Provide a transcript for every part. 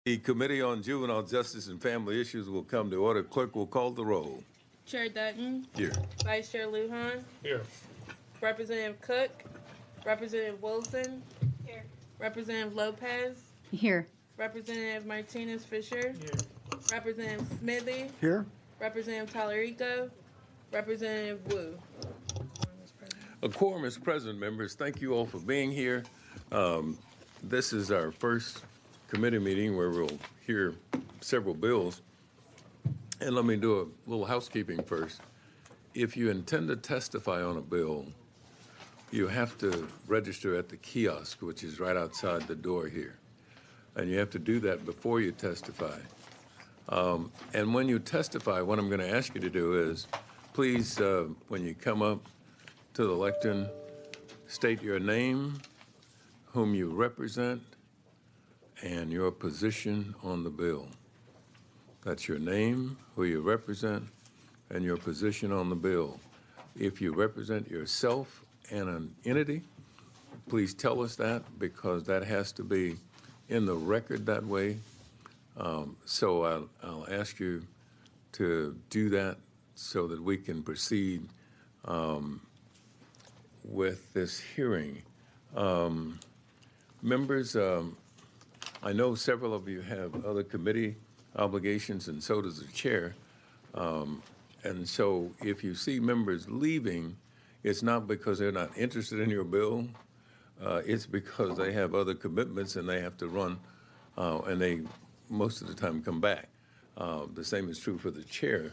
The Committee on Juvenile Justice and Family Issues will come to order. Clerk will call the roll. Chair Dutton. Here. Vice Chair Lujan. Here. Representative Cook. Representative Wilson. Here. Representative Lopez. Here. Representative Martinez Fisher. Here. Representative Smedley. Here. Representative Tallarico. Representative Wu. A quorum is present, members. Thank you all for being here. This is our first committee meeting where we'll hear several bills. And let me do a little housekeeping first. If you intend to testify on a bill, you have to register at the kiosk, which is right outside the door here. And you have to do that before you testify. And when you testify, what I'm going to ask you to do is, please, when you come up to the lectern, state your name, whom you represent, and your position on the bill. That's your name, who you represent, and your position on the bill. If you represent yourself and an entity, please tell us that, because that has to be in the record that way. So I'll ask you to do that so that we can proceed with this hearing. Members, I know several of you have other committee obligations, and so does the chair. And so if you see members leaving, it's not because they're not interested in your bill. It's because they have other commitments and they have to run, and they most of the time come back. The same is true for the chair.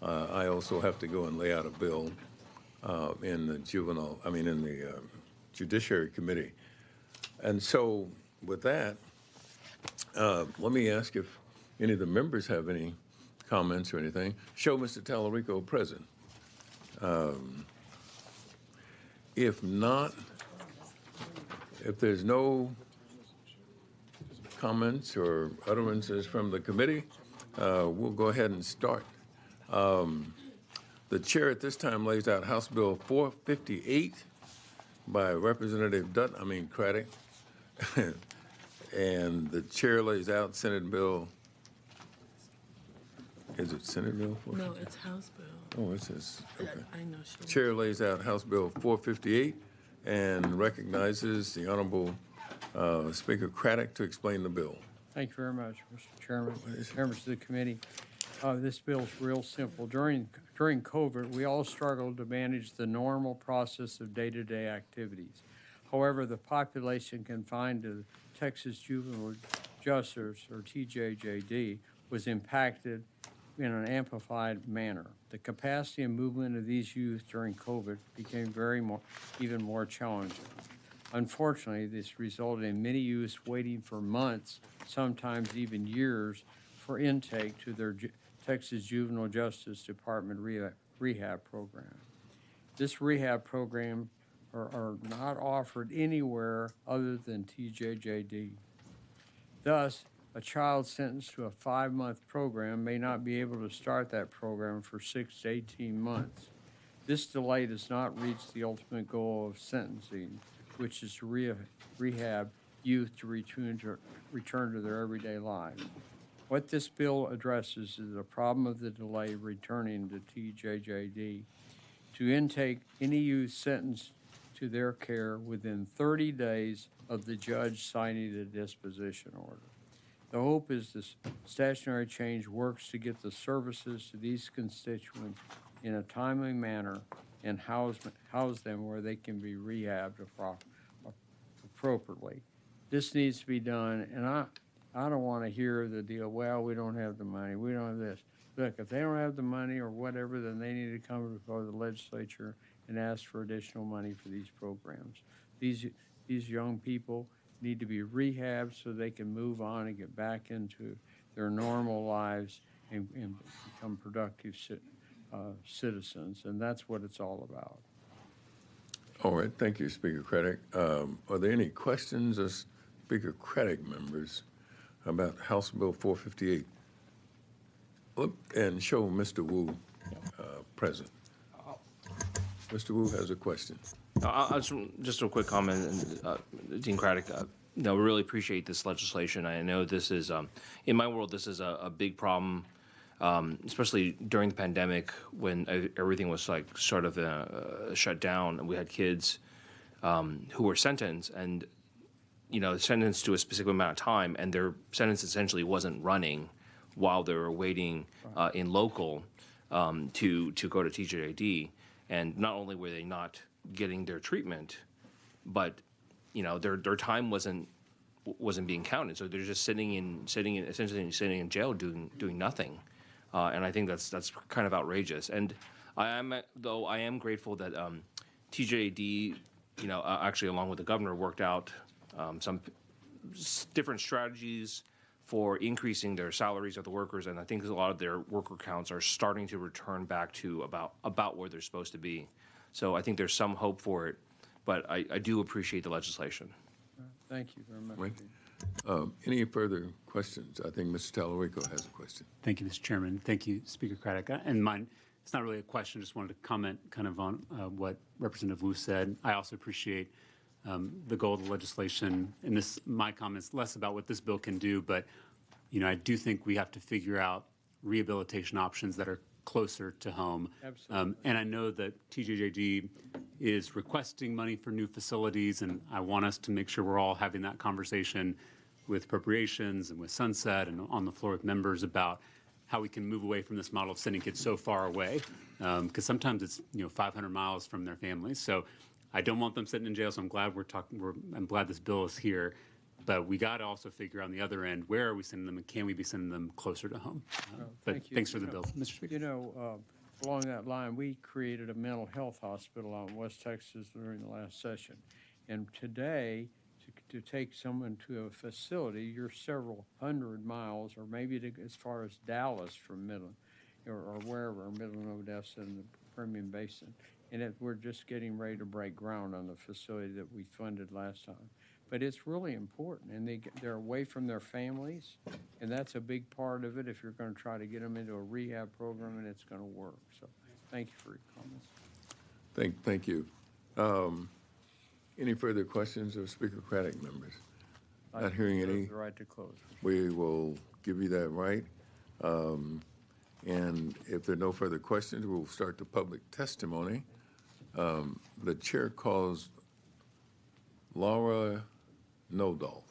I also have to go and lay out a bill in the Judiciary Committee. And so with that, let me ask if any of the members have any comments or anything. Show Mr. Tallarico present. If not, if there's no comments or utterances from the committee, we'll go ahead and start. The chair at this time lays out House Bill 458 by Representative Craddock. And the chair lays out Senate Bill, is it Senate Bill 458? No, it's House Bill. Oh, it says, okay. I know she. Chair lays out House Bill 458 and recognizes the Honorable Speaker Craddock to explain the bill. Thank you very much, Mr. Chairman, members of the committee. This bill is real simple. During COVID, we all struggled to manage the normal process of day-to-day activities. However, the population confined to Texas Juvenile Justice, or TJJD, was impacted in an amplified manner. The capacity and movement of these youth during COVID became even more challenging. Unfortunately, this resulted in many youths waiting for months, sometimes even years, for intake to their Texas Juvenile Justice Department rehab program. This rehab program are not offered anywhere other than TJJD. Thus, a child sentenced to a 5-month program may not be able to start that program for 6 to 18 months. This delay does not reach the ultimate goal of sentencing, which is to rehab youth to return to their everyday lives. What this bill addresses is the problem of the delay returning to TJJD to intake any youth sentenced to their care within 30 days of the judge signing the disposition order. The hope is this statutory change works to get the services to these constituents in a timely manner and house them where they can be rehabbed appropriately. This needs to be done, and I don't want to hear the deal, well, we don't have the money, we don't have this. Look, if they don't have the money or whatever, then they need to come before the legislature and ask for additional money for these programs. These young people need to be rehabbed so they can move on and get back into their normal lives and become productive citizens, and that's what it's all about. All right, thank you, Speaker Craddock. Are there any questions of Speaker Craddock members about House Bill 458? Look and show Mr. Wu present. Mr. Wu has a question. Just a quick comment, Dean Craddock. No, we really appreciate this legislation. I know this is, in my world, this is a big problem, especially during the pandemic when everything was like sort of shut down, and we had kids who were sentenced and sentenced to a specific amount of time, and their sentence essentially wasn't running while they were waiting in local to go to TJAD. And not only were they not getting their treatment, but their time wasn't being counted. So they're just essentially sitting in jail doing nothing. And I think that's kind of outrageous. And I am grateful that TJAD, actually along with the governor, worked out some different strategies for increasing their salaries of the workers, and I think a lot of their worker counts are starting to return back to about where they're supposed to be. So I think there's some hope for it, but I do appreciate the legislation. Thank you very much. Right. Any further questions? I think Mr. Tallarico has a question. Thank you, Mr. Chairman. Thank you, Speaker Craddock. And mine, it's not really a question, just wanted to comment kind of on what Representative Wu said. I also appreciate the goal of the legislation, and my comments less about what this bill can do, but I do think we have to figure out rehabilitation options that are closer to home. Absolutely. And I know that TJJD is requesting money for new facilities, and I want us to make sure we're all having that conversation with appropriations and with Sunset and on the floor with members about how we can move away from this model of sending kids so far away, because sometimes it's 500 miles from their families. So I don't want them sitting in jail. So I'm glad I'm glad this bill is here. But we got to also figure out on the other end, where are we sending them, and can we be sending them closer to home? But thanks for the bill, Mr. Speaker. Along that line, we created a mental health hospital out in West Texas during the last session. And today, to take someone to a facility, you're several hundred miles, or maybe as far as Dallas from Midland, or wherever, Midland, Odessa, and the Permian Basin. And we're just getting ready to break ground on the facility that we funded last time. But it's really important, and they're away from their families, and that's a big part of it if you're going to try to get them into a rehab program, and it's going to work. So thank you for your comments. Thank you. Any further questions of Speaker Craddock members? Not hearing any. The right to close. We will give you that right. And if there are no further questions, we'll start the public testimony. The chair calls Laura Nodolf.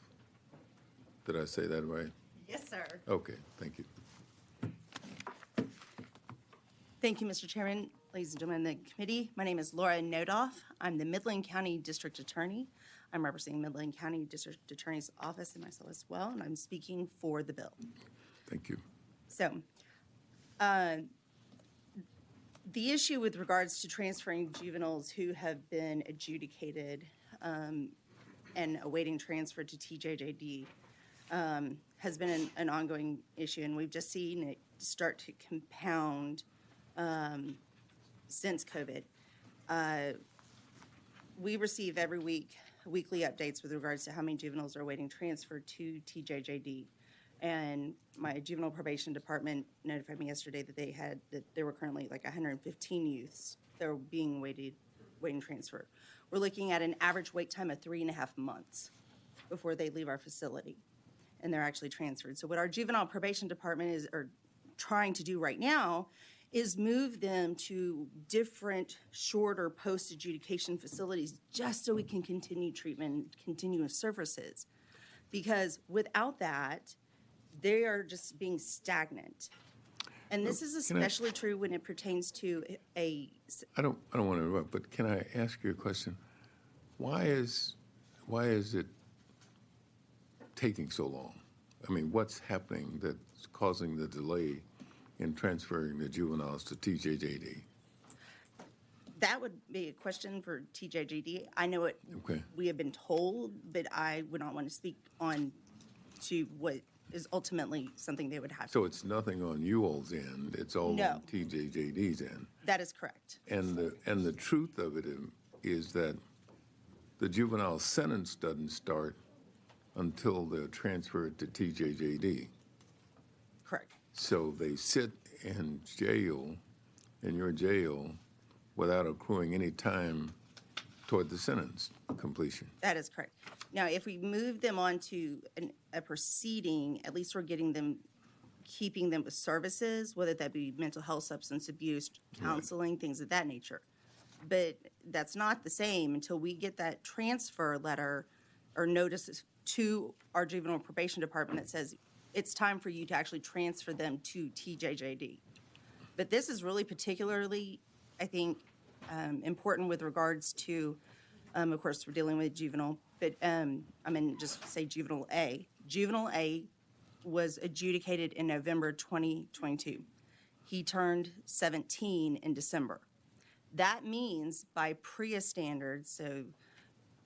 Did I say that right? Yes, sir. Okay, thank you. Thank you, Mr. Chairman, ladies and gentlemen of the committee. My name is Laura Nodoff. I'm the Midland County District Attorney. I'm representing Midland County District Attorney's Office and myself as well, and I'm speaking for the bill. Thank you. So, the issue with regards to transferring juveniles who have been adjudicated and awaiting transfer to TJJD has been an ongoing issue, and we've just seen it start to compound since COVID. We receive every week weekly updates with regards to how many juveniles are awaiting transfer to TJJD. And my juvenile probation department notified me yesterday that there were currently like 115 youths that were being waiting transfer. We're looking at an average wait time of 3.5 months before they leave our facility and they're actually transferred. So what our juvenile probation department are trying to do right now is move them to different, shorter post-adjudication facilities just so we can continue treatment, continuous services. Because without that, they are just being stagnant. And this is especially true when it pertains to I don't want to interrupt, but can I ask you a question? Why is it taking so long? I mean, what's happening that's causing the delay in transferring the juveniles to TJJD? That would be a question for TJJD. I know it. Okay. We have been told, but I would not want to speak on to what is ultimately something they would have. So it's nothing on you all's end. It's all No. on TJJD's end. That is correct. And the truth of it is that the juvenile sentence doesn't start until they're transferred to TJJD. Correct. So they sit in jail, in your jail, without accruing any time toward the sentence completion. That is correct. Now, if we move them on to a proceeding, at least we're getting them, keeping them with services, whether that be mental health, substance abuse, counseling, things of that nature. But that's not the same until we get that transfer letter or notice to our juvenile probation department that says it's time for you to actually transfer them to TJJD. But this is really particularly, I think, important with regards to, of course, we're dealing with juvenile, but just say juvenile A. Juvenile A was adjudicated in November 2022. He turned 17 in December. That means by PREA standards, so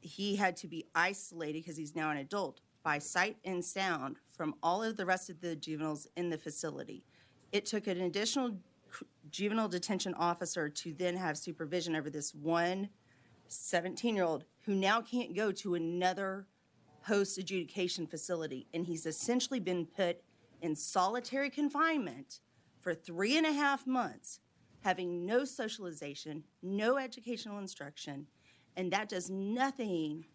he had to be isolated because he's now an adult by sight and sound from all of the rest of the juveniles in the facility. It took an additional juvenile detention officer to then have supervision over this one 17-year-old who now can't go to another post-adjudication facility. And he's essentially been put in solitary confinement for 3.5 months, having no socialization, no educational instruction, and that does nothing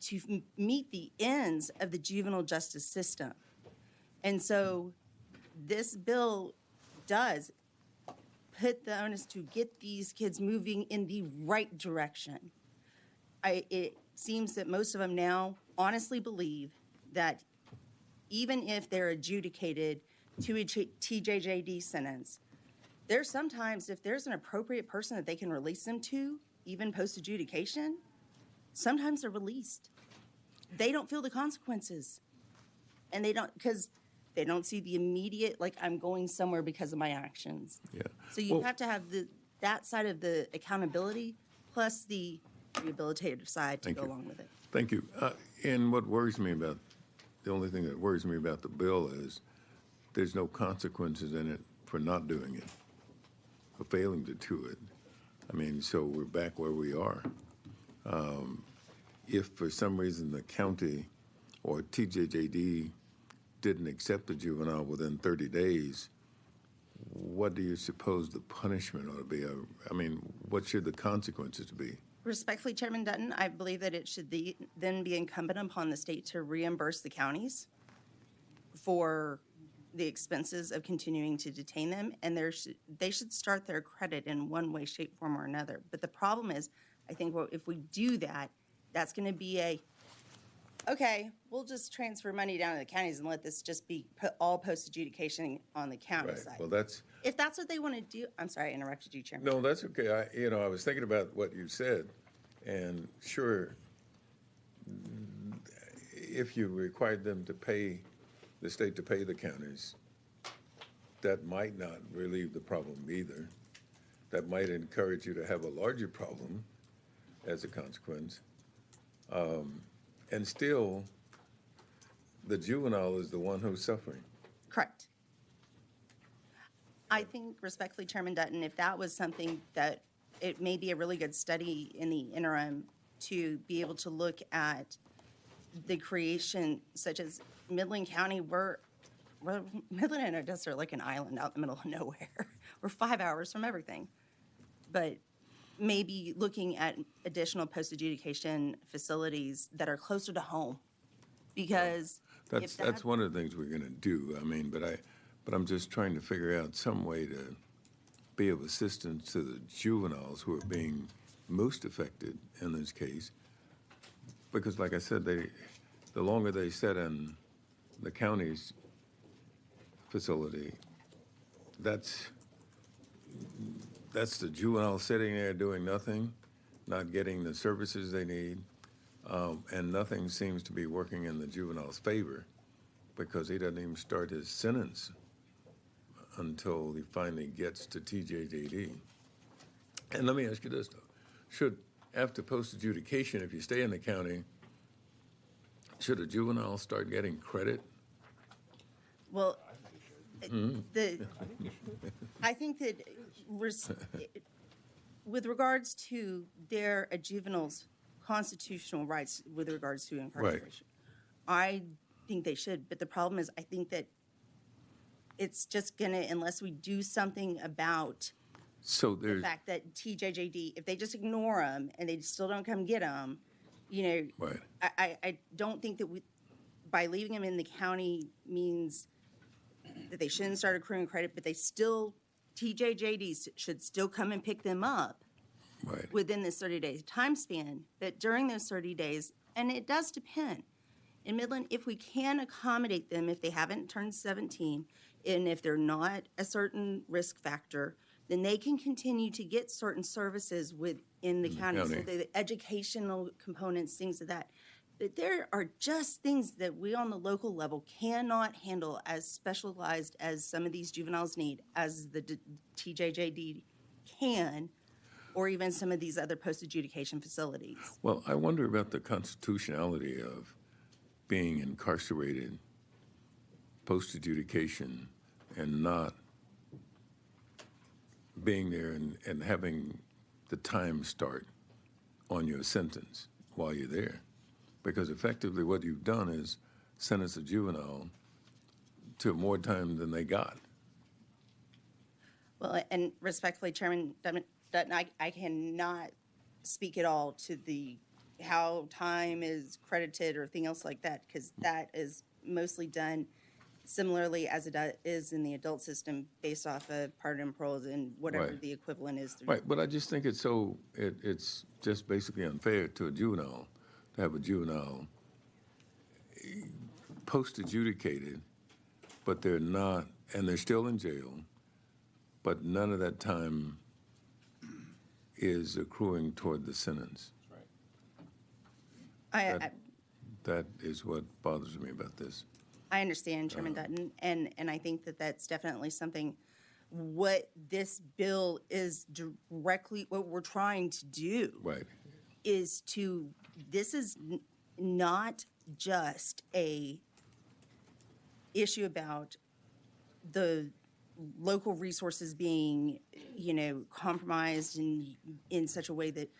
to meet the ends of the juvenile justice system. And so this bill does put the onus to get these kids moving in the right direction. It seems that most of them now honestly believe that even if they're adjudicated to a TJJD sentence, there's sometimes, if there's an appropriate person that they can release them to, even post-adjudication, sometimes they're released. They don't feel the consequences. And they don't, because they don't see the immediate, like, I'm going somewhere because of my actions. Yeah. So you have to have that side of the accountability plus the rehabilitative side to go along with it. Thank you. And what worries me about, the only thing that worries me about the bill is there's no consequences in it for not doing it, for failing to do it. I mean, so we're back where we are. If for some reason the county or TJJD didn't accept the juvenile within 30 days, what do you suppose the punishment ought to be? I mean, what should the consequences be? Respectfully, Chairman Dutton, I believe that it should then be incumbent upon the state to reimburse the counties for the expenses of continuing to detain them, and they should start their credit in one way, shape, form, or another. But the problem is, I think if we do that, that's going to be okay, we'll just transfer money down to the counties and let this just be all post-adjudication on the county side. Well, that's... If that's what they want to do, I'm sorry, I interrupted you, Chairman. No, that's okay. I was thinking about what you said, and sure, if you required them to pay, the state to pay the counties, that might not relieve the problem either. That might encourage you to have a larger problem as a consequence. And still, the juvenile is the one who's suffering. Correct. I think, respectfully, Chairman Dutton, if that was something that it may be a really good study in the interim to be able to look at the creation, such as Midland County, Midland and Odessa are like an island out in the middle of nowhere. We're 5 hours from everything. But maybe looking at additional post-adjudication facilities that are closer to home. Because that's one of the things we're going to do. I mean, but I'm just trying to figure out some way to be of assistance to the juveniles who are being most affected in this case. Because, like I said, the longer they sit in the county's facility, that's the juvenile sitting there doing nothing, not getting the services they need, and nothing seems to be working in the juvenile's favor because he doesn't even start his sentence until he finally gets to TJJD. And let me ask you this, though. After post-adjudication, if you stay in the county, should a juvenile start getting credit? Well, I think that with regards to their juveniles' constitutional rights with regards to incarceration, I think they should. But the problem is, I think that it's just going to, unless we do something about So The there's, fact that TJJD, if they just ignore them and they still don't come get them, right, I don't think that by leaving them in the county means that they shouldn't start accruing credit, but TJJDs should still come and pick them up right. within this 30-day time span. But during those 30 days, and it does depend. In Midland, if we can accommodate them, if they haven't turned 17, and if they're not a certain risk factor, then they can continue to get certain services within the county. So county. the educational components, things of that. But there are just things that we on the local level cannot handle as specialized as some of these juveniles need, as the TJJD can, or even some of these other post-adjudication facilities. Well, I wonder about the constitutionality of being incarcerated post-adjudication and not being there and having the time start on your sentence while you're there. Because effectively what you've done is sentence a juvenile to more time than they got. Well, and respectfully, Chairman Dutton, I cannot speak at all to how time is credited or anything else like that, because that is mostly done similarly as it is in the adult system based off of pardon paroles and whatever Right. the equivalent is. Right, but I just think it's just basically unfair to a juvenile to have a juvenile post-adjudicated, but they're not, and they're still in jail, but none of that time is accruing toward the sentence. That is what bothers me about this. I understand, Chairman Dutton, and I think that that's definitely something, what this bill is directly, what we're trying to do. Right. This is not just a issue about the local resources being, compromised in such a way that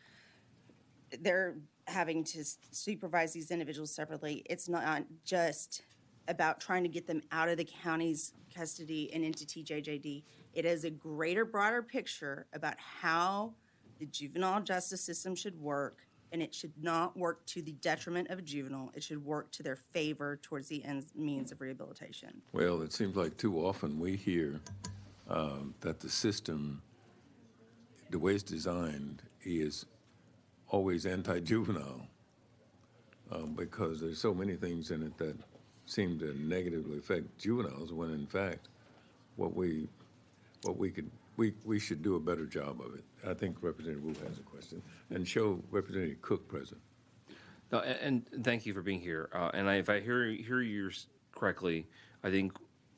they're having to supervise these individuals separately. It's not just about trying to get them out of the county's custody and into TJJD. It is a greater, broader picture about how the juvenile justice system should work, and it should not work to the detriment of a juvenile. It should work to their favor towards the means of rehabilitation. Well, it seems like too often we hear that the system, the way it's designed, is always anti-juvenile because there's so many things in it that seem to negatively affect juveniles when in fact we should do a better job of it. I think Representative Wu has a question, and show Representative Cook present. No, and thank you for being here. If I hear you correctly, I think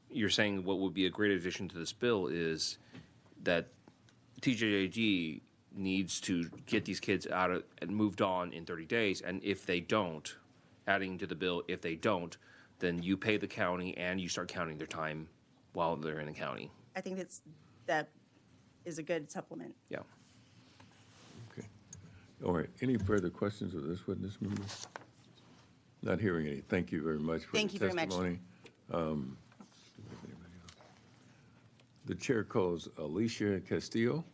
you're saying what would be a great addition to this bill is that TJAG needs to get these kids out of and moved on in 30 days, and if they don't, adding to the bill, if they don't, then you pay the county and you start counting their time while they're in the county. I think that is a good supplement. Yeah. Okay. All right. Any further questions of this witness member? Not hearing any. Thank you very much for Thank the you very much. testimony. The chair calls Alicia Castillo.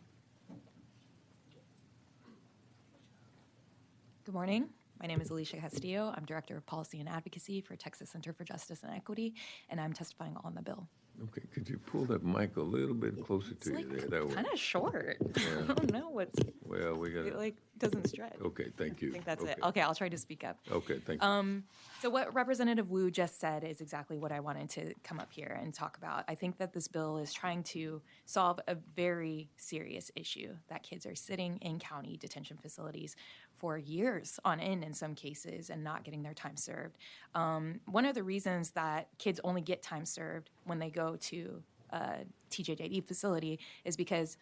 Good morning. My name is Alicia Castillo. I'm Director of Policy and Advocacy for Texas Center for Justice and Equity, and I'm testifying on the bill. Okay, could you pull that mic a little bit closer to you there? That way. Kind of short. Yeah. I don't know what's, Well, we got it doesn't stretch. Okay, thank you. I think that's okay. it. Okay, I'll try to speak up. Okay, thank you. So what Representative Wu just said is exactly what I wanted to come up here and talk about. I think that this bill is trying to solve a very serious issue, that kids are sitting in county detention facilities for years on end in some cases and not getting their time served. One of the reasons that kids only get time served when they go to a TJJD facility is because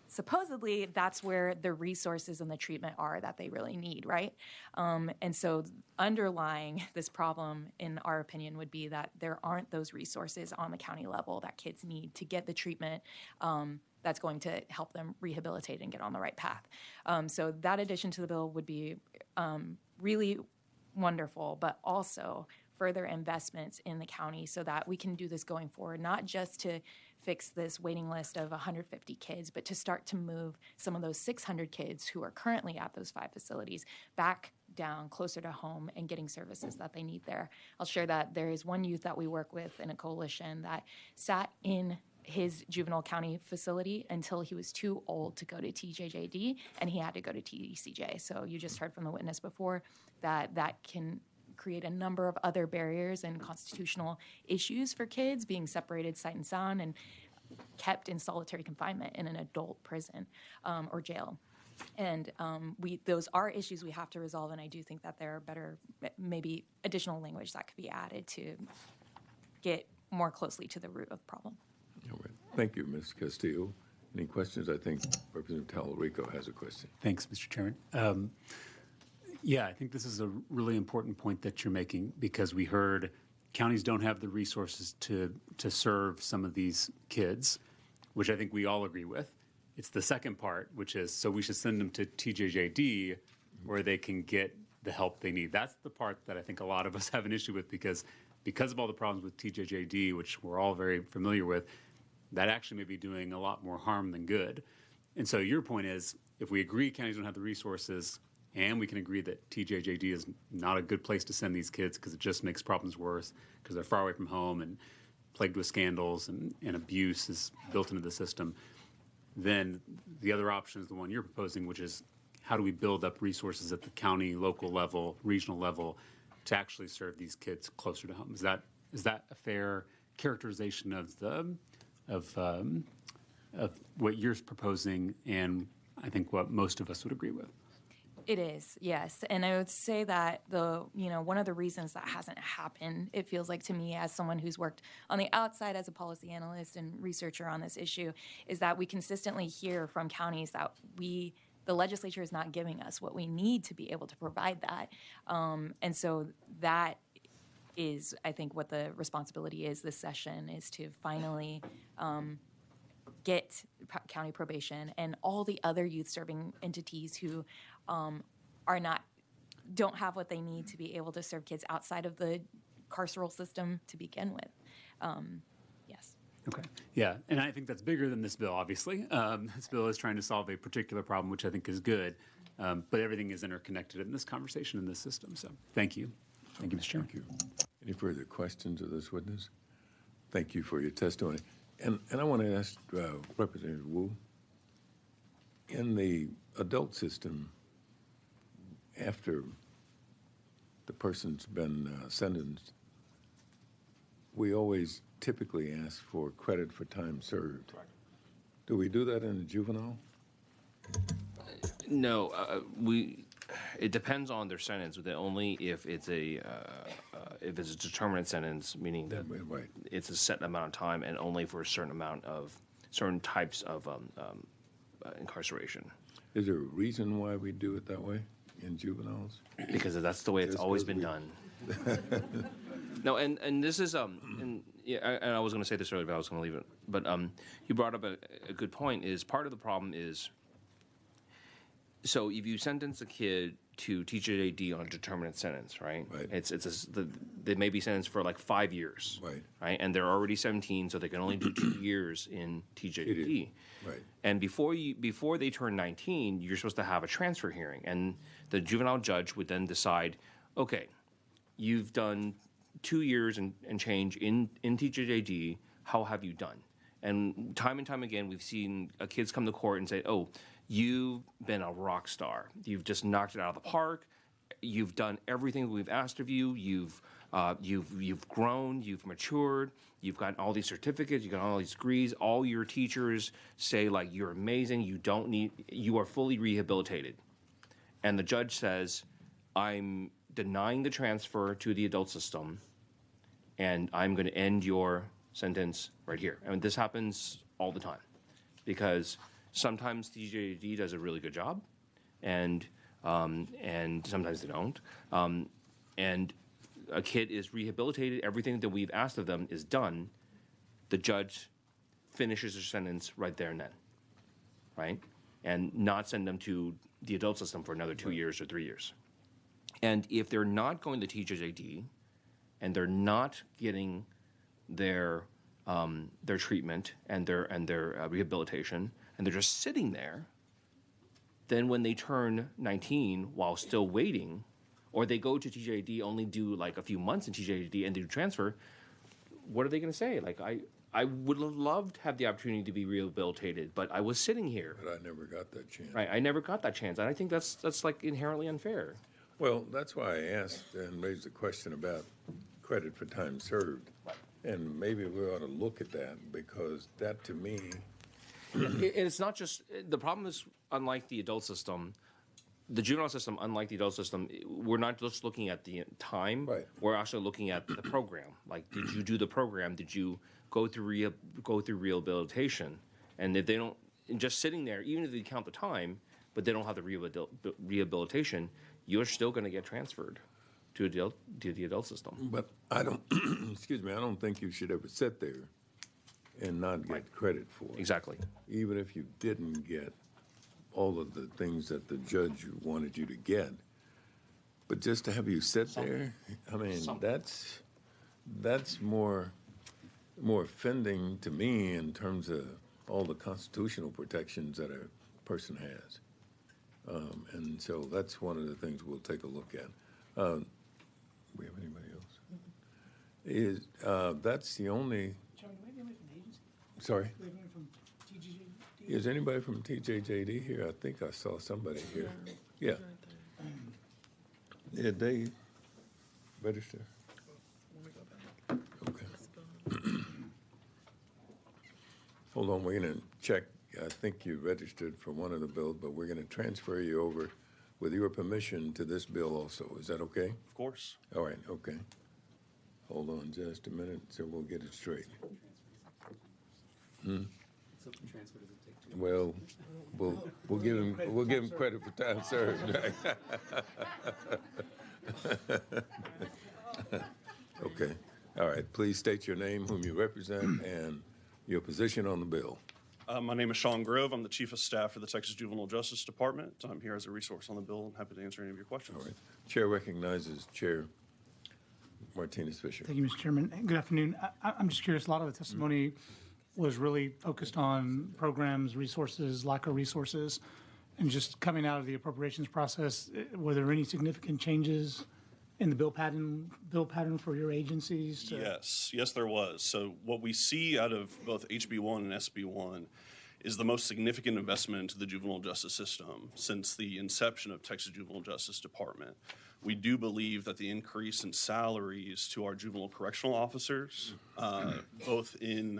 supposedly that's where the resources and the treatment are that they really need, right? And so underlying this problem, in our opinion, would be that there aren't those resources on the county level that kids need to get the treatment that's going to help them rehabilitate and get on the right path. So that addition to the bill would be really wonderful, but also further investments in the county so that we can do this going forward, not just to fix this waiting list of 150 kids, but to start to move some of those 600 kids who are currently at those 5 facilities back down closer to home and getting services that they need there. I'll share that there is one youth that we work with in a coalition that sat in his juvenile county facility until he was too old to go to TJJD, and he had to go to TDCJ. So you just heard from the witness before that that can create a number of other barriers and constitutional issues for kids being separated sight and sound and kept in solitary confinement in an adult prison or jail. And those are issues we have to resolve, and I do think that there are better, maybe additional language that could be added to get more closely to the root of the problem. All right. Thank you, Ms. Castillo. Any questions? I think Representative Tallarico has a question. Thanks, Mr. Chairman. Yeah, I think this is a really important point that you're making, because we heard counties don't have the resources to serve some of these kids, which I think we all agree with. It's the second part, which is, so we should send them to TJJD where they can get the help they need. That's the part that I think a lot of us have an issue with, because of all the problems with TJJD, which we're all very familiar with, that actually may be doing a lot more harm than good. And so your point is, if we agree counties don't have the resources, and we can agree that TJJD is not a good place to send these kids because it just makes problems worse, because they're far away from home and plagued with scandals and abuse is built into the system, then the other option is the one you're proposing, which is how do we build up resources at the county, local level, regional level to actually serve these kids closer to home? Is that a fair characterization of what you're proposing, and I think what most of us would agree with? It is, yes. And I would say that one of the reasons that hasn't happened, it feels like to me as someone who's worked on the outside as a policy analyst and researcher on this issue, is that we consistently hear from counties that the legislature is not giving us what we need to be able to provide that. And so that is, I think, what the responsibility is this session, is to finally get county probation and all the other youth-serving entities who don't have what they need to be able to serve kids outside of the carceral system to begin with. Yes. Okay. Yeah, and I think that's bigger than this bill, obviously. This bill is trying to solve a particular problem, which I think is good, but everything is interconnected in this conversation, in this system. So thank you. Thank you, Mr. Chairman. Thank you. Any further questions of this witness? Thank you for your testimony. And I want to ask Representative Wu, in the adult system, after the person's been sentenced, we always typically ask for credit for time served. Correct. Do we do that in the juvenile? No, it depends on their sentence. That only if it's a determinate sentence, meaning that Right. it's a set amount of time and only for a certain types of incarceration. Is there a reason why we do it that way in juveniles? Because that's the way it's Just always 'cause been we- done. No, and this is and I was going to say this earlier, but I was going to leave it. But you brought up a good point. Is part of the problem is, so if you sentence a kid to TJAD on a determinate sentence, right? Right. They may be sentenced for like 5 years, Right. And they're already 17, so they can only do 2 years in TJAD. Right. And before they turn 19, you're supposed to have a transfer hearing, and the juvenile judge would then decide, okay, you've done 2 years and change in TJJD. How have you done? And time again, we've seen kids come to court and say, oh, you've been a rock star. You've just knocked it out of the park. You've done everything we've asked of you. You've grown. You've matured. You've gotten all these certificates. You've got all these degrees. All your teachers say, like, you're amazing. You are fully rehabilitated. And the judge says, I'm denying the transfer to the adult system, and I'm going to end your sentence right here. And this happens all the time, because sometimes TJD does a really good job, and sometimes they don't. And a kid is rehabilitated. Everything that we've asked of them is done. The judge finishes their sentence right there and then, right? And not send them to the adult system for another 2 years or 3 years. And if they're not going to TJJD and they're not getting their their treatment and their rehabilitation, and they're just sitting there. Then when they turn 19 while still waiting, or they go to TJD, only do like a few months in TJD and do transfer, what are they going to say? Like, I would have loved to have the opportunity to be rehabilitated, but I was sitting here. But I never got that chance. Right, I never got that chance, and I think that's like inherently unfair. Well, that's why I asked and raised the question about credit for time served. And maybe we ought to look at that, because that, to me, It's not just the problem is, unlike the adult system, the juvenile system, unlike the adult system, we're not just looking at the time. Right. We're actually looking at the program. Like, did you do the program? Did you go through rehabilitation? And if they don't, and just sitting there, even if they count the time, but they don't have the rehabilitation, you're still going to get transferred to the adult system. but I don't, excuse me, I don't think you should ever sit there and not get credit for it. Exactly. Even if you didn't get all of the things that the judge wanted you to get. But just to have you sit there, I mean, that's more offending to me in terms of all the constitutional protections that a person has. And so that's one of the things we'll take a look at. We have anybody else? That's the only, Chairman, do we have anybody from the agency? sorry, Do we have anybody from TGJD? is anybody from TJJD here? I think I saw somebody here. Yeah. Did they register? Okay. Hold on, we're gonna check. I think you registered for one of the bills, but we're gonna transfer you over with your permission to this bill also. Is that okay? Of course. All right, okay. Hold on just a minute, so we'll get it straight. Well, we'll give him credit for time served. Okay, all right, please state your name, whom you represent, and your position on the bill. My name is Sean Grove. I'm the Chief of Staff for the Texas Juvenile Justice Department. I'm here as a resource on the bill and happy to answer any of your questions. All right, Chair recognizes Chair Martinez Fisher. Thank you, Mr. Chairman. Good afternoon. I'm just curious, a lot of the testimony was really focused on programs, resources, lack of resources, and just coming out of the appropriations process, were there any significant changes in the bill pattern for your agencies? Yes, there was. So what we see out of both HB1 and SB1 is the most significant investment into the juvenile justice system since the inception of Texas Juvenile Justice Department. We do believe that the increase in salaries to our juvenile correctional officers, both in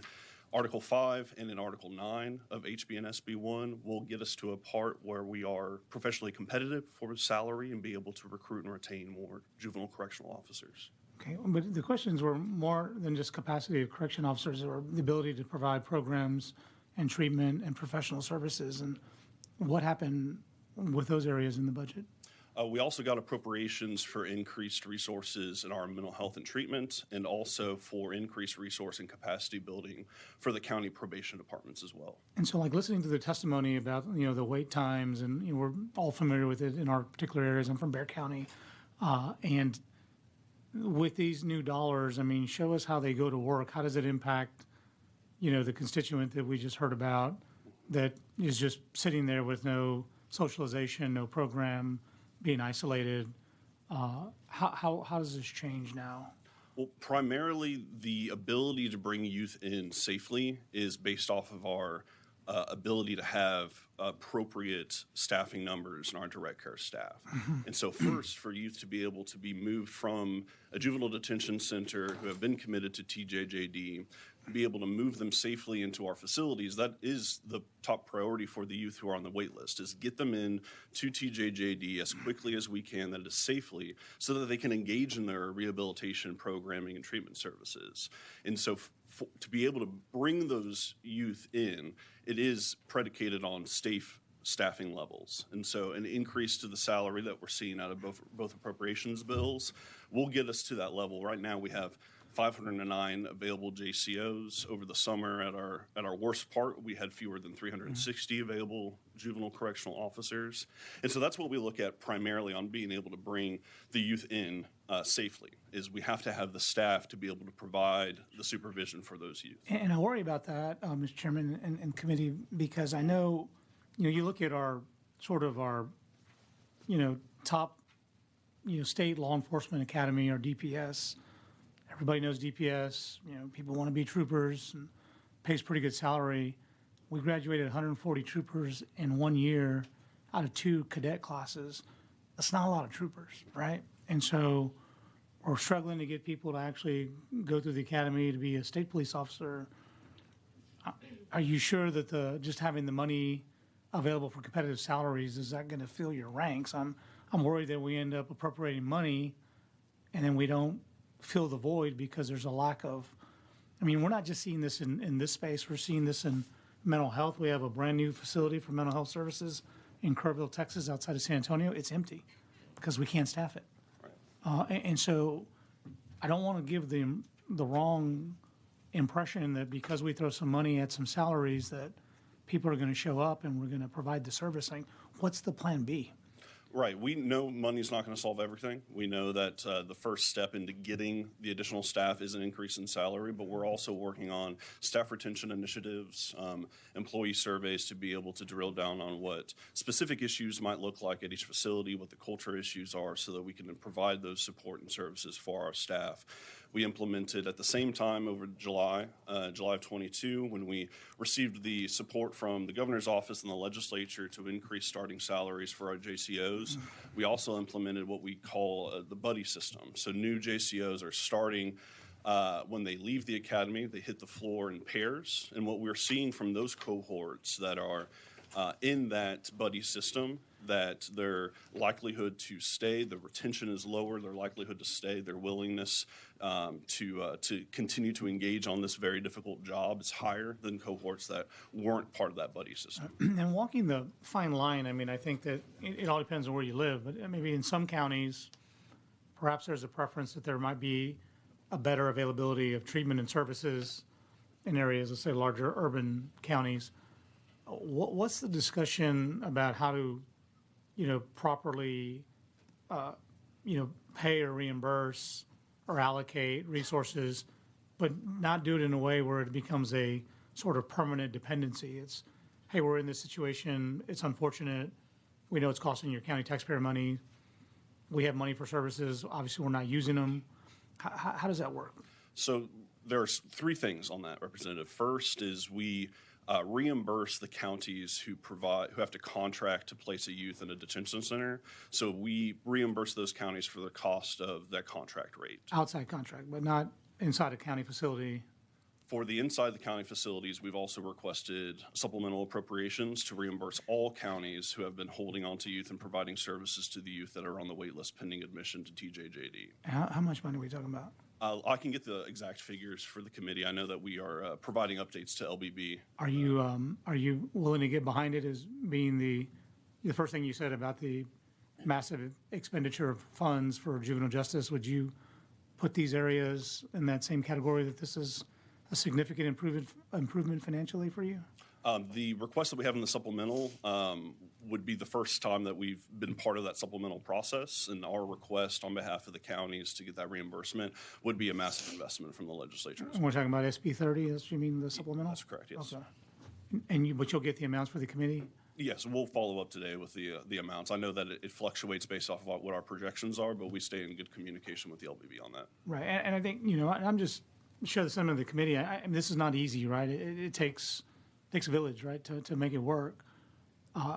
Article 5 and in Article 9 of HB and SB1, will get us to a part where we are professionally competitive for salary and be able to recruit and retain more juvenile correctional officers. Okay, but the questions were more than just capacity of correction officers, or the ability to provide programs and treatment and professional services. And what happened with those areas in the budget? We also got appropriations for increased resources in our mental health and treatment, and also for increased resource and capacity building for the county probation departments as well. And so, like, listening to the testimony about, the wait times, and we're all familiar with it in our particular areas. I'm from Bexar County. And with these new dollars, I mean, show us how they go to work. How does it impact, the constituent that we just heard about that is just sitting there with no socialization, no program, being isolated? How does this change now? Well, primarily the ability to bring youth in safely is based off of our ability to have appropriate staffing numbers in our direct care staff. And so first, for youth to be able to be moved from a juvenile detention center who have been committed to TJJD, be able to move them safely into our facilities, that is the top priority for the youth who are on the wait list, is get them in to TJJD as quickly as we can, that is safely, so that they can engage in their rehabilitation programming and treatment services. And so to be able to bring those youth in, it is predicated on safe staffing levels. And so an increase to the salary that we're seeing out of both appropriations bills will get us to that level. Right now we have 509 available JCOs. Over the summer at our worst part, we had fewer than 360 available juvenile correctional officers. And so that's what we look at primarily on being able to bring the youth in safely, is we have to have the staff to be able to provide the supervision for those youth. And I worry about that, Mr. Chairman and committee, because I know, you look at our top, state law enforcement academy, or DPS. Everybody knows DPS. People want to be troopers and pays pretty good salary. We graduated 140 troopers in 1 year out of 2 cadet classes. That's not a lot of troopers, right? And so we're struggling to get people to actually go through the academy to be a state police officer. Are you sure that just having the money available for competitive salaries, is that going to fill your ranks? I'm worried that we end up appropriating money and then we don't fill the void because there's a lack of. We're not just seeing this in this space. We're seeing this in mental health. We have a brand new facility for mental health services in Kerrville, Texas, outside of San Antonio. It's empty because we can't staff it. And so I don't want to give the wrong impression that because we throw some money at some salaries that people are going to show up and we're going to provide the servicing. What's the plan B? Right. We know money's not going to solve everything. We know that the first step into getting the additional staff is an increase in salary, but we're also working on staff retention initiatives, employee surveys to be able to drill down on what specific issues might look like at each facility, what the culture issues are, so that we can provide those support and services for our staff. We implemented at the same time over July of 22, when we received the support from the governor's office and the legislature to increase starting salaries for our JCOs. We also implemented what we call the buddy system. So new JCOs are starting when they leave the academy, they hit the floor in pairs. And what we're seeing from those cohorts that are in that buddy system, that their likelihood to stay, the retention is lower, their likelihood to stay, their willingness to continue to engage on this very difficult job is higher than cohorts that weren't part of that buddy system. And walking the fine line, I think that it all depends on where you live, but maybe in some counties, perhaps there's a preference that there might be a better availability of treatment and services in areas, let's say larger urban counties. What's the discussion about how to properly, pay or reimburse or allocate resources, but not do it in a way where it becomes a sort of permanent dependency? It's, hey, we're in this situation. It's unfortunate. We know it's costing your county taxpayer money. We have money for services. Obviously, we're not using them. How does that work? So there's 3 things on that, Representative. First is we reimburse the counties who have to contract to place a youth in a detention center. So we reimburse those counties for the cost of that contract rate. Outside contract, but not inside a county facility. For the inside the county facilities, we've also requested supplemental appropriations to reimburse all counties who have been holding on to youth and providing services to the youth that are on the wait list pending admission to TJJD. How much money are we talking about? I can get the exact figures for the committee. I know that we are providing updates to LBB. Are you willing to get behind it as being the first thing you said about the massive expenditure of funds for juvenile justice? Would you put these areas in that same category, that this is a significant improvement financially for you? The request that we have in the supplemental would be the first time that we've been part of that supplemental process, and our request on behalf of the counties to get that reimbursement would be a massive investment from the legislature. And we're talking about SB 30, you mean the supplemental? That's correct, yes. Okay. But you'll get the amounts for the committee? Yes, we'll follow up today with the amounts. I know that it fluctuates based off of what our projections are, but we stay in good communication with the LBB on that. Right, and I think, I'm just share the sentiment of the committee. This is not easy, right? It takes a village, right, to make it work.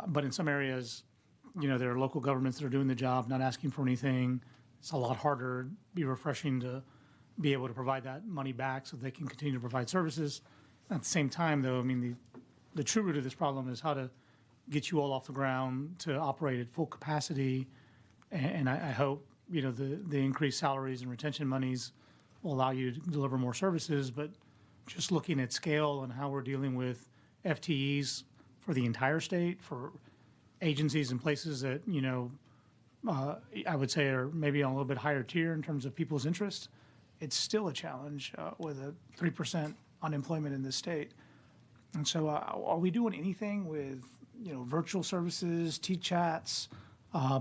But in some areas, there are local governments that are doing the job, not asking for anything. It's a lot harder. It'd be refreshing to be able to provide that money back so they can continue to provide services. At the same time, though, the true root of this problem is how to get you all off the ground to operate at full capacity. And I hope, the increased salaries and retention monies will allow you to deliver more services. But just looking at scale and how we're dealing with FTEs for the entire state, for agencies and places that, I would say are maybe on a little bit higher tier in terms of people's interest it's still a challenge with a 3% unemployment in this state. And so are we doing anything with, virtual services, T-chats,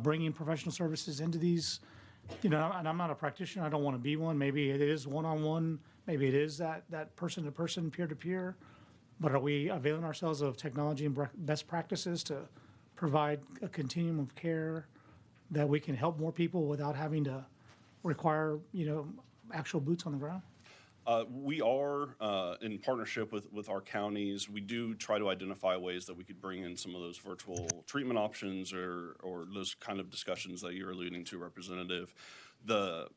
bringing professional services into these, and I'm not a practitioner, I don't want to be one. Maybe it is one-on-one, maybe it is that person-to-person, peer-to-peer. But are we availing ourselves of technology and best practices to provide a continuum of care that we can help more people without having to require, actual boots on the ground? We are in partnership with our counties. We do try to identify ways that we could bring in some of those virtual treatment options or those kind of discussions that you're alluding to, Representative. The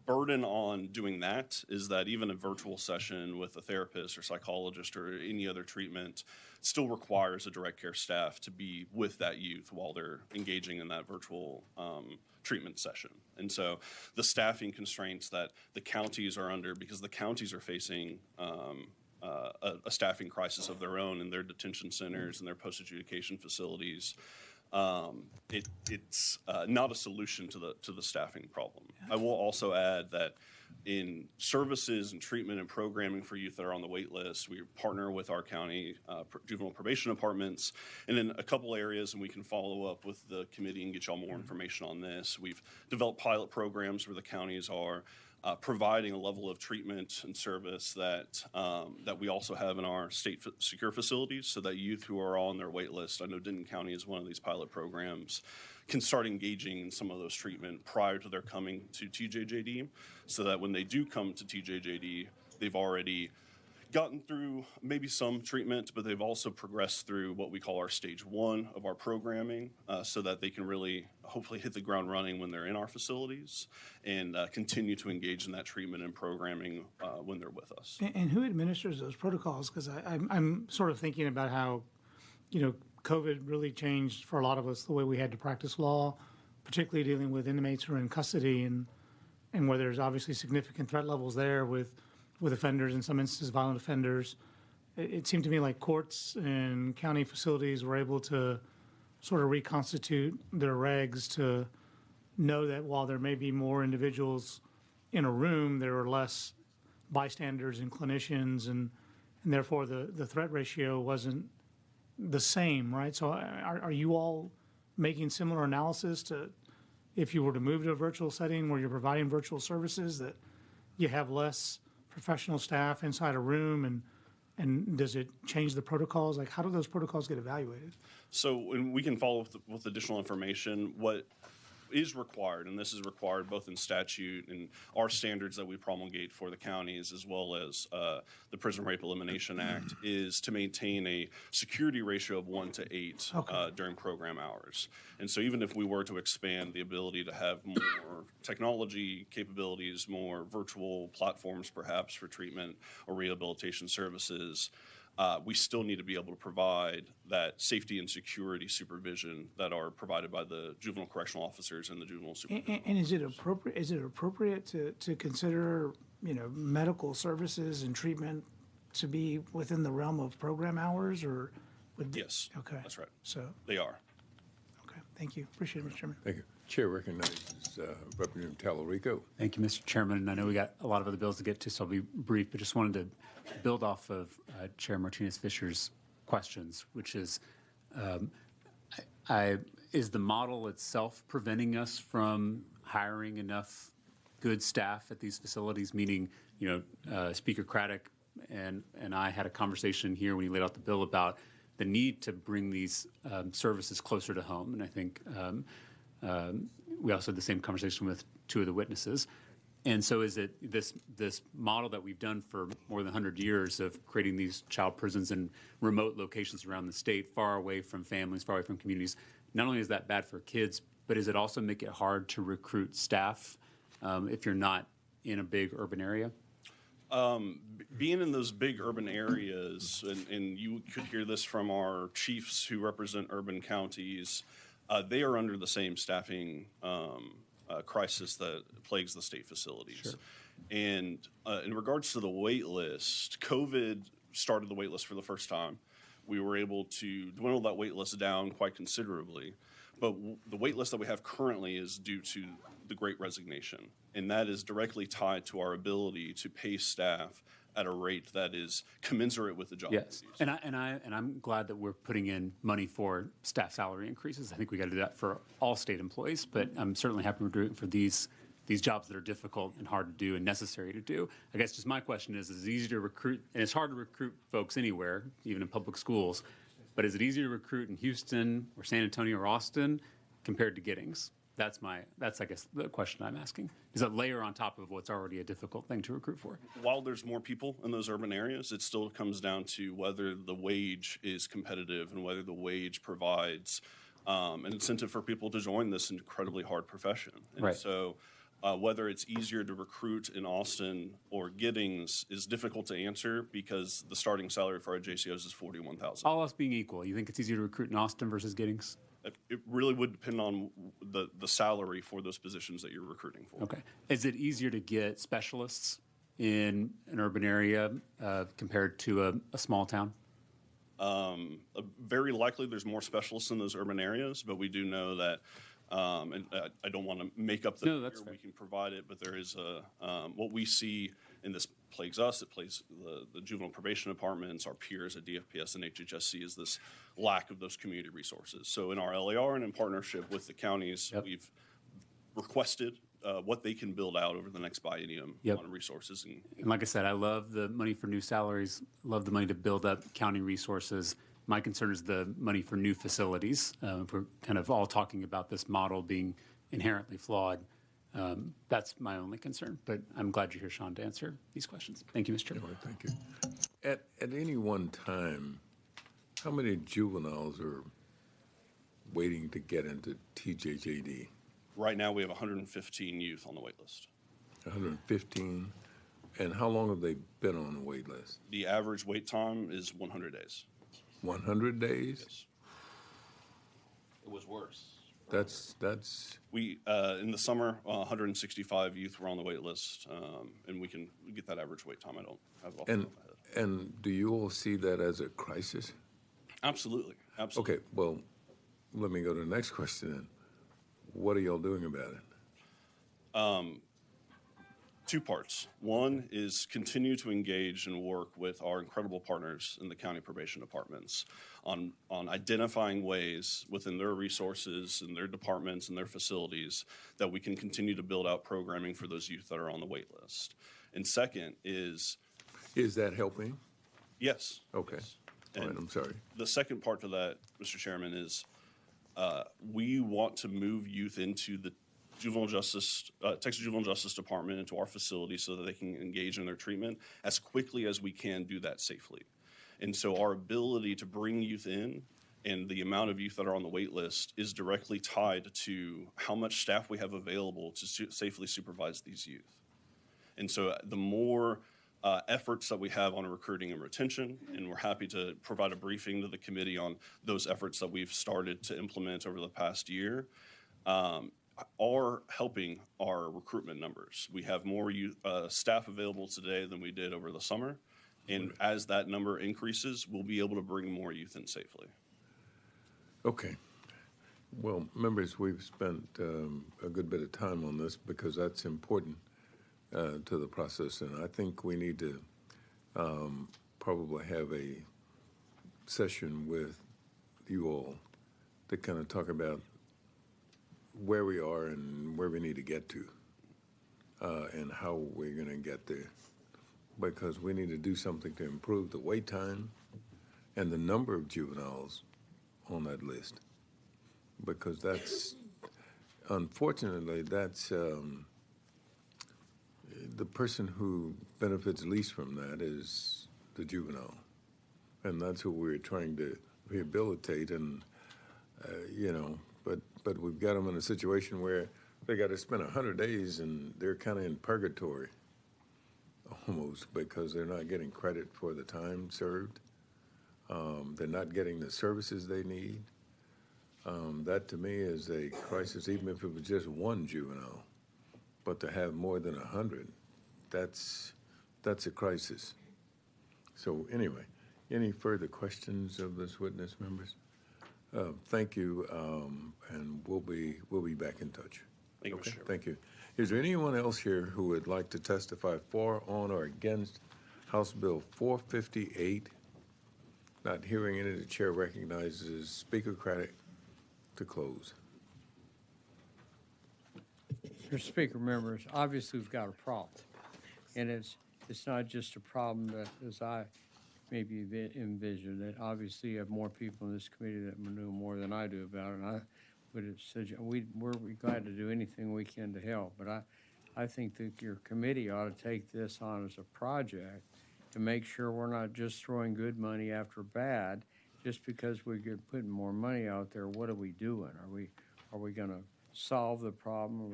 burden on doing that is that even a virtual session with a therapist or psychologist or any other treatment still requires a direct care staff to be with that youth while they're engaging in that virtual treatment session. And so the staffing constraints that the counties are under, because the counties are facing a staffing crisis of their own in their detention centers and their post-adjudication facilities, it's not a solution to the staffing problem. I will also add that in services and treatment and programming for youth that are on the wait list, we partner with our county juvenile probation departments, and in a couple areas, and we can follow up with the committee and get y'all more information on this. We've developed pilot programs where the counties are providing a level of treatment and service that we also have in our state secure facilities, so that youth who are on their wait list, I know Denton County is one of these pilot programs, can start engaging in some of those treatment prior to their coming to TJJD, so that when they do come to TJJD, they've already gotten through maybe some treatment, but they've also progressed through what we call our stage 1 of our programming, so that they can really hopefully hit the ground running when they're in our facilities and continue to engage in that treatment and programming when they're with us. And who administers those protocols? Because I'm sort of thinking about how, COVID really changed for a lot of us the way we had to practice law, particularly dealing with inmates who are in custody and where there's obviously significant threat levels there with offenders, in some instances violent offenders. It seemed to me like courts and county facilities were able to sort of reconstitute their regs to know that while there may be more individuals in a room, there are less bystanders and clinicians, and therefore the threat ratio wasn't the same, right? So are you all making similar analysis to if you were to move to a virtual setting where you're providing virtual services, that you have less professional staff inside a room, and does it change the protocols? Like, how do those protocols get evaluated? So, and we can follow with additional information. What is required, and this is required both in statute and our standards that we promulgate for the counties, as well as the Prison Rape Elimination Act, is to maintain a security ratio of 1 to 8 during program hours. And so even if we were to expand the ability to have more technology capabilities, more virtual platforms perhaps for treatment or rehabilitation services, we still need to be able to provide that safety and security supervision that are provided by the juvenile correctional officers and the juvenile supervision. And is it appropriate? Is it appropriate to consider medical services and treatment to be within the realm of program hours, or would Yes. Okay, that's right. So They are. okay, thank you. Appreciate it, Mr. Chairman. Thank you. Chair recognizes Representative Tallarico. Thank you, Mr. Chairman. And I know we got a lot of other bills to get to, so I'll be brief, but just wanted to build off of Chair Martinez-Fisher's questions, which is, is the model itself preventing us from hiring enough good staff at these facilities? Meaning, Speaker Craddock and I had a conversation here when he laid out the bill about the need to bring these services closer to home, and I think we also had the same conversation with two of the witnesses. And so is it this model that we've done for more than 100 years of creating these child prisons in remote locations around the state, far away from families, far away from communities? Not only is that bad for kids, but does it also make it hard to recruit staff if you're not in a big urban area? Being in those big urban areas, and you could hear this from our chiefs who represent urban counties, they are under the same staffing crisis that plagues the state facilities. Sure. And in regards to the wait list, COVID started the wait list for the first time. we were able to dwindle that wait list down quite considerably. But the wait list that we have currently is due to the Great Resignation, and that is directly tied to our ability to pay staff at a rate that is commensurate with the job. Yes, duties. and I'm glad that we're putting in money for staff salary increases. I think we got to do that for all state employees, but I'm certainly happy we're doing it for these jobs that are difficult and hard to do and necessary to do. I guess just my question is it easy to recruit, and it's hard to recruit folks anywhere, even in public schools, but is it easier to recruit in Houston or San Antonio or Austin compared to Giddings? That's I guess the question I'm asking. Is a layer on top of what's already a difficult thing to recruit for? While there's more people in those urban areas, it still comes down to whether the wage is competitive and whether the wage provides an incentive for people to join this incredibly hard profession. And Right. so whether it's easier to recruit in Austin or Giddings is difficult to answer because the starting salary for our JCOs is $41,000. All else being equal, you think it's easier to recruit in Austin versus Giddings? It really would depend on the salary for those positions that you're recruiting for. Okay. Is it easier to get specialists in an urban area compared to a small town? Very likely there's more specialists in those urban areas, but we do know that, and I don't want to make up the No, that's figure. fair. We can provide it, but there is what we see, and this plagues us, it plagues the juvenile probation departments, our peers at DFPS and HHSC, is this lack of those community resources. So in our LAR and in partnership with the counties, Yep. we've requested what they can build out over the next biennium Yep. on resources. And like I said, I love the money for new salaries, love the money to build up county resources. My concern is the money for new facilities. If we're kind of all talking about this model being inherently flawed, that's my only concern. But I'm glad you're here, Sean, to answer these questions. Thank you, Mr. Chairman. All right, thank you. At any one time, how many juveniles are waiting to get into TJJD? Right now, we have 115 youth on the wait list. 115? And how long have they been on the wait list? The average wait time is 100 days. 100 days? Yes. It was worse. That's We, in the summer, 165 youth were on the wait list, and we can get that average wait time. I don't have it off the and top of my head. and do you all see that as a crisis? Absolutely, absolutely. Okay, well, let me go to the next question then. What are y'all doing about it? Two parts. One is continue to engage and work with our incredible partners in the county probation departments on identifying ways within their resources and their departments and their facilities that we can continue to build out programming for those youth that are on the wait list. And second is, Is that helping? yes. Okay. yes. All right, And I'm sorry. the second part to that, Mr. Chairman, is we want to move youth into the Texas Juvenile Justice Department, into our facility so that they can engage in their treatment as quickly as we can do that safely. And so our ability to bring youth in and the amount of youth that are on the wait list is directly tied to how much staff we have available to safely supervise these youth. And so the more efforts that we have on recruiting and retention, and we're happy to provide a briefing to the committee on those efforts that we've started to implement over the past year, are helping our recruitment numbers. We have more youth, staff available today than we did over the summer, and as that number increases, we'll be able to bring more youth in safely. Okay. Well, members, we've spent a good bit of time on this because that's important to the process, and I think we need to probably have a session with you all to kind of talk about where we are and where we need to get to and how we're going to get there, because we need to do something to improve the wait time and the number of juveniles on that list, because that's, unfortunately, that's the person who benefits least from that is the juvenile, and that's who we're trying to rehabilitate. And but we've got them in a situation where they got to spend 100 days and they're kind of in purgatory almost, because they're not getting credit for the time served. They're not getting the services they need. That to me is a crisis, even if it was just one juvenile. But to have more than 100, that's a crisis. So anyway, Any further questions of this witness, members? Thank you, and we'll be back in touch. Thank you, Mr. Okay, Chairman. thank you. Is there anyone else here who would like to testify for, on, or against House Bill 458? Not hearing any, the chair recognizes Speaker Craddock to close. Mr. Speaker, members, obviously we've got a problem. And it's not just a problem that, as I maybe envisioned, that obviously you have more people in this committee that know more than I do about it. And I would have said, we're glad to do anything we can to help. But I think that your committee ought to take this on as a project to make sure we're not just throwing good money after bad just because we're putting more money out there. What are we doing? Are we going to solve the problem? Are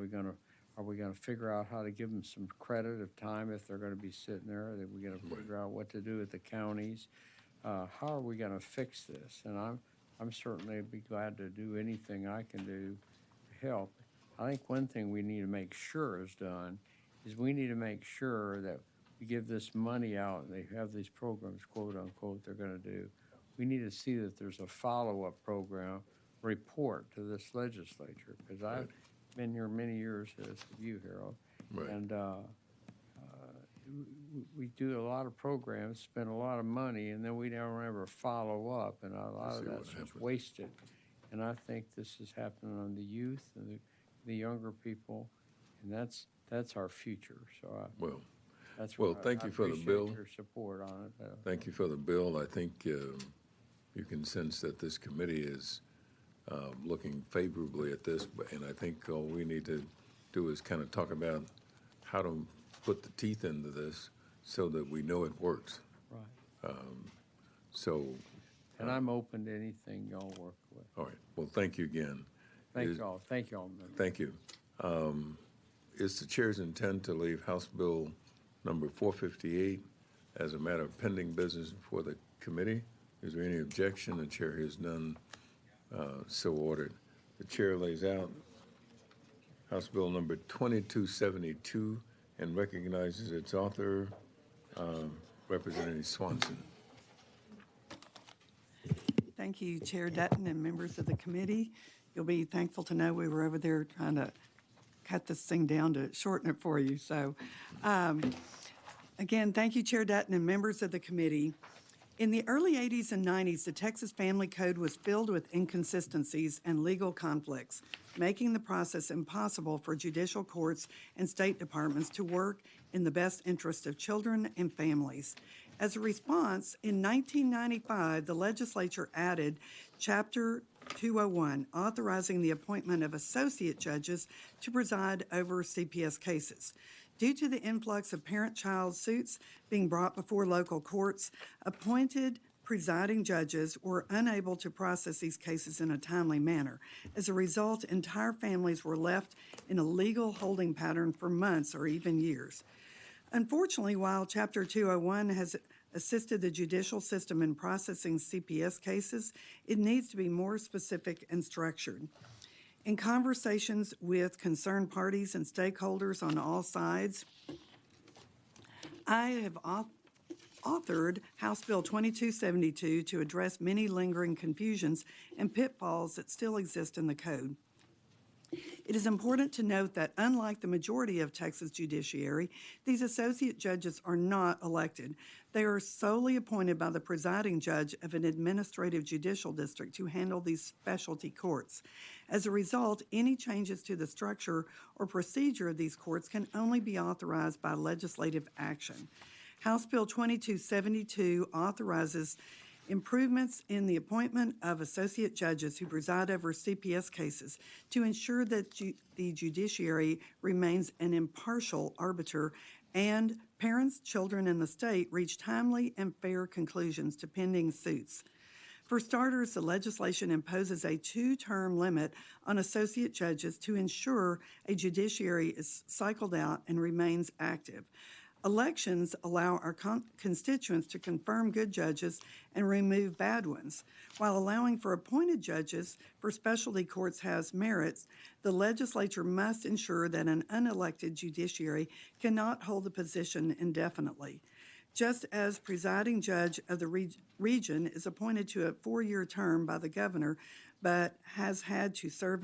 we going to figure out how to give them some credit of time if they're going to be sitting there? Are we going to figure out what to do with the counties? How are we going to fix this? And I'm certainly be glad to do anything I can do to help. I think one thing we need to make sure is done is we need to make sure that we give this money out and they have these programs, quote unquote, they're going to do. We need to see that there's a follow-up program report to this legislature, because I've been here many years, as have you, Harold. Right. And we do a lot of programs, spend a lot of money, and then we don't ever follow up, and a lot of that's just wasted. And I think this is happening on the youth and the younger people, and that's our future. So that's well, why thank I you for the appreciate bill. your support on it. Thank you for the bill. I think you can sense that this committee is looking favorably at this, and I think all we need to do is kind of talk about how to put the teeth into this so that we know it works. Right. And I'm open to anything y'all work with. All right. Well, thank you again. Thank y'all. Thank y'all. Thank you. It's the chair's intent to leave House Bill number 458 as a matter of pending business before the committee. Is there any objection? The chair hears none. So ordered. The chair lays out House Bill number 2272 and recognizes its author, Representative Swanson. Thank you, Chair Dutton and members of the committee. You'll be thankful to know we were over there trying to cut this thing down to shorten it for you. So, again, thank you, Chair Dutton and members of the committee. In the early 80s and 90s, the Texas Family Code was filled with inconsistencies and legal conflicts, making the process impossible for judicial courts and state departments to work in the best interest of children and families. As a response, in 1995, the legislature added Chapter 201, authorizing the appointment of associate judges to preside over CPS cases. Due to the influx of parent-child suits being brought before local courts, appointed presiding judges were unable to process these cases in a timely manner. As a result, entire families were left in a legal holding pattern for months or even years. Unfortunately, while Chapter 201 has assisted the judicial system in processing CPS cases, it needs to be more specific and structured. In conversations with concerned parties and stakeholders on all sides, I have authored House Bill 2272 to address many lingering confusions and pitfalls that still exist in the code. It is important to note that unlike the majority of Texas judiciary, these associate judges are not elected. They are solely appointed by the presiding judge of an administrative judicial district to handle these specialty courts. As a result, any changes to the structure or procedure of these courts can only be authorized by legislative action. House Bill 2272 authorizes improvements in the appointment of associate judges who preside over CPS cases to ensure that the judiciary remains an impartial arbiter and parents, children, and the state reach timely and fair conclusions to pending suits. For starters, the legislation imposes a 2-term limit on associate judges to ensure a judiciary is cycled out and remains active. Elections allow our constituents to confirm good judges and remove bad ones. While allowing for appointed judges for specialty courts has merits, the legislature must ensure that an unelected judiciary cannot hold the position indefinitely. Just as presiding judge of the region is appointed to a 4-year term by the governor, but has had to serve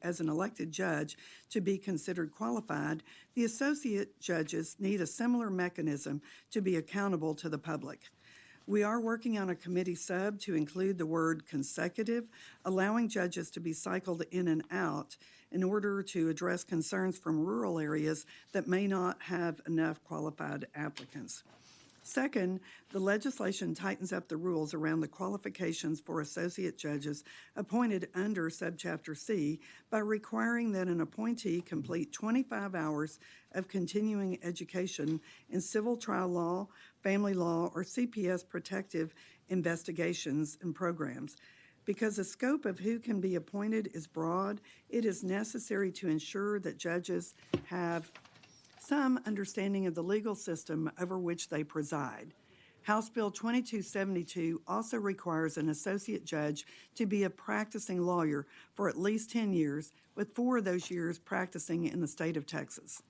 as an elected judge to be considered qualified, the associate judges need a similar mechanism to be accountable to the public. We are working on a committee sub to include the word consecutive, allowing judges to be cycled in and out in order to address concerns from rural areas that may not have enough qualified applicants. Second, the legislation tightens up the rules around the qualifications for associate judges appointed under Subchapter C by requiring that an appointee complete 25 hours of continuing education in civil trial law, family law, or CPS protective investigations and programs. Because the scope of who can be appointed is broad, it is necessary to ensure that judges have some understanding of the legal system over which they preside. House Bill 2272 also requires an associate judge to be a practicing lawyer for at least 10 years, with 4 of those years practicing in the state of Texas.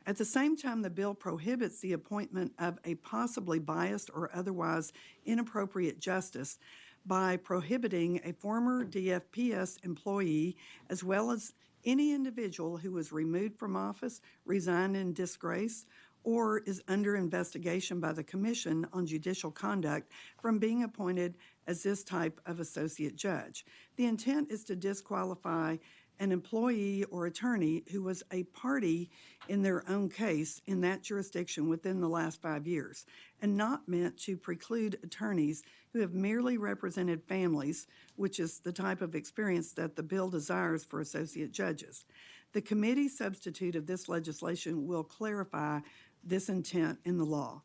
At the same time, the bill prohibits the appointment of a possibly biased or otherwise inappropriate justice by prohibiting a former DFPS employee as well as any individual who was removed from office, resigned in disgrace, or is under investigation by the Commission on Judicial Conduct from being appointed as this type of associate judge. The intent is to disqualify an employee or attorney who was a party in their own case in that jurisdiction within the last 5 years, and not meant to preclude attorneys who have merely represented families, which is the type of experience that the bill desires for associate judges. The committee substitute of this legislation will clarify this intent in the law.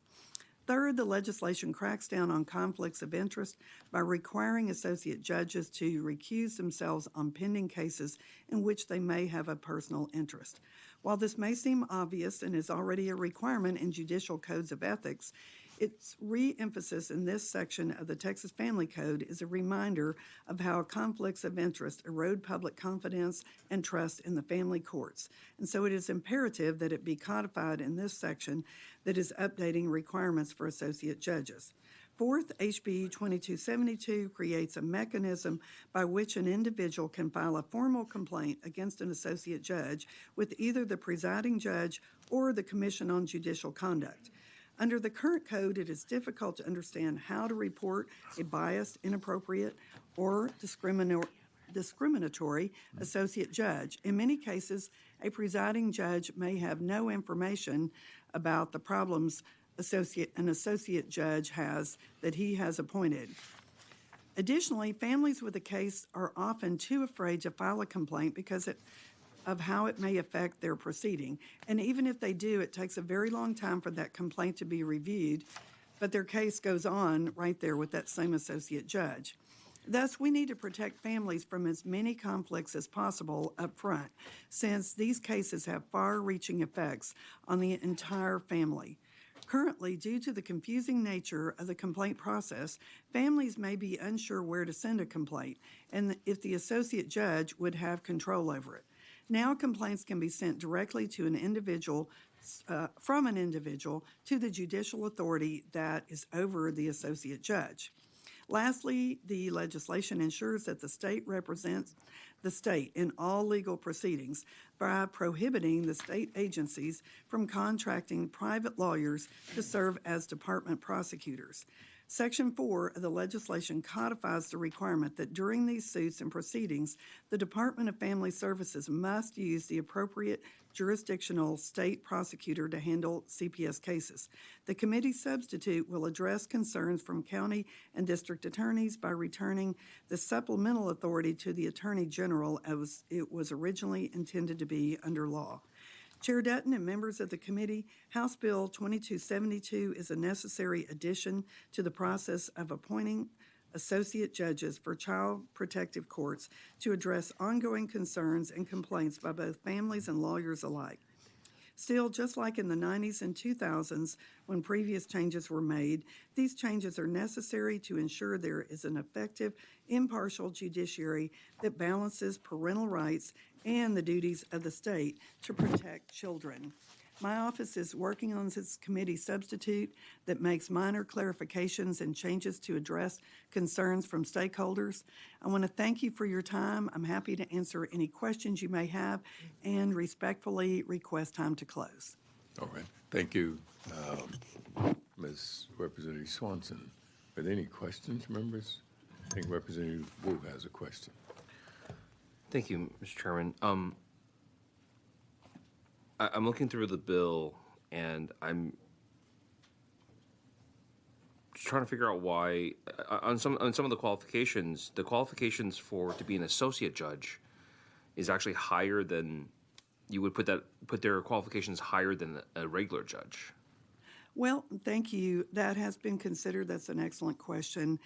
Third, the legislation cracks down on conflicts of interest by requiring associate judges to recuse themselves on pending cases in which they may have a personal interest. While this may seem obvious and is already a requirement in judicial codes of ethics, its re-emphasis in this section of the Texas Family Code is a reminder of how conflicts of interest erode public confidence and trust in the family courts. And so it is imperative that it be codified in this section that is updating requirements for associate judges. Fourth, HB 2272 creates a mechanism by which an individual can file a formal complaint against an associate judge with either the presiding judge or the Commission on Judicial Conduct. Under the current code, it is difficult to understand how to report a biased, inappropriate, or discriminatory associate judge. In many cases, a presiding judge may have no information about the problems an associate judge has that he has appointed. Additionally, families with a case are often too afraid to file a complaint because of how it may affect their proceeding. And even if they do, it takes a very long time for that complaint to be reviewed, but their case goes on right there with that same associate judge. Thus, we need to protect families from as many conflicts as possible up front, since these cases have far-reaching effects on the entire family. Currently, due to the confusing nature of the complaint process, families may be unsure where to send a complaint and if the associate judge would have control over it. Now, complaints can be sent directly to an individual, from an individual to the judicial authority that is over the associate judge. Lastly, the legislation ensures that the state represents the state in all legal proceedings by prohibiting the state agencies from contracting private lawyers to serve as department prosecutors. Section 4 of the legislation codifies the requirement that during these suits and proceedings, the Department of Family Services must use the appropriate jurisdictional state prosecutor to handle CPS cases. The committee substitute will address concerns from county and district attorneys by returning the supplemental authority to the Attorney General as it was originally intended to be under law. Chair Dutton and members of the committee, House Bill 2272 is a necessary addition to the process of appointing associate judges for child protective courts to address ongoing concerns and complaints by both families and lawyers alike. Still, just like in the 90s and 2000s when previous changes were made, these changes are necessary to ensure there is an effective, impartial judiciary that balances parental rights and the duties of the state to protect children. My office is working on this committee substitute that makes minor clarifications and changes to address concerns from stakeholders. I want to thank you for your time. I'm happy to answer any questions you may have and respectfully request time to close. All right. Thank you, Ms. Representative Swanson. Are there any questions, members? I think Representative Wu has a question. Thank you, Mr. Chairman. I'm looking through the bill, and I'm just trying to figure out why on some of the qualifications for to be an associate judge is actually higher than you would put their qualifications higher than a regular judge. Well, thank you. That has been considered. That's an excellent question.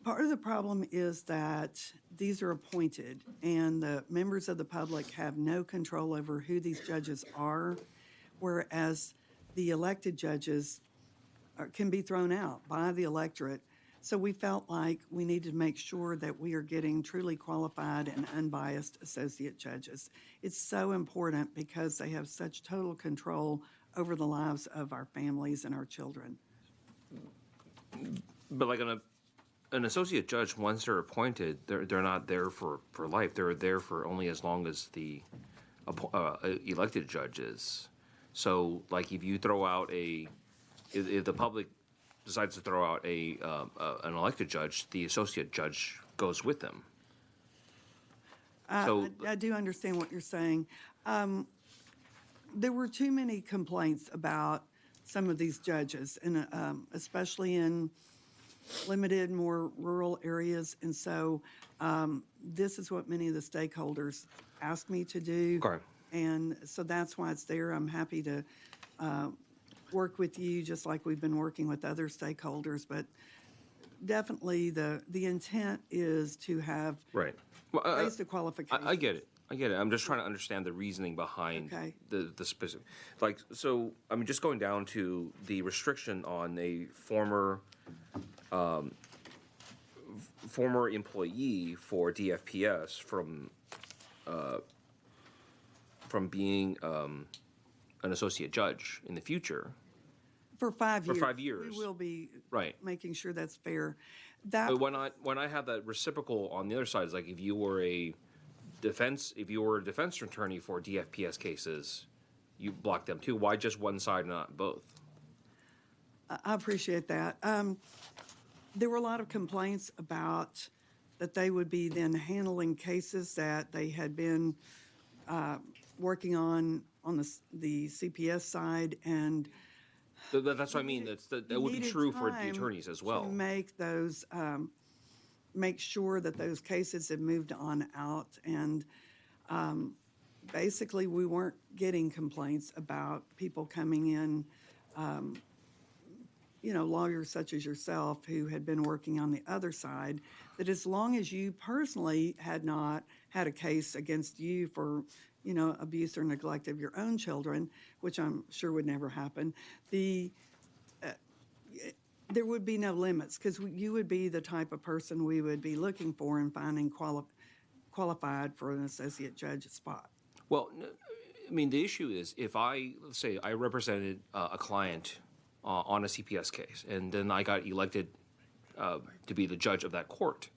Part of the problem is that these are appointed, and the members of the public have no control over who these judges are, whereas the elected judges can be thrown out by the electorate. So we felt like we needed to make sure that we are getting truly qualified and unbiased associate judges. It's so important because they have such total control over the lives of our families and our children. But like an associate judge, once they're appointed, they're not there for life. They're there for only as long as the elected judge is. So, like, if you throw out if the public decides to throw out an elected judge, the associate judge goes with them. I do understand what you're saying. There were too many complaints about some of these judges, and especially in limited, more rural areas. And so this is what many of the stakeholders asked me to do. Okay. And so that's why it's there. I'm happy to work with you just like we've been working with other stakeholders. But definitely the intent is to have Right. raise the qualifications. I get it. I'm just trying to understand the reasoning behind the specific. Like, so, I mean, just going down to the restriction on a former employee for DFPS from being an associate judge in the future. For 5 years. For 5 years. We will be Right. making sure that's fair. That But when I have that reciprocal on the other side, it's like if you were a defense attorney for DFPS cases, you block them too. Why just one side, not both? I appreciate that. There were a lot of complaints about that they would be then handling cases that they had been working on the CPS side, and That's what I mean. That would be needed true for the time attorneys as well. to make those, make sure that those cases had moved on out. And basically, we weren't getting complaints about people coming in, lawyers such as yourself who had been working on the other side, that as long as you personally had not had a case against you for abuse or neglect of your own children, which I'm sure would never happen, there would be no limits, because you would be the type of person we would be looking for and finding qualified for an associate judge spot. Well, I mean, the issue is if let's say I represented a client on a CPS case, and then I got elected to be the judge of that court,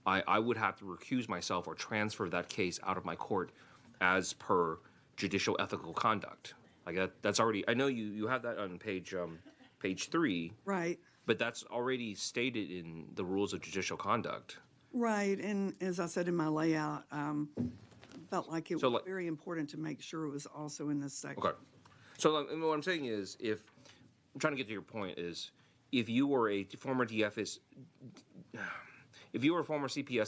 I would have to recuse myself or transfer that case out of my court as per judicial ethical conduct. Like that's already, I know you have that on page 3. Right. But that's already stated in the rules of judicial conduct. Right, and as I said in my layout, felt like it was very important to make sure it was also in this section. Okay. So what I'm saying is, I'm trying to get to your point is, if you were a former CPS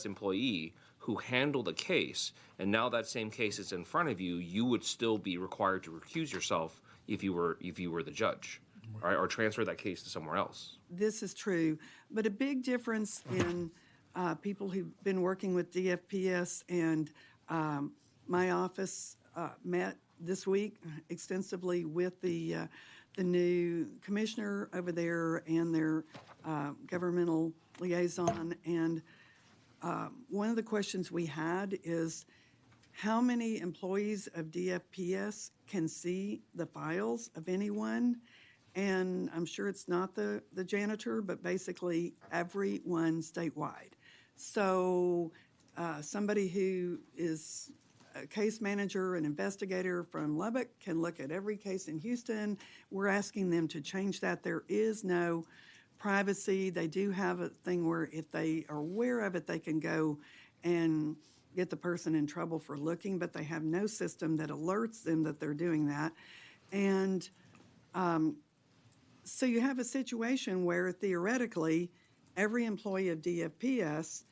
employee who handled a case, and now that same case is in front of you, you would still be required to recuse yourself if you were the judge, right? Or transfer that case to somewhere else. This is true, but a big difference in people who've been working with DFPS and my office met this week extensively with the new commissioner over there and their governmental liaison. And one of the questions we had is, how many employees of DFPS can see the files of anyone. And I'm sure it's not the janitor, but basically everyone statewide. So somebody who is a case manager, an investigator from Lubbock can look at every case in Houston. We're asking them to change that. There is no privacy. They do have a thing where if they are aware of it, they can go and get the person in trouble for looking, but they have no system that alerts them that they're doing that. And so you have a situation where theoretically every employee of DFPS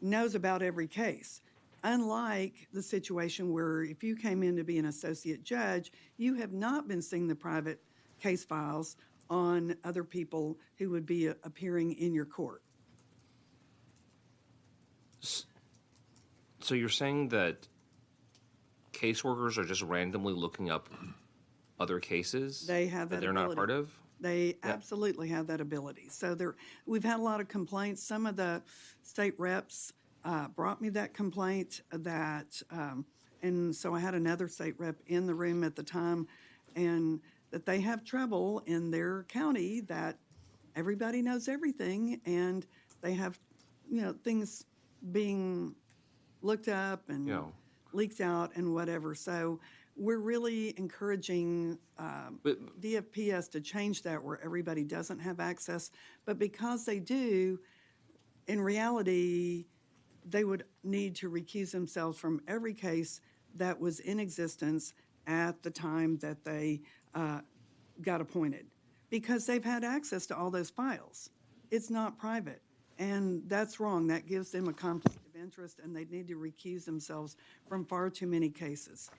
knows about every case. Unlike the situation where if you came in to be an associate judge, you have not been seeing the private case files on other people who would be appearing in your court. So you're saying that caseworkers are just randomly looking up other cases They have that they're ability. not part of? They absolutely have that ability. So we've had a lot of complaints. Some of the state reps brought me that complaint and so I had another state rep in the room at the time, and that they have trouble in their county that everybody knows everything, and they have, things being looked up and leaked out and whatever. So we're really encouraging DFPS to change that where everybody doesn't have access. But because they do, in reality, they would need to recuse themselves from every case that was in existence at the time that they got appointed, because they've had access to all those files. It's not private, and that's wrong. That gives them a conflict of interest, and they need to recuse themselves from far too many cases.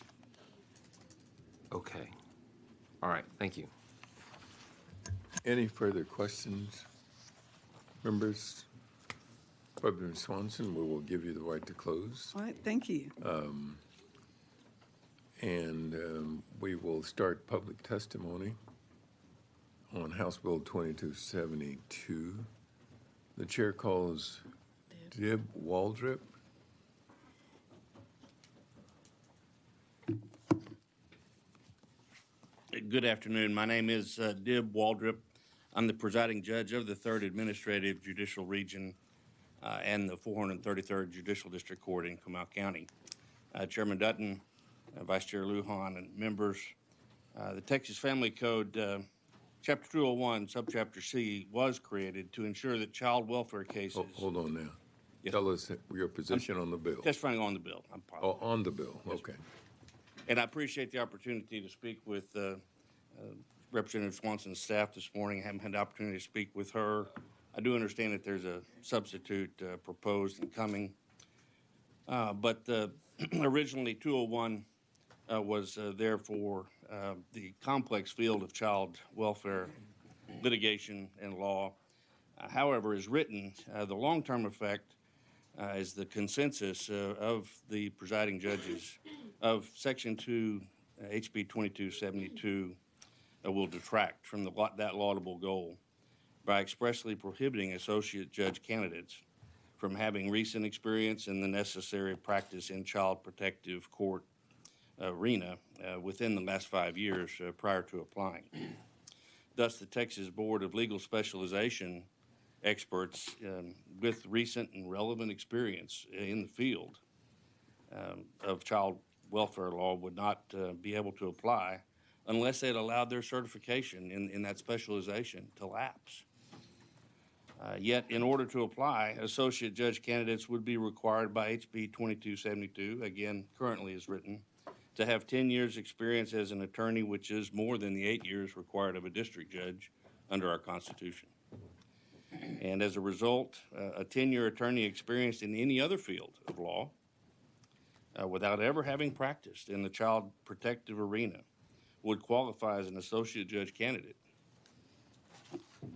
Okay. All right. Thank you. Any further questions? Members? Representative Swanson, we will give you the right to close. All right, thank you. And we will start public testimony on House Bill 2272. The chair calls Dib Waldrip. Good afternoon. My name is Dib Waldrip. I'm the presiding judge of the 3rd Administrative Judicial Region and the 433rd Judicial District Court in Comal County. Chairman Dutton, Vice Chair Lujan, and members, the Texas Family Code, Chapter 201, Subchapter C, was created to ensure that child welfare cases... Hold on now. Yes. Tell us your position on the bill. Testifying on the bill. On the bill, okay. And I appreciate the opportunity to speak with Representative Swanson's staff this morning. I haven't had the opportunity to speak with her. I do understand that there's a substitute proposed and coming. But originally 201 was there for the complex field of child welfare litigation and law. However, as written, the long-term effect is the consensus of the presiding judges of Section 2, HB 2272 will detract from that laudable goal by expressly prohibiting associate judge candidates from having recent experience in the necessary practice in child protective court arena within the last 5 years prior to applying. Thus, the Texas Board of Legal Specialization experts with recent and relevant experience in the field of child welfare law would not be able to apply unless they'd allowed their certification in that specialization to lapse. Yet, in order to apply, associate judge candidates would be required by HB 2272, again, currently as written, to have 10 years experience as an attorney, which is more than the 8 years required of a district judge under our Constitution. And as a result, a 10-year attorney experienced in any other field of law without ever having practiced in the child protective arena would qualify as an associate judge candidate.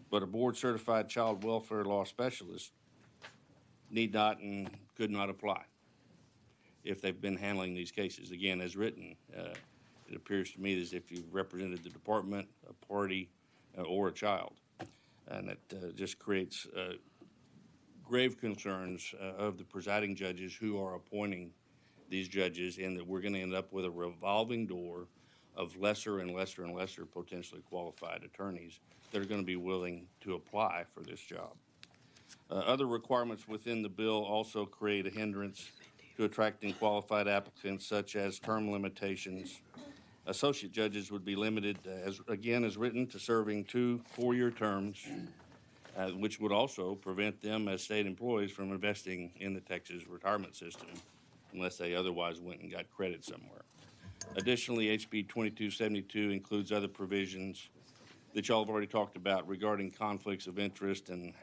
But a board-certified child welfare law specialist need not and could not apply if they've been handling these cases. Again, as written, it appears to me as if you've represented the department, a party, or a child. And that just creates grave concerns of the presiding judges who are appointing these judges, and that we're going to end up with a revolving door of lesser and lesser and lesser potentially qualified attorneys that are going to be willing to apply for this job. Other requirements within the bill also create a hindrance to attracting qualified applicants, such as term limitations. Associate judges would be limited, as written, to serving 2 4-year terms, which would also prevent them as state employees from investing in the Texas retirement system unless they otherwise went and got credit somewhere. Additionally, HB 2272 includes other provisions that y'all have already talked about regarding conflicts of interest and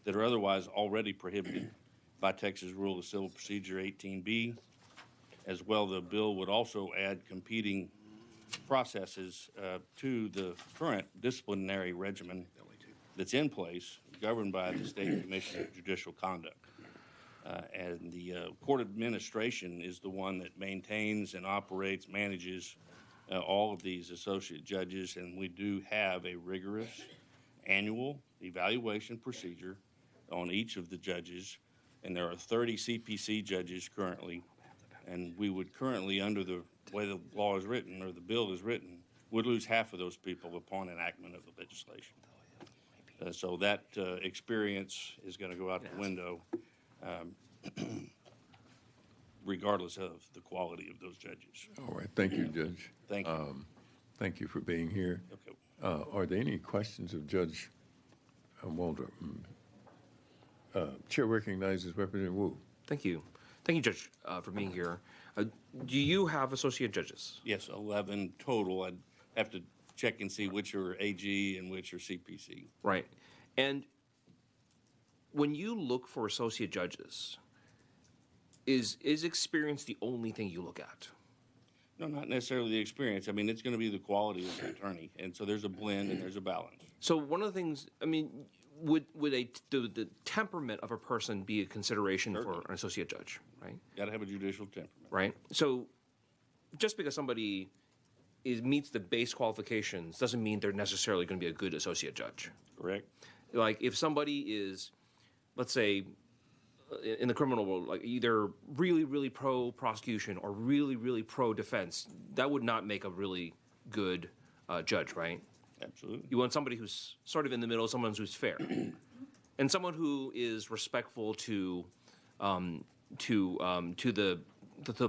that are otherwise already prohibited by Texas Rule of Civil Procedure 18B. As well, the bill would also add competing processes to the current disciplinary regimen that's in place, governed by the State Commission of Judicial Conduct. And the court administration is the one that maintains and operates, manages all of these associate judges, and we do have a rigorous annual evaluation procedure on each of the judges, and there are 30 CPC judges currently, and we would currently, under the way the law is written, or the bill is written, would lose half of those people upon enactment of the legislation. So that experience is going to go out the window, regardless of the quality of those judges. All right, thank you, Judge. Thank you. Thank you for being here. Okay. Are there any questions of Judge Mulder? Chair recognizes Representative Wu. Thank you. Thank you, Judge, for being here. Do you have associate judges? Yes, 11 total. I'd have to check and see which are AG and which are CPC. Right. And when you look for associate judges, is experience the only thing you look at? No, not necessarily the experience. I mean, it's going to be the quality of the attorney. And so there's a blend and there's a balance. So one of the things, I mean, would the temperament of a person be a consideration for an associate judge, right? Got to have a judicial temperament. Right. So just because somebody meets the base qualifications doesn't mean they're necessarily going to be a good associate judge. Correct. Like if somebody is, let's say, in the criminal world, like either really, really pro prosecution or really, really pro defense, that would not make a really good judge, right? Absolutely. You want somebody who's sort of in the middle, someone who's fair, and someone who is respectful to the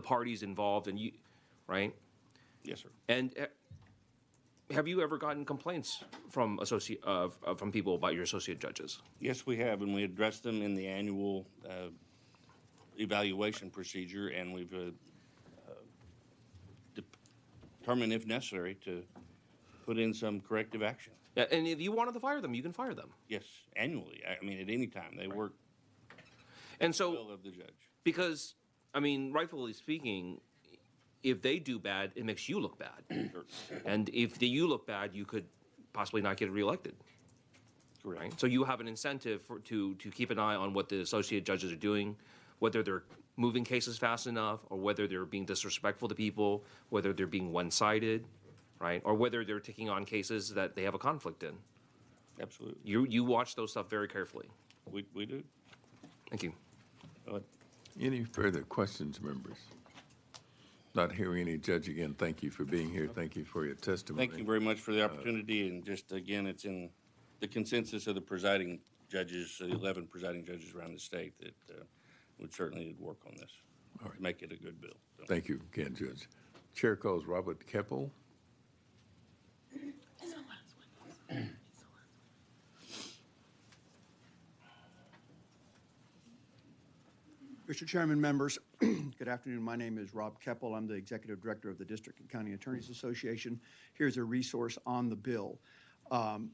parties involved, and you, right? Yes, sir. And have you ever gotten complaints from from people about your associate judges? Yes, we have, and we address them in the annual evaluation procedure, and we've determined, if necessary, to put in some corrective action. Yeah, and if you wanted to fire them, you can fire them. Yes, annually. I mean, at any time. They work and so, at the will of the judge. Because, I mean, rightfully speaking, if they do bad, it makes you look bad. Sure. And if you look bad, you could possibly not get reelected. Correct. Right? So you have an incentive to keep an eye on what the associate judges are doing, whether they're moving cases fast enough, or whether they're being disrespectful to people, whether they're being one-sided, right? Or whether they're taking on cases that they have a conflict in. Absolutely. You watch those stuff very carefully. We do. Thank you. Go ahead. Any further questions, members? Not hearing any, Judge, again, thank you for being here. Thank you for your testimony. Thank you very much for the opportunity, and just, again, it's in the consensus of the presiding judges, the 11 presiding judges around the state, that would certainly work on this to make it a good bill. So. Thank you again, Judge. Chair calls Robert Keppel. Mr. Chairman, members, good afternoon. My name is Rob Keppel. I'm the Executive Director of the District and County Attorneys Association. Here's a resource on the bill.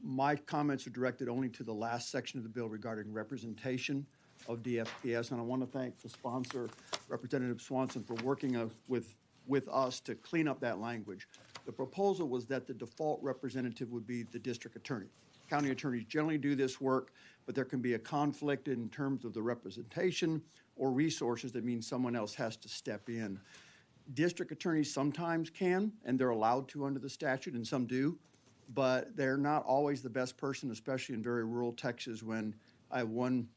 My comments are directed only to the last section of the bill regarding representation of DFPS, and I want to thank the sponsor, Representative Swanson, for working with us to clean up that language. The proposal was that the default representative would be the district attorney. County attorneys generally do this work, but there can be a conflict in terms of the representation or resources that means someone else has to step in. District attorneys sometimes can, and they're allowed to under the statute, and some do, but they're not always the best person, especially in very rural Texas, when I have one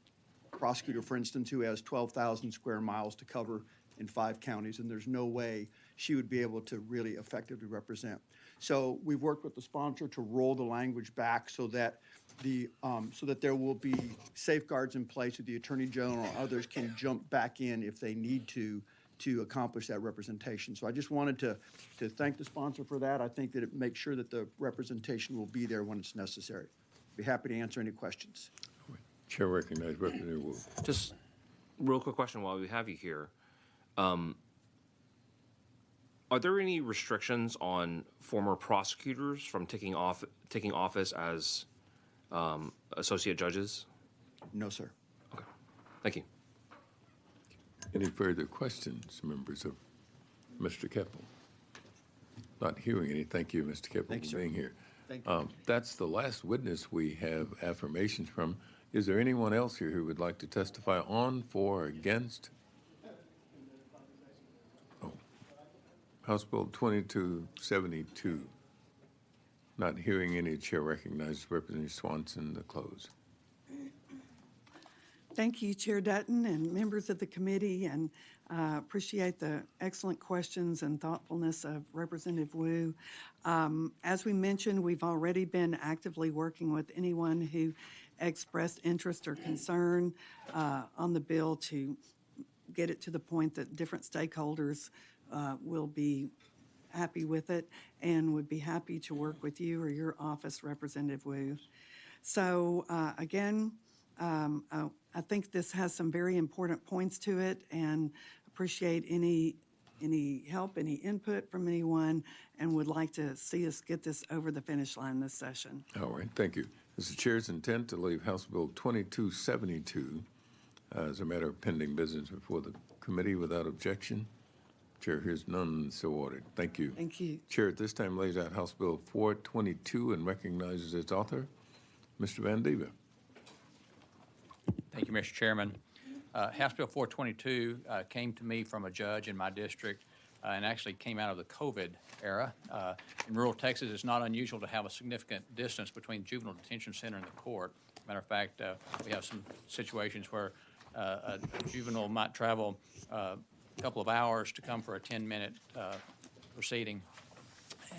prosecutor, for instance, who has 12,000 square miles to cover in 5 counties, and there's no way she would be able to really effectively represent. So we've worked with the sponsor to roll the language back so that there will be safeguards in place so the Attorney General or others can jump back in if they need to accomplish that representation. So I just wanted to thank the sponsor for that. I think that it makes sure that the representation will be there when it's necessary. Be happy to answer any questions. Chair recognizes Representative Wu. Just real quick question while we have you here. Are there any restrictions on former prosecutors from taking office as associate judges? No, sir. Okay. Thank you. Any further questions, members of Mr. Keppel? Not hearing any. Thank you, Mr. Keppel, Thanks, for sir. being here. Thank you. That's the last witness we have affirmations from. Is there anyone else here who would like to testify on, for, or against? Oh. House Bill 2272. Not hearing any. Chair recognizes Representative Swanson to close. Thank you, Chair Dutton and members of the committee, and appreciate the excellent questions and thoughtfulness of Representative Wu. As we mentioned, we've already been actively working with anyone who expressed interest or concern on the bill to get it to the point that different stakeholders will be happy with it and would be happy to work with you or your office, Representative Wu. So again, I think this has some very important points to it, and appreciate any help, any input from anyone, and would like to see us get this over the finish line this session. All right, thank you. It's the chair's intent to leave House Bill 2272 as a matter of pending business before the committee without objection. Chair hears none, so ordered. Thank you. Thank you. Chair at this time lays out House Bill 422 and recognizes its author, Mr. Van Diva. Thank you, Mr. Chairman. House Bill 422 came to me from a judge in my district and actually came out of the COVID era. In rural Texas, it's not unusual to have a significant distance between juvenile detention center and the court. Matter of fact, we have some situations where a juvenile might travel a couple of hours to come for a 10-minute proceeding.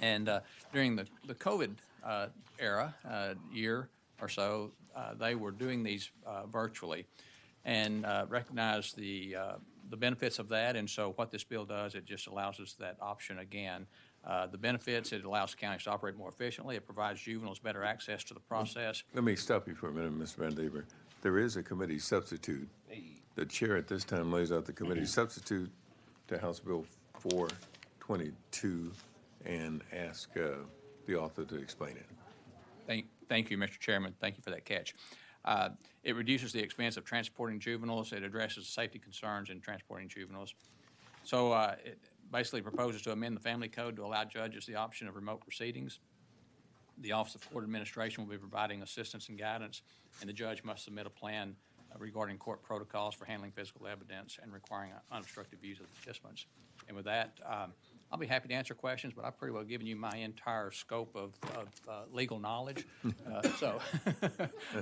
And during the COVID era, year or so, they were doing these virtually, and recognized the benefits of that. And so what this bill does, it just allows us that option again. The benefits, it allows counties to operate more efficiently. It provides juveniles better access to the process. Let me stop you for a minute, Mr. Van Diva. There is a committee substitute. The chair at this time lays out the committee substitute to House Bill 422 and ask the author to explain it. Thank you, Mr. Chairman. Thank you for that catch. It reduces the expense of transporting juveniles. It addresses safety concerns in transporting juveniles. So it basically proposes to amend the family code to allow judges the option of remote proceedings. The Office of Court Administration will be providing assistance and guidance, and the judge must submit a plan regarding court protocols for handling physical evidence and requiring unobstructed views of the participants. And with that, I'll be happy to answer questions, but I've pretty well given you my entire scope of legal knowledge.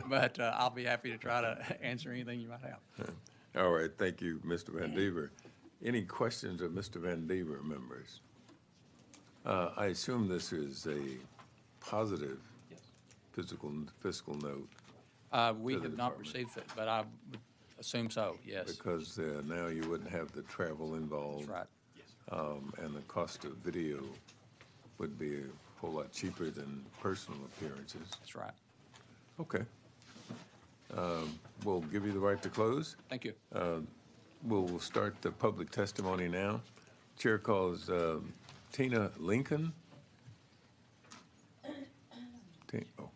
But I'll be happy to try to answer anything you might have. All right, thank you, Mr. Van Diva. Any questions of Mr. Van Diva, members? I assume this is a positive fiscal note. We have not received it, but I would assume so, yes. Because now you wouldn't have the travel involved. That's right. And the cost of video would be a whole lot cheaper than personal appearances. That's right. Okay. We'll give you the right to close. Thank you. We'll start the public testimony now. Chair calls Tina Lincoln. Oh.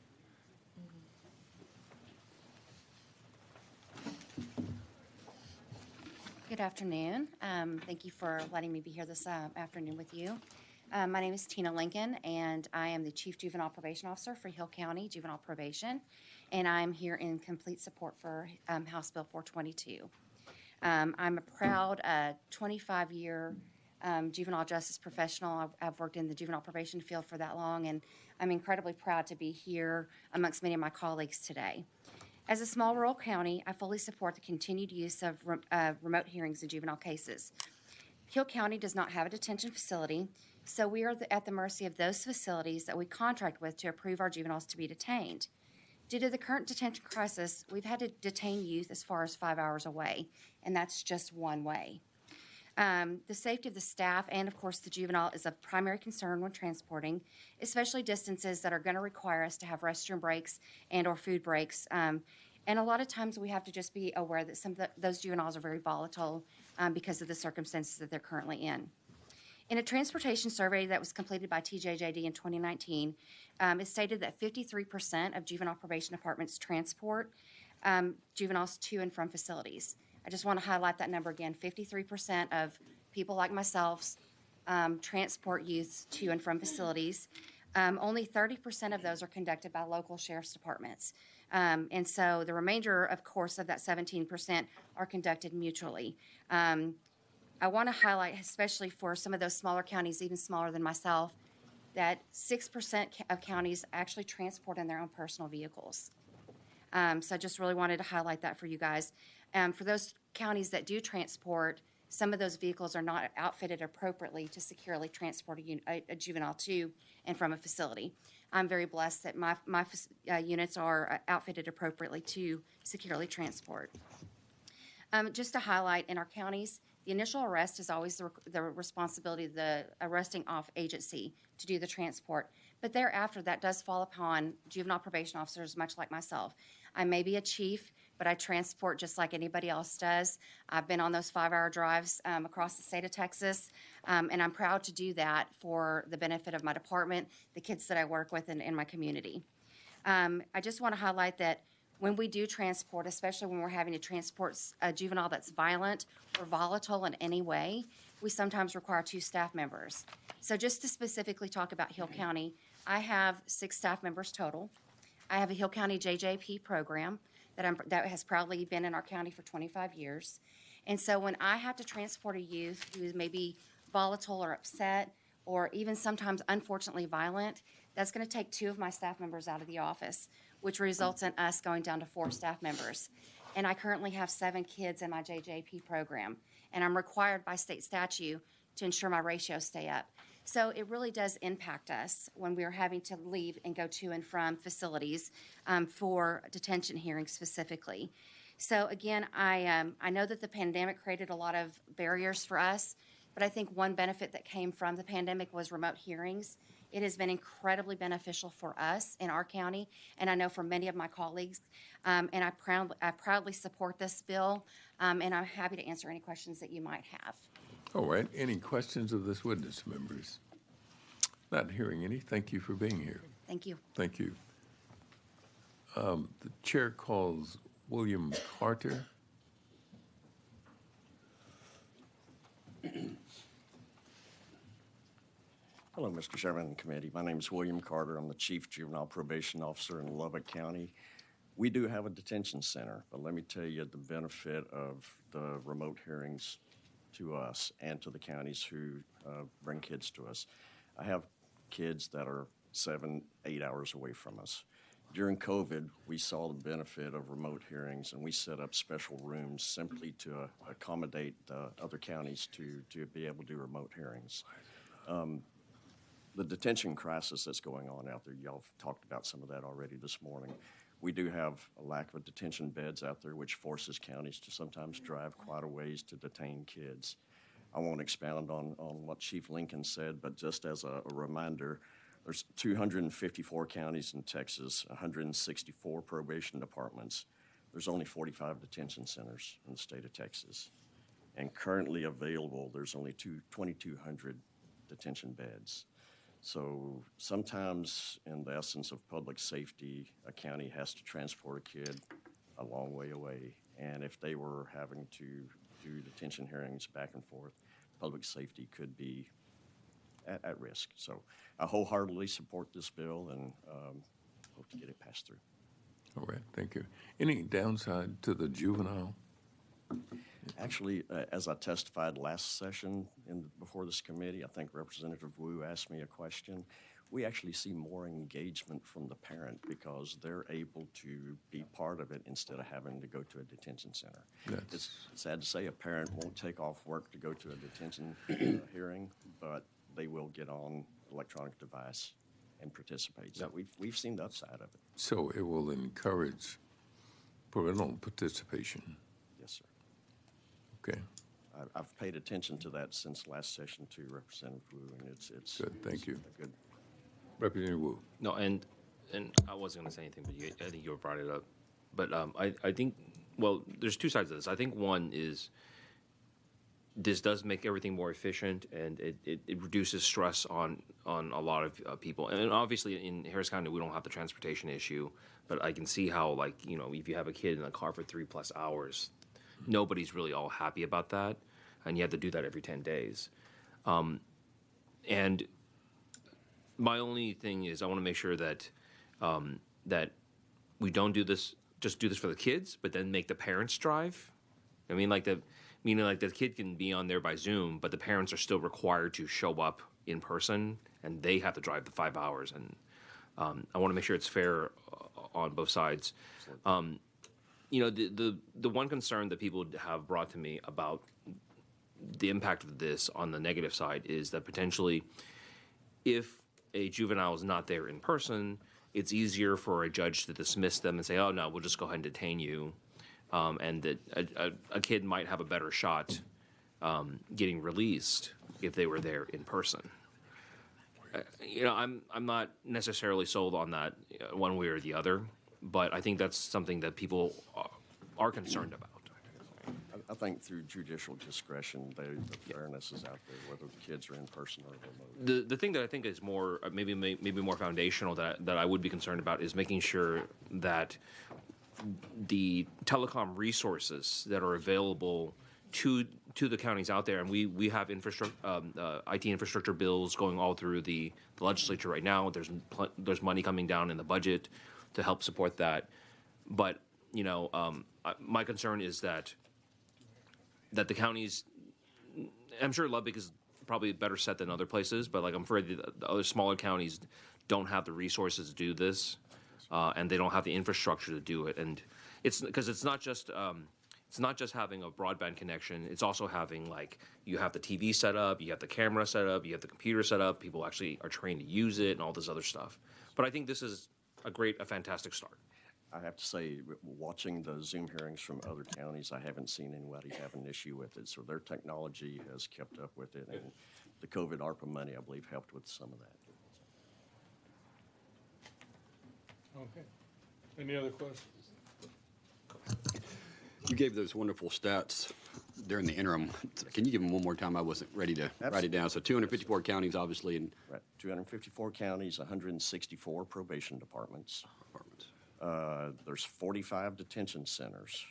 Good afternoon. Thank you for letting me be here this afternoon with you. My name is Tina Lincoln, and I am the Chief Juvenile Probation Officer for Hill County Juvenile Probation, and I'm here in complete support for House Bill 422. I'm a proud 25-year juvenile justice professional. I've worked in the juvenile probation field for that long, and I'm incredibly proud to be here amongst many of my colleagues today. As a small rural county, I fully support the continued use of remote hearings in juvenile cases. Hill County does not have a detention facility, so we are at the mercy of those facilities that we contract with to approve our juveniles to be detained. Due to the current detention crisis, we've had to detain youth as far as 5 hours away, and that's just one way. The safety of the staff and, of course, the juvenile is of primary concern when transporting, especially distances that are going to require us to have restroom breaks and or food breaks. And a lot of times we have to just be aware that some of those juveniles are very volatile because of the circumstances that they're currently in. In a transportation survey that was completed by TJJD in 2019, it stated that 53% of juvenile probation departments transport juveniles to and from facilities. I just want to highlight that number again. 53% of people like myself transport youth to and from facilities. Only 30% of those are conducted by local sheriff's departments. And so the remainder, of course, of that 17% are conducted mutually. I want to highlight, especially for some of those smaller counties, even smaller than myself, that 6% of counties actually transport in their own personal vehicles. So I just really wanted to highlight that for you guys. For those counties that do transport, some of those vehicles are not outfitted appropriately to securely transport a juvenile to and from a facility. I'm very blessed that my units are outfitted appropriately to securely transport. Just to highlight, in our counties, the initial arrest is always the responsibility of the arresting off agency to do the transport. But thereafter, that does fall upon juvenile probation officers, much like myself. I may be a chief, but I transport just like anybody else does. I've been on those 5-hour drives across the state of Texas, and I'm proud to do that for the benefit of my department, the kids that I work with, and my community. I just want to highlight that when we do transport, especially when we're having to transport a juvenile that's violent or volatile in any way, we sometimes require 2 staff members. So just to specifically talk about Hill County, I have 6 staff members total. I have a Hill County JJP program that has proudly been in our county for 25 years. And so when I have to transport a youth who is maybe volatile or upset or even sometimes unfortunately violent, that's going to take 2 of my staff members out of the office, which results in us going down to 4 staff members. And I currently have 7 kids in my JJP program, and I'm required by state statute to ensure my ratios stay up. So it really does impact us when we are having to leave and go to and from facilities for detention hearings specifically. So again, I know that the pandemic created a lot of barriers for us, but I think one benefit that came from the pandemic was remote hearings. It has been incredibly beneficial for us in our county, and I know for many of my colleagues. And I proudly support this bill, and I'm happy to answer any questions that you might have. All right. Any questions of this witness, members? Not hearing any. Thank you for being here. Thank you. Thank you. The chair calls William Carter. Hello, Mr. Chairman and committee. My name is William Carter. I'm the Chief Juvenile Probation Officer in Lubbock County. We do have a detention center, but let me tell you the benefit of the remote hearings to us and to the counties who bring kids to us. I have kids that are 7, 8 hours away from us. During COVID, we saw the benefit of remote hearings, and we set up special rooms simply to accommodate other counties to be able to do remote hearings. The detention crisis that's going on out there, y'all have talked about some of that already this morning. We do have a lack of detention beds out there, which forces counties to sometimes drive quite a ways to detain kids. I won't expound on what Chief Lincoln said, but just as a reminder, there's 254 counties in Texas, 164 probation departments. There's only 45 detention centers in the state of Texas. And currently available, there's only 2,200 detention beds. So sometimes, in the essence of public safety, a county has to transport a kid a long way away. And if they were having to do detention hearings back and forth, public safety could be at risk. So I wholeheartedly support this bill and hope to get it passed through. All right, thank you. Any downside to the juvenile? Actually, as I testified last session before this committee, I think Representative Wu asked me a question. we actually see more engagement from the parent because they're able to be part of it instead of having to go to a detention center. It's sad to say a parent won't take off work to go to a detention hearing, but they will get on electronic device and participate. So we've seen the upside of it. So it will encourage parental participation. Yes, sir. Okay. I've paid attention to that since last session too, Representative Wu, and it's Good, thank you. Good. Representative Wu. No, and I wasn't going to say anything, but I think you brought it up. But I think, well, there's two sides of this. I think one is this does make everything more efficient, and it reduces stress on a lot of people. And obviously, in Harris County, we don't have the transportation issue, but I can see how, like, you know, if you have a kid in a car for 3+ hours, nobody's really all happy about that, and you have to do that every 10 days. And my only thing is I want to make sure that that we don't do this for the kids, but then make the parents drive. I mean, meaning the kid can be on there by Zoom, but the parents are still required to show up in person, and they have to drive the 5 hours. And I want to make sure it's fair on both sides. You know, the one concern that people have brought to me about the impact of this on the negative side is that potentially, if a juvenile is not there in person, it's easier for a judge to dismiss them and say, oh, no, we'll just go ahead and detain you. And that a kid might have a better shot getting released if they were there in person. You know, I'm not necessarily sold on that one way or the other, but I think that's something that people are concerned about. I think through judicial discretion, the fairness is out there, whether the kids are in person or remote. The thing that I think is more maybe more foundational that I would be concerned about is making sure that the telecom resources that are available to the counties out there, and we have infrastructure, IT infrastructure bills going all through the legislature right now. There's money coming down in the budget to help support that, but you know, my concern is that the counties, I'm sure Lubbock is probably better set than other places, but like I'm afraid the other smaller counties don't have the resources to do this, and they don't have the infrastructure to do it. And it's because it's not just having a broadband connection. It's also having, like, you have the TV set up, you have the camera set up, you have the computer set up. People actually are trained to use it and all this other stuff. But I think this is a fantastic start. I have to say, watching the Zoom hearings from other counties, I haven't seen anybody have an issue with it. So their technology has kept up with it, and the COVID ARPA money, I believe, helped with some of that. Okay. Any other questions? You gave those wonderful stats during the interim. Can you give them one more time? I wasn't ready to write it down. So 254 counties, obviously. And right. 254 counties, 164 probation departments. There's 45 detention centers.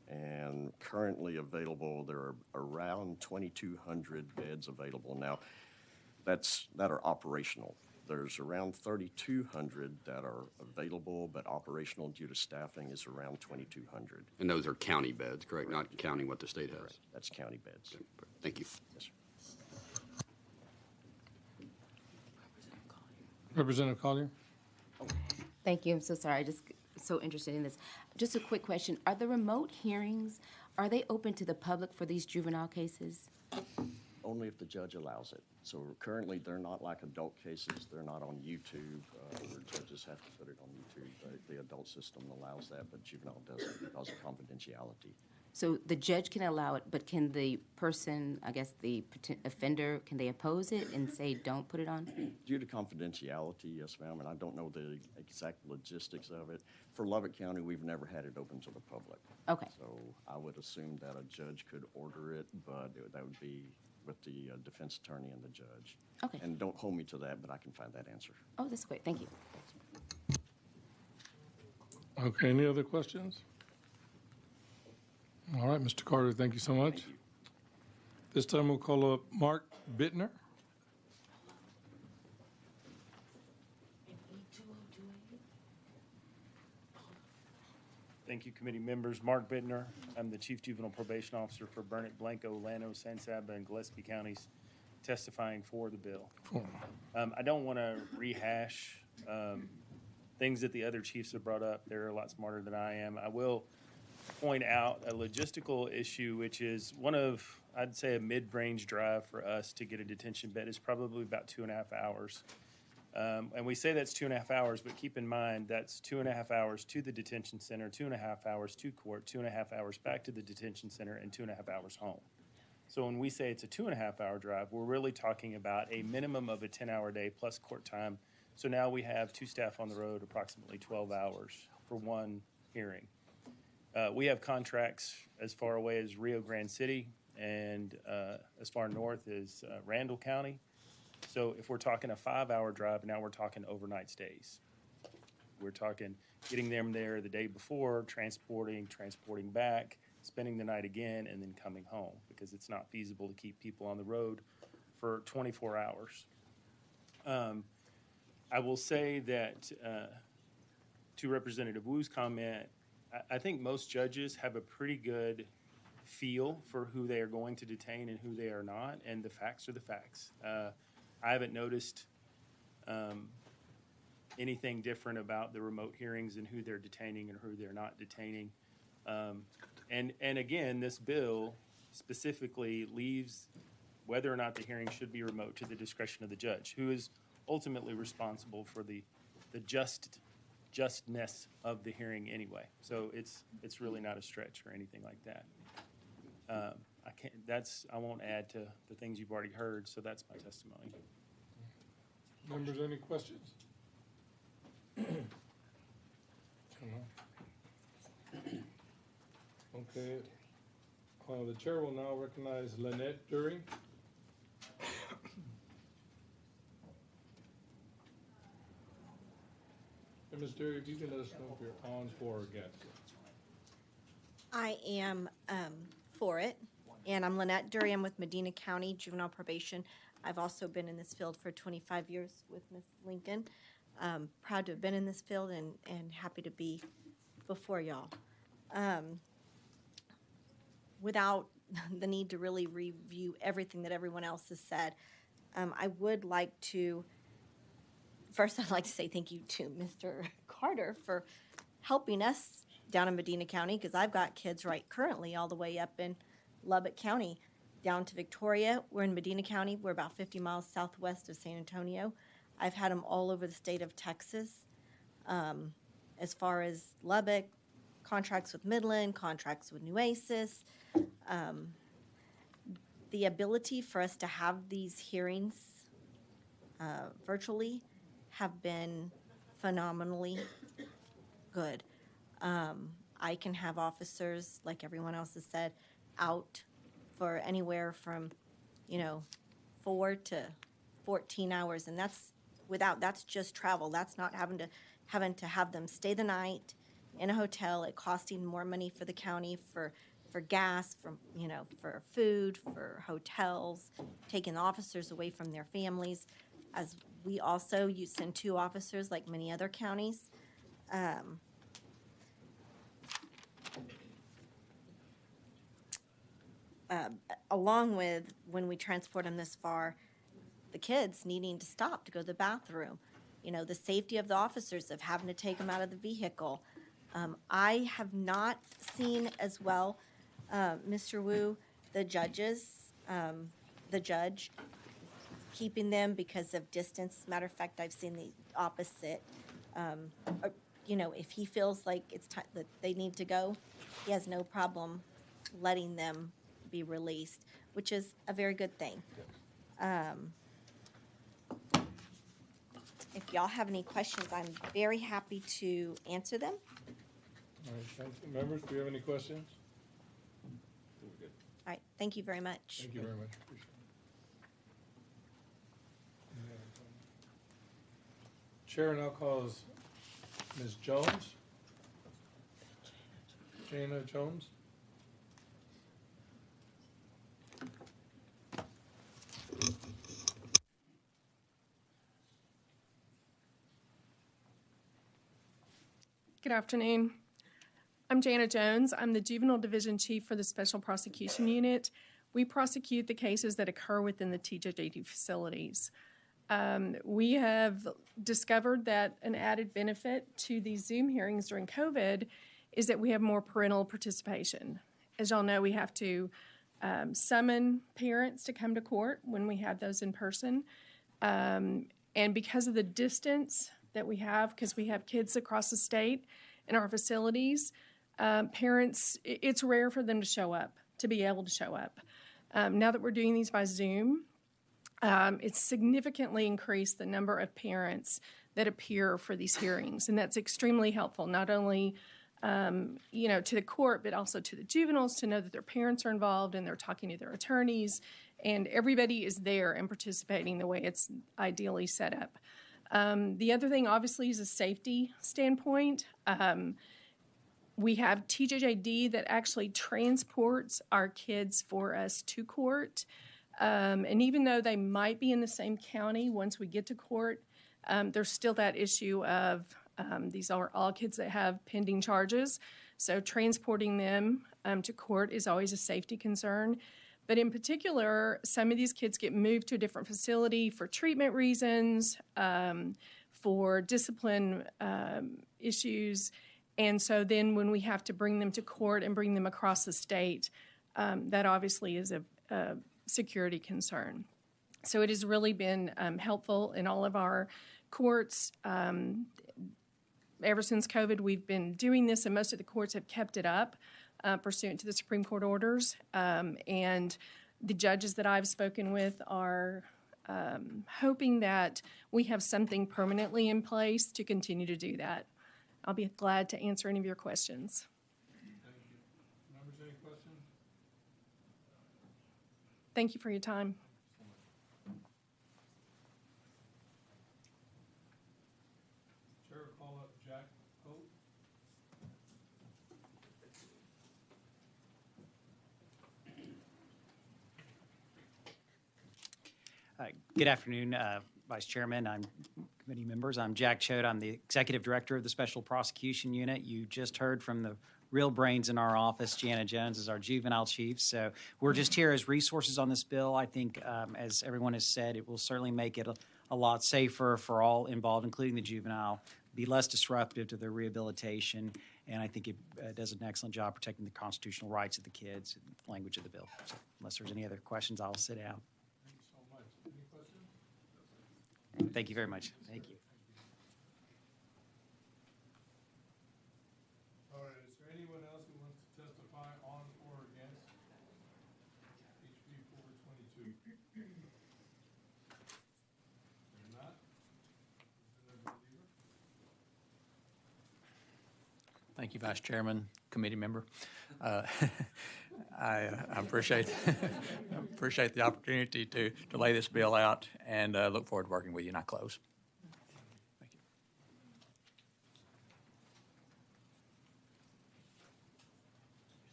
And currently available, there are around 2,200 beds available. Now, that are operational. There's around 3,200 that are available, but operational due to staffing is around 2,200. And those are county beds, correct? Not counting what the state has? Correct. That's county beds. Okay. Thank you. Yes, sir. Representative Collier? Thank you. I'm so sorry. I just so interested in this. Just a quick question. Are the remote hearings, are they open to the public for these juvenile cases? Only if the judge allows it. So currently, they're not like adult cases. They're not on YouTube, where judges have to put it on YouTube. The adult system allows that, but juvenile doesn't because of confidentiality. So the judge can allow it, but can the person, I guess the offender, can they oppose it and say, don't put it on? Due to confidentiality, yes, ma'am, and I don't know the exact logistics of it. For Lubbock County, we've never had it open to the public. Okay. So I would assume that a judge could order it, but that would be with the defense attorney and the judge. Okay. And don't hold me to that, but I can find that answer. Oh, that's great. Thank you. Okay, any other questions? All right, Mr. Carter, thank you so much. Thank you. This time we'll call up Mark Bittner. Thank you, committee members. Mark Bittner. I'm the Chief Juvenile Probation Officer for Burnett, Blanco, Llano, San Saba, and Gillespie counties, testifying for the bill. I don't want to rehash things that the other chiefs have brought up. They're a lot smarter than I am. I will point out a logistical issue, which is one of, I'd say, a mid-range drive for us to get a detention bed is probably about 2.5 hours. And we say that's 2.5 hours, but keep in mind that's 2.5 hours to the detention center, 2.5 hours to court, 2.5 hours back to the detention center, and 2.5 hours home. So when we say it's a 2.5 hour drive, we're really talking about a minimum of a 10-hour day plus court time. So now we have two staff on the road, approximately 12 hours for one hearing. We have contracts as far away as Rio Grande City and as far north as Randall County. So if we're talking a 5-hour drive, now we're talking overnight stays. We're talking getting them there the day before, transporting back, spending the night again, and then coming home because it's not feasible to keep people on the road for 24 hours. I will say that to Representative Wu's comment, I think most judges have a pretty good feel for who they are going to detain and who they are not, and the facts are the facts. I haven't noticed anything different about the remote hearings and who they're detaining and who they're not detaining. And again, this bill specifically leaves whether or not the hearing should be remote to the discretion of the judge, who is ultimately responsible for the justness of the hearing anyway. So it's really not a stretch or anything like that. I won't add to the things you've already heard, so that's my testimony. Members, any questions? Okay. The chair will now recognize Lynette Dury. And Ms. Dury, if you can let us know if you're on for or against. I am for it, and I'm Lynette Dury. I'm with Medina County Juvenile Probation. I've also been in this field for 25 years with Ms. Lincoln. Proud to have been in this field and happy to be before y'all. Without the need to really review everything that everyone else has said, I would like to, first I'd like to say thank you to Mr. Carter for helping us down in Medina County, because I've got kids right currently all the way up in Lubbock County down to Victoria. We're in Medina County. We're about 50 miles southwest of San Antonio. I've had them all over the state of Texas. As far as Lubbock, contracts with Midland, contracts with Nueces. The ability for us to have these hearings virtually have been phenomenally good. I can have officers, like everyone else has said, out for anywhere from, 4 to 14 hours, and that's just travel. That's not having to have them stay the night in a hotel, it costing more money for the county for gas, for food, for hotels, taking the officers away from their families. As we also send 2 officers like many other counties. Along with when we transport them this far, the kids needing to stop to go to the bathroom, the safety of the officers of having to take them out of the vehicle. I have not seen as well, Mr. Wu, the judge keeping them because of distance. Matter of fact, I've seen the opposite. If he feels like it's time that they need to go, he has no problem letting them be released, which is a very good thing. If y'all have any questions, I'm very happy to answer them. All right, thank you. Members, do you have any questions? All right, thank you very much. Thank you very much. Appreciate it. Chair now calls Ms. Jones. Jana Jones. Good afternoon. I'm Jana Jones. I'm the Juvenile Division Chief for the Special Prosecution Unit. we prosecute the cases that occur within the TJJD facilities. We have discovered that an added benefit to these Zoom hearings during COVID is that we have more parental participation. As y'all know, we have to summon parents to come to court when we have those in person. And because of the distance that we have, because we have kids across the state in our facilities, parents, it's rare for them to show up, to be able to show up. Now that we're doing these by Zoom, it's significantly increased the number of parents that appear for these hearings, and that's extremely helpful, not only to the court, but also to the juveniles to know that their parents are involved and they're talking to their attorneys, and everybody is there and participating the way it's ideally set up. The other thing, obviously, is a safety standpoint. We have TJJD that actually transports our kids for us to court. And even though they might be in the same county once we get to court, there's still that issue of these are all kids that have pending charges. So transporting them to court is always a safety concern. But in particular, some of these kids get moved to a different facility for treatment reasons, for discipline issues. And so then when we have to bring them to court and bring them across the state, that obviously is a security concern. So it has really been helpful in all of our courts. Ever since COVID, we've been doing this, and most of the courts have kept it up pursuant to the Supreme Court orders. And the judges that I've spoken with are hoping that we have something permanently in place to continue to do that. I'll be glad to answer any of your questions. Members, any questions? Thank you for your time. Chair will call up Jack Hope. Good afternoon, Vice Chairman. I'm committee members. I'm Jack Choate. I'm the Executive Director of the Special Prosecution Unit. You just heard from the real brains in our office. Jana Jones is our juvenile chief. So we're just here as resources on this bill. I think, as everyone has said, it will certainly make it a lot safer for all involved, including the juvenile, be less disruptive to their rehabilitation, and I think it does an excellent job protecting the constitutional rights of the kids and the language of the bill. So unless there's any other questions, I'll sit down. Thank you so much. Any questions? Thank you very much. Thank you. All right, is there anyone else who wants to testify on or against HB 422? If not, Representative Weaver. Thank you, Vice Chairman, committee member. I appreciate appreciate the opportunity to lay this bill out, and look forward to working with you. And I close. Thank you.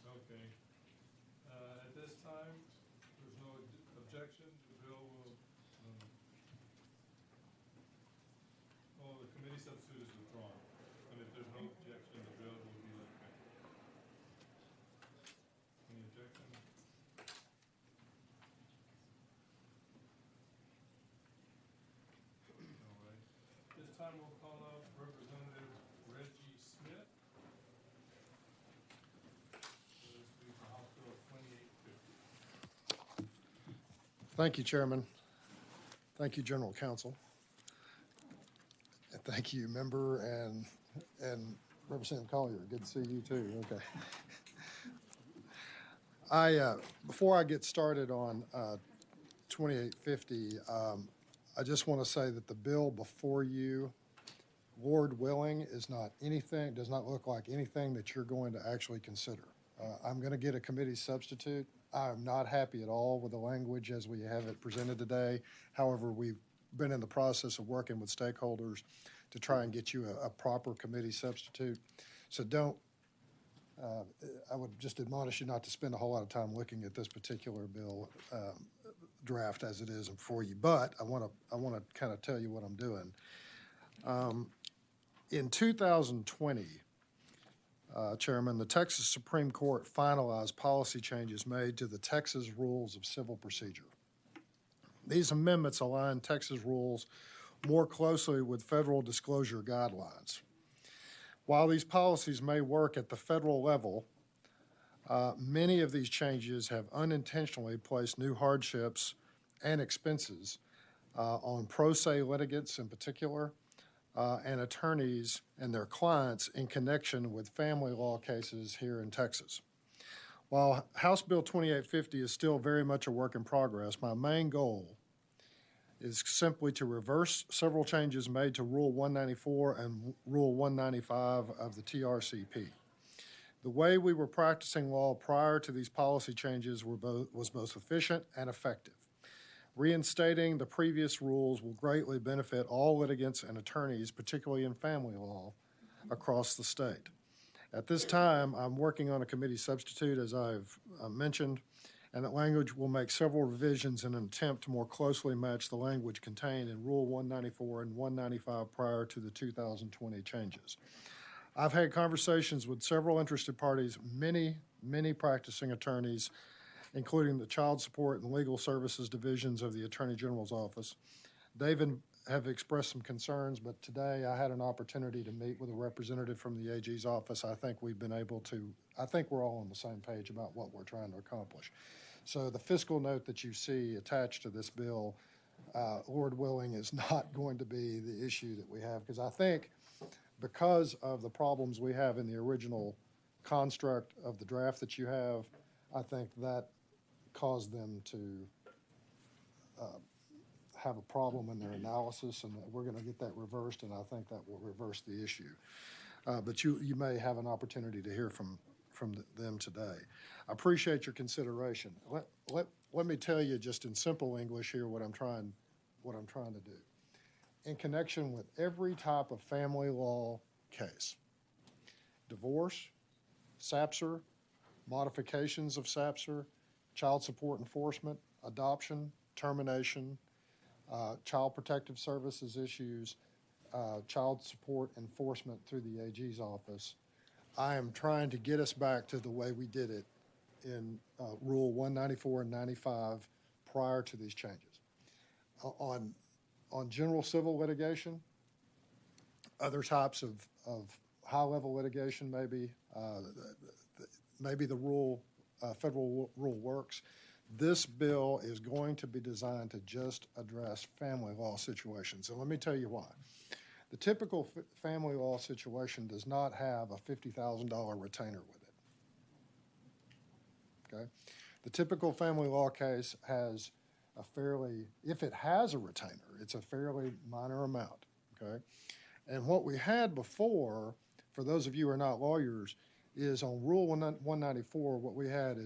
Okay. At this time, there's no objection. The bill will, the committee substitute is withdrawn. And if there's no objection, the bill will be let go. Any objection? All right. This time we'll call up Representative Reggie Smith. This will be for House Bill 2850. Thank you, Chairman. Thank you, General Counsel. And thank you, Member and Representative Collier. Good to see you too. Okay. Before I get started on 2850, I just want to say that the bill before you, Lord willing, is not anything, does not look like anything that you're going to actually consider. I'm going to get a committee substitute. I'm not happy at all with the language as we have it presented today. However, we've been in the process of working with stakeholders to try and get you a proper committee substitute. So I would just admonish you not to spend a whole lot of time looking at this particular bill draft as it is before you. But I want to kind of tell you what I'm doing. In 2020, Chairman, the Texas Supreme Court finalized policy changes made to the Texas Rules of Civil Procedure. These amendments align Texas rules more closely with federal disclosure guidelines. While these policies may work at the federal level, many of these changes have unintentionally placed new hardships and expenses on pro se litigants in particular, and attorneys and their clients in connection with family law cases here in Texas. While House Bill 2850 is still very much a work in progress, my main goal is simply to reverse several changes made to Rule 194 and Rule 195 of the TRCP. The way we were practicing law prior to these policy changes was both efficient and effective. Reinstating the previous rules will greatly benefit all litigants and attorneys, particularly in family law, across the state. At this time, I'm working on a committee substitute, as I've mentioned, and that language will make several revisions in an attempt to more closely match the language contained in Rule 194 and 195 prior to the 2020 changes. I've had conversations with several interested parties, many practicing attorneys, including the Child Support and Legal Services Divisions of the Attorney General's Office. They have expressed some concerns, but today I had an opportunity to meet with a representative from the AG's office. I think we're all on the same page about what we're trying to accomplish. So the fiscal note that you see attached to this bill, Lord willing, is not going to be the issue that we have, because I think because of the problems we have in the original construct of the draft that you have, I think that caused them to have a problem in their analysis, and we're going to get that reversed, and I think that will reverse the issue. But you may have an opportunity to hear from them today. I appreciate your consideration. Let me tell you just in simple English here what I'm trying to do. In connection with every type of family law case, divorce, SAPSR, modifications of SAPSR, child support enforcement, adoption, termination, child protective services issues, child support enforcement through the AG's office, I am trying to get us back to the way we did it in Rule 194 and 95 prior to these changes. On general civil litigation, other types of high-level litigation, maybe the federal rule works. This bill is going to be designed to just address family law situations. And let me tell you why. The typical family law situation does not have a $50,000 retainer with it. Okay? The typical family law case has if it has a retainer, it's a fairly minor amount. Okay? And what we had before, for those of you who are not lawyers, is on Rule 194, what we had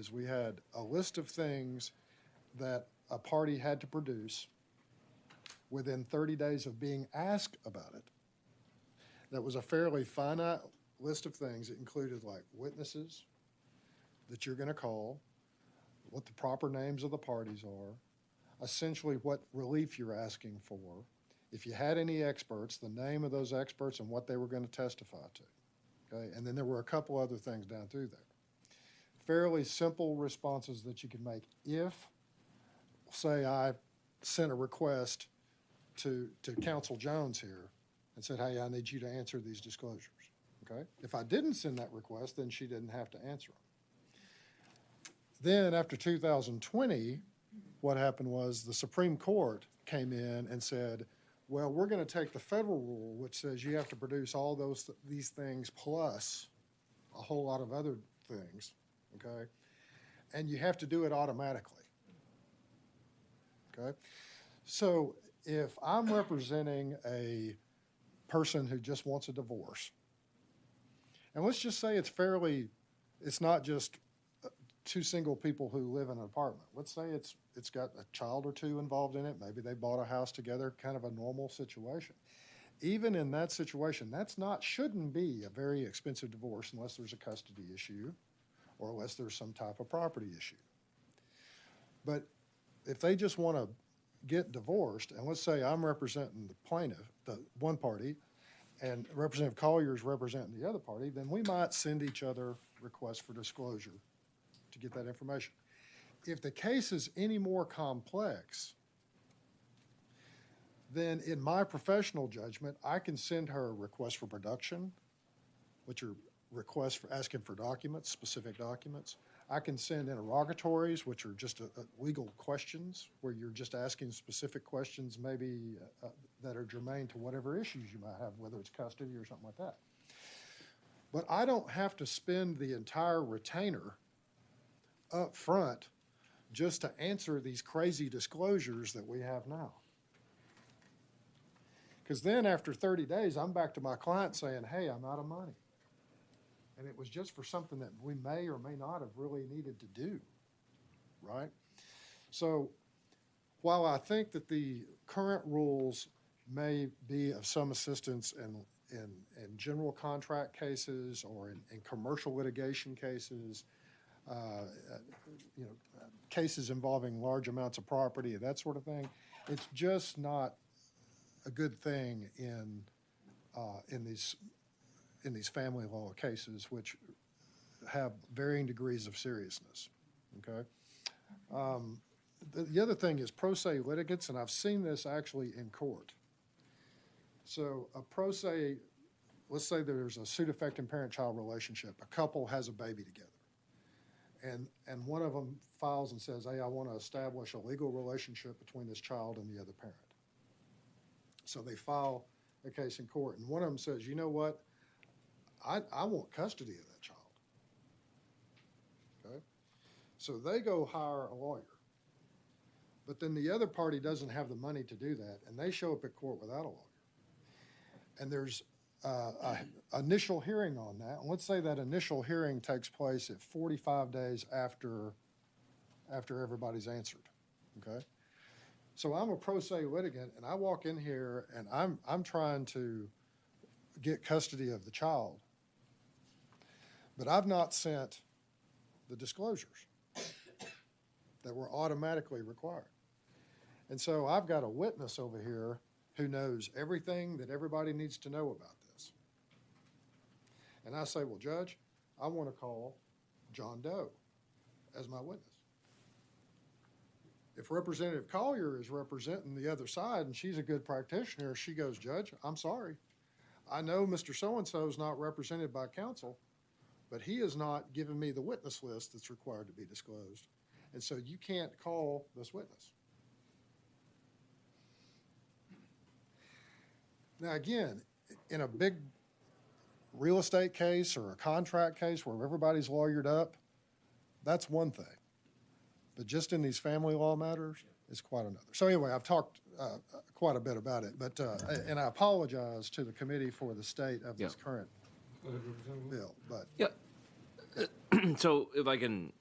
a list of things that a party had to produce within 30 days of being asked about it. That was a fairly finite list of things. It included like witnesses that you're going to call, what the proper names of the parties are, essentially what relief you're asking for, if you had any experts, the name of those experts and what they were going to testify to. Okay? And then there were a couple other things down through there. Fairly simple responses that you could make if, say, I sent a request to Counsel Jones here and said, hey, I need you to answer these disclosures. Okay? If I didn't send that request, then she didn't have to answer them. Then after 2020, what happened was the Supreme Court came in and said, well, we're going to take the federal rule, which says you have to produce all these things plus a whole lot of other things, okay? And you have to do it automatically, okay? So if I'm representing a person who just wants a divorce, and let's just say it's not just two single people who live in an apartment. Let's say it's got a child or two involved in it. Maybe they bought a house together, kind of a normal situation. Even in that situation, shouldn't be a very expensive divorce unless there's a custody issue or unless there's some type of property issue. But if they just want to get divorced, and let's say I'm representing the plaintiff, the one party, and Representative Collier is representing the other party, then we might send each other requests for disclosure to get that information. If the case is any more complex, then in my professional judgment, I can send her a request for production, which are requests for asking for documents, specific documents. I can send interrogatories, which are just legal questions, where you're just asking specific questions, maybe that are germane to whatever issues you might have, whether it's custody or something like that. But I don't have to spend the entire retainer up front just to answer these crazy disclosures that we have now. Because then after 30 days, I'm back to my client saying, hey, I'm out of money. And it was just for something that we may or may not have really needed to do, right? So while I think that the current rules may be of some assistance in general contract cases or in commercial litigation cases, cases involving large amounts of property, that sort of thing, it's just not a good thing in these family law cases, which have varying degrees of seriousness. Okay. The other thing is pro se litigants, and I've seen this actually in court. So a pro se, let's say there's a suit affecting parent-child relationship. A couple has a baby together. And one of them files and says, hey, I want to establish a legal relationship between this child and the other parent. So they file a case in court, and one of them says, you know what, I want custody of that child. Okay? So they go hire a lawyer. But then the other party doesn't have the money to do that, and they show up at court without a lawyer. And there's an initial hearing on that. And let's say that initial hearing takes place at 45 days after everybody's answered. Okay? So I'm a pro se litigant, and I walk in here, and I'm trying to get custody of the child, but I've not sent the disclosures that were automatically required. And so I've got a witness over here who knows everything that everybody needs to know about this. And I say, well, Judge, I want to call John Doe as my witness. If Representative Collier is representing the other side and she's a good practitioner, she goes, Judge, I'm sorry. I know Mr. So-and-so is not represented by counsel, but he has not given me the witness list that's required to be disclosed. And so you can't call this witness. Now, again, in a big real estate case or a contract case where everybody's lawyered up, that's one thing. But just in these family law matters, it's quite another. So anyway, I've talked quite a bit about it, but and I apologize to the committee for the state of this current bill. But So if I can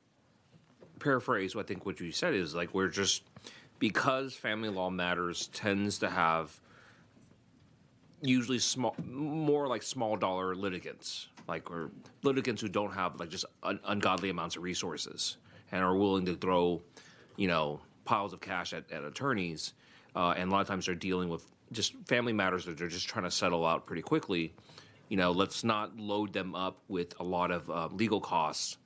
paraphrase, I think what you said is like we're just because family law matters tends to have usually more like small dollar litigants, like or litigants who don't have like just ungodly amounts of resources and are willing to throw, piles of cash at attorneys. And a lot of times they're dealing with just family matters that they're just trying to settle out pretty quickly. Let's not load them up with a lot of legal costs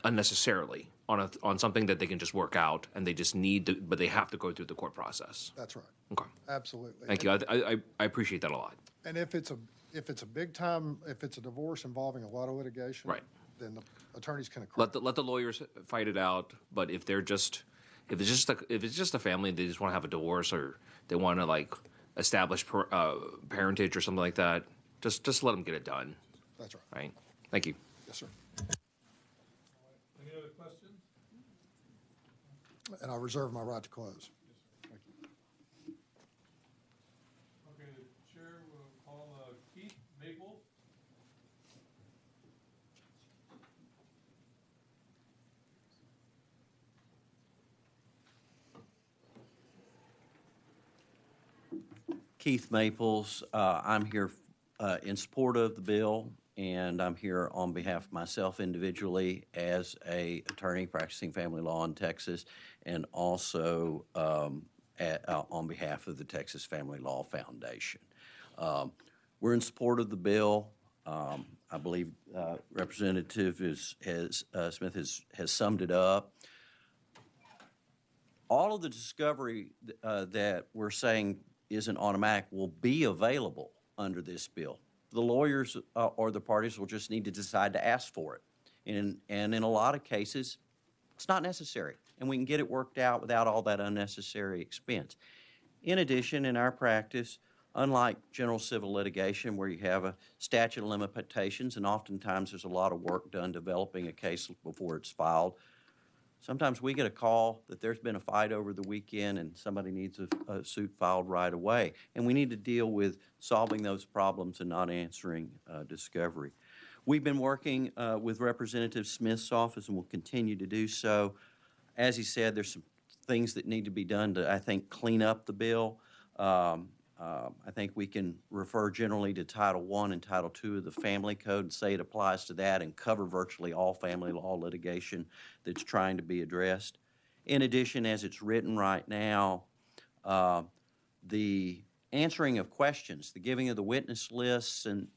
unnecessarily on something that they can just work out and they just need to, but they have to go through the court process. That's right. Okay. Absolutely. Thank you. I appreciate that a lot. And if it's a big time, if it's a divorce involving a lot of litigation, right, then the attorneys can let the lawyers fight it out. But if it's just a family, they just want to have a divorce or they want to like establish parentage or something like that, just let them get it done. That's right. Right. Thank you. Yes, sir. Any other questions? And I reserve my right to close. Thank you. Okay, the chair will call Keith Maples. Keith Maples. I'm here in support of the bill, and I'm here on behalf of myself individually as an attorney practicing family law in Texas, and also on behalf of the Texas Family Law Foundation. We're in support of the bill. I believe Representative Smith has summed it up. All of the discovery that we're saying isn't automatic will be available under this bill. The lawyers or the parties will just need to decide to ask for it. And in a lot of cases, it's not necessary, and we can get it worked out without all that unnecessary expense. In addition, in our practice, unlike general civil litigation where you have a statute of limitations and oftentimes there's a lot of work done developing a case before it's filed, sometimes we get a call that there's been a fight over the weekend and somebody needs a suit filed right away. And we need to deal with solving those problems and not answering discovery. We've been working with Representative Smith's office and will continue to do so. As he said, there's some things that need to be done to, I think, clean up the bill. I think we can refer generally to Title I and Title II of the Family Code and say it applies to that and cover virtually all family law litigation that's trying to be addressed. In addition, as it's written right now, the answering of questions, the giving of the witness lists and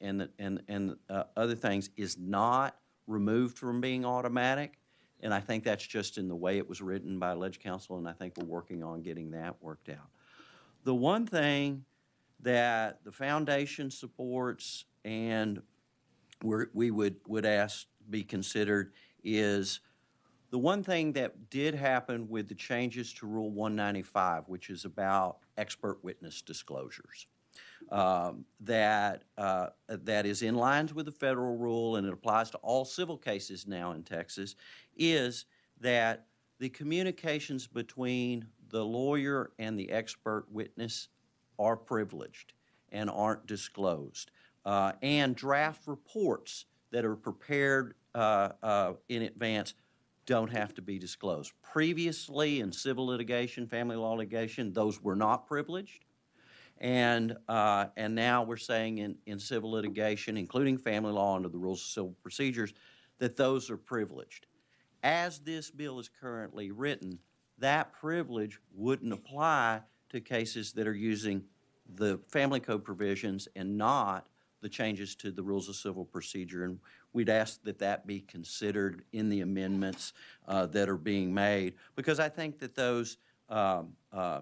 other things is not removed from being automatic. And I think that's just in the way it was written by Ledge Counsel, and I think we're working on getting that worked out. The one thing that the foundation supports and we would ask be considered is the one thing that did happen with the changes to Rule 195, which is about expert witness disclosures, that is in lines with the federal rule and it applies to all civil cases now in Texas, is that the communications between the lawyer and the expert witness are privileged and aren't disclosed. And draft reports that are prepared in advance don't have to be disclosed. Previously in civil litigation, family law litigation, those were not privileged. And now we're saying in civil litigation, including family law under the rules of civil procedures, that those are privileged. As this bill is currently written, that privilege wouldn't apply to cases that are using the family code provisions and not the changes to the rules of civil procedure. And we'd ask that that be considered in the amendments that are being made, because I think that those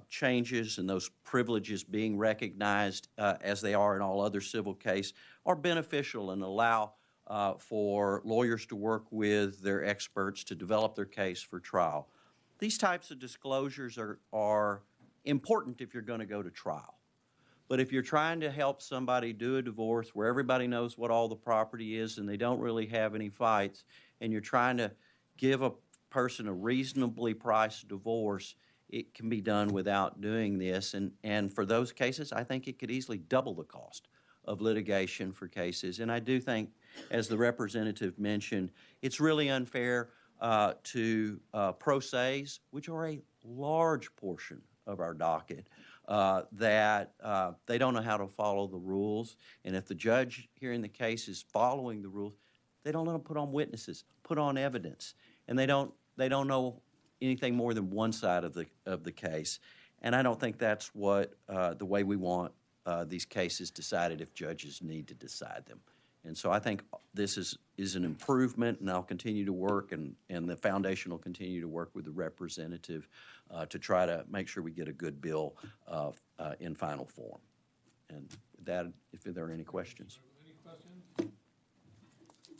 changes and those privileges being recognized as they are in all other civil cases are beneficial and allow for lawyers to work with their experts to develop their case for trial. These types of disclosures are important if you're going to go to trial. But if you're trying to help somebody do a divorce where everybody knows what all the property is and they don't really have any fights, and you're trying to give a person a reasonably priced divorce, it can be done without doing this. And for those cases, I think it could easily double the cost of litigation for cases. And I do think, as the representative mentioned, it's really unfair to pro ses, which are a large portion of our docket, that they don't know how to follow the rules. And if the judge hearing the case is following the rules, they don't know how to put on witnesses, put on evidence, and they don't know anything more than one side of the case. And I don't think that's what the way we want these cases decided if judges need to decide them. And so I think this is an improvement, and I'll continue to work, and the foundation will continue to work with the representative to try to make sure we get a good bill in final form. And with that, if there are any questions. Any questions?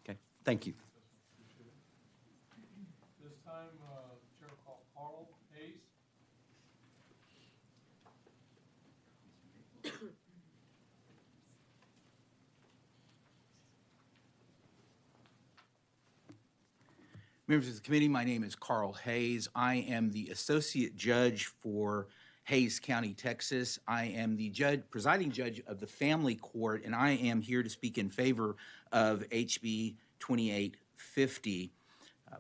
Okay, thank you. This time, Chair will call Carl Hayes. Members of the committee, my name is Carl Hayes. I am the Associate Judge for Hays County, Texas. I am the presiding judge of the Family Court, and I am here to speak in favor of HB 2850.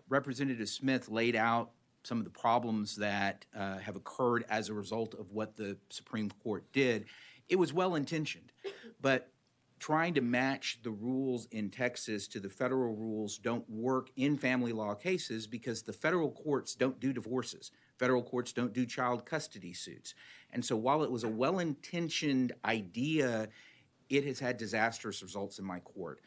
Representative Smith laid out some of the problems that have occurred as a result of what the Supreme Court did. It was well-intentioned, but trying to match the rules in Texas to the federal rules don't work in family law cases because the federal courts don't do divorces. Federal courts don't do child custody suits. And so while it was a well-intentioned idea, it has had disastrous results in my court.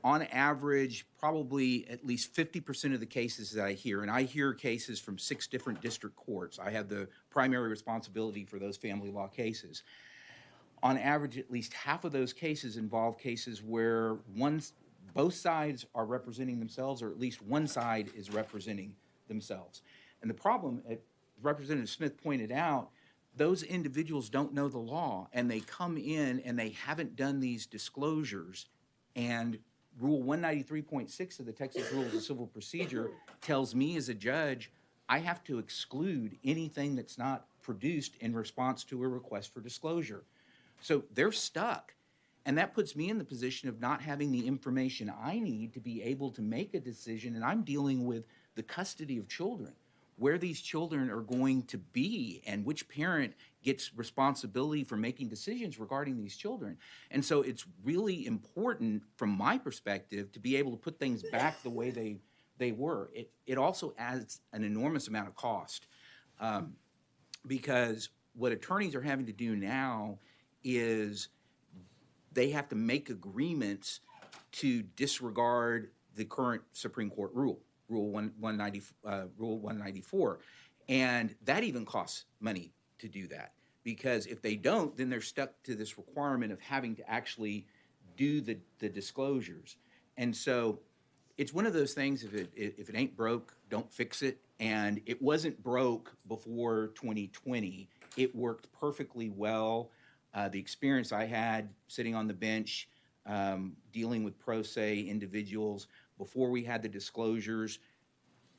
On average, probably at least 50% of the cases that I hear, and I hear cases from 6 different district courts. I have the primary responsibility for those family law cases. On average, at least half of those cases involve cases where both sides are representing themselves, or at least one side is representing themselves. And the problem, Representative Smith pointed out, those individuals don't know the law, and they come in and they haven't done these disclosures. And Rule 193.6 of the Texas Rules of Civil Procedure tells me as a judge, I have to exclude anything that's not produced in response to a request for disclosure. So they're stuck. And that puts me in the position of not having the information I need to be able to make a decision. And I'm dealing with the custody of children, where these children are going to be and which parent gets responsibility for making decisions regarding these children. And so it's really important from my perspective to be able to put things back the way they were. It also adds an enormous amount of cost because what attorneys are having to do now is they have to make agreements to disregard the current Supreme Court rule, Rule 194. And that even costs money to do that, because if they don't, then they're stuck to this requirement of having to actually do the disclosures. And so it's one of those things, if it ain't broke, don't fix it. And it wasn't broke before 2020. It worked perfectly well. The experience I had sitting on the bench, dealing with pro se individuals before we had the disclosures,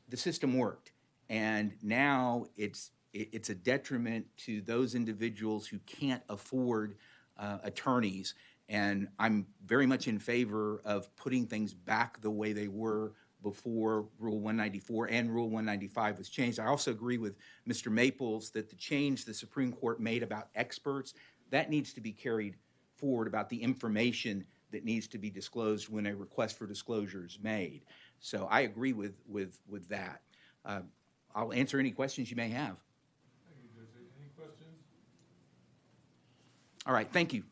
the system worked. And now it's a detriment to those individuals who can't afford attorneys. And I'm very much in favor of putting things back the way they were before Rule 194 and Rule 195 was changed. I also agree with Mr. Maples that the change the Supreme Court made about experts, that needs to be carried forward about the information that needs to be disclosed when a request for disclosure is made. So I agree with that. I'll answer any questions you may have. Thank you, Judge. Any questions? All right, thank you. Is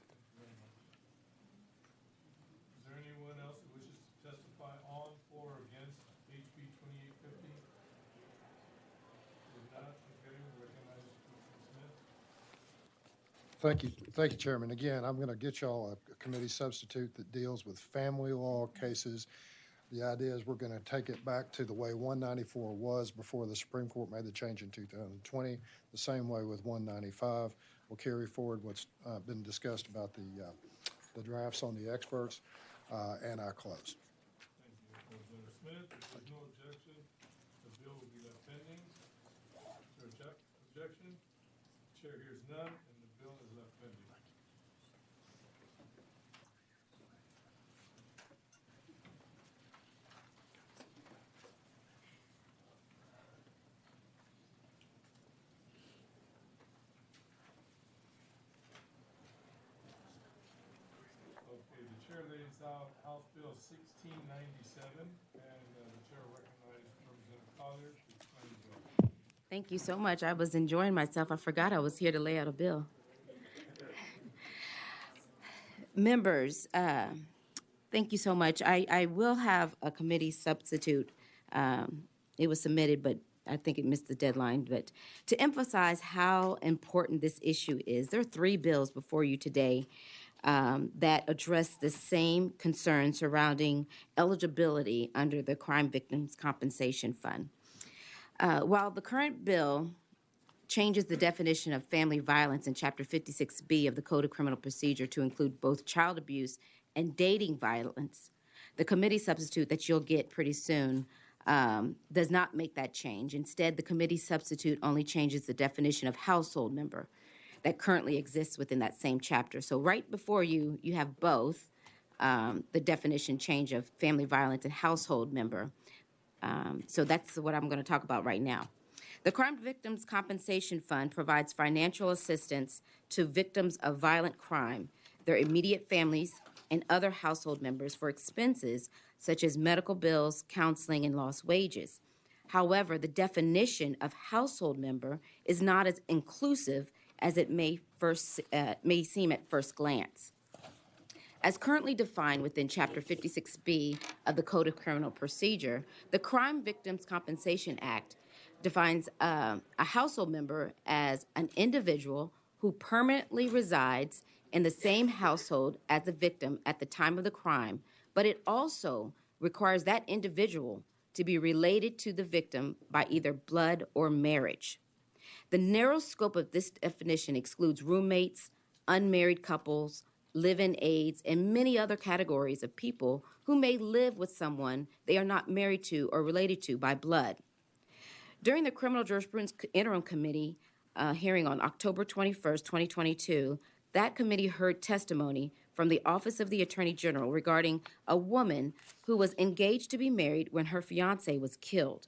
there anyone else who wishes to testify on, for, or against HB 2850? If not, okay, we recognize Mr. Smith. Thank you, Chairman. Again, I'm going to get y'all a committee substitute that deals with family law cases. The idea is we're going to take it back to the way 194 was before the Supreme Court made the change in 2020, the same way with 195. We'll carry forward what's been discussed about the drafts on the experts, and I close. Thank you, Representative Smith. If there's no objection, the bill will be left pending. Is there objection? Chair hears none, and the bill is left pending. Okay, the chair lays out House Bill 1697, and the chair recognizes Representative Collier to explain the bill. Thank you so much. I was enjoying myself. I forgot I was here to lay out a bill. Members, thank you so much. I will have a committee substitute. It was submitted, but I think it missed the deadline. But to emphasize how important this issue is, there are 3 bills before you today that address the same concerns surrounding eligibility under the Crime Victims Compensation Fund. While the current bill changes the definition of family violence in Chapter 56B of the Code of Criminal Procedure to include both child abuse and dating violence, the committee substitute that you'll get pretty soon does not make that change. Instead, the committee substitute only changes the definition of household member that currently exists within that same chapter. So right before you, you have both the definition change of family violence and household member. So that's what I'm going to talk about right now. The Crime Victims Compensation Fund provides financial assistance to victims of violent crime, their immediate families, and other household members for expenses such as medical bills, counseling, and lost wages. However, the definition of household member is not as inclusive as it may seem at first glance. As currently defined within Chapter 56B of the Code of Criminal Procedure, the Crime Victims Compensation Act defines a household member as an individual who permanently resides in the same household as the victim at the time of the crime, but it also requires that individual to be related to the victim by either blood or marriage. The narrow scope of this definition excludes roommates, unmarried couples, live-in aides, and many other categories of people who may live with someone they are not married to or related to by blood. During the Criminal Jurisprudence Interim Committee hearing on October 21st, 2022, that committee heard testimony from the Office of the Attorney General regarding a woman who was engaged to be married when her fiancé was killed.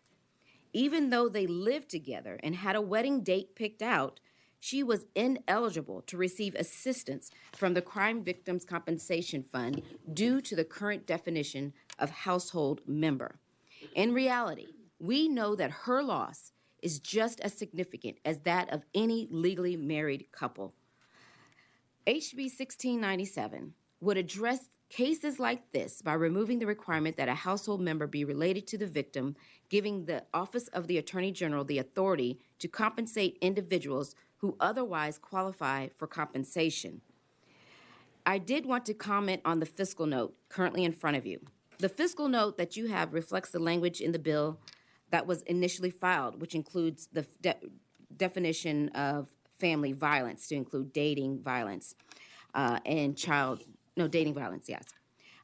Even though they lived together and had a wedding date picked out, she was ineligible to receive assistance from the Crime Victims Compensation Fund due to the current definition of household member. In reality, we know that her loss is just as significant as that of any legally married couple. HB 1697 would address cases like this by removing the requirement that a household member be related to the victim, giving the Office of the Attorney General the authority to compensate individuals who otherwise qualify for compensation. I did want to comment on the fiscal note currently in front of you. The fiscal note that you have reflects the language in the bill that was initially filed, which includes the definition of family violence to include dating violence and dating violence, yes.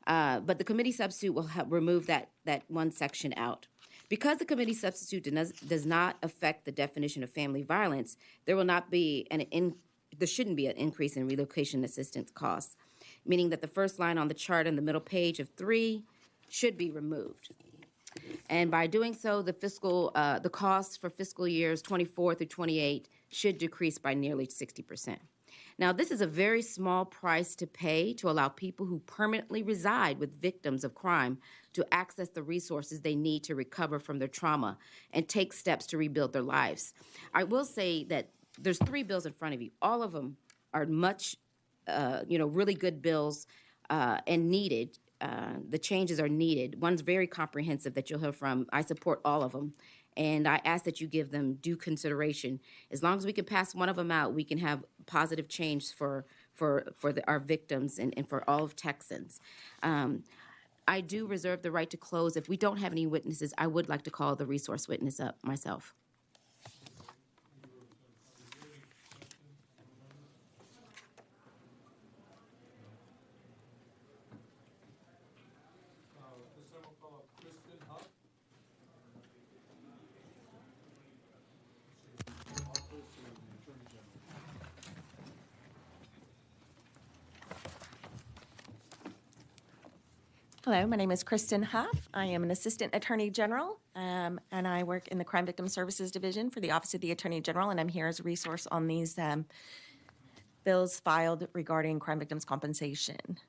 But the committee substitute will remove that one section out. Because the committee substitute does not affect the definition of family violence, there shouldn't be an increase in relocation assistance costs, meaning that the first line on the chart in the middle page of 3 should be removed. And by doing so, the costs for fiscal years 24 through 28 should decrease by nearly 60%. Now, this is a very small price to pay to allow people who permanently reside with victims of crime to access the resources they need to recover from their trauma and take steps to rebuild their lives. I will say that there's 3 bills in front of you. All of them are really good bills and needed. The changes are needed. One's very comprehensive that you'll hear from. I support all of them. And I ask that you give them due consideration. As long as we can pass one of them out, we can have positive change for our victims and for all of Texans. I do reserve the right to close. If we don't have any witnesses, I would like to call the resource witness up myself. Hello, my name is Kristen Huff. I am an Assistant Attorney General, and I work in the Crime Victim Services Division for the Office of the Attorney General, and I'm here as a resource on these bills filed regarding crime victims' compensation.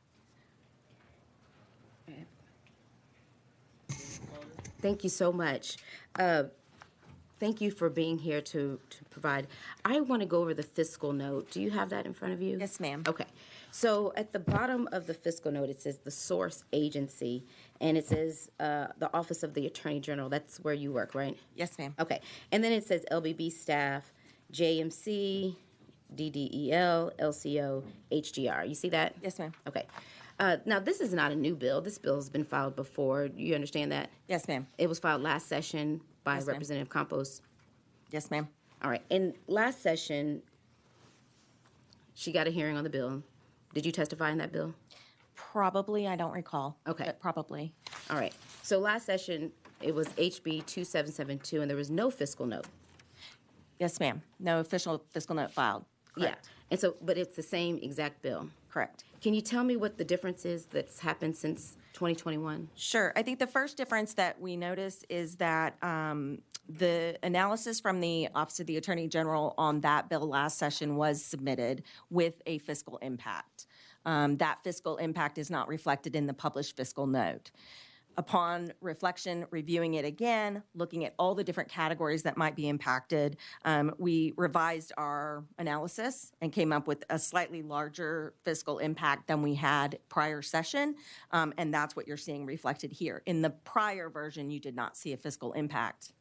Thank you so much. Thank you for being here to provide. I want to go over the fiscal note. Do you have that in front of you? Yes, ma'am. Okay. So at the bottom of the fiscal note, it says the source agency, and it says the Office of the Attorney General. That's where you work, right? Yes, ma'am. Okay. And then it says LBB staff, JMC, DDEL, LCO, HGR. You see that? Yes, ma'am. Okay. Now, this is not a new bill. This bill has been filed before. You understand that? Yes, ma'am. It was filed last session by Yes, ma'am. Representative Campos. Yes, ma'am. All right. In last session, she got a hearing on the bill. Did you testify in that bill? Probably, I don't recall. Okay. But probably. All right. So last session, it was HB 2772, and there was no fiscal note. Yes, ma'am. No official fiscal note filed. Correct. Yeah. And so, but it's the same exact bill. Correct. Can you tell me what the difference is that's happened since 2021? Sure. I think the first difference that we notice is that the analysis from the Office of the Attorney General on that bill last session was submitted with a fiscal impact. That fiscal impact is not reflected in the published fiscal note. Upon reflection, reviewing it again, looking at all the different categories that might be impacted, we revised our analysis and came up with a slightly larger fiscal impact than we had prior session, and that's what you're seeing reflected here. In the prior version, you did not see a fiscal impact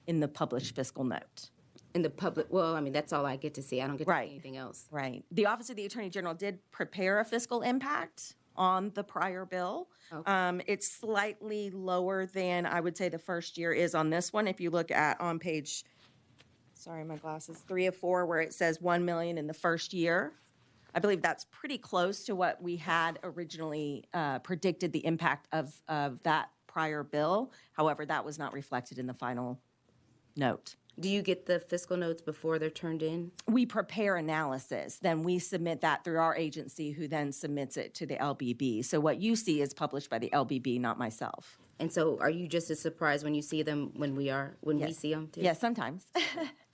in the published fiscal note. In the public, well, I mean, that's all I get to see. I don't get to see anything else. Right. The Office of the Attorney General did prepare a fiscal impact on the prior bill. It's slightly lower than I would say the first year is on this one. If you look at on page, sorry, my glasses, 3 of 4, where it says 1 million in the first year, I believe that's pretty close to what we had originally predicted the impact of that prior bill. However, that was not reflected in the final note. Do you get the fiscal notes before they're turned in? We prepare analysis, then we submit that through our agency, who then submits it to the LBB. So what you see is published by the LBB, not myself. And so are you just as surprised when you see them when we see them too? Yes, sometimes.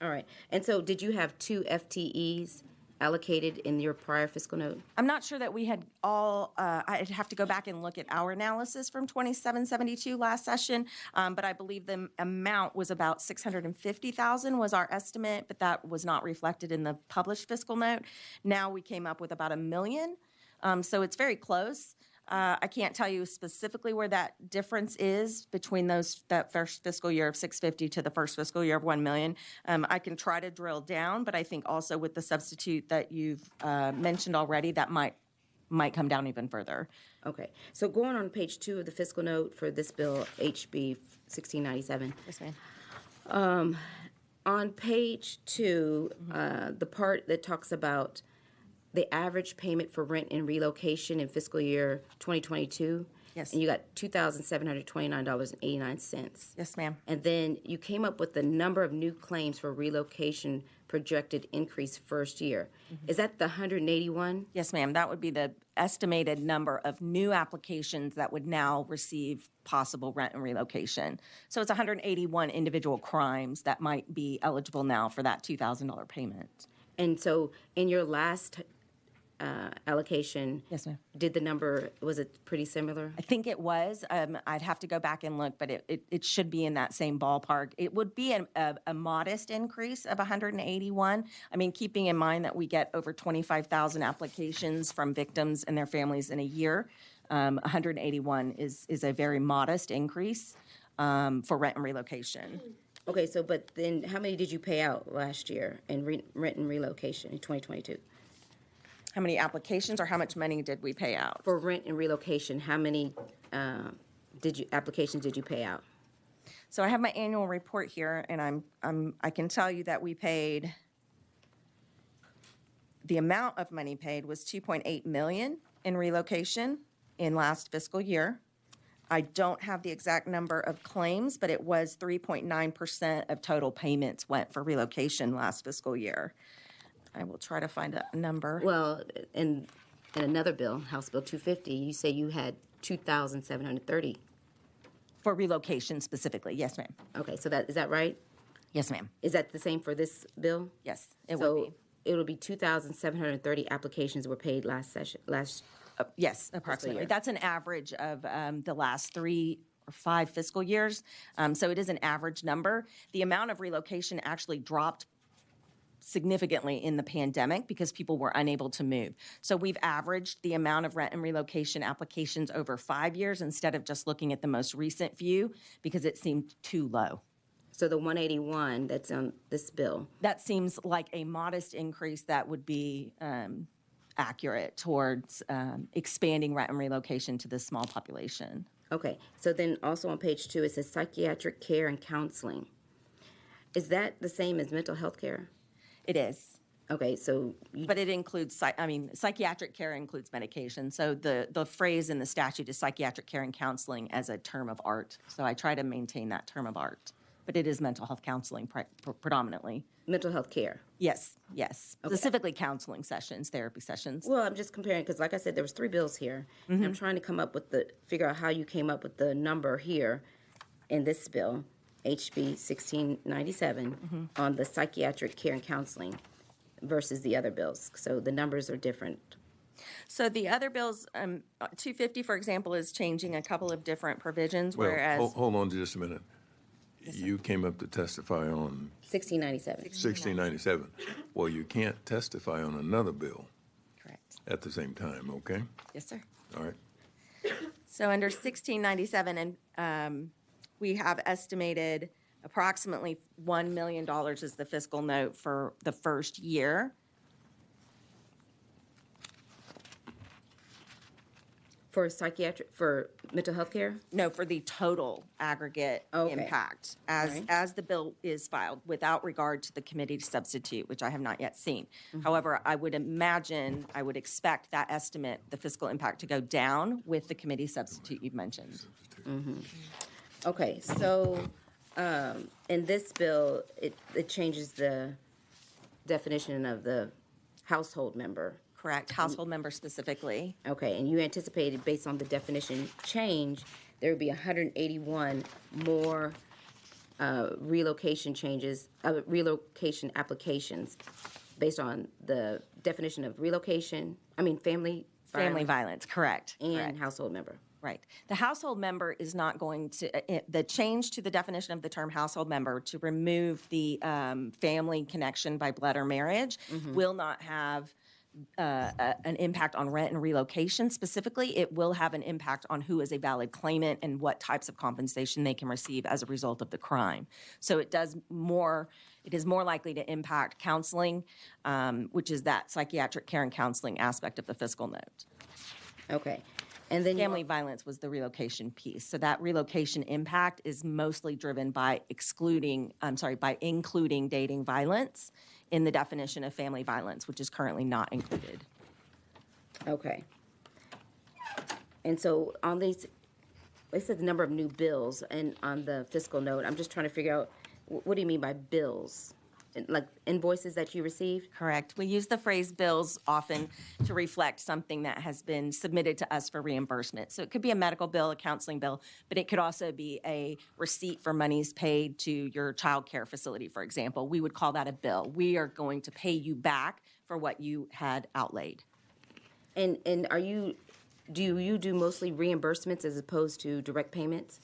All right. And so did you have 2 FTEs allocated in your prior fiscal note? I'm not sure that we had all, I'd have to go back and look at our analysis from 2772 last session, but I believe the amount was about 650,000 was our estimate, but that was not reflected in the published fiscal note. Now we came up with about $1 million, so it's very close. I can't tell you specifically where that difference is between that first fiscal year of 650 to the first fiscal year of 1 million. I can try to drill down, but I think also with the substitute that you've mentioned already, that might come down even further. Okay. So going on page 2 of the fiscal note for this bill, HB 1697. Yes, ma'am. On page 2, the part that talks about the average payment for rent and relocation in fiscal year 2022. Yes. And you got $2,729.89. Yes, ma'am. And then you came up with the number of new claims for relocation projected increase first year. Is that the 181? Yes, ma'am. That would be the estimated number of new applications that would now receive possible rent and relocation. So it's 181 individual crimes that might be eligible now for that $2,000 payment. And so in your last allocation, yes, ma'am, did the number, was it pretty similar? I think it was. I'd have to go back and look, but it should be in that same ballpark. It would be a modest increase of 181. I mean, keeping in mind that we get over 25,000 applications from victims and their families in a year, 181 is a very modest increase for rent and relocation. Okay, so but then how many did you pay out last year in rent and relocation in 2022? How many applications or how much money did we pay out? For rent and relocation, how many applications did you pay out? So I have my annual report here, and I can tell you that we paid, the amount of money paid was $2.8 million in relocation in last fiscal year. I don't have the exact number of claims, but it was 3.9% of total payments went for relocation last fiscal year. I will try to find a number. Well, in another bill, House Bill 250, you say you had 2,730. For relocation specifically, yes, ma'am. Okay, so is that right? Yes, ma'am. Is that the same for this bill? Yes, it would be. It will be 2,730 applications were paid last session, yes, approximately. That's an average of the last 3 or 5 fiscal years. So it is an average number. The amount of relocation actually dropped significantly in the pandemic because people were unable to move. So we've averaged the amount of rent and relocation applications over 5 years instead of just looking at the most recent view because it seemed too low. So the 181 that's on this bill? That seems like a modest increase that would be accurate towards expanding rent and relocation to this small population. Okay, so then also on page 2, it says psychiatric care and counseling. Is that the same as mental health care? It is. Okay, so... But it includes, psychiatric care includes medication. So the phrase in the statute is psychiatric care and counseling as a term of art. So I try to maintain that term of art. But it is mental health counseling predominantly. Mental health care? Yes, yes. Okay. Specifically counseling sessions, therapy sessions. Well, I'm just comparing, because like I said, there was 3 bills here. Mm-hmm. I'm trying to figure out how you came up with the number here in this bill, HB 1697, on the psychiatric care and counseling versus the other bills. So the numbers are different. So the other bills, 250, for example, is changing a couple of different provisions, Well, whereas. hold on just a minute. You came up to testify on 1697. 1697. Well, you can't testify on another bill Correct. at the same time, okay? Yes, sir. All right. So under 1697, and we have estimated approximately $1 million is the fiscal note for the first year. For mental health care? No, for the total aggregate Okay. impact All right. as the bill is filed, without regard to the committee substitute, which I have not yet seen. However, I would expect that estimate, the fiscal impact, to go down with the committee substitute you've mentioned. Okay, so in this bill, it changes the definition of the household member. Correct, household member specifically. Okay, and you anticipated, based on the definition change, there would be 181 more relocation applications based on the definition of family Violence, correct. and correct. household member. Right. The household member is not going to, the change to the definition of the term household member to remove the family connection by blood or marriage will not have an impact on rent and relocation specifically. It will have an impact on who is a valid claimant and what types of compensation they can receive as a result of the crime. So it is more likely to impact counseling, which is that psychiatric care and counseling aspect of the fiscal note. Okay. And then family violence was the relocation piece. So that relocation impact is mostly driven by including dating violence in the definition of family violence, which is currently not included. Okay. And so on these, they said the number of new bills, and on the fiscal note, I'm just trying to figure out, what do you mean by bills? Like invoices that you received? Correct. We use the phrase bills often to reflect something that has been submitted to us for reimbursement. So it could be a medical bill, a counseling bill, but it could also be a receipt for monies paid to your child care facility, for example. We would call that a bill. We are going to pay you back for what you had outlaid. And do you do mostly reimbursements as opposed to direct payments?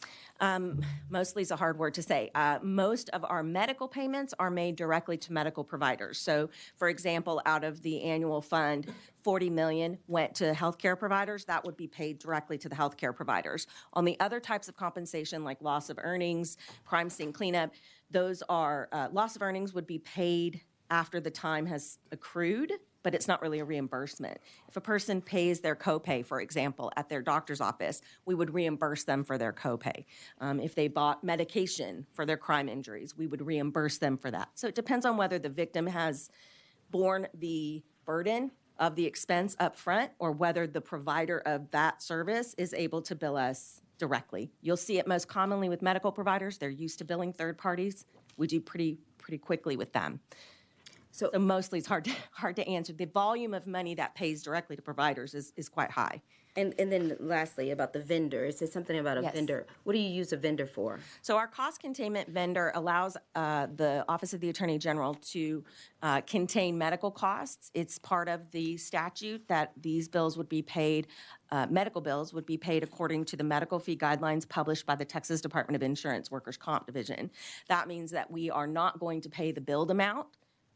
Mostly is a hard word to say. Most of our medical payments are made directly to medical providers. So, for example, out of the annual fund, $40 million went to healthcare providers. That would be paid directly to the healthcare providers. On the other types of compensation, like loss of earnings, crime scene cleanup, those are loss of earnings would be paid after the time has accrued, but it's not really a reimbursement. If a person pays their copay, for example, at their doctor's office, we would reimburse them for their copay. If they bought medication for their crime injuries, we would reimburse them for that. So it depends on whether the victim has borne the burden of the expense up front or whether the provider of that service is able to bill us directly. You'll see it most commonly with medical providers. They're used to billing third parties. We do pretty quickly with them. So mostly it's hard to answer. The volume of money that pays directly to providers is quite high. And then lastly, about the vendor, it says something about a vendor. What do you use a vendor for? So our cost containment vendor allows the Office of the Attorney General to contain medical costs. It's part of the statute that these bills would be paid, medical bills would be paid according to the medical fee guidelines published by the Texas Department of Insurance Workers' Comp Division. That means that we are not going to pay the billed amount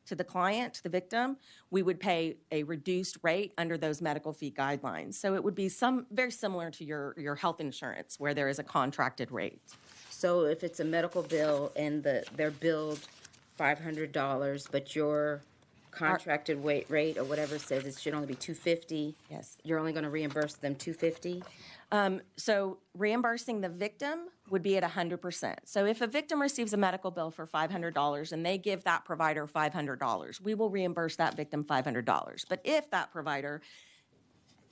to the client, to the victim. We would pay a reduced rate under those medical fee guidelines. So it would be very similar to your health insurance, where there is a contracted rate. So if it's a medical bill and they're billed $500, but your contracted rate or whatever says it should only be $250. Yes. You're only going to reimburse them $250. So reimbursing the victim would be at 100%. So if a victim receives a medical bill for $500 and they give that provider $500, we will reimburse that victim $500. But if that provider,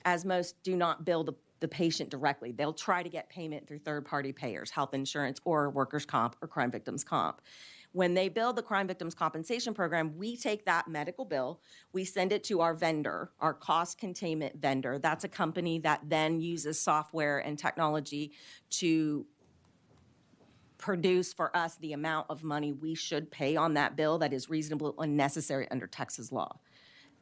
as most do not bill the patient directly, they'll try to get payment through third-party payers, health insurance or workers' comp or crime victims' comp. When they bill the Crime Victims Compensation Program, we take that medical bill, we send it to our vendor, our cost containment vendor. That's a company that then uses software and technology to produce for us the amount of money we should pay on that bill that is reasonable and necessary under Texas law.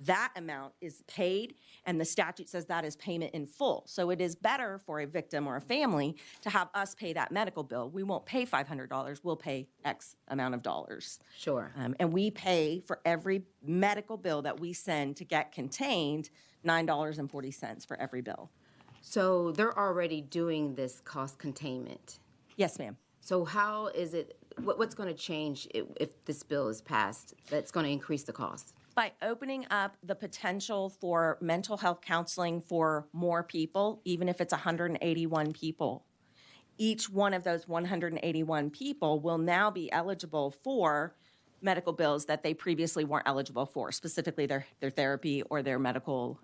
that amount is paid, and the statute says that is payment in full. So it is better for a victim or a family to have us pay that medical bill. We won't pay $500, we'll pay X amount of dollars. Sure. And we pay for every medical bill that we send to get contained, $9.40 for every bill. So they're already doing this cost containment. Yes, ma'am. So how is it, what's going to change if this bill is passed that's going to increase the cost? By opening up the potential for mental health counseling for more people, even if it's 181 people. Each one of those 181 people will now be eligible for medical bills that they previously weren't eligible for, specifically their therapy or their medical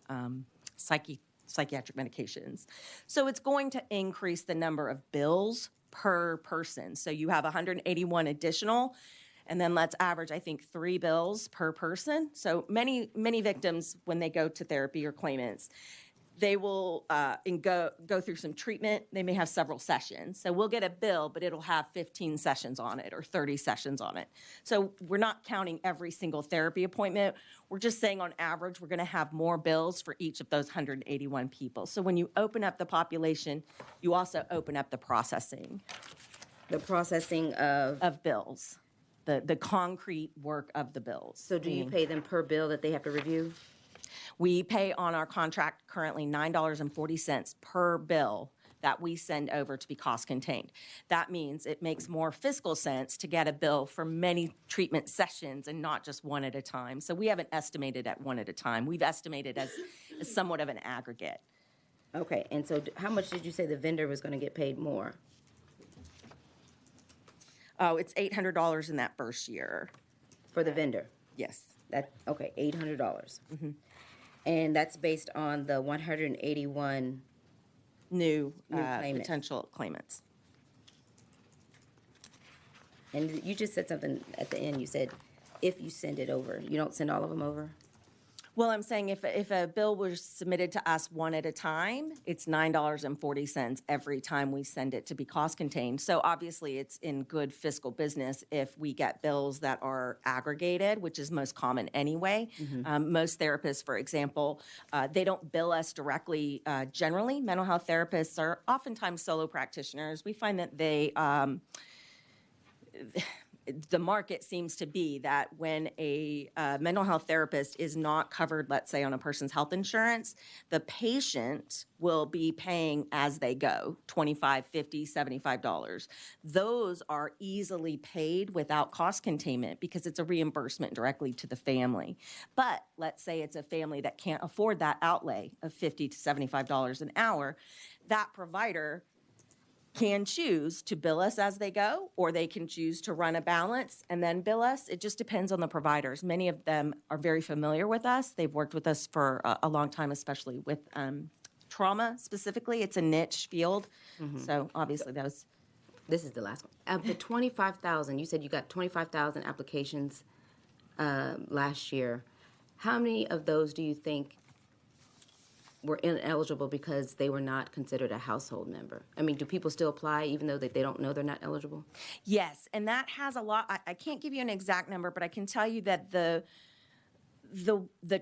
psychiatric medications. So it's going to increase the number of bills per person. So you have 181 additional, and then let's average, I think, 3 bills per person. So many victims, when they go to therapy or claimants, they will go through some treatment. They may have several sessions. So we'll get a bill, but it'll have 15 sessions on it or 30 sessions on it. So we're not counting every single therapy appointment. We're just saying on average, we're going to have more bills for each of those 181 people. So when you open up the population, you also open up the processing. The processing of bills. The concrete work of the bills. So do you pay them per bill that they have to review? We pay on our contract currently $9.40 per bill that we send over to be cost contained. That means it makes more fiscal sense to get a bill for many treatment sessions and not just one at a time. So we haven't estimated at one at a time. We've estimated as somewhat of an aggregate. Okay, and so how much did you say the vendor was going to get paid more? Oh, it's $800 in that first year. For the vendor? Yes. Okay, $800. And that's based on the 181 new claimants. potential claimants. And you just said something at the end. You said if you send it over, you don't send all of them over? Well, I'm saying if a bill was submitted to us one at a time, it's $9.40 every time we send it to be cost contained. So obviously it's in good fiscal business if we get bills that are aggregated, which is most common anyway. Most therapists, for example, they don't bill us directly generally. Mental health therapists are oftentimes solo practitioners. We find that the market seems to be that when a mental health therapist is not covered, let's say, on a person's health insurance, the patient will be paying as they go, $25, $50, $75. Those are easily paid without cost containment because it's a reimbursement directly to the family. But let's say it's a family that can't afford that outlay of $50 to $75 an hour, that provider can choose to bill us as they go, or they can choose to run a balance and then bill us. It just depends on the providers. Many of them are very familiar with us. They've worked with us for a long time, especially with trauma specifically. It's a niche field. So obviously those. This is the last one. Of the 25,000, you said you got 25,000 applications last year. How many of those do you think were ineligible because they were not considered a household member? I mean, do people still apply even though they don't know they're not eligible? Yes, and that has a lot. I can't give you an exact number, but I can tell you that the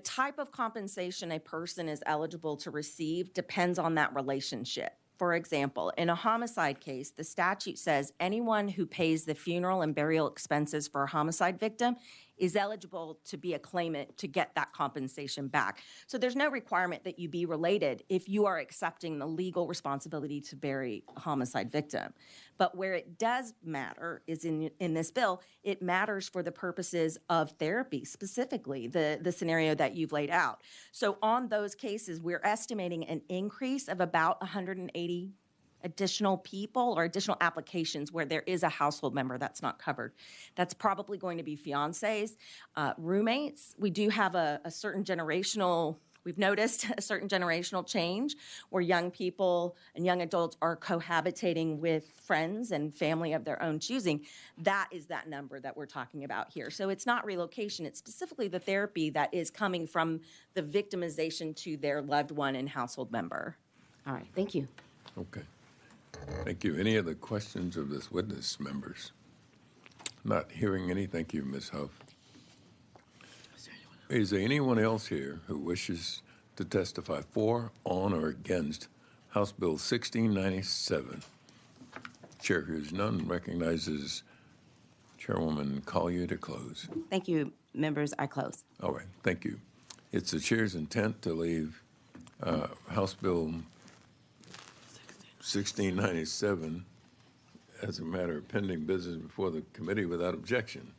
type of compensation a person is eligible to receive depends on that relationship. For example, in a homicide case, the statute says anyone who pays the funeral and burial expenses for a homicide victim is eligible to be a claimant to get that compensation back. So there's no requirement that you be related if you are accepting the legal responsibility to bury a homicide victim. But where it does matter is in this bill, it matters for the purposes of therapy, specifically the scenario that you've laid out. So on those cases, we're estimating an increase of about 180 additional people or additional applications where there is a household member that's not covered. That's probably going to be fiancés, roommates. We do have a certain generational, we've noticed a certain generational change where young people and young adults are cohabitating with friends and family of their own choosing. That is that number that we're talking about here. So it's not relocation, it's specifically the therapy that is coming from the victimization to their loved one and household member. All right, thank you. Okay. Thank you. Any other questions of this witness, members? Not hearing any. Thank you, Ms. Huff. Is there anyone else here who wishes to testify for, on, or against House Bill 1697? Chair hears none, recognizes Chairwoman Collier to close. Thank you, members. I close. All right, thank you. It's the chair's intent to leave House Bill 1697 as a matter of pending business before the committee without objection.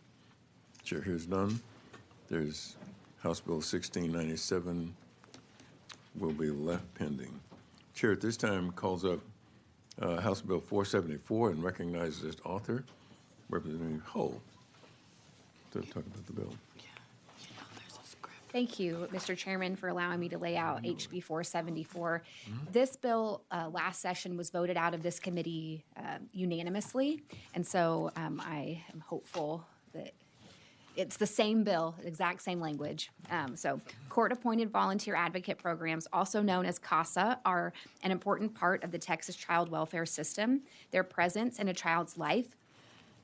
Chair hears none. There's House Bill 1697 will be left pending. Chair at this time calls up House Bill 474 and recognizes its author, Representative Hull, to talk about the bill. Thank you, Mr. Chairman, for allowing me to lay out HB 474. This bill last session was voted out of this committee unanimously, and so I am hopeful that it's the same bill, exact same language. So court-appointed volunteer advocate programs, also known as CASA, are an important part of the Texas child welfare system. Their presence in a child's life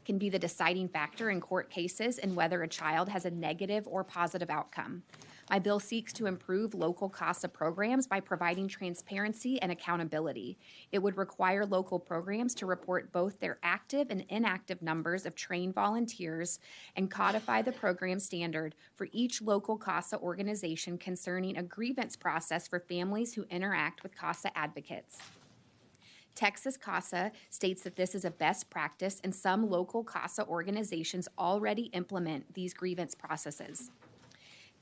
can be the deciding factor in court cases and whether a child has a negative or positive outcome. My bill seeks to improve local CASA programs by providing transparency and accountability. It would require local programs to report both their active and inactive numbers of trained volunteers and codify the program standard for each local CASA organization concerning a grievance process for families who interact with CASA advocates. Texas CASA states that this is a best practice, and some local CASA organizations already implement these grievance processes.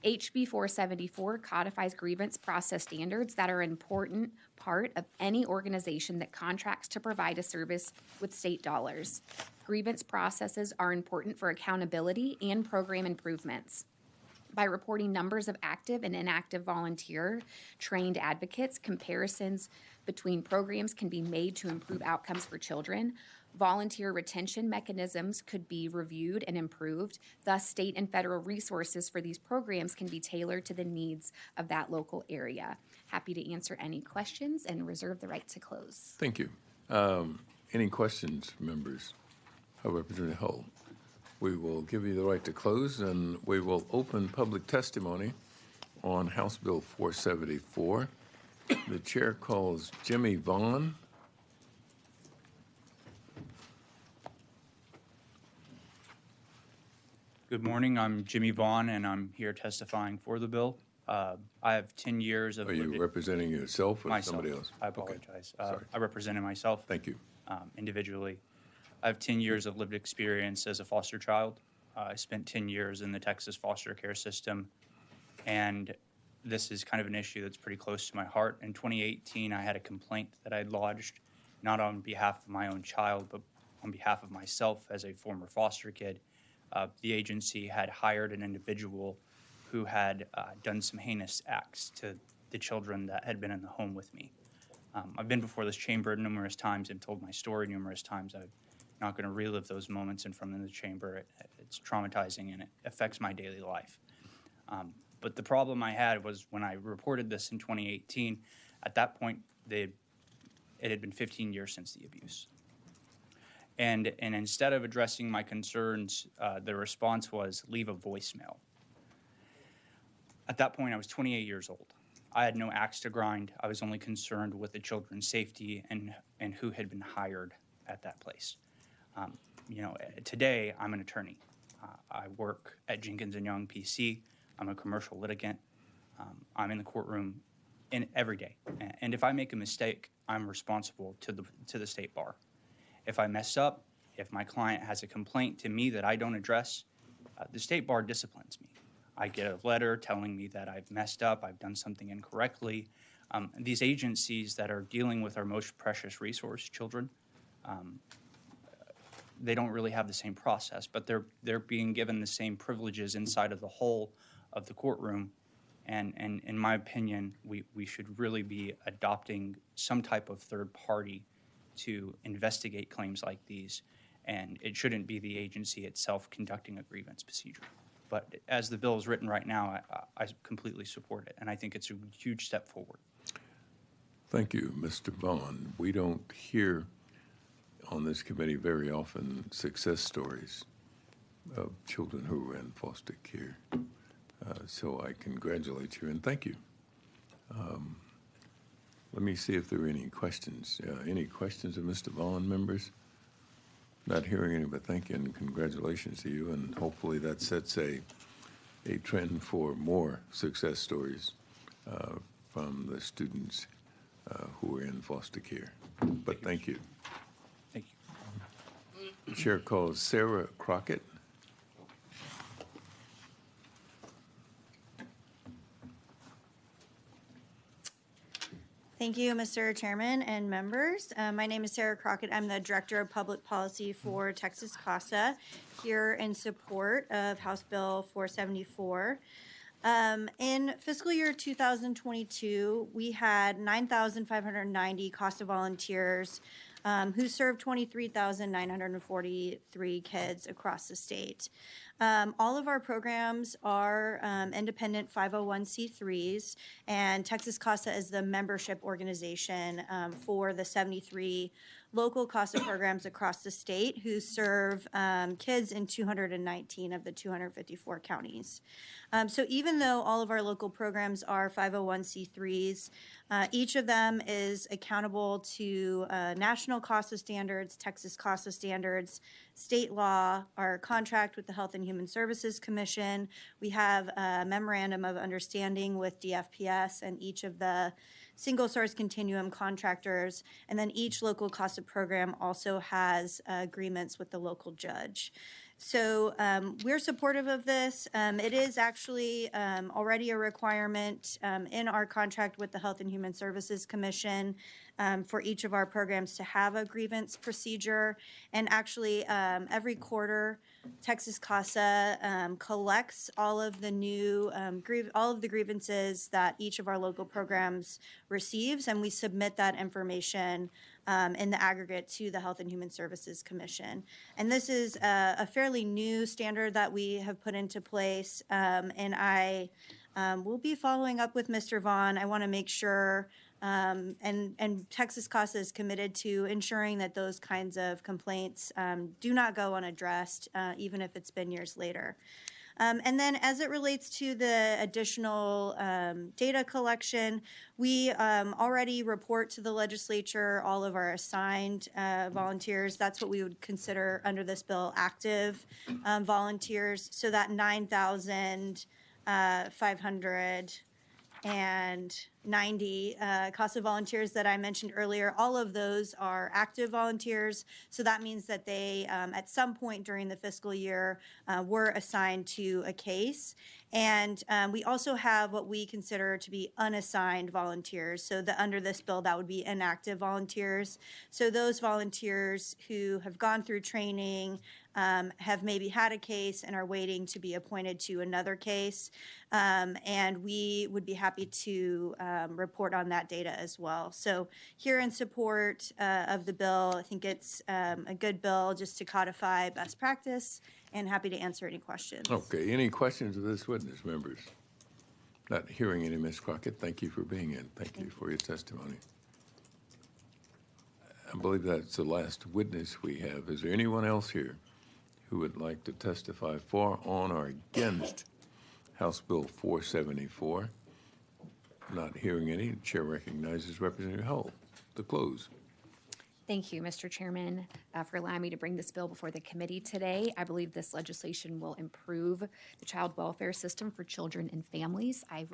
HB 474 codifies grievance process standards that are an important part of any organization that contracts to provide a service with state dollars. Grievance processes are important for accountability and program improvements. By reporting numbers of active and inactive volunteer trained advocates, comparisons between programs can be made to improve outcomes for children. Volunteer retention mechanisms could be reviewed and improved. Thus, state and federal resources for these programs can be tailored to the needs of that local area. Happy to answer any questions and reserve the right to close. Thank you. Any questions, members? Representative Hull. We will give you the right to close, and we will open public testimony on House Bill 474. The chair calls Jimmy Vaughn. Good morning. I'm Jimmy Vaughn, and I'm here testifying for the bill. I have 10 years of... Are you representing yourself or myself. somebody else? I apologize. Sorry. I represented myself. Thank you. Individually. I have 10 years of lived experience as a foster child. I spent 10 years in the Texas foster care system, and this is kind of an issue that's pretty close to my heart. In 2018, I had a complaint that I had lodged, not on behalf of my own child, but on behalf of myself as a former foster kid. The agency had hired an individual who had done some heinous acts to the children that had been in the home with me. I've been before this chamber numerous times and told my story numerous times. I'm not going to relive those moments in front of the chamber. It's traumatizing and it affects my daily life. But the problem I had was when I reported this in 2018, at that point, it had been 15 years since the abuse. And instead of addressing my concerns, the response was, leave a voicemail. At that point, I was 28 years old. I had no axe to grind. I was only concerned with the children's safety and who had been hired at that place. Today, I'm an attorney. I work at Jenkins & Young PC. I'm a commercial litigant. I'm in the courtroom every day. And if I make a mistake, I'm responsible to the state bar. If I mess up, if my client has a complaint to me that I don't address, the state bar disciplines me. I get a letter telling me that I've messed up, I've done something incorrectly. These agencies that are dealing with our most precious resource, children, they don't really have the same process, but they're being given the same privileges inside of the whole of the courtroom. And in my opinion, we should really be adopting some type of third party to investigate claims like these, and it shouldn't be the agency itself conducting a grievance procedure. But as the bill is written right now, I completely support it, and I think it's a huge step forward. Thank you, Mr. Vaughn. We don't hear on this committee very often success stories of children who were in foster care. So I congratulate you and thank you. Let me see if there are any questions. Any questions of Mr. Vaughn, members? Not hearing any, but thank you and congratulations to you. And hopefully that sets a trend for more success stories from the students who are in foster care. But thank you. Thank you. Chair calls Sarah Crockett. Thank you, Mr. Chairman and members. My name is Sarah Crockett. I'm the Director of Public Policy for Texas CASA, here in support of House Bill 474. In fiscal year 2022, we had 9,590 CASA volunteers who served 23,943 kids across the state. All of our programs are independent 501c3s, and Texas CASA is the membership organization for the 73 local CASA programs across the state who serve kids in 219 of the 254 counties. So even though all of our local programs are 501c3s, each of them is accountable to national CASA standards, Texas CASA standards, state law, our contract with the Health and Human Services Commission. We have a memorandum of understanding with DFPS and each of the single source continuum contractors, and then each local CASA program also has agreements with the local judge. So we're supportive of this. It is actually already a requirement in our contract with the Health and Human Services Commission for each of our programs to have a grievance procedure. And actually, every quarter, Texas CASA collects all of the new all of the grievances that each of our local programs receives, and we submit that information in the aggregate to the Health and Human Services Commission. And this is a fairly new standard that we have put into place, and I will be following up with Mr. Vaughn. I want to make sure, and Texas CASA is committed to ensuring that those kinds of complaints do not go unaddressed, even if it's been years later. And then as it relates to the additional data collection, we already report to the legislature all of our assigned volunteers. That's what we would consider under this bill active volunteers. So that 9,590 CASA volunteers that I mentioned earlier, all of those are active volunteers. So that means that they, at some point during the fiscal year, were assigned to a case. And we also have what we consider to be unassigned volunteers. So under this bill, that would be inactive volunteers. So those volunteers who have gone through training, have maybe had a case and are waiting to be appointed to another case. And we would be happy to report on that data as well. So here in support of the bill, I think it's a good bill just to codify best practice, and happy to answer any questions. Okay, any questions of this witness, members? Not hearing any, Ms. Crockett. Thank you for being in. Thank you for your testimony. I believe that's the last witness we have. Is there anyone else here who would like to testify for, on, or against House Bill 474? Not hearing any, the chair recognizes Representative Hull to close. Thank you, Mr. Chairman, for allowing me to bring this bill before the committee today. I believe this legislation will improve the child welfare system for children and families. I'd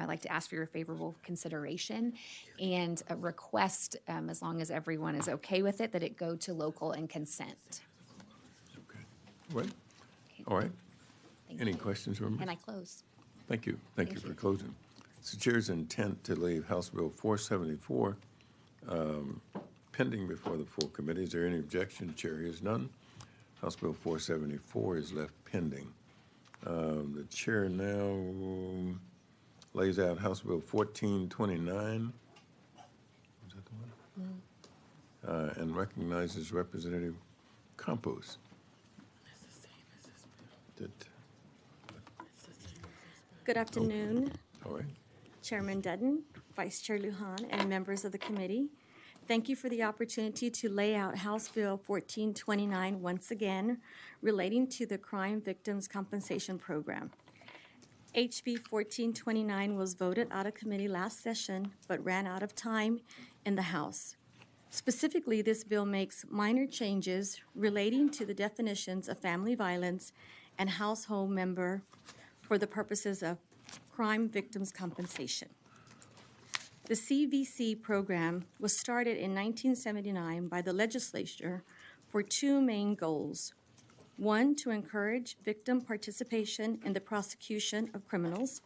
like to ask for your favorable consideration and a request, as long as everyone is okay with it, that it go to local and consent. Right. All right. Any questions, members? And I close. Thank you. Thank you for closing. It's the chair's intent to leave House Bill 474 pending before the full committee. Is there any objection? The chair hears none. House Bill 474 is left pending. The chair now lays out House Bill 1429. Is that the one? And recognizes Representative Campos. Good afternoon. All right. Chairman Dutton, Vice Chair Lujan, and members of the committee. Thank you for the opportunity to lay out House Bill 1429 once again, relating to the Crime Victims Compensation Program. HB 1429 was voted out of committee last session but ran out of time in the House. Specifically, this bill makes minor changes relating to the definitions of family violence and household member for the purposes of crime victims' compensation. The CVC program was started in 1979 by the legislature for two main goals. One, to encourage victim participation in the prosecution of criminals,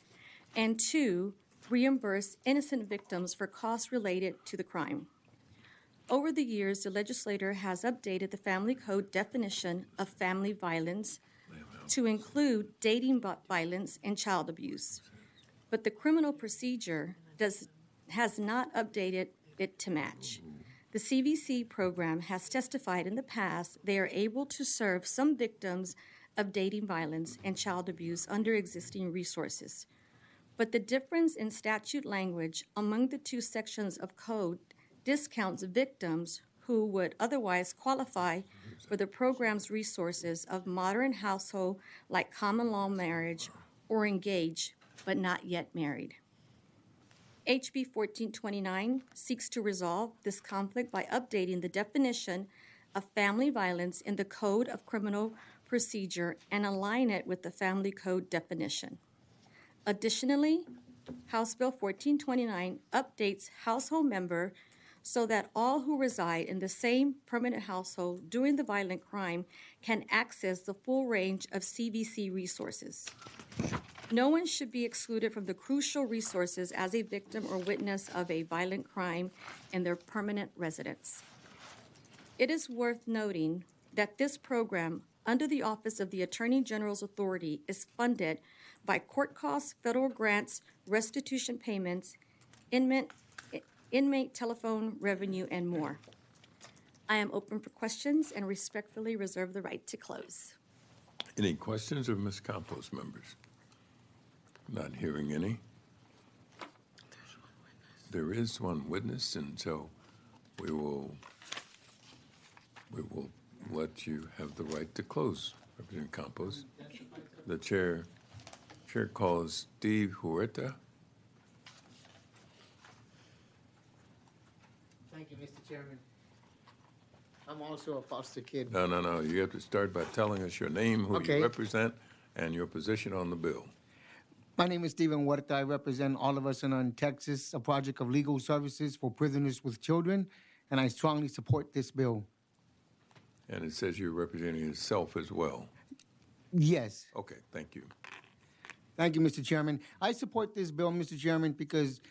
and two, reimburse innocent victims for costs related to the crime. Over the years, the legislature has updated the Family Code definition of family violence to include dating violence and child abuse, but the criminal procedure has not updated it to match. The CVC program has testified in the past they are able to serve some victims of dating violence and child abuse under existing resources. But the difference in statute language among the two sections of code discounts victims who would otherwise qualify for the program's resources of modern household like common law marriage or engaged but not yet married. HB 1429 seeks to resolve this conflict by updating the definition of family violence in the Code of Criminal Procedure and align it with the Family Code definition. Additionally, House Bill 1429 updates household member so that all who reside in the same permanent household during the violent crime can access the full range of CVC resources. No one should be excluded from the crucial resources as a victim or witness of a violent crime in their permanent residence. It is worth noting that this program, under the Office of the Attorney General's authority, is funded by court costs, federal grants, restitution payments, inmate telephone revenue, and more. I am open for questions and respectfully reserve the right to close. Any questions of Ms. Campos, members? Not hearing any. There is one witness, and so we will let you have the right to close, Representative Campos. The chair calls Steve Huerta. Thank you, Mr. Chairman. I'm also a foster kid. No. You have to start by telling us your name, who you represent, and your position on the bill. My name is Stephen Huerta. I represent All of Us in Texas, a project of legal services for prisoners with children, and I strongly support this bill. And it says you're representing yourself as well. Yes. Okay, thank you. Thank you, Mr. Chairman. I support this bill, Mr. Chairman, because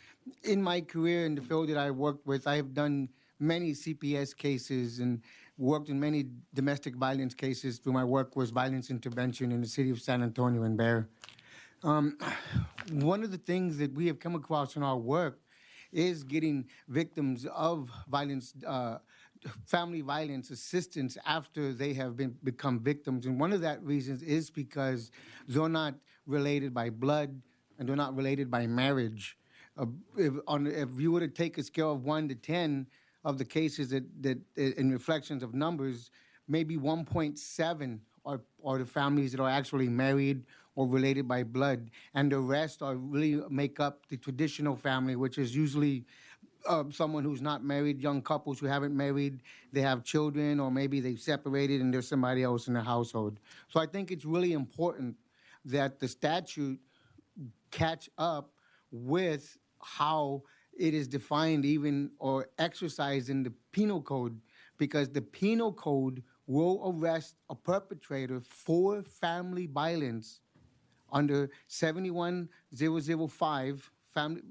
in my career in the field that I worked with, I have done many CPS cases and worked in many domestic violence cases through my work with violence intervention in the city of San Antonio and Bear. One of the things that we have come across in our work is getting victims of violence, family violence assistance after they have become victims. And one of that reasons is because they're not related by blood and they're not related by marriage. If you were to take a scale of 1 to 10 of the cases that in reflections of numbers, maybe 1.7 are the families that are actually married or related by blood, and the rest are really make up the traditional family, which is usually someone who's not married, young couples who haven't married, they have children, or maybe they've separated and there's somebody else in the household. So I think it's really important that the statute catch up with how it is defined even or exercised in the penal code, because the penal code will arrest a perpetrator for family violence under 71005,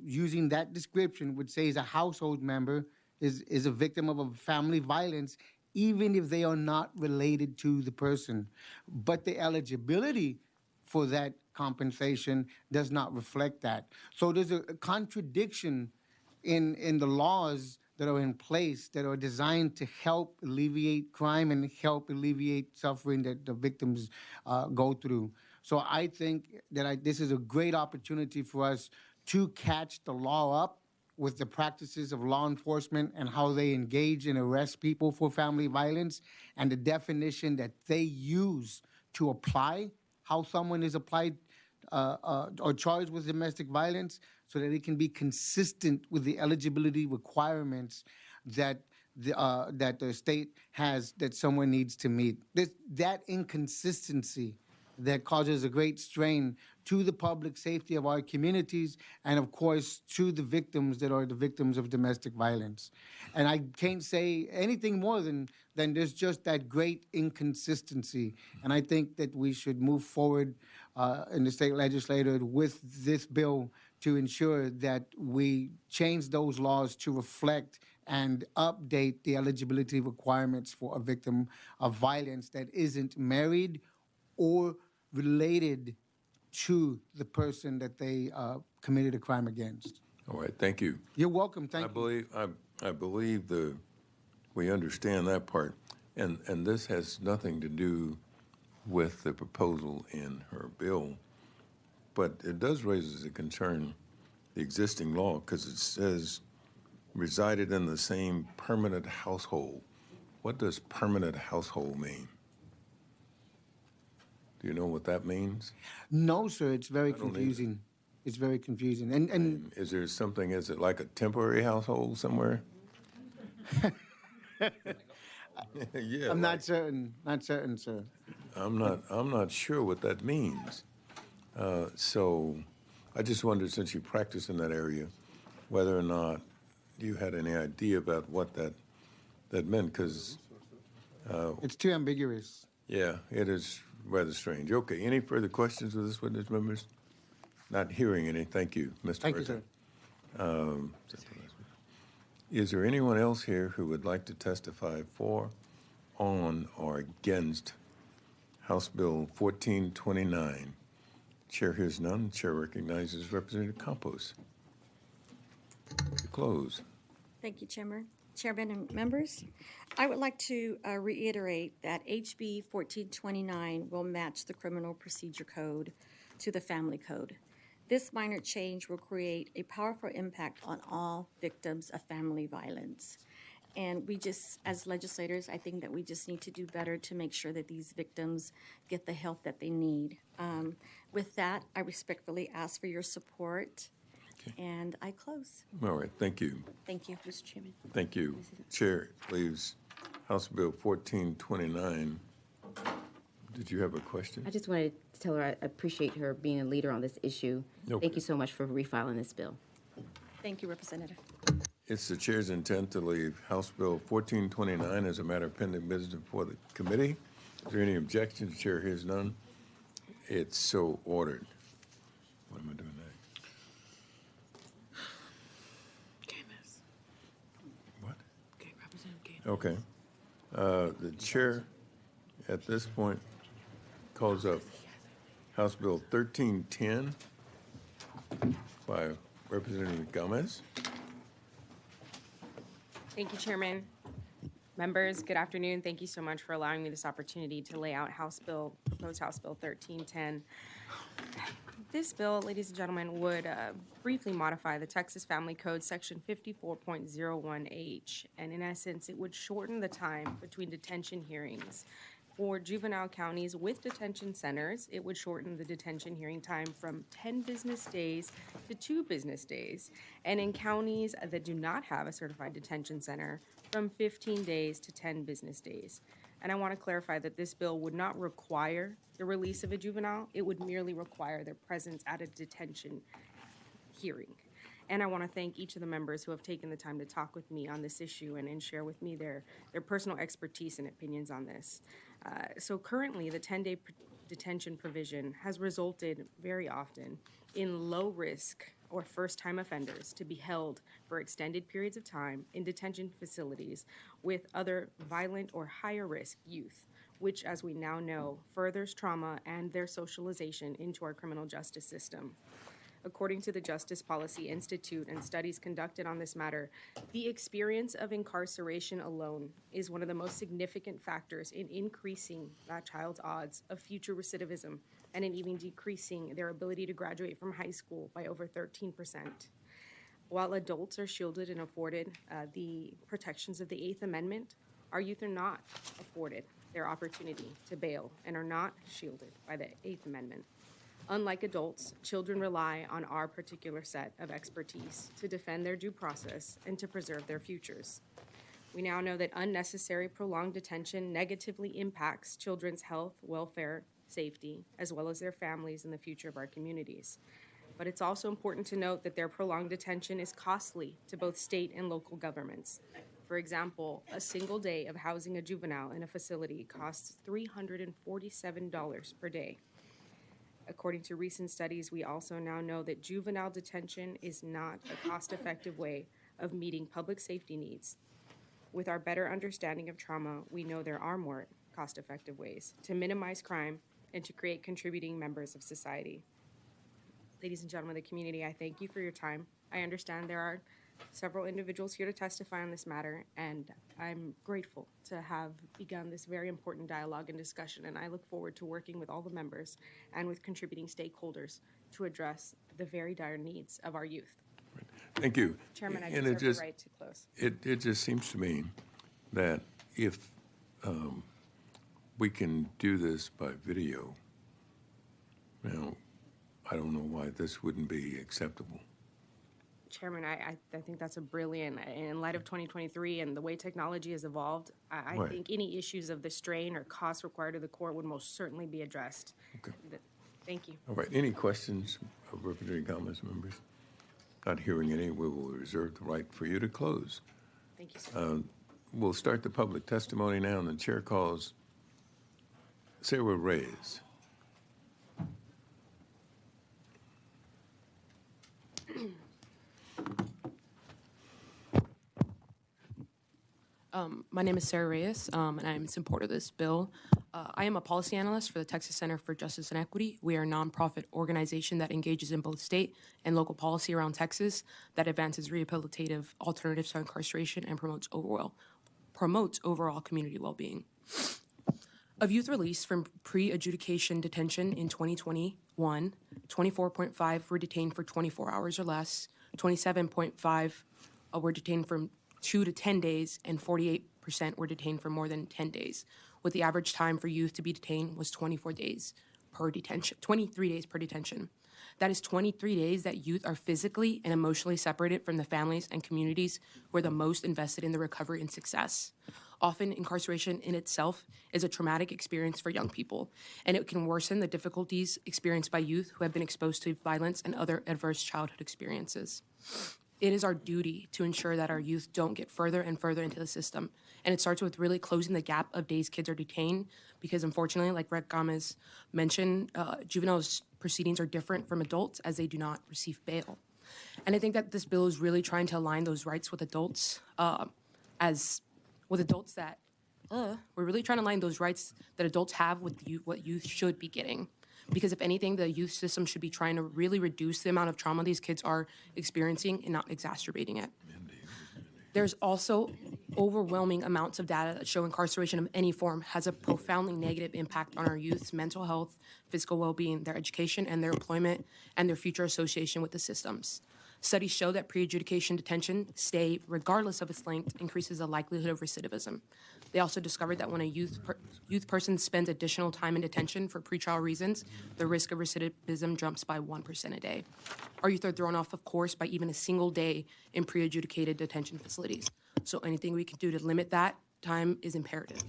using that description, which says a household member is a victim of a family violence, even if they are not related to the person. But the eligibility for that compensation does not reflect that. So there's a contradiction in the laws that are in place that are designed to help alleviate crime and help alleviate suffering that the victims go through. So I think that this is a great opportunity for us to catch the law up with the practices of law enforcement and how they engage and arrest people for family violence, and the definition that they use to apply how someone is applied or charged with domestic violence, so that it can be consistent with the eligibility requirements that the state has that someone needs to meet. That inconsistency that causes a great strain to the public safety of our communities and, of course, to the victims that are the victims of domestic violence. And I can't say anything more than there's just that great inconsistency. And I think that we should move forward in the state legislature with this bill to ensure that we change those laws to reflect and update the eligibility requirements for a victim of violence that isn't married or related to the person that they committed a crime against. All right, thank you. You're welcome. Thank you. I believe we understand that part, and this has nothing to do with the proposal in her bill, but it does raise a concern, the existing law, because it says resided in the same permanent household. What does permanent household mean? Do you know what that means? No, sir. It's very I don't either. confusing. It's very confusing. And Is there something, is it like a temporary household somewhere? Yeah. I'm not certain. Not certain, sir. I'm not sure what that means. So I just wondered, since you practice in that area, whether or not you had any idea about what that meant, because it's too ambiguous. yeah, it is rather strange. Okay, any further questions with this witness, members? Not hearing any. Thank you, Mr. Thank you, President. sir. Is there anyone else here who would like to testify for, on, or against House Bill 1429? Chair hears none. Chair recognizes Representative Campos. To close. Thank you, Chairman and members. I would like to reiterate that HB 1429 will match the Criminal Procedure Code to the Family Code. This minor change will create a powerful impact on all victims of family violence. And we just, as legislators, I think that we just need to do better to make sure that these victims get the help that they need. With that, I respectfully ask for your support, and I close. All right, thank you. Thank you, Mr. Chairman. Thank you. Chair leaves House Bill 1429. Did you have a question? I just wanted to tell her I appreciate her being a leader on this issue. Okay. Thank you so much for refiling this bill. Thank you, Representative. It's the chair's intent to leave House Bill 1429 as a matter of pending business before the committee. Is there any objection? The chair hears none. It's so ordered. What am I doing next? What? Okay. The chair, at this point, calls up House Bill 1310 by Representative Gomez. Thank you, Chairman. Members, good afternoon. Thank you so much for allowing me this opportunity to lay out proposed House Bill 1310. This bill, ladies and gentlemen, would briefly modify the Texas Family Code Section 54.01H, and in essence, it would shorten the time between detention hearings. For juvenile counties with detention centers, it would shorten the detention hearing time from 10 business days to 2 business days, and in counties that do not have a certified detention center, from 15 days to 10 business days. And I want to clarify that this bill would not require the release of a juvenile. It would merely require their presence at a detention hearing. And I want to thank each of the members who have taken the time to talk with me on this issue and share with me their personal expertise and opinions on this. So currently, the 10-day detention provision has resulted very often in low-risk or first-time offenders to be held for extended periods of time in detention facilities with other violent or higher-risk youth, which, as we now know, furthers trauma and their socialization into our criminal justice system. According to the Justice Policy Institute and studies conducted on this matter, the experience of incarceration alone is one of the most significant factors in increasing that child's odds of future recidivism and in even decreasing their ability to graduate from high school by over 13%. While adults are shielded and afforded the protections of the Eighth Amendment, our youth are not afforded their opportunity to bail and are not shielded by the Eighth Amendment. Unlike adults, children rely on our particular set of expertise to defend their due process and to preserve their futures. We now know that unnecessary prolonged detention negatively impacts children's health, welfare, safety, as well as their families and the future of our communities. But it's also important to note that their prolonged detention is costly to both state and local governments. For example, a single day of housing a juvenile in a facility costs $347 per day. According to recent studies, we also now know that juvenile detention is not a cost-effective way of meeting public safety needs. With our better understanding of trauma, we know there are more cost-effective ways to minimize crime and to create contributing members of society. Ladies and gentlemen of the community, I thank you for your time. I understand there are several individuals here to testify on this matter, and I'm grateful to have begun this very important dialogue and discussion, and I look forward to working with all the members and with contributing stakeholders to address the very dire needs of our youth. Thank you. Chairman, I And reserve the right to close. It just seems to me that if we can do this by video, now, I don't know why this wouldn't be acceptable. Chairman, I think that's a brilliant, in light of 2023 and the way technology has evolved, I Right. think any issues of the strain or cost required of the court would most certainly be addressed. Okay. Thank you. All right, any questions of representative comments, members? Not hearing any, we will reserve the right for you to close. Thank you, sir. We'll start the public testimony now, and the chair calls Sarah Reyes. My name is Sarah Reyes, and I am in support of this bill. I am a policy analyst for the Texas Center for Justice and Equity. We are a nonprofit organization that engages in both state and local policy around Texas that advances rehabilitative alternatives to incarceration and promotes overall community well-being. Of youth released from pre-adjudication detention in 2021, 24.5 were detained for 24 hours or less, 27.5 were detained from 2 to 10 days, and 48% were detained for more than 10 days, with the average time for youth to be detained was 23 days per detention. That is 23 days that youth are physically and emotionally separated from the families and communities who are the most invested in the recovery and success. Often, incarceration in itself is a traumatic experience for young people, and it can worsen the difficulties experienced by youth who have been exposed to violence and other adverse childhood experiences. It is our duty to ensure that our youth don't get further and further into the system. And it starts with really closing the gap of days kids are detained, because unfortunately, like Rec Gomez mentioned, juvenile proceedings are different from adults as they do not receive bail. And I think that this bill is really trying to align those rights with adults, we're really trying to align those rights that adults have with what youth should be getting. Because if anything, the youth system should be trying to really reduce the amount of trauma these kids are experiencing and not exacerbating it. There's also overwhelming amounts of data that show incarceration of any form has a profoundly negative impact on our youth's mental health, physical well-being, their education, and their employment, and their future association with the systems. Studies show that pre-adjudication detention stay, regardless of its length, increases the likelihood of recidivism. They also discovered that when a youth person spends additional time in detention for pretrial reasons, the risk of recidivism jumps by 1% a day. Our youth are thrown off of course by even a single day in pre-adjudicated detention facilities. So anything we can do to limit that time is imperative.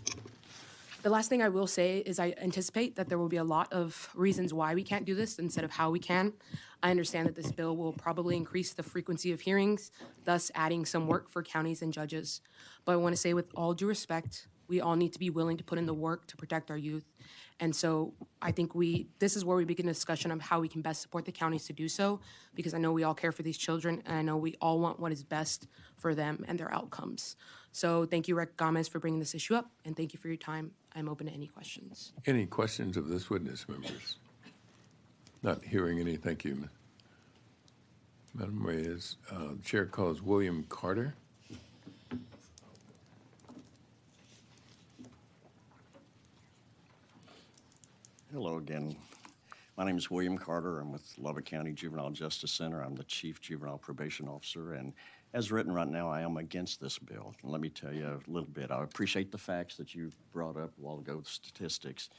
The last thing I will say is I anticipate that there will be a lot of reasons why we can't do this instead of how we can. I understand that this bill will probably increase the frequency of hearings, thus adding some work for counties and judges. But I want to say with all due respect, we all need to be willing to put in the work to protect our youth. And so I think this is where we begin a discussion of how we can best support the counties to do so, because I know we all care for these children, and I know we all want what is best for them and their outcomes. So thank you, Rec Gomez, for bringing this issue up, and thank you for your time. I'm open to any questions. Any questions of this witness, members? Not hearing any, thank you. Madam Reyes, the chair calls William Carter. Hello again. My name is William Carter. I'm with Lubbock County Juvenile Justice Center. I'm the Chief Juvenile Probation Officer, and as written right now, I am against this bill. And let me tell you a little bit. I appreciate the facts that you brought up a while ago, the statistics.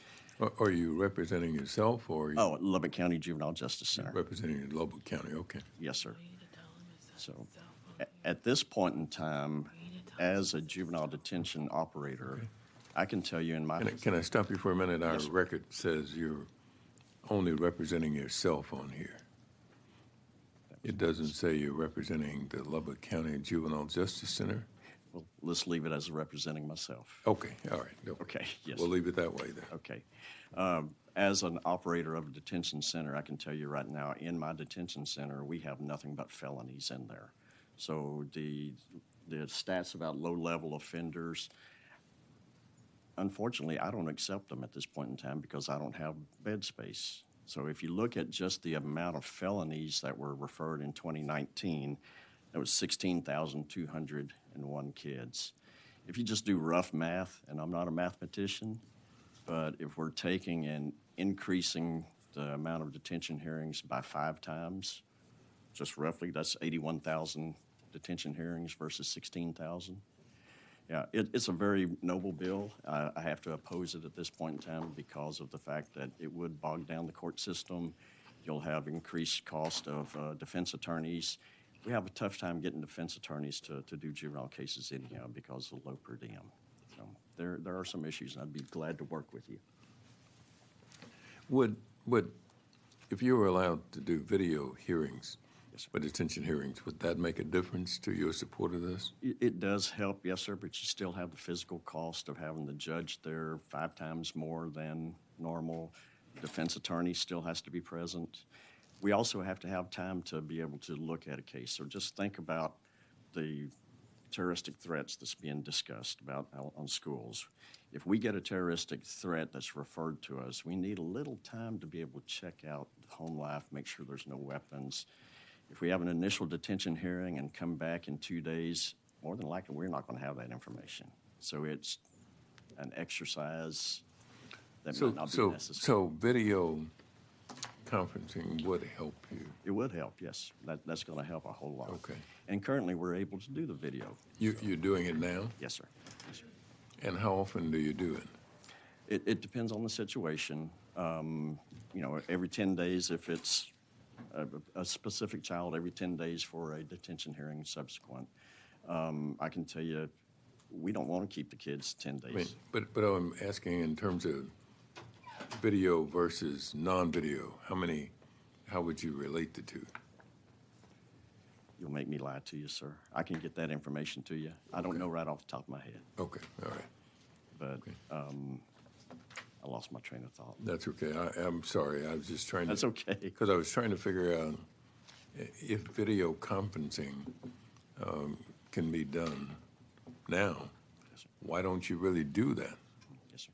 Are you representing yourself or are you Oh, Lubbock County Juvenile Justice Center. representing Lubbock County? Okay. Yes, sir. So at this point in time, as a juvenile detention operator, I can tell you in my... Can I stop you for a minute? Our Yes, sir. record says you're only representing yourself on here. It doesn't say you're representing the Lubbock County Juvenile Justice Center. Well, let's leave it as representing myself. Okay, all right. No. Okay, yes. We'll leave it that way then. Okay. As an operator of a detention center, I can tell you right now, in my detention center, we have nothing but felonies in there. So the stats about low-level offenders, unfortunately, I don't accept them at this point in time because I don't have bed space. So if you look at just the amount of felonies that were referred in 2019, that was 16,201 kids. If you just do rough math, and I'm not a mathematician, but if we're taking and increasing the amount of detention hearings by 5 times, just roughly, that's 81,000 detention hearings versus 16,000. Yeah, it's a very noble bill. I have to oppose it at this point in time because of the fact that it would bog down the court system. You'll have increased cost of defense attorneys. We have a tough time getting defense attorneys to do juvenile cases anyhow because of low per diem. So there are some issues, and I'd be glad to work with you. Would if you were allowed to do video hearings, for detention hearings, would that make a difference to your support of this? It does help, yes, sir, but you still have the physical cost of having the judge there 5 times more than normal. Defense attorney still has to be present. We also have to have time to be able to look at a case. So just think about the terroristic threats that's being discussed about on schools. If we get a terroristic threat that's referred to us, we need a little time to be able to check out home life, make sure there's no weapons. If we have an initial detention hearing and come back in 2 days, more than likely we're not going to have that information. So it's an exercise that might not be necessary. So video conferencing would help you? It would help, yes. That's going to help a whole lot. Okay. And currently we're able to do the video. You're doing it now? Yes, sir. Yes, sir. And how often do you do it? It depends on the situation. Every 10 days if it's a specific child, every 10 days for a detention hearing subsequent. I can tell you, we don't want to keep the kids 10 days. I mean, but I'm asking in terms of video versus non-video, how would you relate the two? You'll make me lie to you, sir. I can get that information to you. I don't know right off the top of my head. Okay, all right. But I lost my train of thought. That's okay. I'm sorry. I was just trying to... That's okay. Because I was trying to figure out if video conferencing can be done now, why don't you really do that? Yes, sir.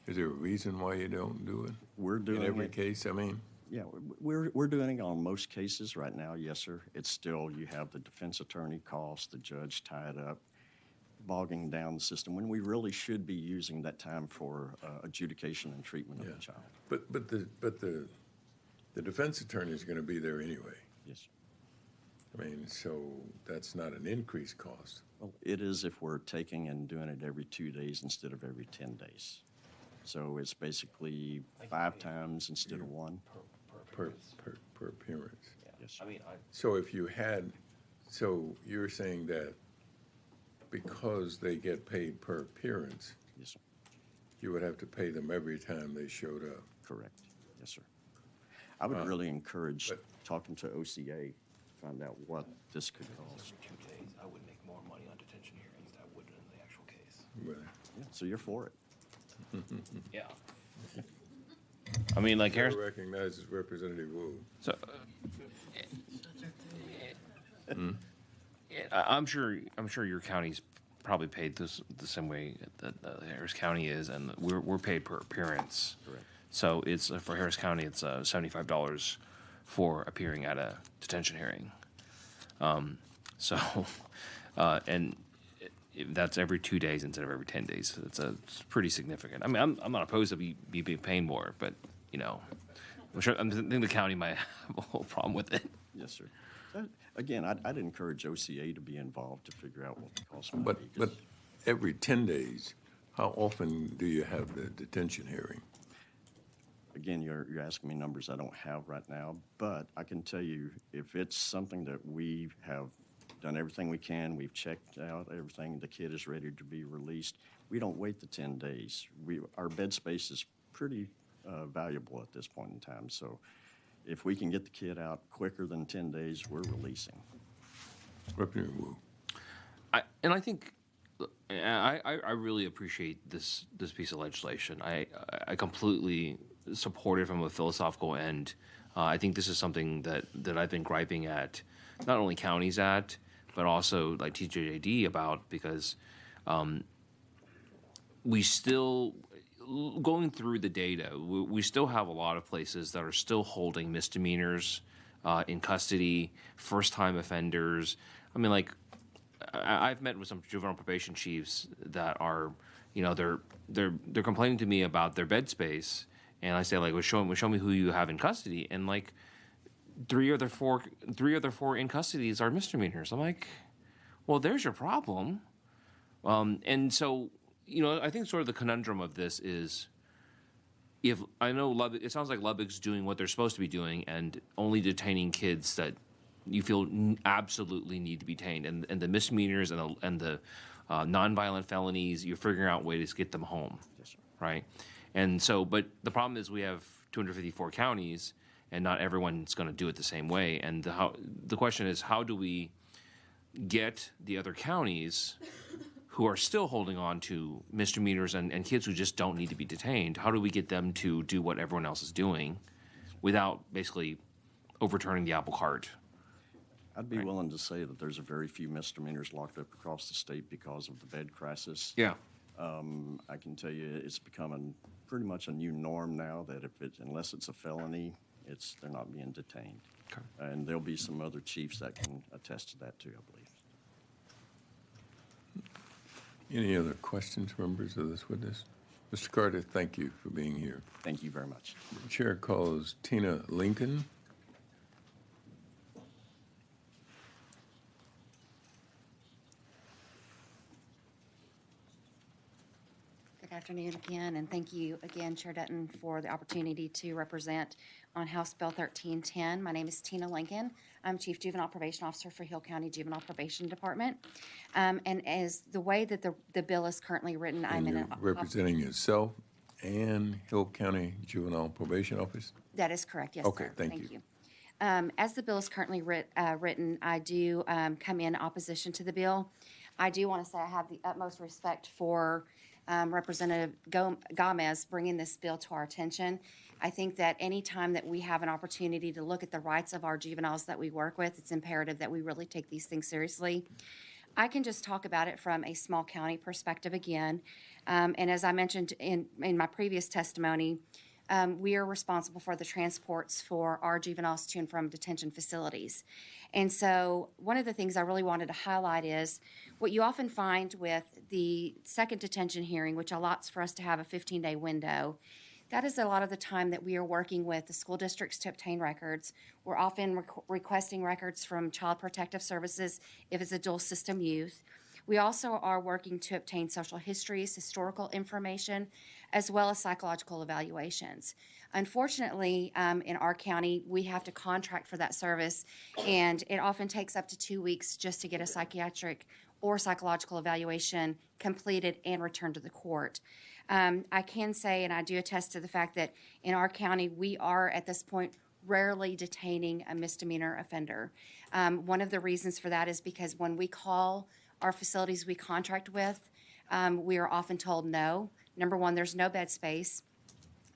Is there a reason why you don't do it? We're doing in every it. case, I mean? Yeah, we're doing it on most cases right now, yes, sir. It's still, you have the defense attorney cost, the judge tied up, bogging down the system, when we really should be using that time for adjudication and treatment of the child. But the defense attorney is going to be there anyway. Yes. I mean, so that's not an increased cost. Well, it is if we're taking and doing it every 2 days instead of every 10 days. So it's basically 5 times instead of 1. Per appearance. Yes. So if you had, so you're saying that because they get paid per appearance, yes, sir, you would have to pay them every time they showed up? Correct. Yes, sir. I would really encourage talking to OCA to find out what this could cost. 2 days, I would make more money on detention hearings than I would in the actual case. Really? Yeah, so you're for it. Yeah. I mean, like Harris recognizes Representative Wu. So, I'm sure your county's probably paid this the same way that Harris County is, and we're paid per appearance. Correct. So it's for Harris County, it's $75 for appearing at a detention hearing. And that's every 2 days instead of every 10 days. It's pretty significant. I mean, I'm not opposed to be paying more, but I'm sure. I think the county might have a whole problem with it. Yes, sir. Again, I'd encourage OCA to be involved to figure out what the cost might But, be. but every 10 days, how often do you have the detention hearing? Again, you're asking me numbers I don't have right now, but I can tell you if it's something that we have done everything we can, we've checked out everything, the kid is ready to be released, we don't wait the 10 days. Our bed space is pretty valuable at this point in time, so if we can get the kid out quicker than 10 days, we're releasing. Representative Wu. I think I really appreciate this piece of legislation. I completely support it from a philosophical end. I think this is something that I've been griping at not only counties at, but also like TJJD about, because we still, going through the data, we still have a lot of places that are still holding misdemeanors in custody, first-time offenders. I mean, like, I've met with some juvenile probation chiefs that are, they're complaining to me about their bed space, and I say, like, well, show me who you have in custody, and like, three other four in custodies are misdemeanors. I'm like, well, there's your problem. And so, I think sort of the conundrum of this is, if I know Lubbock, it sounds like Lubbock's doing what they're supposed to be doing and only detaining kids that you feel absolutely need to be detained, and the misdemeanors and the nonviolent felonies, you're figuring out ways to get them home, right? And so, but the problem is we have 254 counties, and not everyone's going to do it the same way. And the question is, how do we get the other counties who are still holding on to misdemeanors and kids who just don't need to be detained, how do we get them to do what everyone else is doing without basically overturning the apple cart? I'd be willing to say that there's a very few misdemeanors locked up across the state because of the bed crisis. Yeah. I can tell you it's becoming pretty much a new norm now that unless it's a felony, they're not being detained. Okay. And there'll be some other chiefs that can attest to that too, I believe. Any other questions, members of this witness? Mr. Carter, thank you for being here. Thank you very much. The chair calls Tina Lincoln. Good afternoon again, and thank you again, Chair Dutton, for the opportunity to represent on House Bill 1310. My name is Tina Lincoln. I'm Chief Juvenile Probation Officer for Hill County Juvenile Probation Department. And as the way that the bill is currently written, I'm in You're representing yourself and Hill County Juvenile Probation Office? That is correct, yes, Okay, sir. thank you. As the bill is currently written, I do come in opposition to the bill. I do want to say I have the utmost respect for Representative Gomez bringing this bill to our attention. I think that any time that we have an opportunity to look at the rights of our juveniles that we work with, it's imperative that we really take these things seriously. I can just talk about it from a small county perspective again. And as I mentioned in my previous testimony, we are responsible for the transports for our juveniles to and from detention facilities. And so one of the things I really wanted to highlight is what you often find with the second detention hearing, which allots for us to have a 15-day window. That is a lot of the time that we are working with the school districts to obtain records. We're often requesting records from Child Protective Services if it's a dual system youth. We also are working to obtain social histories, historical information, as well as psychological evaluations. Unfortunately, in our county, we have to contract for that service, and it often takes up to 2 weeks just to get a psychiatric or psychological evaluation completed and returned to the court. I can say, and I do attest to the fact that in our county, we are at this point rarely detaining a misdemeanor offender. One of the reasons for that is because when we call our facilities we contract with, we are often told no. Number one, there's no bed space.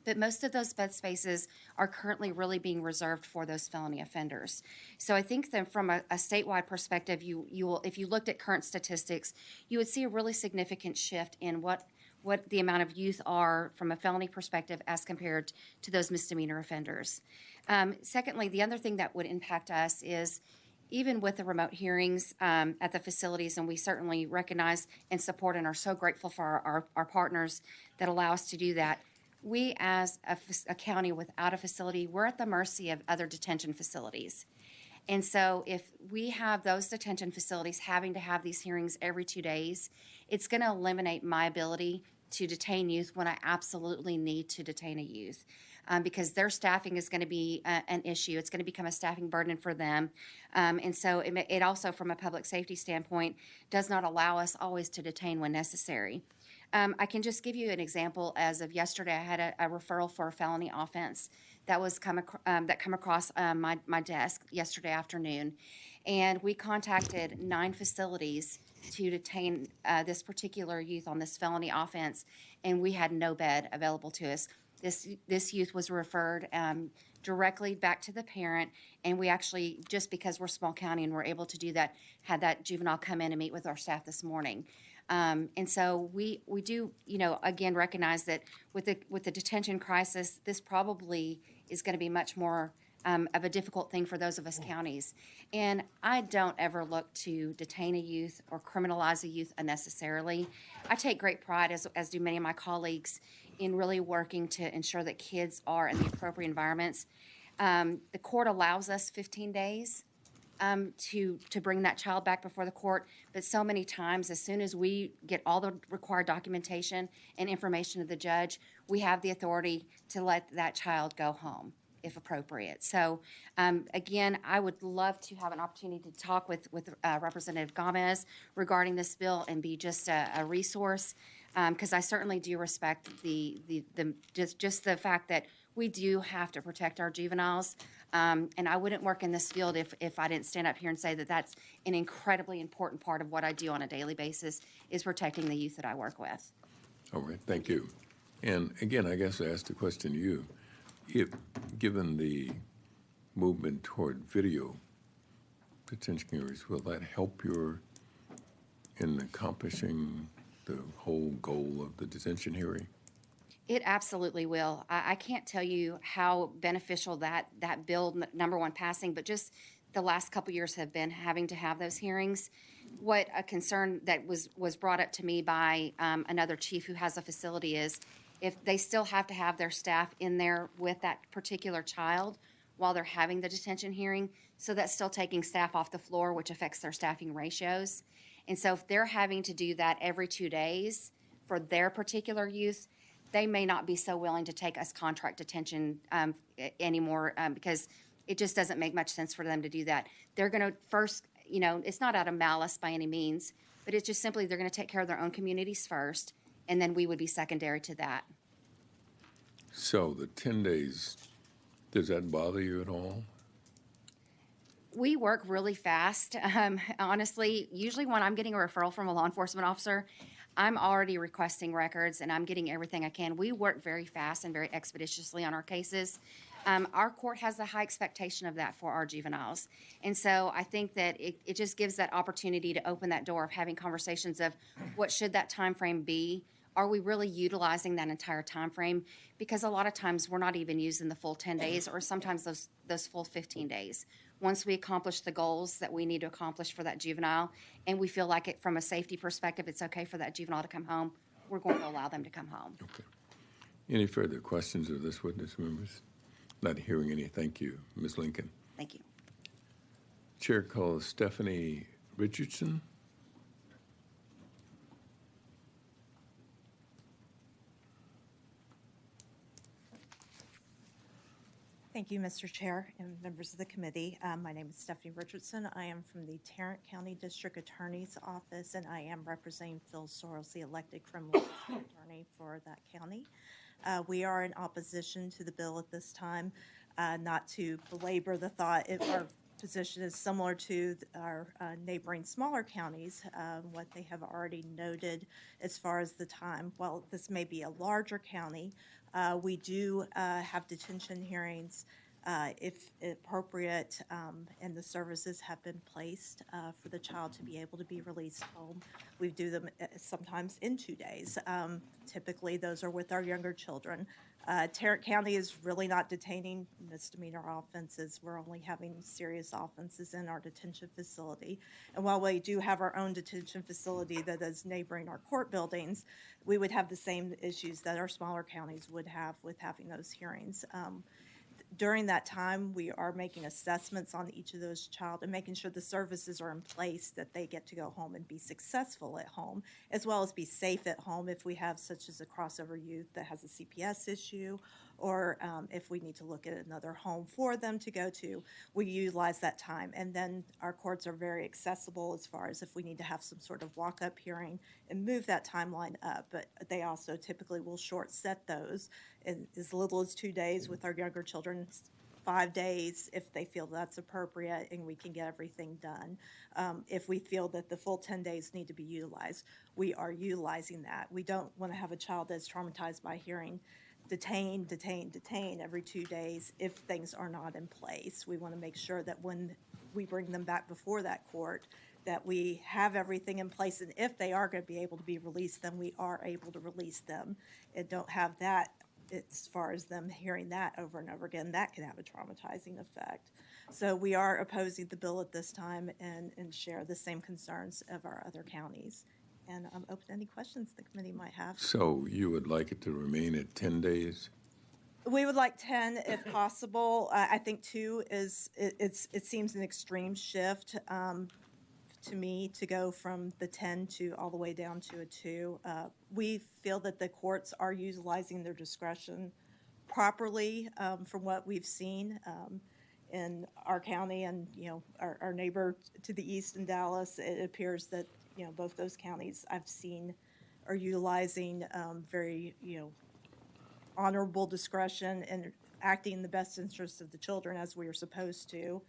But most of those bed spaces are currently really being reserved for those felony offenders. So I think that from a statewide perspective, you will, if you looked at current statistics, you would see a really significant shift in what the amount of youth are from a felony perspective as compared to those misdemeanor offenders. Secondly, the other thing that would impact us is even with the remote hearings at the facilities, and we certainly recognize and support and are so grateful for our partners that allow us to do that. we as a county without a facility, we're at the mercy of other detention facilities. And so if we have those detention facilities having to have these hearings every 2 days, it's going to eliminate my ability to detain youth when I absolutely need to detain a youth. Because their staffing is going to be an issue. It's going to become a staffing burden for them. And so it also, from a public safety standpoint, does not allow us always to detain when necessary. I can just give you an example. As of yesterday, I had a referral for a felony offense that was come across my desk yesterday afternoon, and we contacted 9 facilities to detain this particular youth on this felony offense, and we had no bed available to us. This youth was referred directly back to the parent, and we actually, just because we're a small county and we're able to do that, had that juvenile come in and meet with our staff this morning. And so we do, again, recognize that with the detention crisis, this probably is going to be much more of a difficult thing for those of us counties. And I don't ever look to detain a youth or criminalize a youth unnecessarily. I take great pride, as do many of my colleagues, in really working to ensure that kids are in the appropriate environments. The court allows us 15 days to bring that child back before the court, but so many times, as soon as we get all the required documentation and information to the judge, we have the authority to let that child go home if appropriate. So again, I would love to have an opportunity to talk with Representative Gomez regarding this bill and be just a resource, because I certainly do respect just the fact that we do have to protect our juveniles. And I wouldn't work in this field if I didn't stand up here and say that that's an incredibly important part of what I do on a daily basis, is protecting the youth that I work with. All right, thank you. And again, I guess I asked the question to you. If, given the movement toward video detention hearings, will that help you in accomplishing the whole goal of the detention hearing? It absolutely will. I can't tell you how beneficial that bill, number one, passing, but just the last couple years have been having to have those hearings. What a concern that was brought up to me by another chief who has a facility is, if they still have to have their staff in there with that particular child while they're having the detention hearing, so that's still taking staff off the floor, which affects their staffing ratios. And so if they're having to do that every 2 days for their particular youth, they may not be so willing to take us contract detention anymore, because it just doesn't make much sense for them to do that. They're going to first, it's not out of malice by any means, but it's just simply they're going to take care of their own communities first, and then we would be secondary to that. So the 10 days, does that bother you at all? We work really fast. Honestly, usually when I'm getting a referral from a law enforcement officer, I'm already requesting records and I'm getting everything I can. We work very fast and very expeditiously on our cases. Our court has a high expectation of that for our juveniles. And so I think that it just gives that opportunity to open that door of having conversations of what should that time frame be? Are we really utilizing that entire time frame? Because a lot of times we're not even using the full 10 days or sometimes those full 15 days. Once we accomplish the goals that we need to accomplish for that juvenile, and we feel like it from a safety perspective, it's okay for that juvenile to come home, we're going to allow them to come home. Okay. Any further questions of this witness, members? Not hearing any. Thank you. Ms. Lincoln. Thank you. Chair calls Stephanie Richardson. Thank you, Mr. Chair and members of the committee. My name is Stephanie Richardson. I am from the Tarrant County District Attorney's Office, and I am representing Phil Soros, the elected criminal attorney for that county. We are in opposition to the bill at this time. Not to belabor the thought, our position is similar to our neighboring smaller counties, what they have already noted as far as the time. While this may be a larger county, we do have detention hearings if appropriate, and the services have been placed for the child to be able to be released home. We do them sometimes in 2 days. Typically, those are with our younger children. Tarrant County is really not detaining misdemeanor offenses. We're only having serious offenses in our detention facility. And while we do have our own detention facility that is neighboring our court buildings, we would have the same issues that our smaller counties would have with having those hearings. During that time, we are making assessments on each of those child and making sure the services are in place that they get to go home and be successful at home, as well as be safe at home if we have such as a crossover youth that has a CPS issue, or if we need to look at another home for them to go to, we utilize that time. And then our courts are very accessible as far as if we need to have some sort of walk-up hearing and move that timeline up. But they also typically will short set those in as little as 2 days with our younger children, 5 days if they feel that's appropriate and we can get everything done. If we feel that the full 10 days need to be utilized, we are utilizing that. We don't want to have a child that's traumatized by hearing detain every 2 days if things are not in place. We want to make sure that when we bring them back before that court, that we have everything in place, and if they are going to be able to be released, then we are able to release them and don't have that as far as them hearing that over and over again. That can have a traumatizing effect. So we are opposing the bill at this time and share the same concerns of our other counties. And I'm open to any questions the committee might have. So you would like it to remain at 10 days? We would like 10 if possible. I think 2 is, it seems an extreme shift to me to go from the 10 to all the way down to a 2. We feel that the courts are utilizing their discretion properly from what we've seen in our county and, our neighbor to the east in Dallas. It appears that, both those counties I've seen are utilizing very, honorable discretion and acting in the best interest of the children as we are supposed to,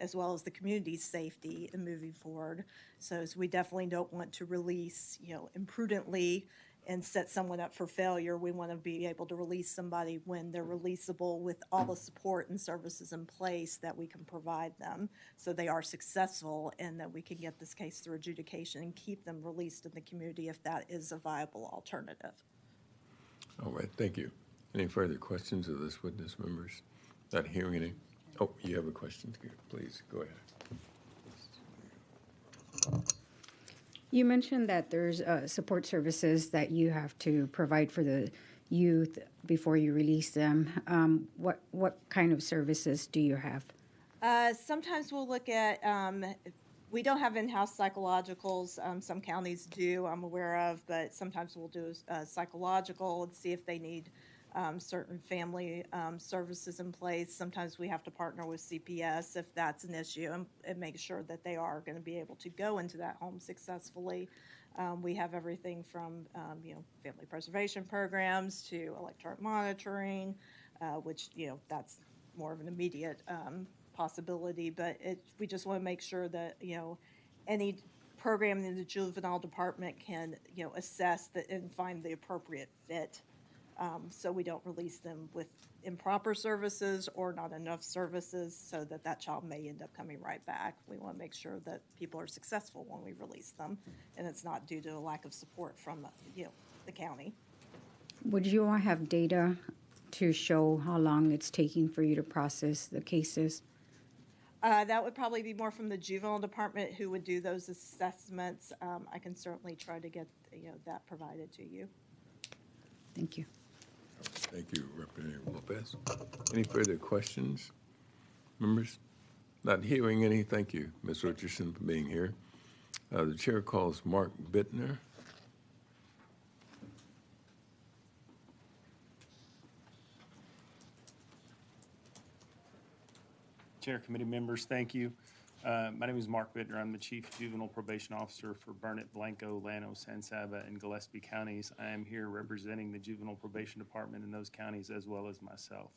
as well as the community's safety in moving forward. So we definitely don't want to release, imprudently and set someone up for failure. We want to be able to release somebody when they're releasable with all the support and services in place that we can provide them so they are successful and that we can get this case through adjudication and keep them released in the community if that is a viable alternative. All right, thank you. Any further questions of this witness, members? Not hearing any. Oh, you have a question? Please, go ahead. You mentioned that there's support services that you have to provide for the youth before you release them. What kind of services do you have? Sometimes we'll look at, we don't have in-house psychologicals. Some counties do, I'm aware of, but sometimes we'll do psychological and see if they need certain family services in place. Sometimes we have to partner with CPS if that's an issue and make sure that they are going to be able to go into that home successfully. We have everything from family preservation programs to electronic monitoring, which that's more of an immediate possibility. But we just want to make sure that any program in the juvenile department can assess that and find the appropriate fit. So we don't release them with improper services or not enough services so that child may end up coming right back. We want to make sure that people are successful when we release them and it's not due to a lack of support from the county. Would you all have data to show how long it's taking for you to process the cases? That would probably be more from the juvenile department who would do those assessments. I can certainly try to get that provided to you. Thank you. Thank you, Representative Lopez. Any further questions, members? Not hearing any. Thank you, Ms. Richardson, for being here. The chair calls Mark Bittner. Chair, committee members, thank you. My name is Mark Bittner. I'm the Chief Juvenile Probation Officer for Burnett, Blanco, Llano, San Saba, and Gillespie counties. I am here representing the Juvenile Probation Department in those counties as well as myself.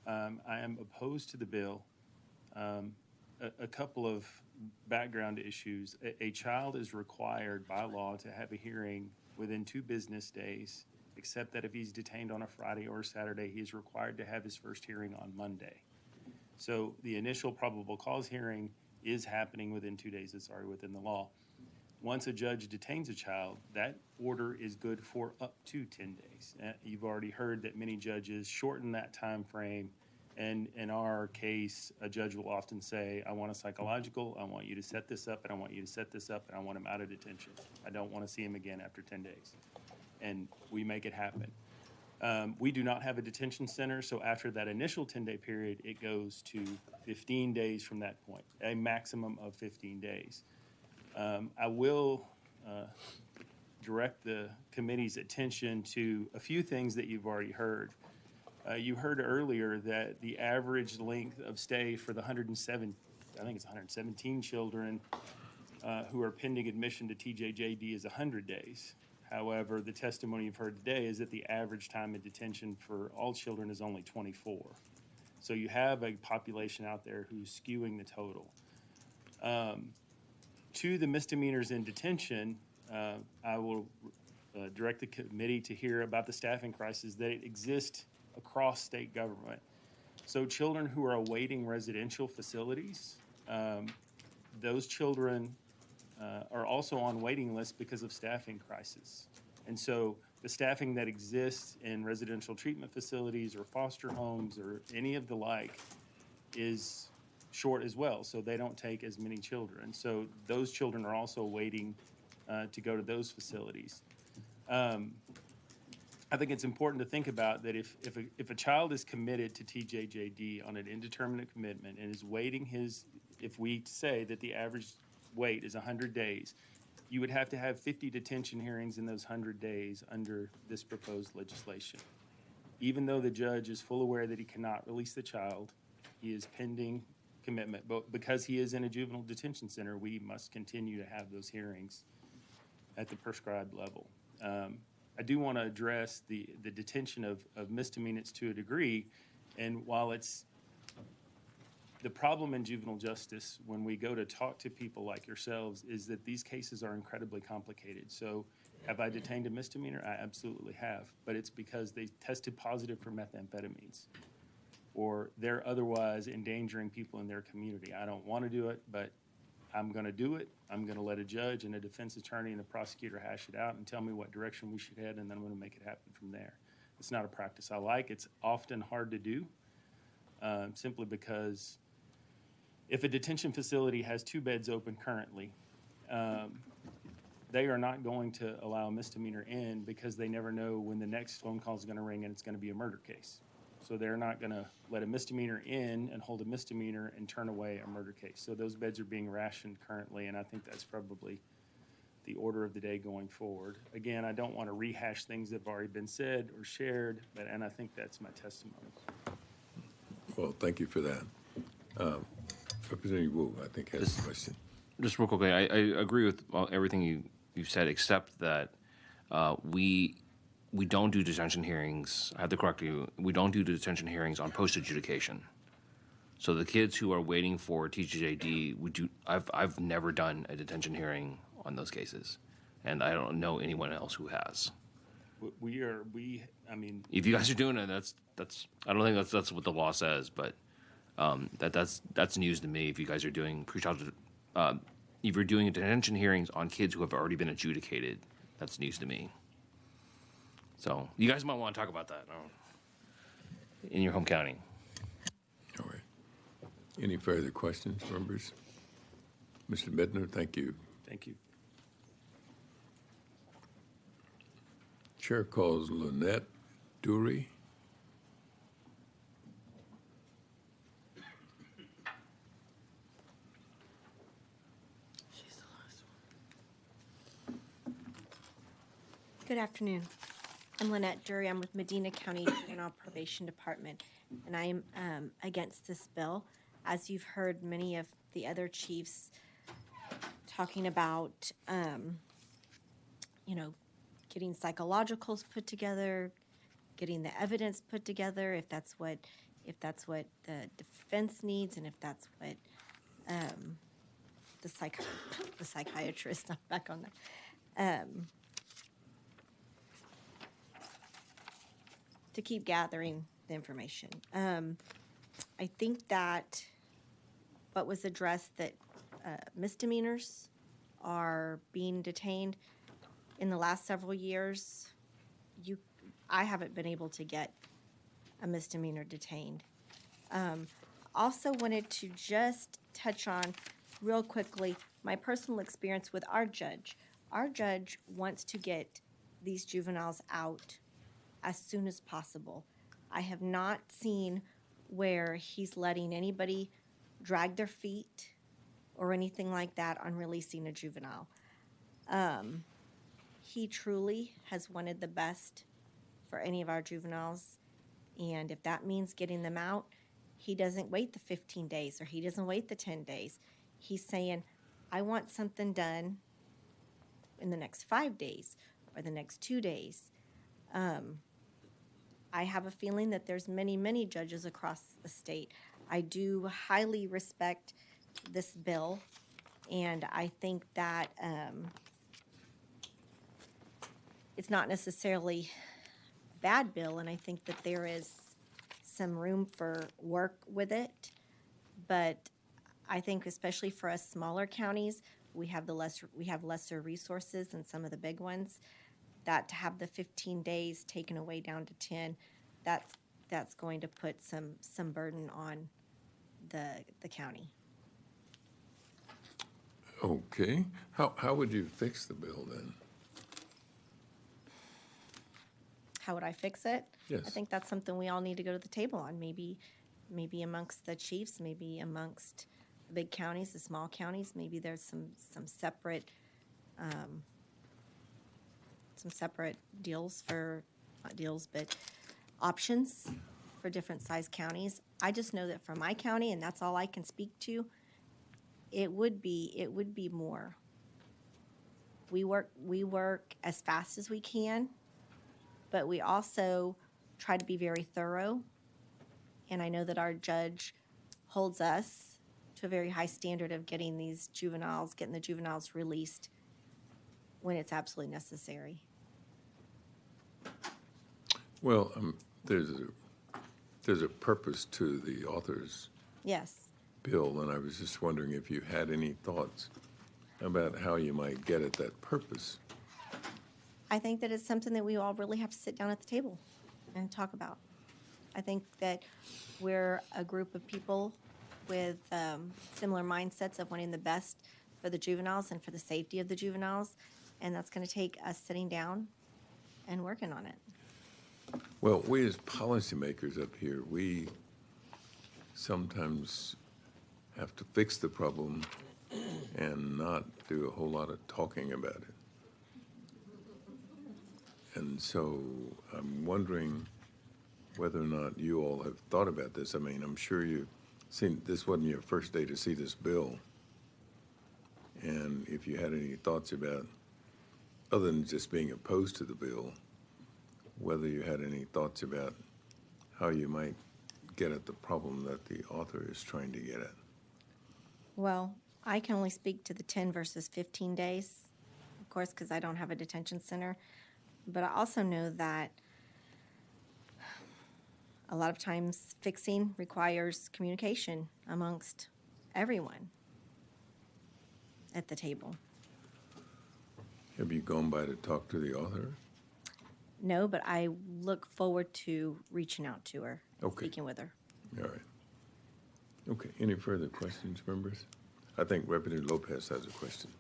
I am opposed to the bill. A couple of background issues. A child is required by law to have a hearing within 2 business days, except that if he's detained on a Friday or a Saturday, he is required to have his first hearing on Monday. So the initial probable cause hearing is happening within 2 days, within the law. Once a judge detains a child, that order is good for up to 10 days. You've already heard that many judges shorten that time frame. And in our case, a judge will often say, I want a psychological, I want you to set this up, and I want you to set this up, and I want him out of detention. I don't want to see him again after 10 days. And we make it happen. We do not have a detention center, so after that initial 10-day period, it goes to 15 days from that point, a maximum of 15 days. I will direct the committee's attention to a few things that you've already heard. You heard earlier that the average length of stay for the 117 children who are pending admission to TJJD is 100 days. However, the testimony you've heard today is that the average time in detention for all children is only 24. So you have a population out there who's skewing the total. To the misdemeanors in detention, I will direct the committee to hear about the staffing crisis that exist across state government. So children who are awaiting residential facilities, those children are also on waiting lists because of staffing crisis. And so the staffing that exists in residential treatment facilities or foster homes or any of the like is short as well, so they don't take as many children. So those children are also waiting to go to those facilities. I think it's important to think about that if a child is committed to TJJD on an indeterminate commitment and is waiting if we say that the average wait is 100 days, you would have to have 50 detention hearings in those 100 days under this proposed legislation. Even though the judge is full aware that he cannot release the child, he is pending commitment, but because he is in a juvenile detention center, we must continue to have those hearings at the prescribed level. I do want to address the detention of misdemeanors to a degree, and while it's the problem in juvenile justice when we go to talk to people like yourselves is that these cases are incredibly complicated. So have I detained a misdemeanor? I absolutely have, but it's because they tested positive for methamphetamines or they're otherwise endangering people in their community. I don't want to do it, but I'm going to do it. I'm going to let a judge and a defense attorney and a prosecutor hash it out and tell me what direction we should head, and then I'm going to make it happen from there. It's not a practice I like. It's often hard to do simply because if a detention facility has 2 beds open currently, they are not going to allow a misdemeanor in because they never know when the next phone call is going to ring and it's going to be a murder case. So they're not going to let a misdemeanor in and hold a misdemeanor and turn away a murder case. So those beds are being rationed currently, and I think that's probably the order of the day going forward. Again, I don't want to rehash things that have already been said or shared, and I think that's my testimony. Well, thank you for that. Representative Wu, I think, has a question. Just real quickly, I agree with everything you've said, except that we don't do detention hearings. I have to correct you. We don't do detention hearings on post-adjudication. So the kids who are waiting for TJJD, I've never done a detention hearing on those cases, and I don't know anyone else who has. If you guys are doing it, that's. I don't think that's what the law says, but that's news to me. If you guys are doing pre-child, if you're doing detention hearings on kids who have already been adjudicated, that's news to me. So you guys might want to talk about that in your home county. All right. Any further questions, members? Mr. Bittner, thank you. Thank you. Chair calls Lynette Dury. Good afternoon. I'm Lynette Dury. I'm with Medina County Juvenile Probation Department, and I am against this bill. As you've heard many of the other chiefs talking about, getting psychologicals put together, getting the evidence put together, if that's what the defense needs, and if that's what the psychiatrist, I'm back on that. to keep gathering the information. I think that what was addressed, that misdemeanors are being detained in the last several years. I haven't been able to get a misdemeanor detained. Also wanted to just touch on real quickly my personal experience with our judge. Our judge wants to get these juveniles out as soon as possible. I have not seen where he's letting anybody drag their feet or anything like that on releasing a juvenile. He truly has wanted the best for any of our juveniles, and if that means getting them out, he doesn't wait the 15 days or he doesn't wait the 10 days. He's saying, I want something done in the next 5 days or the next 2 days. I have a feeling that there's many, many judges across the state. I do highly respect this bill, and I think that it's not necessarily a bad bill, and I think that there is some room for work with it. But I think especially for us smaller counties, we have lesser resources than some of the big ones. That to have the 15 days taken away down to 10, that's going to put some burden on the county. Okay. How would you fix the bill then? How would I fix it? Yes. I think that's something we all need to go to the table on. Maybe amongst the chiefs, maybe amongst the big counties, the small counties. Maybe there's some separate deals for not deals, but options for different size counties. I just know that for my county, and that's all I can speak to, it would be more. We work as fast as we can, but we also try to be very thorough. And I know that our judge holds us to a very high standard of getting the juveniles released when it's absolutely necessary. Well, there's a purpose to the author's Yes. bill, and I was just wondering if you had any thoughts about how you might get at that purpose. I think that it's something that we all really have to sit down at the table and talk about. I think that we're a group of people with similar mindsets of wanting the best for the juveniles and for the safety of the juveniles, and that's going to take us sitting down and working on it. Well, we as policymakers up here, we sometimes have to fix the problem and not do a whole lot of talking about it. And so I'm wondering whether or not you all have thought about this. I mean, I'm sure you've seen, this wasn't your first day to see this bill. And if you had any thoughts about, other than just being opposed to the bill, whether you had any thoughts about how you might get at the problem that the author is trying to get at. Well, I can only speak to the 10 versus 15 days, of course, because I don't have a detention center. But I also know that a lot of times fixing requires communication amongst everyone at the table. Have you gone by to talk to the author? No, but I look forward to reaching out to her, Okay. speaking with her. All right. Okay, any further questions, members? I think Representative Lopez has a question.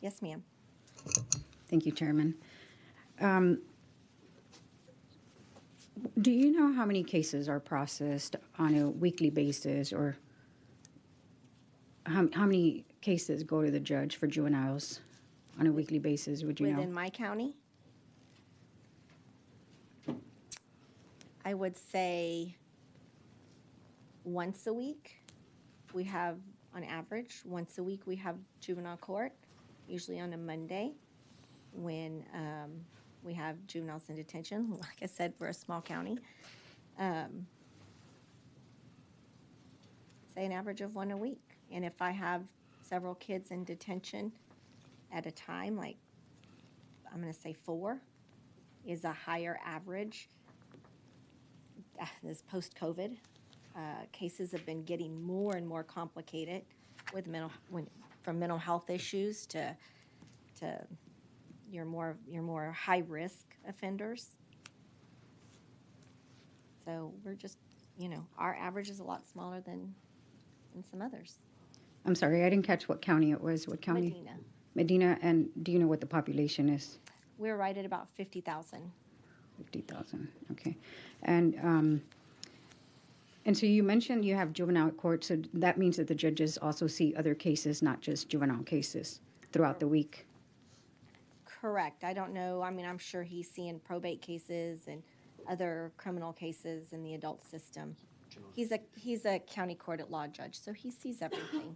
Yes, ma'am. Thank you, Chairman. Do you know how many cases are processed on a weekly basis, or how many cases go to the judge for juveniles on a weekly basis? Would you know? Within my county, I would say once a week. We have, on average, once a week we have juvenile court, usually on a Monday when we have juveniles in detention. Like I said, we're a small county. Say an average of one a week. And if I have several kids in detention at a time, like I'm going to say 4 is a higher average this post-COVID. Cases have been getting more and more complicated with from mental health issues to your more high-risk offenders. So we're just, our average is a lot smaller than some others. I'm sorry, I didn't catch what county it was. What county? Medina. Medina, and do you know what the population is? We're right at about 50,000. 50,000, okay. And so you mentioned you have juvenile court, so that means that the judges also see other cases, not just juvenile cases, throughout the week? Correct. I don't know. I mean, I'm sure he's seeing probate cases and other criminal cases in the adult system. He's a county court at law judge, so he sees everything.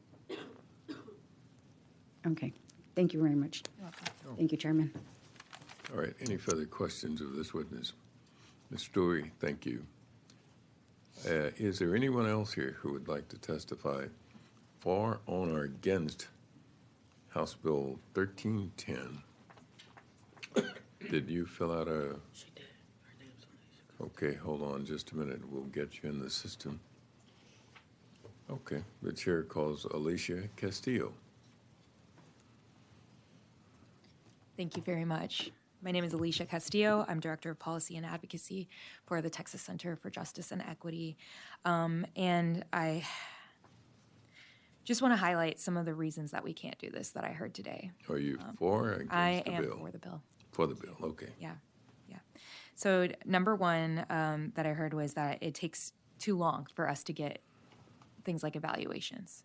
Okay, thank you very much. You're welcome. Thank you, Chairman. All right, any further questions of this witness? Ms. Story, thank you. Is there anyone else here who would like to testify for, on, or against House Bill 1310? Did you fill out a... She did. Her name's Alicia. Okay, hold on just a minute. We'll get you in the system. Okay, the chair calls Alicia Castillo. Thank you very much. My name is Alicia Castillo. I'm Director of Policy and Advocacy for the Texas Center for Justice and Equity. And I just want to highlight some of the reasons that we can't do this that I heard today. Are you for or against the bill? I am for the bill. For the bill, okay. Yeah. So number one that I heard was that it takes too long for us to get things like evaluations.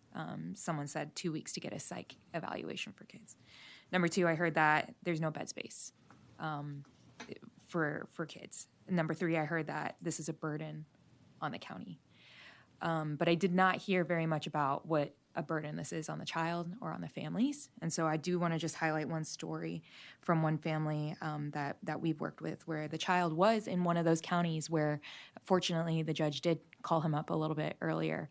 Someone said 2 weeks to get a psych evaluation for kids. Number two, I heard that there's no bed space for kids. And number three, I heard that this is a burden on the county. But I did not hear very much about what a burden this is on the child or on the families. And so I do want to just highlight one story from one family that we've worked with where the child was in one of those counties where, fortunately, the judge did call him up a little bit earlier.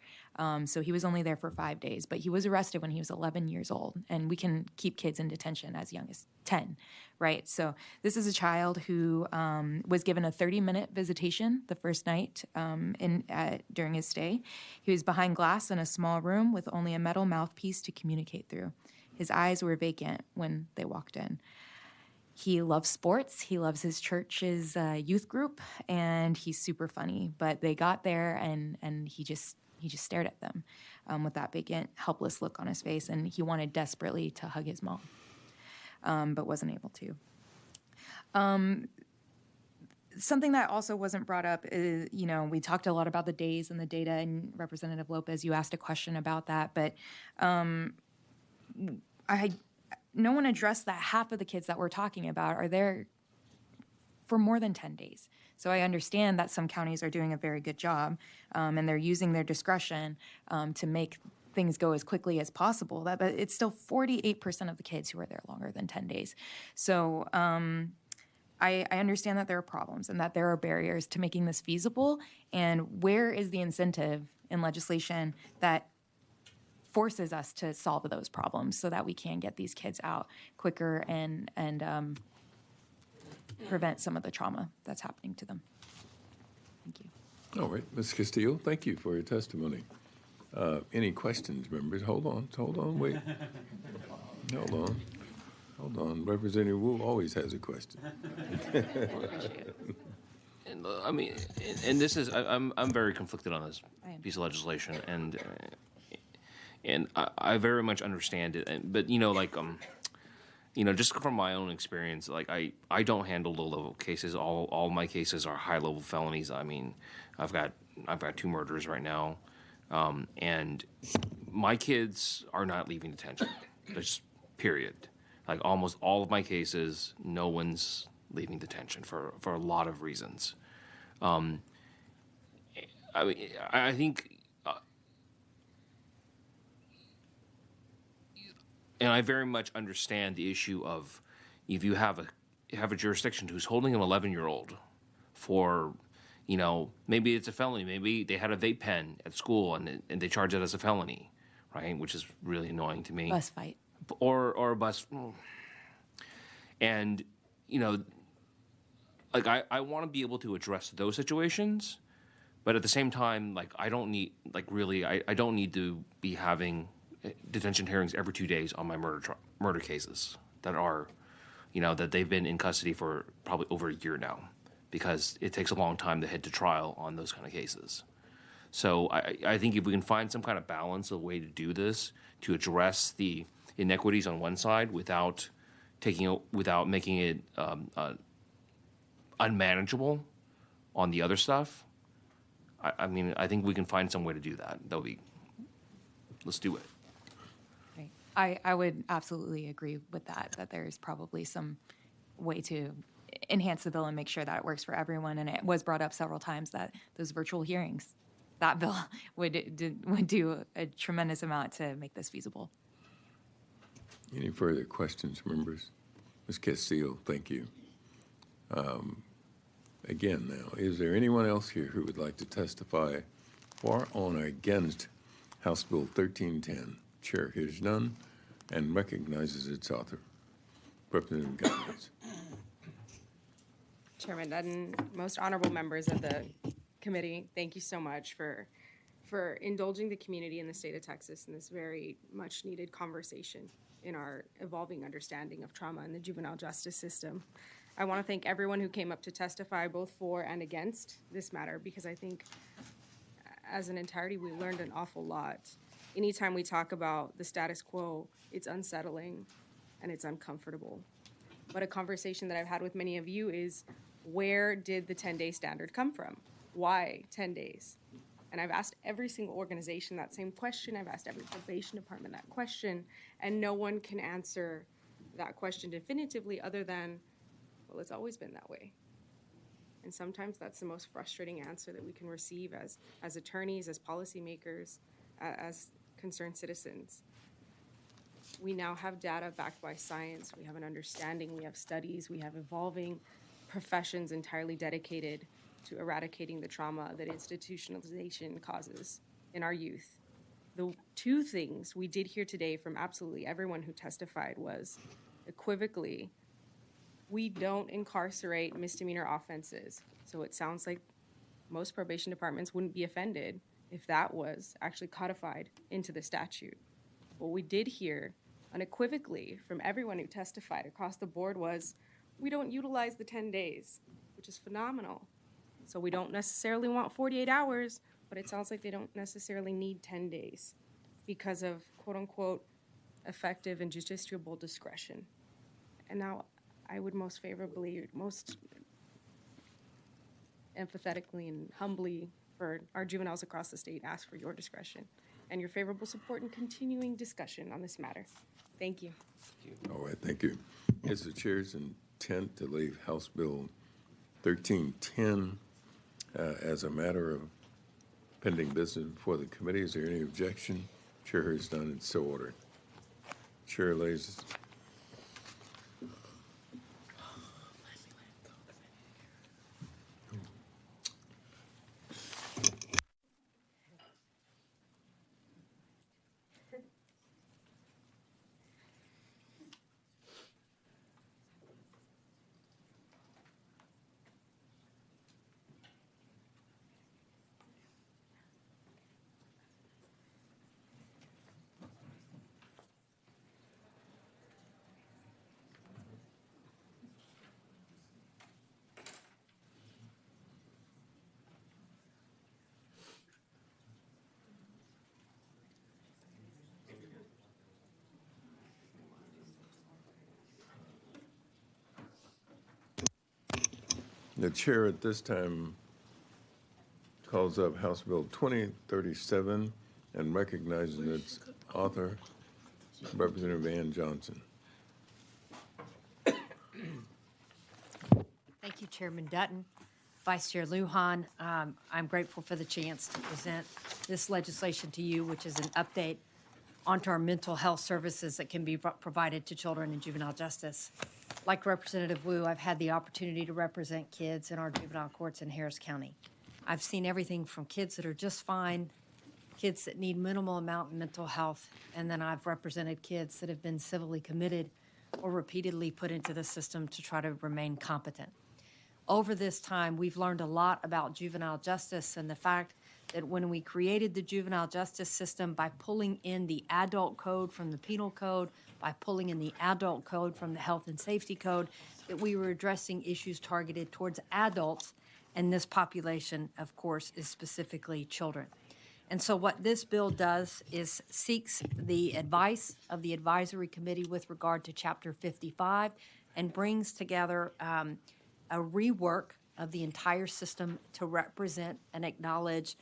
So he was only there for 5 days, but he was arrested when he was 11 years old. And we can keep kids in detention as young as 10, right? So this is a child who was given a 30-minute visitation the first night during his stay. He was behind glass in a small room with only a metal mouthpiece to communicate through. His eyes were vacant when they walked in. He loves sports. He loves his church's youth group, and he's super funny. But they got there, and he just stared at them with that vacant, helpless look on his face, and he wanted desperately to hug his mom, but wasn't able to. Something that also wasn't brought up is, we talked a lot about the days and the data, and Representative Lopez, you asked a question about that, but no one addressed that half of the kids that we're talking about are there for more than 10 days. So I understand that some counties are doing a very good job, and they're using their discretion to make things go as quickly as possible. But it's still 48% of the kids who are there longer than 10 days. So I understand that there are problems and that there are barriers to making this feasible. And where is the incentive in legislation that forces us to solve those problems so that we can get these kids out quicker and prevent some of the trauma that's happening to them? Thank you. All right, Ms. Castillo, thank you for your testimony. Any questions, members? Hold on, wait. Hold on. Representative Wu always has a question. And and this is I'm very conflicted on this piece of legislation, and I very much understand it. But just from my own experience, like I don't handle low-level cases. All my cases are high-level felonies. I mean, I've got 2 murders right now, and my kids are not leaving detention. Just period. Like almost all of my cases, no one's leaving detention for a lot of reasons. I think. And I very much understand the issue of if you have a jurisdiction who's holding an 11-year-old for, maybe it's a felony, maybe they had a vape pen at school and they charge it as a felony, right? Which is really annoying to me. Bus fight. Or a bus. And, I want to be able to address those situations, But at the same time, like I don't need I don't need to be having detention hearings every 2 days on my murder cases that are, that they've been in custody for probably over a year now, because it takes a long time to head to trial on those kind of cases. So I think if we can find some kind of balance, a way to do this, to address the inequities on one side without making it unmanageable on the other stuff, I mean, I think we can find some way to do that. Let's do it. Right. I would absolutely agree with that there's probably some way to enhance the bill and make sure that it works for everyone. And it was brought up several times that those virtual hearings, that bill would do a tremendous amount to make this feasible. Any further questions, members? Ms. Castillo, thank you. Again, now, is there anyone else here who would like to testify for, on, or against House Bill 1310? Chair hears none and recognizes its author. Representative Gomez. Chairman Dutton, most honorable members of the committee, thank you so much for indulging the community in the state of Texas in this very much needed conversation in our evolving understanding of trauma in the juvenile justice system. I want to thank everyone who came up to testify both for and against this matter, because I think as an entirety we learned an awful lot. Anytime we talk about the status quo, it's unsettling and it's uncomfortable. But a conversation that I've had with many of you is, where did the 10-day standard come from? Why 10 days? And I've asked every single organization that same question. I've asked every probation department that question, and no one can answer that question definitively other than, well, it's always been that way. And sometimes that's the most frustrating answer that we can receive as attorneys, as policymakers, as concerned citizens. We now have data backed by science. We have an understanding. We have studies. We have evolving professions entirely dedicated to eradicating the trauma that institutionalization causes in our youth. The two things we did hear today from absolutely everyone who testified was, equivocally, we don't incarcerate misdemeanor offenses. So it sounds like most probation departments wouldn't be offended if that was actually codified into the statute. What we did hear unequivocally from everyone who testified across the board was, we don't utilize the 10 days, which is phenomenal. So we don't necessarily want 48 hours, but it sounds like they don't necessarily need 10 days because of quote unquote effective and justiciable discretion. And now I would most empathetically and humbly for our juveniles across the state ask for your discretion and your favorable support and continuing discussion on this matter. Thank you. All right, thank you. It's the chair's intent to leave House Bill 1310 as a matter of pending business before the committee. Is there any objection? Chair hears none, and so ordered. Chair lays. The chair at this time calls up House Bill 2037 and recognizes its author, Representative Ann Johnson. Thank you, Chairman Dutton. Vice Chair Lujan, I'm grateful for the chance to present this legislation to you, which is an update onto our mental health services that can be provided to children in juvenile justice. Like Representative Wu, I've had the opportunity to represent kids in our juvenile courts in Harris County. I've seen everything from kids that are just fine, kids that need minimal amount of mental health, and then I've represented kids that have been civilly committed or repeatedly put into the system to try to remain competent. over this time, we've learned a lot about juvenile justice and the fact that when we created the juvenile justice system by pulling in the adult code from the penal code, by pulling in the adult code from the health and safety code, that we were addressing issues targeted towards adults, and this population, of course, is specifically children. And so what this bill does is seeks the advice of the advisory committee with regard to Chapter 55 and brings together a rework of the entire system to represent and acknowledge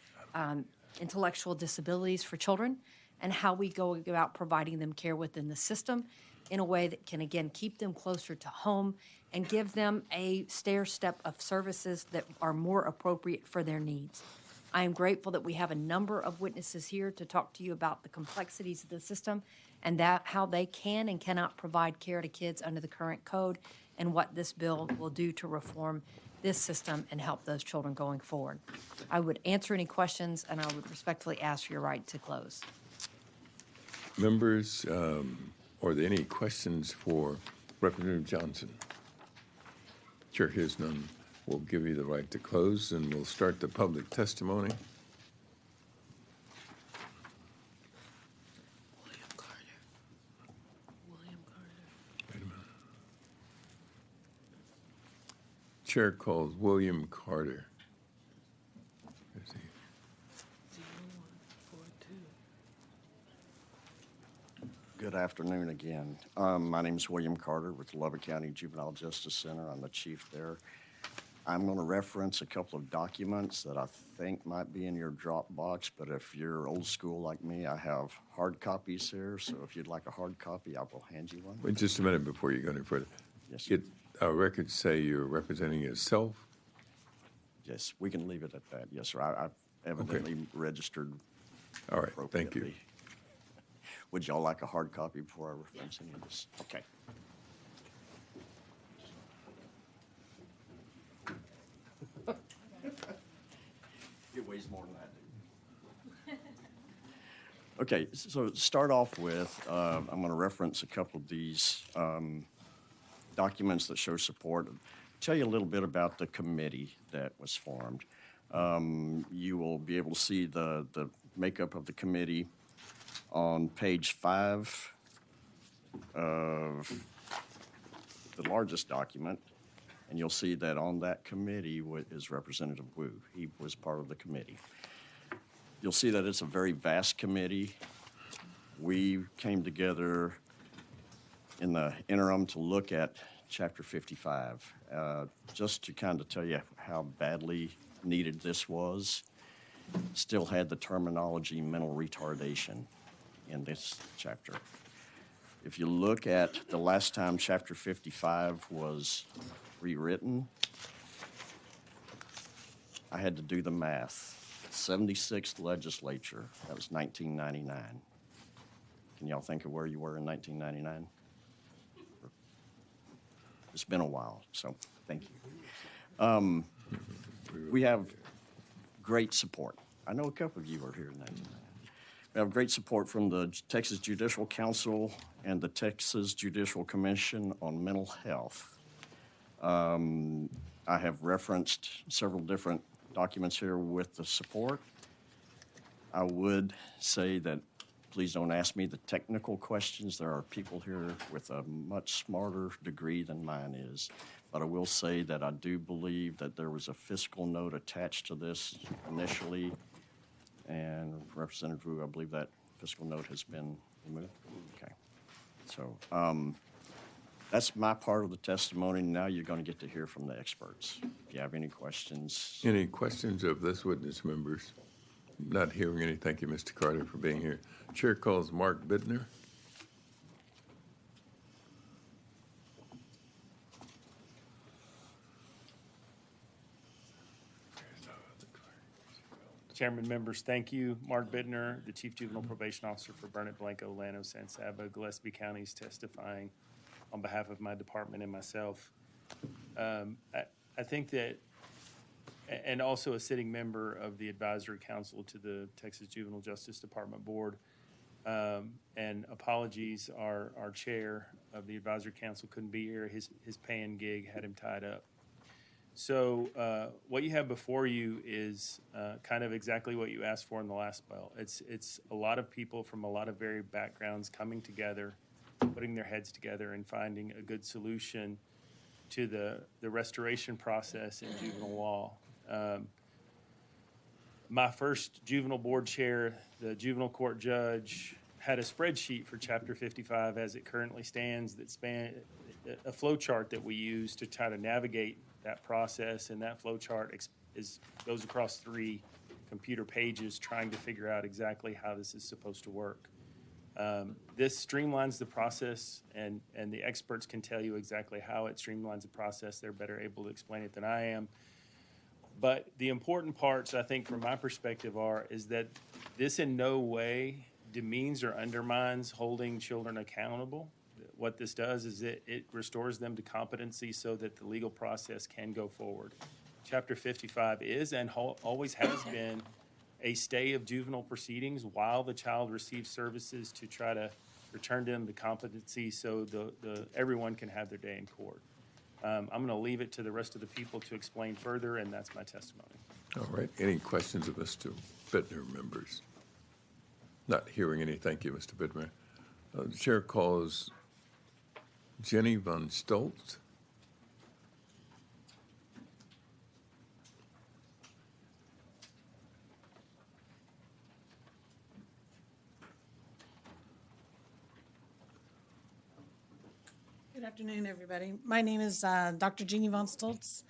intellectual disabilities for children and how we go about providing them care within the system in a way that can, again, keep them closer to home and give them a stair-step of services that are more appropriate for their needs. I am grateful that we have a number of witnesses here to talk to you about the complexities of the system and that how they can and cannot provide care to kids under the current code and what this bill will do to reform this system and help those children going forward. I would answer any questions, and I would respectfully ask for your right to close. Members, are there any questions for Representative Johnson? Chair hears none. We'll give you the right to close, and we'll start the public testimony. Wait a minute. Chair calls William Carter. Is he? Good afternoon again. My name is William Carter with the Lubbock County Juvenile Justice Center. I'm the chief there. I'm going to reference a couple of documents that I think might be in your Dropbox, but if you're old school like me, I have hard copies here, so if you'd like a hard copy, I will hand you one. Wait just a minute before you go any further. Yes. Our records say you're representing yourself? Yes, we can leave it at that. Yes, sir. I evidently registered. All right, thank you. appropriately. Would y'all like a hard copy before I reference any of this? Okay. It weighs more than I do. Okay, so to start off with, I'm going to reference a couple of these documents that show support. Tell you a little bit about the committee that was formed. You will be able to see the makeup of the committee on page 5 of the largest document, and you'll see that on that committee is Representative Wu. He was part of the committee. You'll see that it's a very vast committee. We came together in the interim to look at Chapter 55, just to kind of tell you how badly needed this was. Still had the terminology mental retardation in this chapter. If you look at the last time Chapter 55 was rewritten, I had to do the math. 76th legislature, that was 1999. Can y'all think of where you were in 1999? It's been a while, so thank you. We have great support. I know a couple of you are here in 1999. We have great support from the Texas Judicial Council and the Texas Judicial Commission on Mental Health. I have referenced several different documents here with the support. I would say that please don't ask me the technical questions. There are people here with a much smarter degree than mine is. But I will say that I do believe that there was a fiscal note attached to this initially. And Representative Wu, I believe that fiscal note has been removed. Okay. So that's my part of the testimony. Now you're going to get to hear from the experts. If you have any questions. Any questions of this witness, members? Not hearing any. Thank you, Mr. Carter, for being here. Chair calls Mark Bittner. Chairman, members, thank you. Mark Bittner, the Chief Juvenile Probation Officer for Burnett, Blanco, Llano, San Saba, Gillespie counties, testifying on behalf of my department and myself. I think that, and also a sitting member of the Advisory Council to the Texas Juvenile Justice Department Board. And apologies, our chair of the Advisory Council couldn't be here. His paying gig had him tied up. So what you have before you is kind of exactly what you asked for in the last bill. It's a lot of people from a lot of varied backgrounds coming together, putting their heads together and finding a good solution to the restoration process in juvenile law. My first juvenile board chair, the juvenile court judge, had a spreadsheet for Chapter 55 as it currently stands that span a flow chart that we use to try to navigate that process, and that flow chart goes across 3 computer pages trying to figure out exactly how this is supposed to work. This streamlines the process, and the experts can tell you exactly how it streamlines the process. They're better able to explain it than I am. But the important parts, I think, from my perspective is that this in no way demeans or undermines holding children accountable. What this does is it restores them to competency so that the legal process can go forward. Chapter 55 is and always has been a stay of juvenile proceedings while the child receives services to try to return them to competency so everyone can have their day in court. I'm going to leave it to the rest of the people to explain further, and that's my testimony. All right. Any questions of Mr. Bittner, members? Not hearing any. Thank you, Mr. Bittner. The chair calls Jenny von Stoltz. Good afternoon, everybody. My name is Dr. Jeannie von Stoltz.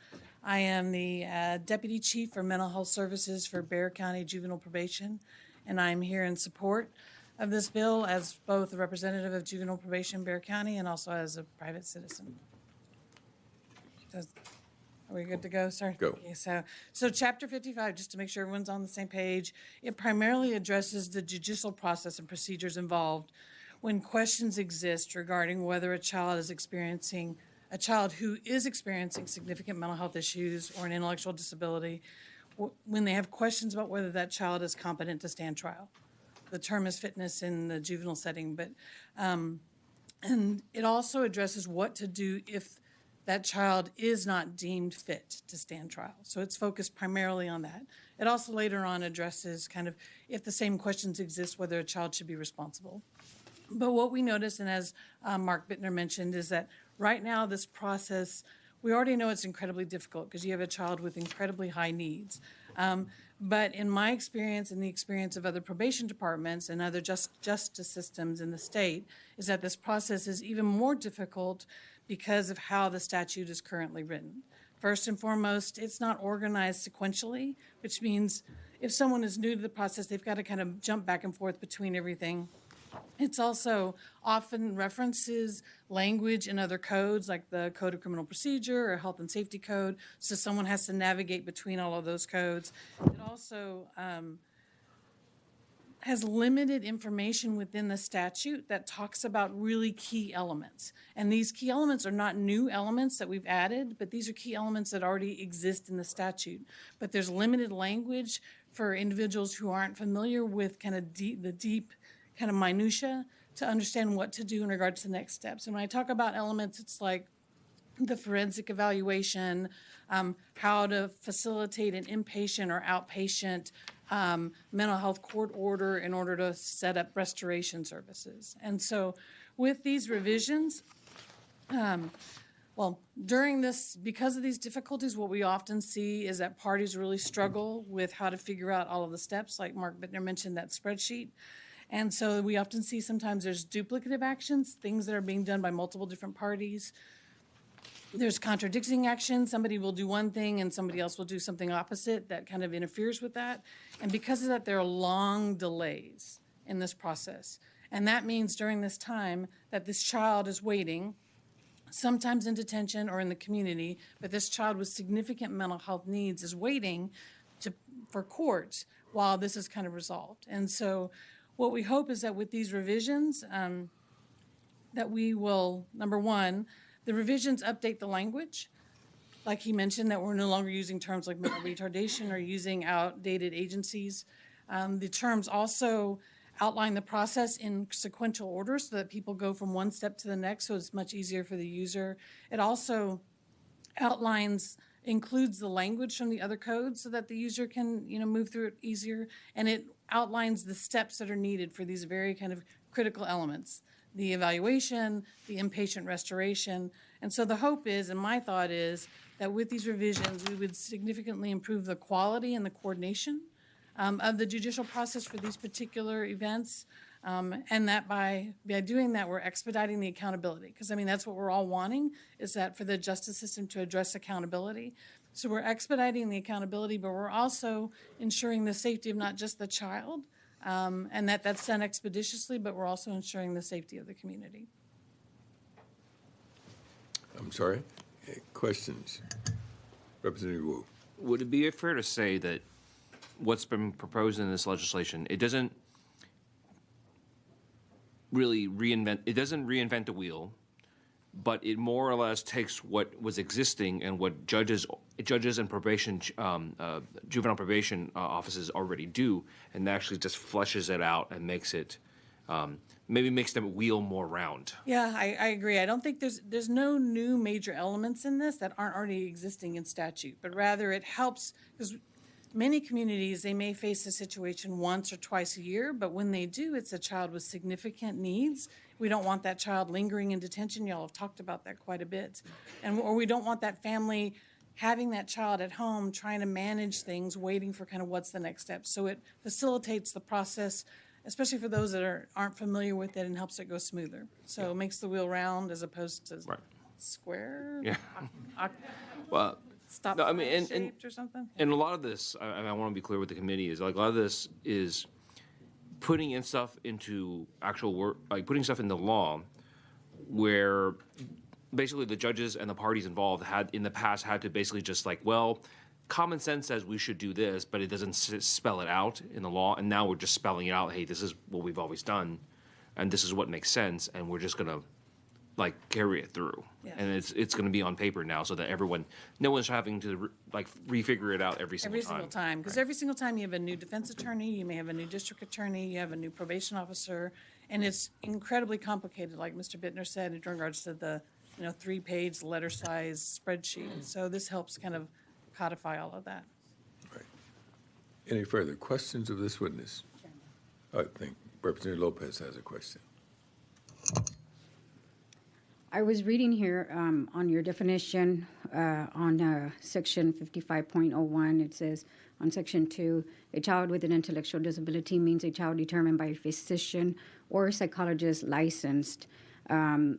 I am the Deputy Chief for Mental Health Services for Bexar County Juvenile Probation, and I'm here in support of this bill as both a representative of juvenile probation in Bexar County and also as a private citizen. Are we good to go, sir? Go. Okay, so Chapter 55, just to make sure everyone's on the same page, it primarily addresses the judicial process and procedures involved when questions exist regarding whether a child who is experiencing significant mental health issues or an intellectual disability, when they have questions about whether that child is competent to stand trial. The term is fitness in the juvenile setting, but and it also addresses what to do if that child is not deemed fit to stand trial. So it's focused primarily on that. It also later on addresses kind of if the same questions exist, whether a child should be responsible. But what we noticed, and as Mark Bittner mentioned, is that right now this process, we already know it's incredibly difficult because you have a child with incredibly high needs. But in my experience and the experience of other probation departments and other justice systems in the state, is that this process is even more difficult because of how the statute is currently written. First and foremost, it's not organized sequentially, which means if someone is new to the process, they've got to kind of jump back and forth between everything. It's also often references language in other codes, like the Code of Criminal Procedure or Health and Safety Code, so someone has to navigate between all of those codes. It also has limited information within the statute that talks about really key elements. And these key elements are not new elements that we've added, but these are key elements that already exist in the statute. But there's limited language for individuals who aren't familiar with kind of the deep kind of minutia to understand what to do in regards to the next steps. And when I talk about elements, it's like the forensic evaluation, how to facilitate an inpatient or outpatient mental health court order in order to set up restoration services. And so with these revisions, during this, because of these difficulties, what we often see is that parties really struggle with how to figure out all of the steps, like Mark Bittner mentioned that spreadsheet. And so we often see sometimes there's duplicative actions, things that are being done by multiple different parties. There's contradicting actions. Somebody will do one thing and somebody else will do something opposite that kind of interferes with that. And because of that, there are long delays in this process. And that means during this time that this child is waiting, sometimes in detention or in the community, but this child with significant mental health needs is waiting for court while this is kind of resolved. And so what we hope is that with these revisions, that we will, number one, the revisions update the language. Like he mentioned, that we're no longer using terms like mental retardation or using outdated agencies. The terms also outline the process in sequential order so that people go from one step to the next, so it's much easier for the user. It also outlines includes the language from the other codes so that the user can, move through it easier. And it outlines the steps that are needed for these very kind of critical elements, the evaluation, the inpatient restoration. And so the hope is, and my thought is, that with these revisions, we would significantly improve the quality and the coordination of the judicial process for these particular events. And that by doing that, we're expediting the accountability. Because, that's what we're all wanting, is that for the justice system to address accountability. So we're expediting the accountability, but we're also ensuring the safety of not just the child, and that's done expeditiously, but we're also ensuring the safety of the community. I'm sorry. Questions? Representative Wu. Would it be fair to say that what's been proposed in this legislation, it doesn't really reinvent the wheel, but it more or less takes what was existing and what judges and probation, juvenile probation offices already do, and actually just fleshes it out and makes it, maybe makes the wheel more round. Yeah, I agree. I don't think there's no new major elements in this that aren't already existing in statute, but rather it helps, because many communities, they may face a situation once or twice a year, but when they do, it's a child with significant needs. We don't want that child lingering in detention. Y'all have talked about that quite a bit. Or we don't want that family having that child at home trying to manage things, waiting for kind of what's the next step. So it facilitates the process, especially for those that aren't familiar with it, and helps it go smoother. So it makes the wheel round as opposed to square. Yeah. Well, Stop shaped or something. And a lot of this, I want to be clear with the committee, is like a lot of this is putting in stuff into actual work, like putting stuff into law, where basically the judges and the parties involved had in the past had to basically just like, well, common sense says we should do this, but it doesn't spell it out in the law. And now we're just spelling it out. Hey, this is what we've always done, and this is what makes sense, and we're just gonna like carry it through. Yeah. And it's going to be on paper now, so that no one's having to refigure it out every single time. Because every single time you have a new defense attorney, you may have a new district attorney, you have a new probation officer, and it's incredibly complicated, like Mr. Bittner said, in regards to the 3-page letter size spreadsheet. So this helps kind of codify all of that. Right. Any further questions of this witness? I think Representative Lopez has a question. I was reading here on your definition on section 55.01. It says on section 2, a child with an intellectual disability means a child determined by a physician or a psychologist licensed. And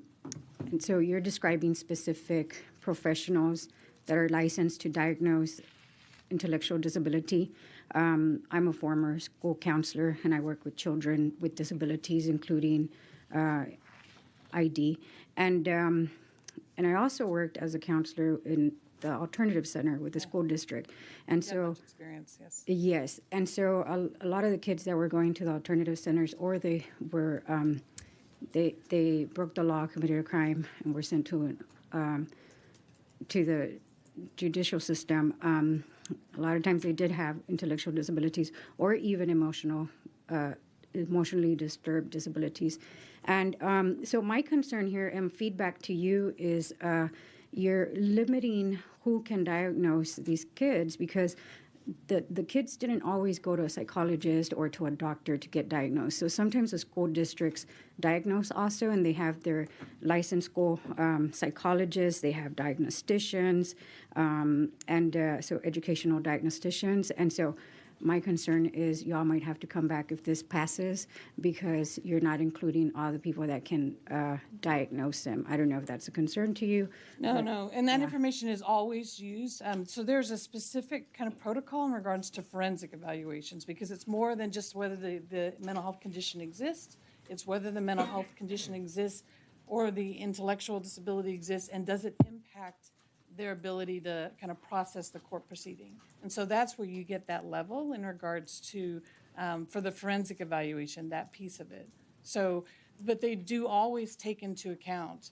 so you're describing specific professionals that are licensed to diagnose intellectual disability. I'm a former school counselor, and I work with children with disabilities, including ID. And I also worked as a counselor in the alternative center with the school district. And so, much experience, yes. Yes, and so a lot of the kids that were going to the alternative centers, or they were, they broke the law, committed a crime, and were sent to the judicial system. A lot of times they did have intellectual disabilities or even emotionally disturbed disabilities. And so my concern here and feedback to you is you're limiting who can diagnose these kids, because the kids didn't always go to a psychologist or to a doctor to get diagnosed. So sometimes the school districts diagnose also, and they have their licensed school psychologists, they have diagnosticians, and so educational diagnosticians. And so my concern is y'all might have to come back if this passes, because you're not including all the people that can diagnose them. I don't know if that's a concern to you. No, and that information is always used. So there's a specific kind of protocol in regards to forensic evaluations, because it's more than just whether the mental health condition exists. It's whether the mental health condition exists or the intellectual disability exists, and does it impact their ability to kind of process the court proceeding. And so that's where you get that level in regards to, for the forensic evaluation, that piece of it. So, but they do always take into account,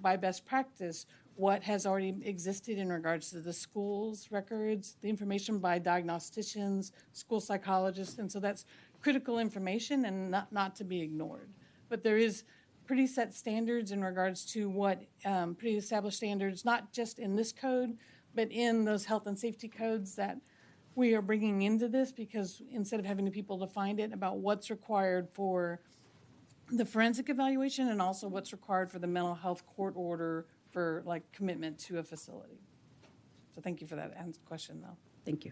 by best practice, what has already existed in regards to the school's records, the information by diagnosticians, school psychologists, and so that's critical information and not to be ignored. But there is pretty set standards in regards to what, pretty established standards, not just in this code, but in those health and safety codes that we are bringing into this, because instead of having the people to find it, about what's required for the forensic evaluation and also what's required for the mental health court order for like commitment to a facility. So thank you for that question, though. Thank you.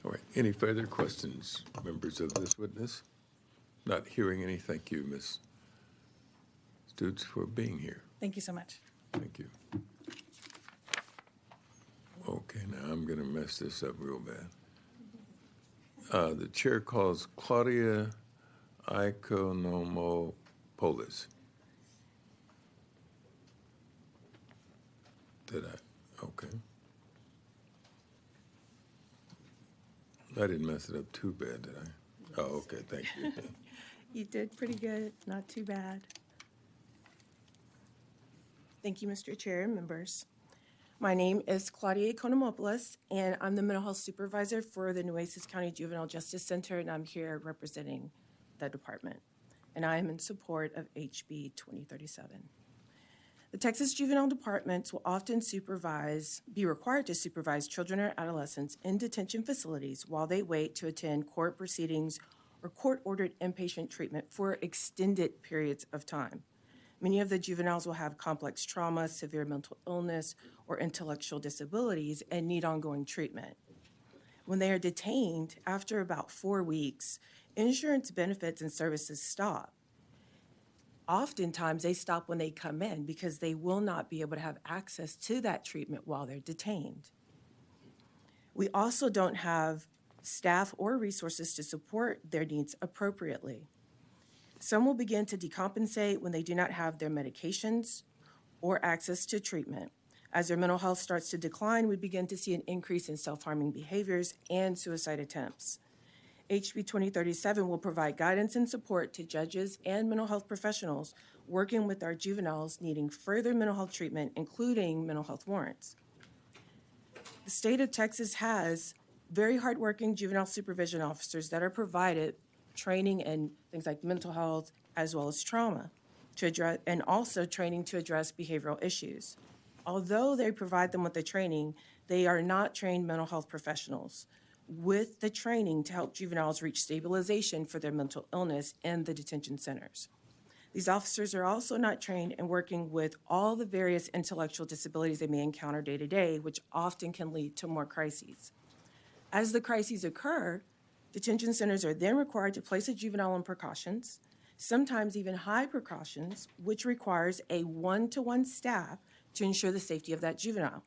All right, any further questions, members of this witness? Not hearing any, thank you, Ms. Stutes, for being here. Thank you so much. Thank you. Okay, now I'm going to mess this up real bad. The chair calls Claudia Ikonomopoulos. Did I? Okay. I didn't mess it up too bad, did I? Oh, okay, thank you. You did pretty good, not too bad. Thank you, Mr. Chair and members. My name is Claudia Konomopoulos, and I'm the mental health supervisor for the Nueces County Juvenile Justice Center, and I'm here representing the department. And I am in support of HB 2037. The Texas Juvenile Departments will often be required to supervise children or adolescents in detention facilities while they wait to attend court proceedings or court-ordered inpatient treatment for extended periods of time. Many of the juveniles will have complex trauma, severe mental illness, or intellectual disabilities and need ongoing treatment. When they are detained, after about 4 weeks, insurance benefits and services stop. Oftentimes, they stop when they come in because they will not be able to have access to that treatment while they're detained. We also don't have staff or resources to support their needs appropriately. Some will begin to decompensate when they do not have their medications or access to treatment. As their mental health starts to decline, we begin to see an increase in self-harming behaviors and suicide attempts. HB 2037 will provide guidance and support to judges and mental health professionals working with our juveniles needing further mental health treatment, including mental health warrants. The state of Texas has very hardworking juvenile supervision officers that are provided training in things like mental health as well as trauma to address, and also training to address behavioral issues. Although they provide them with the training, they are not trained mental health professionals with the training to help juveniles reach stabilization for their mental illness in the detention centers. These officers are also not trained in working with all the various intellectual disabilities they may encounter day to day, which often can lead to more crises. As the crises occur, detention centers are then required to place a juvenile on precautions, sometimes even high precautions, which requires a one-to-one staff to ensure the safety of that juvenile.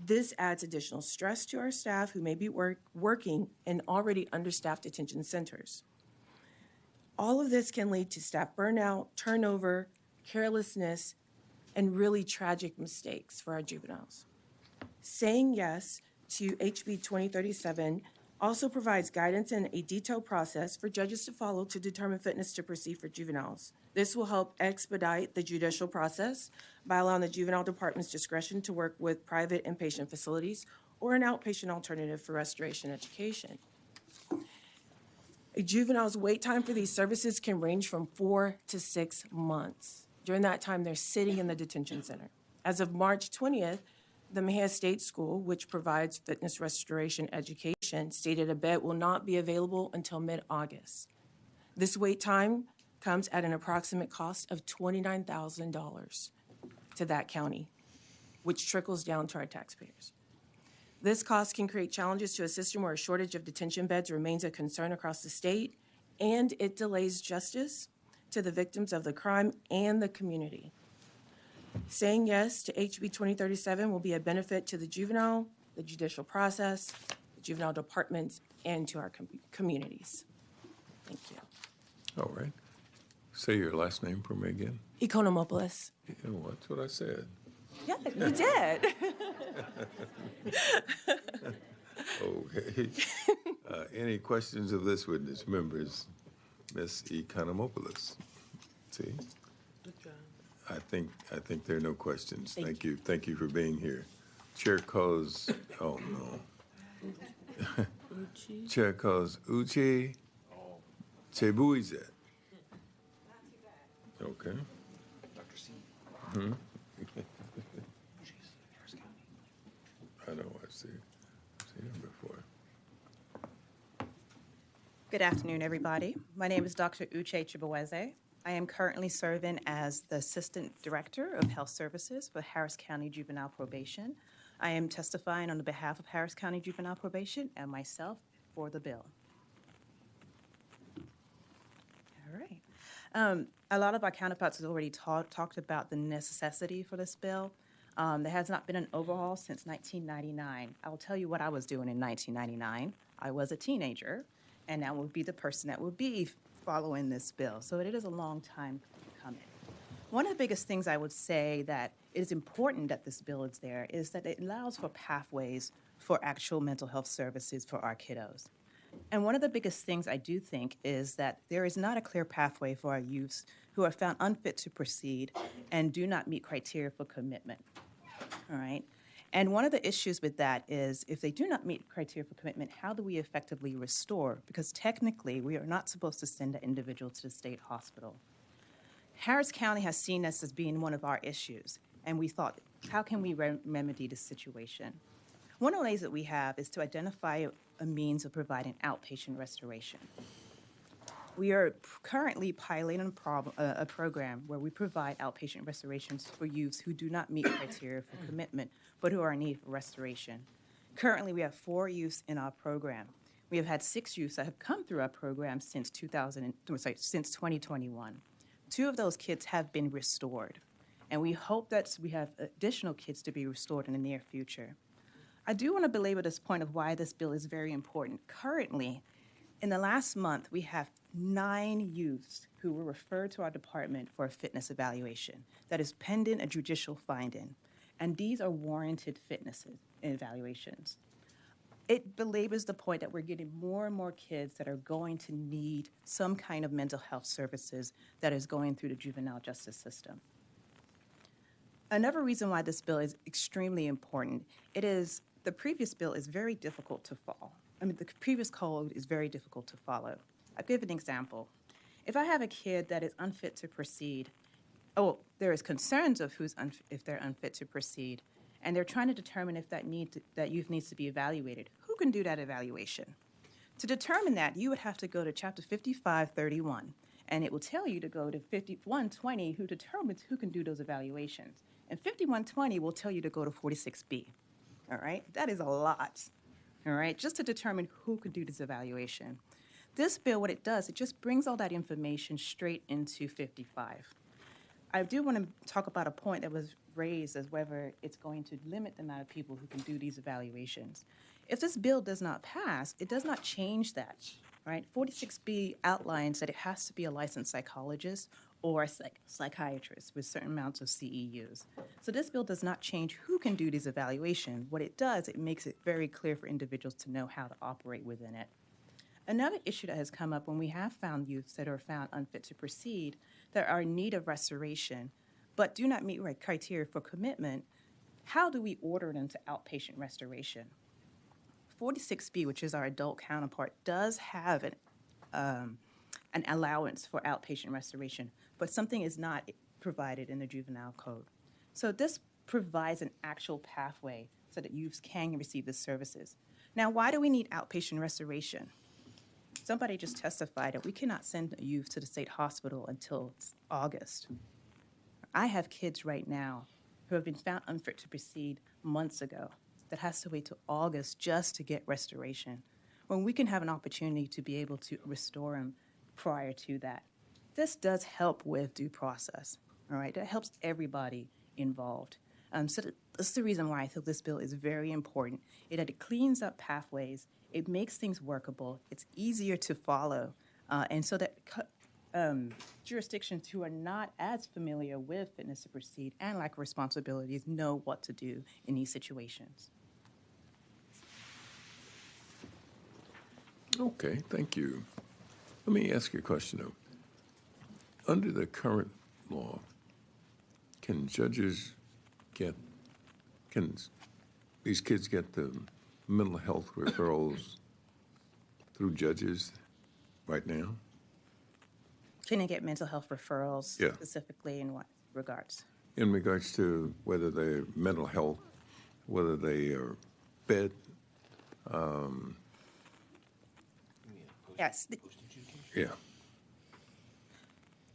This adds additional stress to our staff who may be working in already understaffed detention centers. All of this can lead to staff burnout, turnover, carelessness, and really tragic mistakes for our juveniles. Saying yes to HB 2037 also provides guidance and a detailed process for judges to follow to determine fitness to proceed for juveniles. This will help expedite the judicial process by allowing the juvenile department's discretion to work with private inpatient facilities or an outpatient alternative for restoration education. A juvenile's wait time for these services can range from 4 to 6 months. During that time, they're sitting in the detention center. As of March 20th, the Mejia State School, which provides fitness restoration education, stated a bed will not be available until mid-August. This wait time comes at an approximate cost of $29,000 to that county, which trickles down to our taxpayers. This cost can create challenges to a system where a shortage of detention beds remains a concern across the state, and it delays justice to the victims of the crime and the community. Saying yes to HB 2037 will be a benefit to the juvenile, the judicial process, the juvenile departments, and to our communities. Thank you. All right. Say your last name for me again. Ikonomopoulos. Yeah, well, that's what I said. Yeah, you did. Okay. Any questions of this witness, members? Ms. Ikonomopoulos. See? Good job. I think there are no questions. Thank you. Thank you for being here. Chair calls, oh no. Chair calls Uche Chebuize. Okay. Dr. C. Good afternoon, everybody. My name is Dr. Uche Chibaweze. I am currently serving as the Assistant Director of Health Services for Harris County Juvenile Probation. I am testifying on the behalf of Harris County Juvenile Probation and myself for the bill. All right. A lot of our counterparts have already talked about the necessity for this bill. There has not been an overhaul since 1999. I will tell you what I was doing in 1999. I was a teenager, and I will be the person that will be following this bill. So it is a long time coming. One of the biggest things I would say that is important that this bill is there is that it allows for pathways for actual mental health services for our kiddos. And one of the biggest things I do think is that there is not a clear pathway for our youths who are found unfit to proceed and do not meet criteria for commitment. All right. And one of the issues with that is if they do not meet criteria for commitment, how do we effectively restore? Because technically, we are not supposed to send an individual to the state hospital. Harris County has seen this as being one of our issues, and we thought, how can we remedy this situation? One of the ways that we have is to identify a means of providing outpatient restoration. We are currently piloting a program where we provide outpatient restorations for youths who do not meet criteria for commitment, but who are in need for restoration. Currently, we have 4 youths in our program. We have had 6 youths that have come through our program since 2021. 2 of those kids have been restored, and we hope that we have additional kids to be restored in the near future. I do want to belabor this point of why this bill is very important. Currently, in the last month, we have 9 youths who were referred to our department for a fitness evaluation that is pending a judicial finding, and these are warranted fitness evaluations. It belabors the point that we're getting more and more kids that are going to need some kind of mental health services that is going through the juvenile justice system. Another reason why this bill is extremely important, the previous bill is very difficult to follow. The previous code is very difficult to follow. I'll give an example. If I have a kid that is unfit to proceed, there is concerns of if they're unfit to proceed, and they're trying to determine if that youth needs to be evaluated. Who can do that evaluation? To determine that, you would have to go to Chapter 5531, and it will tell you to go to 5120, who determines who can do those evaluations. And 5120 will tell you to go to 46B. All right? That is a lot. All right, just to determine who could do this evaluation. This bill, what it does, it just brings all that information straight into 55. I do want to talk about a point that was raised as whether it's going to limit the amount of people who can do these evaluations. If this bill does not pass, it does not change that, right? 46B outlines that it has to be a licensed psychologist or a psychiatrist with certain amounts of CEUs. So this bill does not change who can do these evaluations. What it does, it makes it very clear for individuals to know how to operate within it. Another issue that has come up when we have found youths that are found unfit to proceed, that are in need of restoration, but do not meet criteria for commitment, how do we order them to outpatient restoration? 46B, which is our adult counterpart, does have an allowance for outpatient restoration, but something is not provided in the juvenile code. So this provides an actual pathway so that youths can receive the services. Now, why do we need outpatient restoration? Somebody just testified that we cannot send a youth to the state hospital until August. I have kids right now who have been found unfit to proceed months ago that has to wait till August just to get restoration, when we can have an opportunity to be able to restore them prior to that. This does help with due process, all right? That helps everybody involved. So that's the reason why I think this bill is very important. It cleans up pathways, it makes things workable, it's easier to follow, and so that jurisdictions who are not as familiar with fitness to proceed and lack responsibilities know what to do in these situations. Okay, thank you. Let me ask you a question, though. Under the current law, can these kids get the mental health referrals through judges right now? Can they get mental health referrals Yeah. specifically in what regards? In regards to whether their mental health, whether they are fed, Yes. Yeah.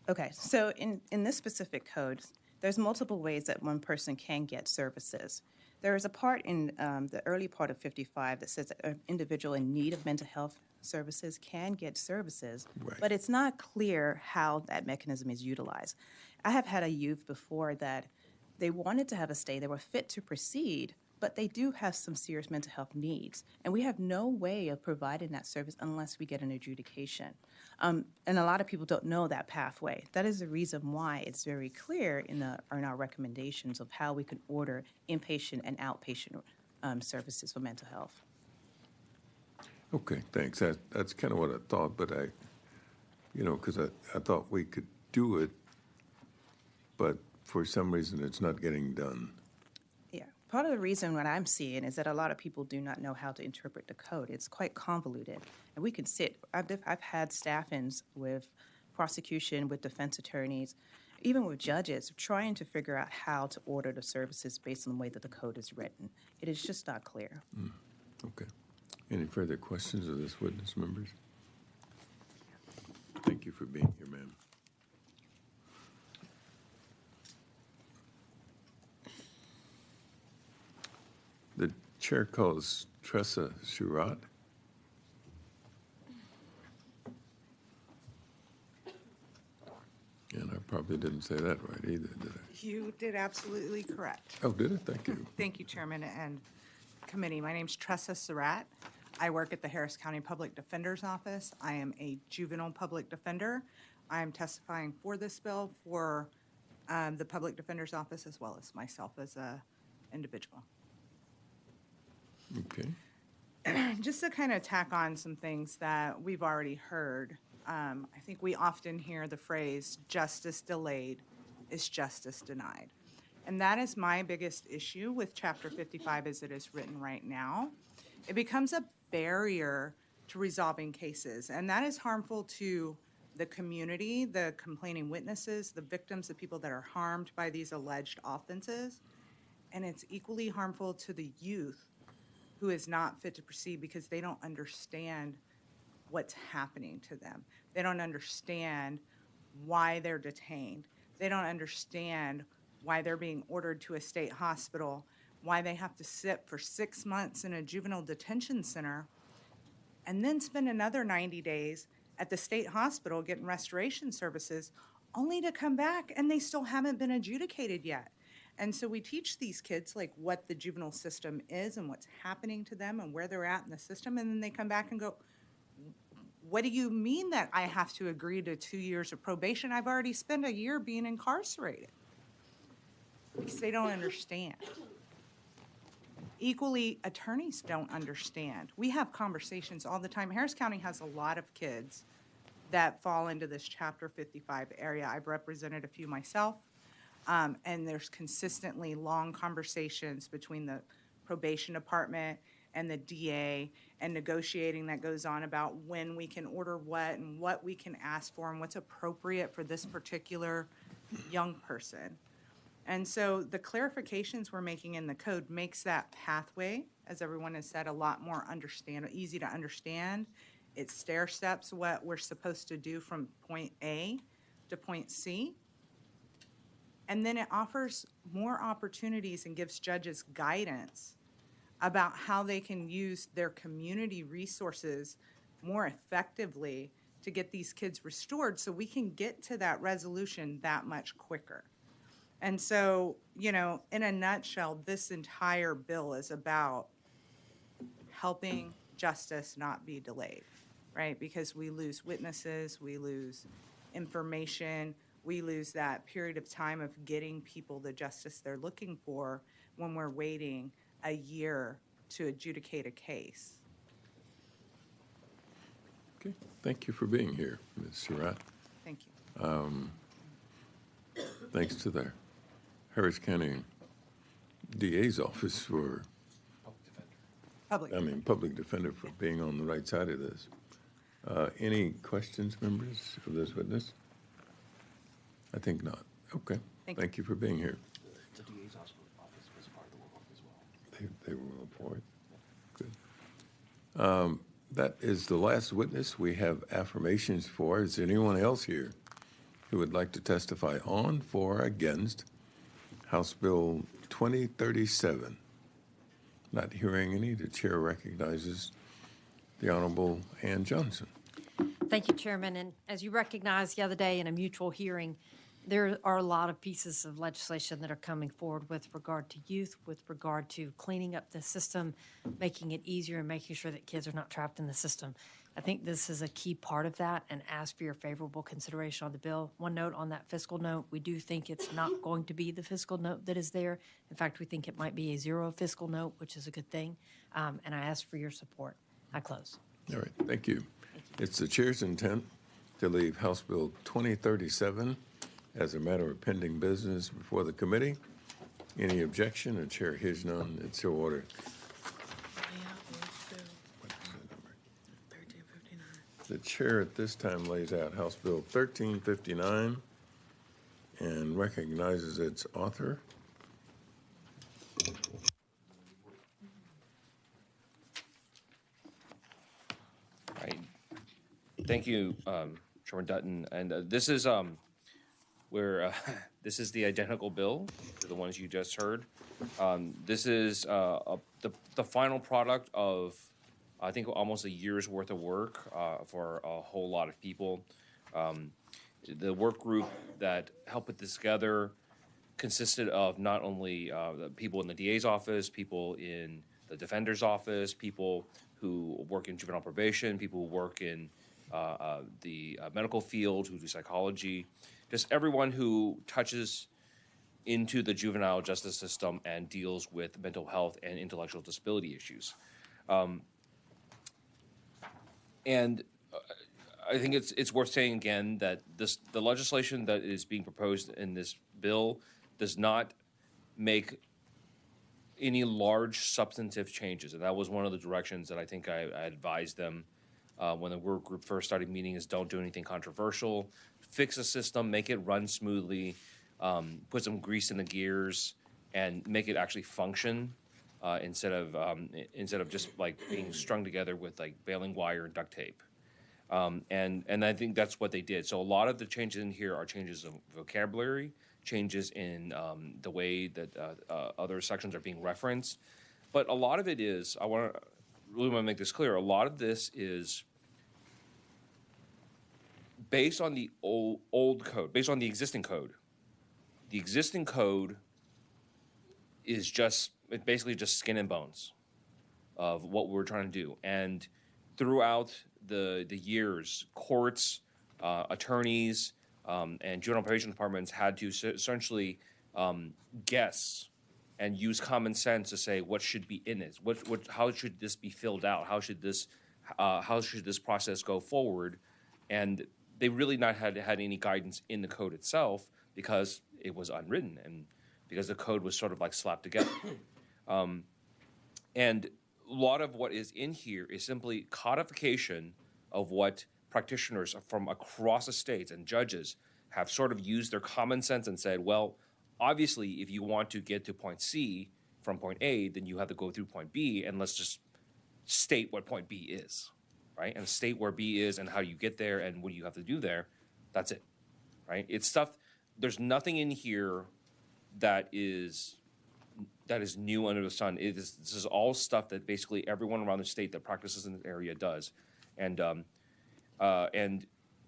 Okay, so in this specific code, there's multiple ways that one person can get services. There is a part in the early part of 55 that says that an individual in need of mental health services can get services, but it's not clear how that mechanism is utilized. I have had a youth before that they wanted to have a stay, they were fit to proceed, but they do have some serious mental health needs, and we have no way of providing that service unless we get an adjudication. And a lot of people don't know that pathway. That is the reason why it's very clear in our recommendations of how we can order inpatient and outpatient services for mental health. Okay, thanks. That's kind of what I thought, but because I thought we could do it, but for some reason it's not getting done. Yeah, part of the reason what I'm seeing is that a lot of people do not know how to interpret the code. It's quite convoluted, and we can sit. I've had staff-ins with prosecution, with defense attorneys, even with judges, trying to figure out how to order the services based on the way that the code is written. It is just not clear. Okay. Any further questions of this witness, members? Thank you for being here, ma'am. The chair calls Tressa Shurat. And I probably didn't say that right either, did I? You did absolutely correct. Oh, did it? Thank you. Thank you, Chairman and Committee. My name's Tressa Surratt. I work at the Harris County Public Defender's Office. I am a juvenile public defender. I am testifying for this bill for the Public Defender's Office as well as myself as a individual. Okay. Just to kind of tack on some things that we've already heard, I think we often hear the phrase, justice delayed is justice denied. And that is my biggest issue with Chapter 55 as it is written right now. It becomes a barrier to resolving cases, and that is harmful to the community, the complaining witnesses, the victims, the people that are harmed by these alleged offenses. And it's equally harmful to the youth who is not fit to proceed because they don't understand what's happening to them. They don't understand why they're detained. They don't understand why they're being ordered to a state hospital, why they have to sit for 6 months in a juvenile detention center, and then spend another 90 days at the state hospital getting restoration services, only to come back and they still haven't been adjudicated yet. And so we teach these kids like what the juvenile system is and what's happening to them and where they're at in the system, and then they come back and go, what do you mean that I have to agree to 2 years of probation? I've already spent a year being incarcerated. Because they don't understand. Equally, attorneys don't understand. We have conversations all the time. Harris County has a lot of kids that fall into this Chapter 55 area. I've represented a few myself, and there's consistently long conversations between the probation department and the DA and negotiating that goes on about when we can order what and what we can ask for and what's appropriate for this particular young person. And so the clarifications we're making in the code makes that pathway, as everyone has said, a lot more easy to understand. It stair steps what we're supposed to do from point A to point C. And then it offers more opportunities and gives judges guidance about how they can use their community resources more effectively to get these kids restored so we can get to that resolution that much quicker. And so, in a nutshell, this entire bill is about helping justice not be delayed, right? Because we lose witnesses, we lose information, we lose that period of time of getting people the justice they're looking for when we're waiting a year to adjudicate a case. Okay. Thank you for being here, Ms. Surratt. Thank you. Thanks to the Harris County DA's office for, Public Defender for being on the right side of this. Any questions, members, of this witness? I think not. Okay. Thank you for being here. The DA's office was part of the work as well. They were all for it. Good. That is the last witness we have affirmations for. Is there anyone else here who would like to testify on, for, or against House Bill 2037? Not hearing any, the chair recognizes the Honorable Ann Johnson. Thank you, Chairman. And as you recognized the other day in a mutual hearing, there are a lot of pieces of legislation that are coming forward with regard to youth, with regard to cleaning up the system, making it easier and making sure that kids are not trapped in the system. I think this is a key part of that, and ask for your favorable consideration on the bill. One note on that fiscal note, we do think it's not going to be the fiscal note that is there. In fact, we think it might be a zero fiscal note, which is a good thing. And I ask for your support. I close. All right, thank you. It's the chair's intent to leave House Bill 2037 as a matter of pending business before the committee. Any objection? The chair hears none. It's so ordered. The chair at this time lays out House Bill 1359 and recognizes its author. Right. Thank you, Chairman Dutton. And this is where this is the identical bill to the ones you just heard. This is the final product of, I think, almost a year's worth of work for a whole lot of people. The work group that helped put this together consisted of not only the people in the DA's office, people in the defender's office, people who work in juvenile probation, people who work in the medical field, who do psychology, just everyone who touches into the juvenile justice system and deals with mental health and intellectual disability issues. And I think it's worth saying again that the legislation that is being proposed in this bill does not make any large substantive changes. And that was one of the directions that I think I advised them when the work group first started meeting, is don't do anything controversial, fix the system, make it run smoothly, put some grease in the gears, and make it actually function instead of just like being strung together with like baling wire and duct tape. And I think that's what they did. So a lot of the changes in here are changes of vocabulary, changes in the way that other sections are being referenced. But a lot of it is, I really want to make this clear, a lot of this is based on the old code, based on the existing code. The existing code is basically just skin and bones of what we're trying to do. And throughout the years, courts, attorneys, and juvenile probation departments had to essentially guess and use common sense to say what should be in it. How should this be filled out? How should this process go forward? And they really not had any guidance in the code itself because it was unwritten and because the code was sort of like slapped together. And a lot of what is in here is simply codification of what practitioners from across the states and judges have sort of used their common sense and said, well, obviously, if you want to get to point C from point A, then you have to go through point B, and let's just state what point B is, right? And state where B is and how you get there and what you have to do there. That's it, right? It's stuff, there's nothing in here that is new under the sun. This is all stuff that basically everyone around the state that practices in this area does. And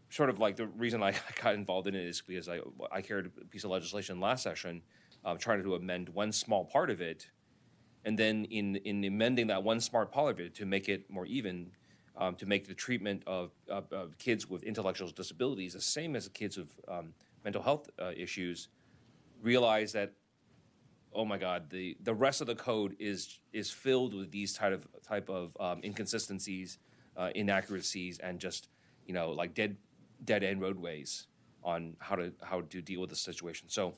sort of like the reason I got involved in it is because I carried a piece of legislation last session trying to amend one small part of it. And then in amending that one smart part of it to make it more even, to make the treatment of kids with intellectual disabilities the same as the kids with mental health issues, realize that, oh my God, the rest of the code is filled with these type of inconsistencies, inaccuracies, and just like dead end roadways on how to deal with the situation. So,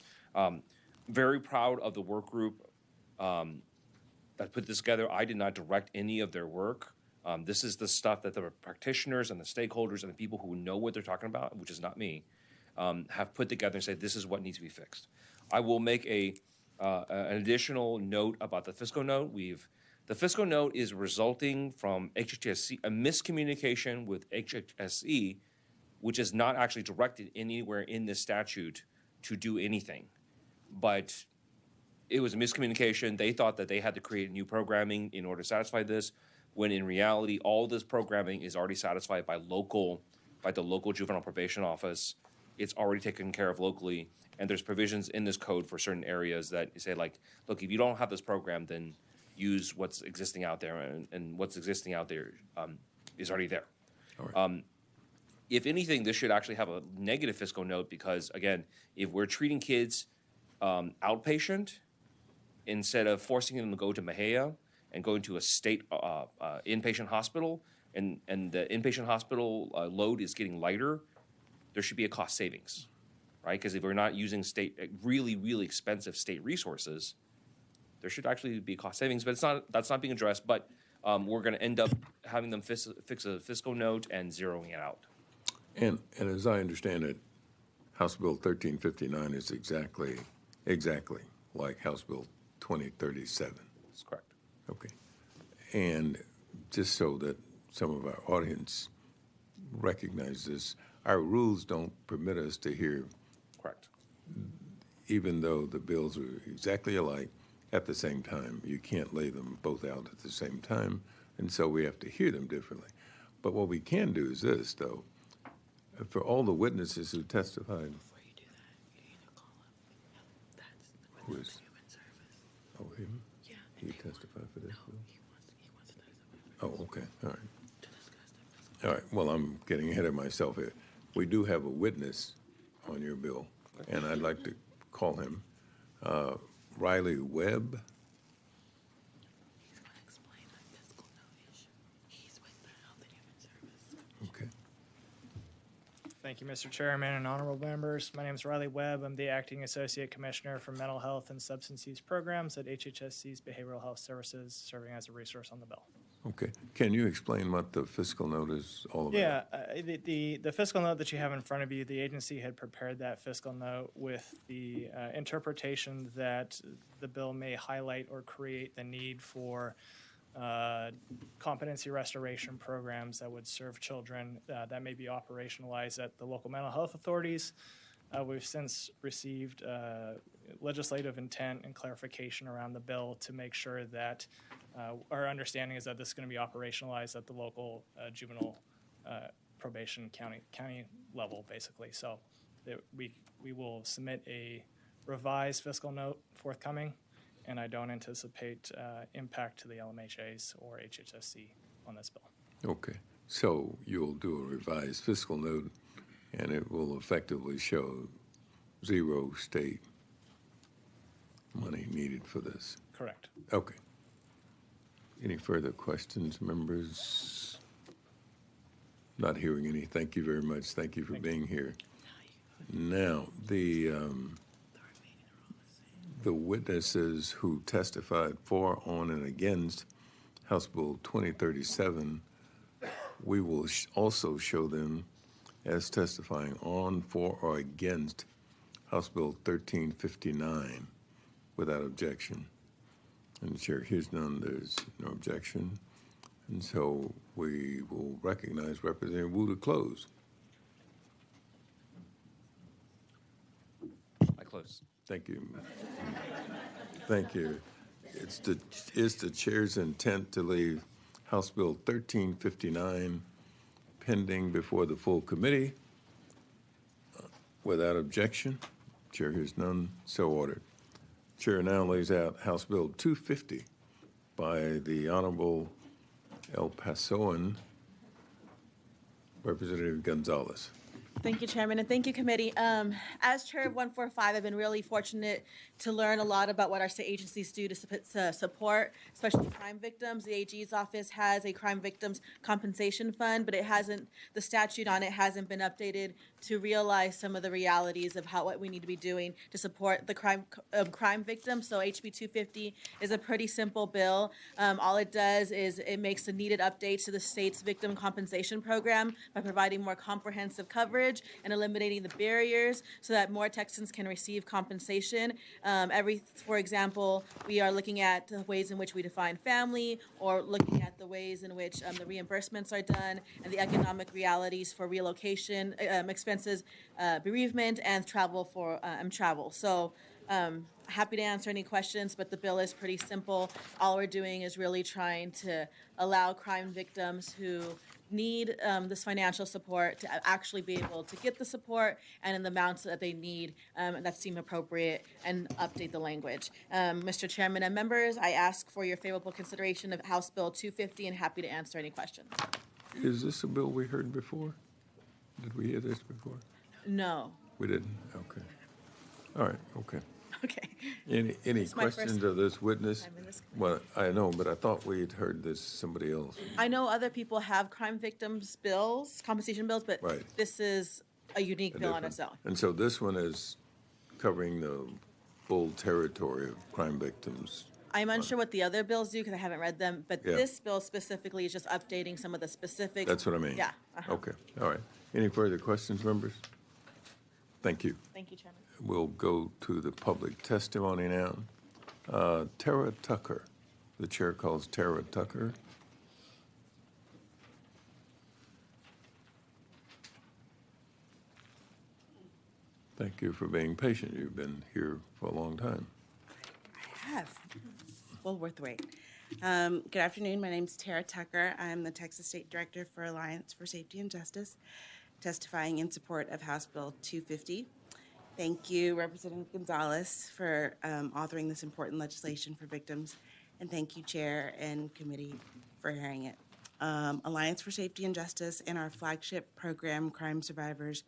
very proud of the work group that put this together. I did not direct any of their work. This is the stuff that the practitioners and the stakeholders and the people who know what they're talking about, which is not me, have put together and said this is what needs to be fixed. I will make an additional note about the fiscal note. We've The fiscal note is resulting from HHSC, a miscommunication with HHSC, which is not actually directed anywhere in this statute to do anything. But it was a miscommunication. They thought that they had to create new programming in order to satisfy this, when in reality, all this programming is already satisfied by the local juvenile probation office. It's already taken care of locally, and there's provisions in this code for certain areas that say, like, look, if you don't have this program, then use what's existing out there, and what's existing out there is already there. If anything, this should actually have a negative fiscal note because, again, if we're treating kids outpatient instead of forcing them to go to Mejia and going to a state inpatient hospital, and the inpatient hospital load is getting lighter, there should be a cost savings, right? Because if we're not using really, really expensive state resources, there should actually be cost savings, but that's not being addressed. But we're going to end up having them fix a fiscal note and zeroing it out. And as I understand it, House Bill 1359 is exactly like House Bill 2037. That's correct. Okay. And just so that some of our audience recognizes, our rules don't permit us to hear. Correct. Even though the bills are exactly alike, at the same time, you can't lay them both out at the same time, and so we have to hear them differently. But what we can do is this, though. For all the witnesses who testified. Before you do that, you need to call up. That's who is? Human Service. Oh, him? Yeah. He testified for this bill? He wants to testify. Oh, okay. All right. All right. Well, I'm getting ahead of myself here. We do have a witness on your bill, and I'd like to call him Riley Webb. He's going to explain the fiscal note issue. He's with the Health and Human Service. Okay. Thank you, Mr. Chairman and honorable members. My name is Riley Webb. I'm the Acting Associate Commissioner for Mental Health and Substance Use Programs at HHSC's Behavioral Health Services, serving as a resource on the bill. Okay. Can you explain what the fiscal note is all about? Yeah, the fiscal note that you have in front of you, the agency had prepared that fiscal note with the interpretation that the bill may highlight or create the need for competency restoration programs that would serve children that may be operationalized at the local mental health authorities. We've since received legislative intent and clarification around the bill to make sure that our understanding is that this is going to be operationalized at the local juvenile probation county level, basically. So that we will submit a revised fiscal note forthcoming, and I don't anticipate impact to the LMHAs or HHSC on this bill. Okay. So you'll do a revised fiscal note, and it will effectively show zero state money needed for this. Correct. Okay. Any further questions, members? Not hearing any. Thank you very much. Thank you for being here. Now, the witnesses who testified for, on, and against House Bill 2037, we will also show them as testifying on, for, or against House Bill 1359 without objection. And the chair hears none, there's no objection. And so we will recognize Representative Wu to close. I close. Thank you. Thank you. It's the chair's intent to leave House Bill 1359 pending before the full committee without objection. Chair hears none, so ordered. Chair now lays out House Bill 250 by the Honorable El Pasoan Representative Gonzalez. Thank you, Chairman, and thank you, committee. As chair of 145, I've been really fortunate to learn a lot about what our state agencies do to support, especially crime victims. The AG's office has a crime victims compensation fund, but the statute on it hasn't been updated to realize some of the realities of what we need to be doing to support the crime victims. So HB 250 is a pretty simple bill. All it does is it makes the needed updates to the state's victim compensation program by providing more comprehensive coverage language and eliminating the barriers so that more Texans can receive compensation. For example, we are looking at the ways in which we define family, or looking at the ways in which the reimbursements are done, and the economic realities for relocation expenses, bereavement, and travel for travel. So happy to answer any questions, but the bill is pretty simple. All we're doing is really trying to allow crime victims who need this financial support to actually be able to get the support and in the amounts that they need that seem appropriate, and update the language. Mr. Chairman and members, I ask for your favorable consideration of House Bill 250 and happy to answer any questions. Is this a bill we heard before? Did we hear this before? No. We didn't? Okay. All right, okay. Okay. Any It's my first questions of this witness? time in this Well, I know, but I thought we had heard this somebody else. I know other people have crime victims bills, compensation bills, but Right. this is a unique bill on its own. And so this one is covering the full territory of crime victims. I'm unsure what the other bills do because I haven't read them, but Yeah. this bill specifically is just updating some of the specifics. That's what I mean. Yeah. Okay, all right. Any further questions, members? Thank you. Thank you, Chairman. We'll go to the public testimony now. Tara Tucker. The chair calls Tara Tucker. Thank you for being patient. You've been here for a long time. I have. Well worth the wait. Good afternoon. My name is Tara Tucker. I'm the Texas State Director for Alliance for Safety and Justice, testifying in support of House Bill 250. Thank you, Representative Gonzalez, for authoring this important legislation for victims, and thank you, Chair and Committee, for hearing it. Alliance for Safety and Justice and our flagship program, Crime Survivors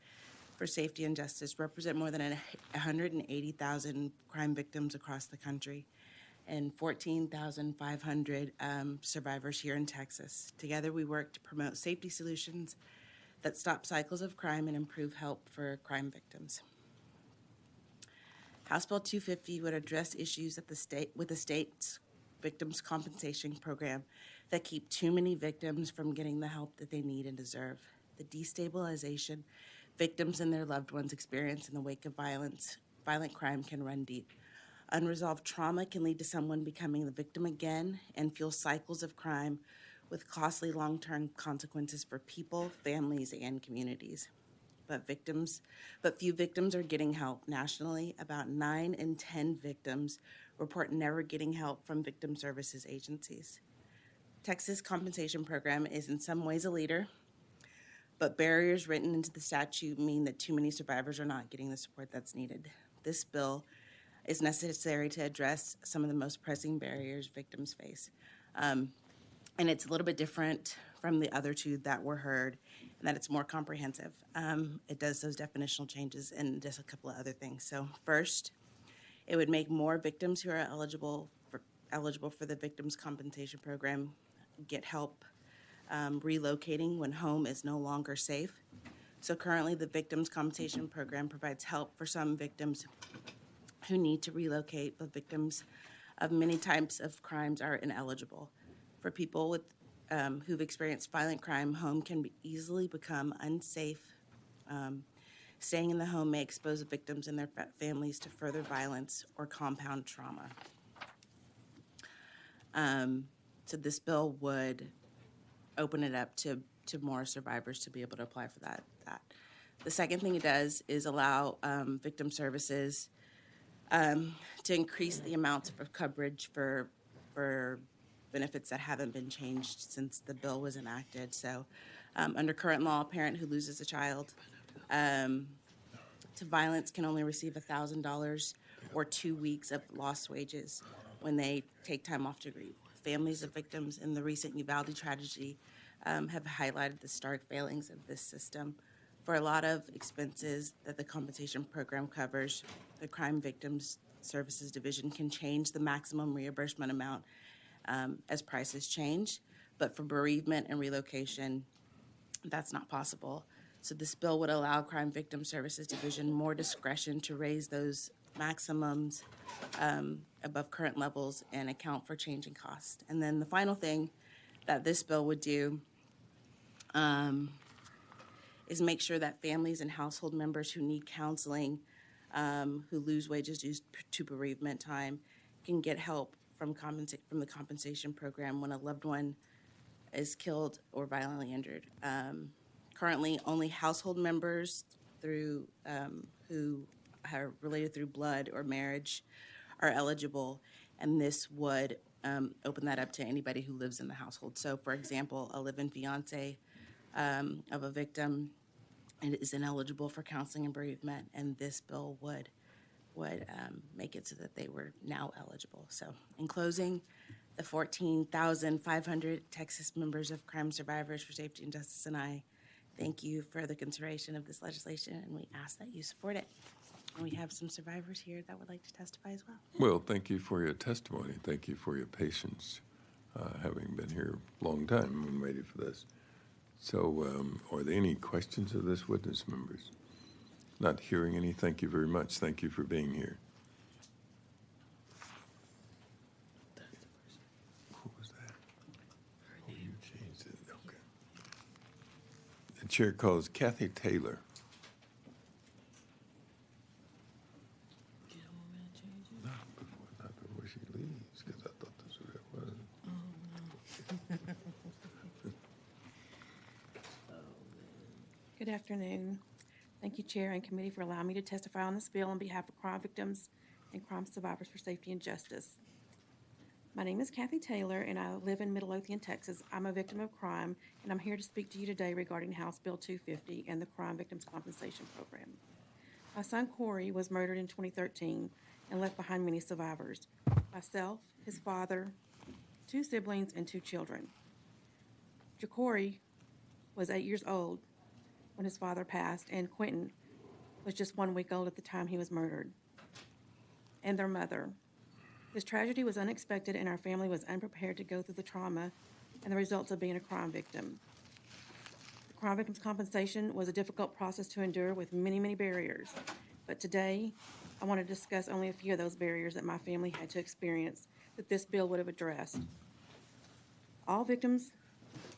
for Safety and Justice, represent more than 180,000 crime victims across the country and 14,500 survivors here in Texas. Together, we work to promote safety solutions that stop cycles of crime and improve help for crime victims. House Bill 250 would address issues with the state's victims' compensation program that keep too many victims from getting the help that they need and deserve. The destabilization victims and their loved ones experience in the wake of violent crime can run deep. Unresolved trauma can lead to someone becoming the victim again and fuel cycles of crime with costly long-term consequences for people, families, and communities. But few victims are getting help. Nationally, about 9 in 10 victims report never getting help from victim services agencies. Texas compensation program is in some ways a leader, but barriers written into the statute mean that too many survivors are not getting the support that's needed. This bill is necessary to address some of the most pressing barriers victims face. And it's a little bit different from the other two that were heard, and that it's more comprehensive. It does those definitional changes and just a couple of other things. So first, it would make more victims who are eligible for the Victims Compensation Program get help relocating when home is no longer safe. So currently, the Victims Compensation Program provides help for some victims who need to relocate, but victims of many types of crimes are ineligible. For people who've experienced violent crime, home can easily become unsafe. Staying in the home may expose victims and their families to further violence or compound trauma. So this bill would open it up to more survivors to be able to apply for that. The second thing it does is allow victim services to increase the amounts of coverage for benefits that haven't been changed since the bill was enacted. So under current law, a parent who loses a child to violence can only receive $1,000 or 2 weeks of lost wages when they take time off to grieve. Families of victims in the recent Uvalde tragedy have highlighted the stark failings of this system. For a lot of expenses that the compensation program covers, the Crime Victims Services Division can change the maximum reimbursement amount as prices change, but for bereavement and relocation, that's not possible. So this bill would allow Crime Victim Services Division more discretion to raise those maximums above current levels and account for changing costs. And then the final thing that this bill would do is make sure that families and household members who need counseling, who lose wages due to bereavement time, can get help from the compensation program when a loved one is killed or violently injured. Currently, only household members who are related through blood or marriage are eligible, and this would open that up to anybody who lives in the household. So, for example, a live-in fiance of a victim is ineligible for counseling and bereavement, and this bill would make it so that they were now eligible. So, in closing, the 14,500 Texas members of Crime Survivors for Safety and Justice and I thank you for the consideration of this legislation, and we ask that you support it. And we have some survivors here that would like to testify as well. Well, thank you for your testimony. Thank you for your patience, having been here a long time and waited for this. So, are there any questions of this witness, members? Not hearing any, thank you very much. Thank you for being here. Who was that? Oh, you changed it. Okay. The chair calls Kathy Taylor. Not before she leaves, because I thought that's what it was. Good afternoon. Thank you, Chair and Committee, for allowing me to testify on this bill on behalf of crime victims and crime survivors for safety and justice. My name is Kathy Taylor, and I live in Midlothian, Texas. I'm a victim of crime, and I'm here to speak to you today regarding House Bill 250 and the Crime Victims Compensation Program. My son, Corey, was murdered in 2013 and left behind many survivors: myself, his father, 2 siblings, and 2 children. Corey was 8 years old when his father passed, and Quentin was just 1 week old at the time he was murdered, and their mother. This tragedy was unexpected, and our family was unprepared to go through the trauma and the results of being a crime victim. The Crime Victims Compensation was a difficult process to endure with many, many barriers, but today I want to discuss only a few of those barriers that my family had to experience that this bill would have addressed. All victims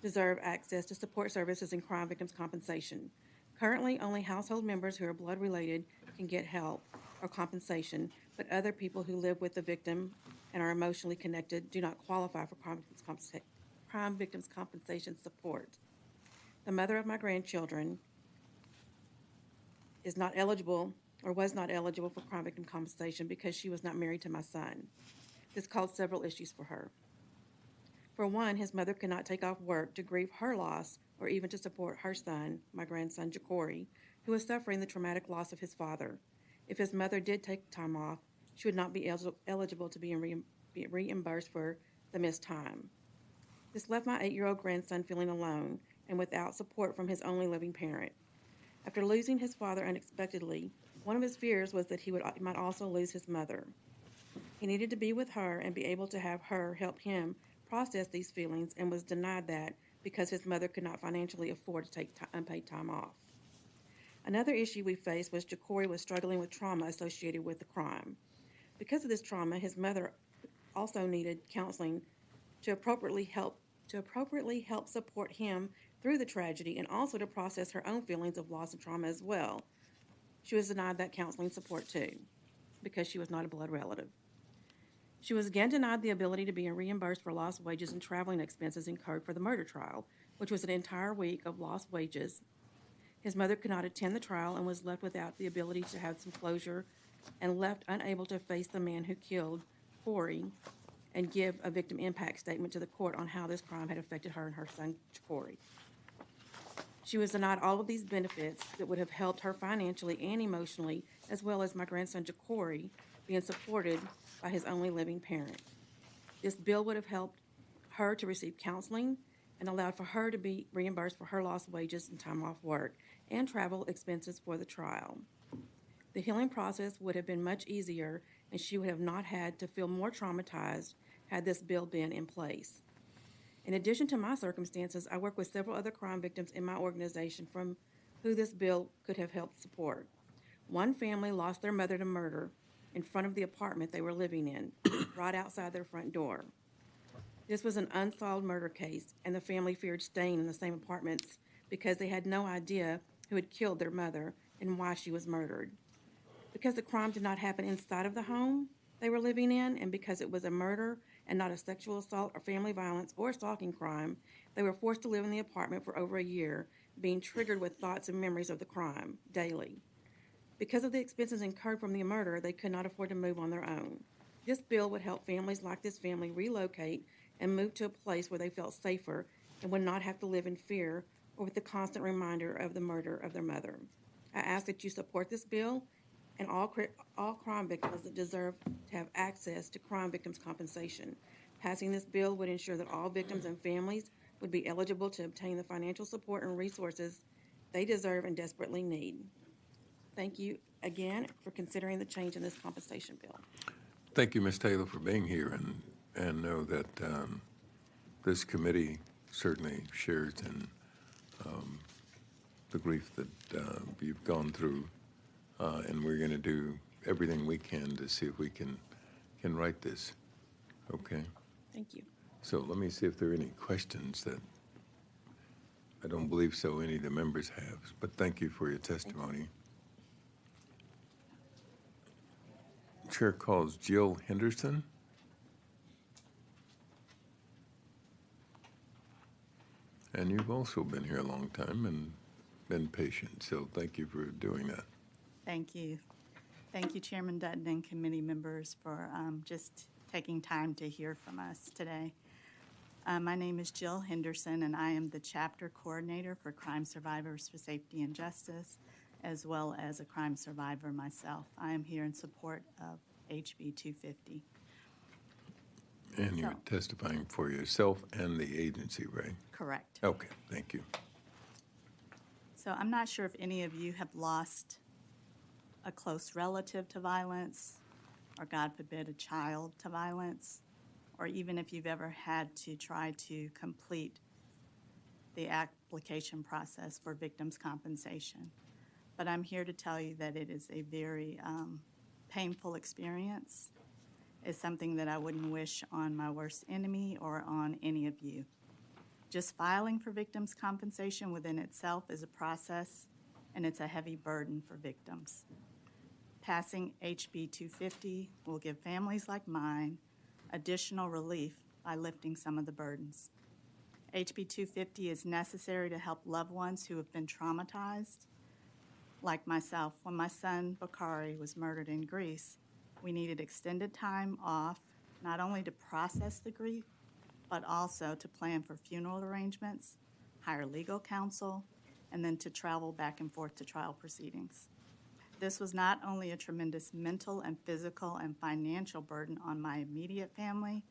deserve access to support services in crime victims compensation. Currently, only household members who are blood related can get help or compensation, but other people who live with the victim and are emotionally connected do not qualify for crime victims compensation support. The mother of my grandchildren is not eligible or was not eligible for crime victim compensation because she was not married to my son. This caused several issues for her. For one, his mother could not take off work to grieve her loss or even to support her son, my grandson, Corey, who was suffering the traumatic loss of his father. If his mother did take time off, she would not be eligible to be reimbursed for the missed time. This left my 8-year-old grandson feeling alone and without support from his only living parent. After losing his father unexpectedly, one of his fears was that he might also lose his mother. He needed to be with her and be able to have her help him process these feelings, and was denied that because his mother could not financially afford to take unpaid time off. Another issue we faced was Corey was struggling with trauma associated with the crime. Because of this trauma, his mother also needed counseling to appropriately help support him through the tragedy and also to process her own feelings of loss and trauma as well. She was denied that counseling support too because she was not a blood relative. She was again denied the ability to be reimbursed for lost wages and traveling expenses incurred for the murder trial, which was an entire week of lost wages. His mother could not attend the trial and was left without the ability to have some closure and left unable to face the man who killed Corey and give a victim impact statement to the court on how this crime had affected her and her son, Corey. She was denied all of these benefits that would have helped her financially and emotionally, as well as my grandson, Corey, being supported by his only living parent. This bill would have helped her to receive counseling and allowed for her to be reimbursed for her lost wages and time off work and travel expenses for the trial. The healing process would have been much easier, and she would have not had to feel more traumatized had this bill been in place. In addition to my circumstances, I work with several other crime victims in my organization from who this bill could have helped support. One family lost their mother to murder in front of the apartment they were living in, right outside their front door. This was an unsolved murder case, and the family feared staying in the same apartments because they had no idea who had killed their mother and why she was murdered. Because the crime did not happen inside of the home they were living in, and because it was a murder and not a sexual assault or family violence or stalking crime, they were forced to live in the apartment for over a year, being triggered with thoughts and memories of the crime daily. Because of the expenses incurred from the murder, they could not afford to move on their own. This bill would help families like this family relocate and move to a place where they felt safer and would not have to live in fear or with the constant reminder of the murder of their mother. I ask that you support this bill and all crime victims that deserve to have access to crime victims' compensation. Passing this bill would ensure that all victims and families would be eligible to obtain the financial support and resources they deserve and desperately need. Thank you again for considering the change in this compensation bill. Thank you, Ms. Taylor, for being here, and know that this committee certainly shares in the grief that you've gone through, and we're going to do everything we can to see if we can right this. Okay? Thank you. So let me see if there are any questions that I don't believe so any of the members have, but thank you for your testimony. Chair calls Jill Henderson. And you've also been here a long time and been patient, so thank you for doing that. Thank you. Thank you, Chairman Dutton and committee members, for just taking time to hear from us today. My name is Jill Henderson, and I am the chapter coordinator for Crime Survivors for Safety and Justice, as well as a crime survivor myself. I am here in support of HB 250. And you're testifying for yourself and the agency, right? Correct. Okay, thank you. So I'm not sure if any of you have lost a close relative to violence, or God forbid, a child to violence, or even if you've ever had to try to complete the application process for victims' compensation. But I'm here to tell you that it is a very painful experience. It's something that I wouldn't wish on my worst enemy or on any of you. Just filing for victims' compensation within itself is a process, and it's a heavy burden for victims. Passing HB 250 will give families like mine additional relief by lifting some of the burdens. HB 250 is necessary to help loved ones who have been traumatized. Like myself, when my son Bakari was murdered in Greece, we needed extended time off, not only to process the grief, but also to plan for funeral arrangements, hire legal counsel, and then to travel back and forth to trial proceedings. This was not only a tremendous mental and physical and financial burden on my immediate family,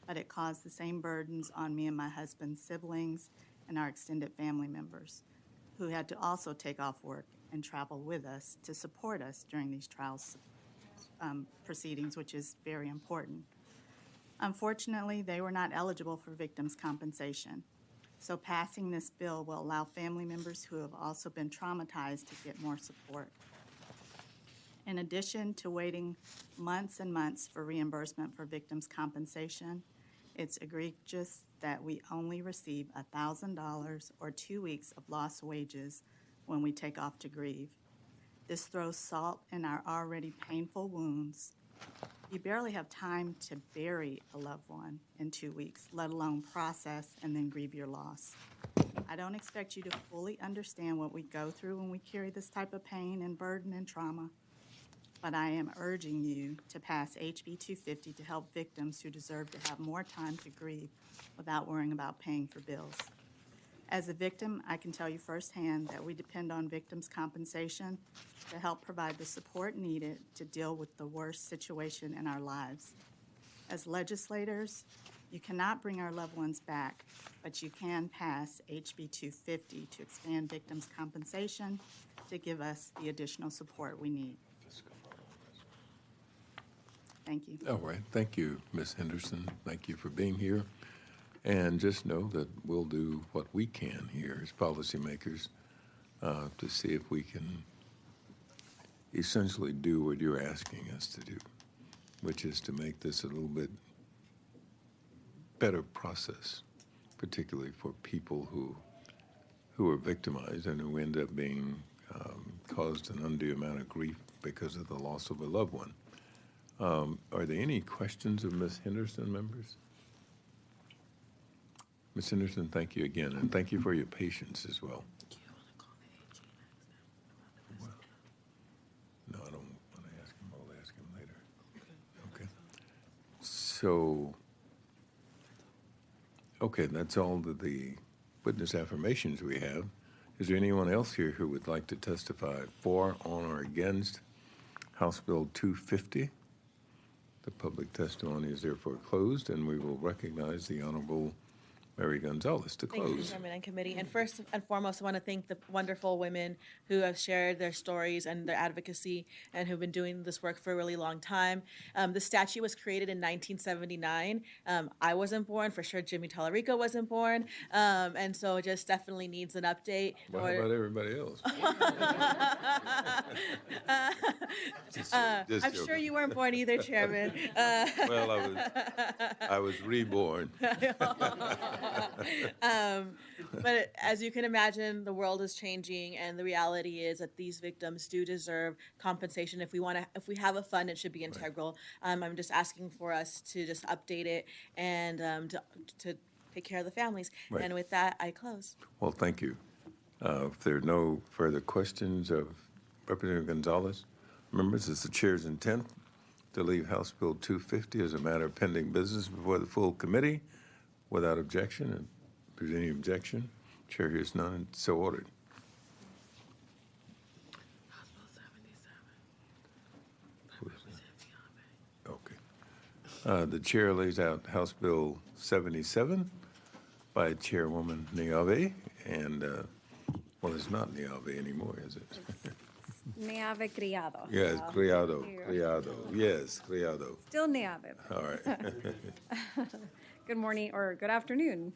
but it caused the same burdens on me and my husband's siblings and our extended family members, who had to also take off work and travel with us to support us during these trials proceedings, which is very important. Unfortunately, they were not eligible for victims' compensation. So passing this bill will allow family members who have also been traumatized to get more support. In addition to waiting months and months for reimbursement for victims' compensation, it's egregious that we only receive $1,000 or 2 weeks of lost wages when we take off to grieve. This throws salt in our already painful wounds. You barely have time to bury a loved one in 2 weeks, let alone process and then grieve your loss. I don't expect you to fully understand what we go through when we carry this type of pain and burden and trauma, but I am urging you to pass HB 250 to help victims who deserve to have more time to grieve without worrying about paying for bills. As a victim, I can tell you firsthand that we depend on victims' compensation to help provide the support needed to deal with the worst situation in our lives. As legislators, you cannot bring our loved ones back, but you can pass HB 250 to expand victims' compensation to give us the additional support we need. Thank you. All right. Thank you, Ms. Henderson. Thank you for being here. And just know that we'll do what we can here as policymakers to see if we can essentially do what you're asking us to do, which is to make this a little bit better process, particularly for people who are victimized and who end up being caused an undue amount of grief because of the loss of a loved one. Are there any questions of Ms. Henderson, members? Ms. Henderson, thank you again, and thank you for your patience as well. No, I don't want to ask him. I'll ask him later. Okay. So, okay, that's all the witness affirmations we have. Is there anyone else here who would like to testify for, on, or against House Bill 250? The public testimony is therefore closed, and we will recognize the Honorable Mary Gonzalez to Thank you, close. Chairman and Committee. And first and foremost, I want to thank the wonderful women who have shared their stories and their advocacy and who've been doing this work for a really long time. The statute was created in 1979. I wasn't born. For sure, Jimmy Tallarico wasn't born. And so it just definitely needs an update. Well, how about everybody else? Just I'm sure joking. you weren't born either, Chairman. Well, I was reborn. But as you can imagine, the world is changing, and the reality is that these victims do deserve compensation. If we have a fund, it should be integral. I'm just asking for us to just update it and to take care of the families. Right. And with that, I close. Well, thank you. If there are no further questions of Representative Gonzalez, members, it's the chair's intent to leave House Bill 250 as a matter of pending business before the full committee without objection. And if there's any objection, chair hears none, and so ordered. Okay. The chair lays out House Bill 77 by Chairwoman Niave, and well, it's not Niave anymore, is it? Neave Criado. Yes, Criado, yes, Criado. Still Neave. All right. Good morning or good afternoon.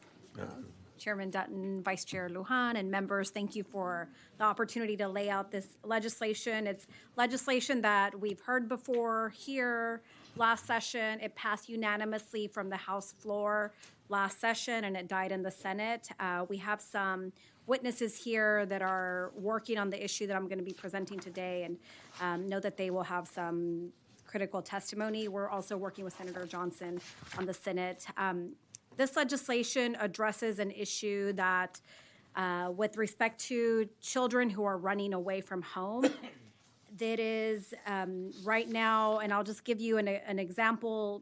Chairman Dutton, Vice Chair Lujan, and members, thank you for the opportunity to lay out this legislation. It's legislation that we've heard before here last session. It passed unanimously from the House floor last session, and it died in the Senate. We have some witnesses here that are working on the issue that I'm going to be presenting today, and know that they will have some critical testimony. We're also working with Senator Johnson on the Senate. This legislation addresses an issue that, with respect to children who are running away from home, that is right now, and I'll just give you an example.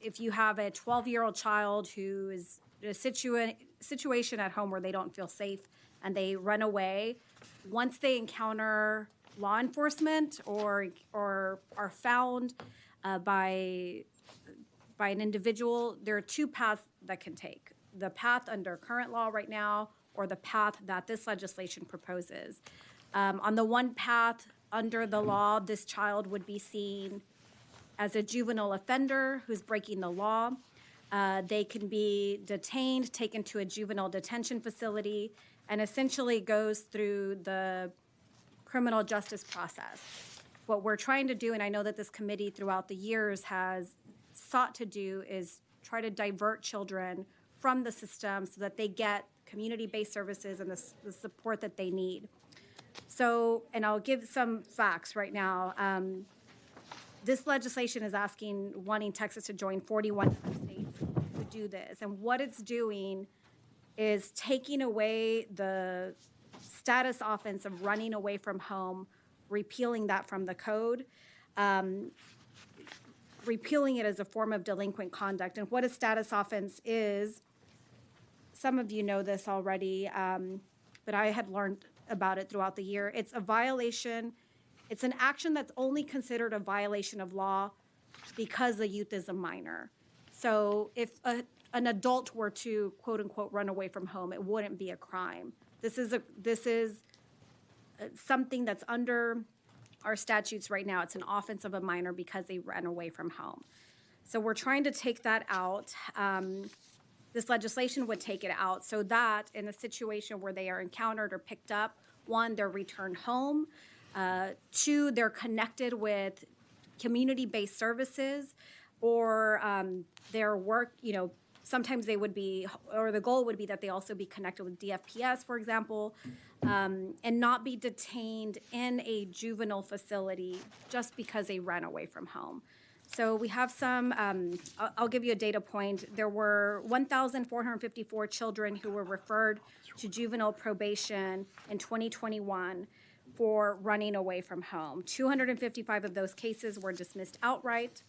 If you have a 12-year-old child who is in a situation at home where they don't feel safe and they run away, once they encounter law enforcement or are found by an individual, there are two paths that can take. The path under current law right now, or the path that this legislation proposes. On the one path, under the law, this child would be seen as a juvenile offender who's breaking the law. They can be detained, taken to a juvenile detention facility, and essentially goes through the criminal justice process. What we're trying to do, and I know that this committee throughout the years has sought to do, is try to divert children from the system so that they get community-based services and the support that they need. So, and I'll give some facts right now. This legislation is wanting Texas to join 41 states to do this. And what it's doing is taking away the status offense of running away from home, repealing that from the code, repealing it as a form of delinquent conduct. And what a status offense is, some of you know this already, but I had learned about it throughout the year. It's a violation. It's an action that's only considered a violation of law because the youth is a minor. So if an adult were to, quote unquote, run away from home, it wouldn't be a crime. This is something that's under our statutes right now. It's an offense of a minor because they ran away from home. So we're trying to take that out. This legislation would take it out so that in a situation where they are encountered or picked up, one, they're returned home. Two, they're connected with community-based services, or their work, sometimes they would be, or the goal would be that they also be connected with DFPS, for example, and not be detained in a juvenile facility just because they ran away from home. So we have some, I'll give you a data point. There were 1,454 children who were referred to juvenile probation in 2021 for running away from home. 255 of those cases were dismissed outright,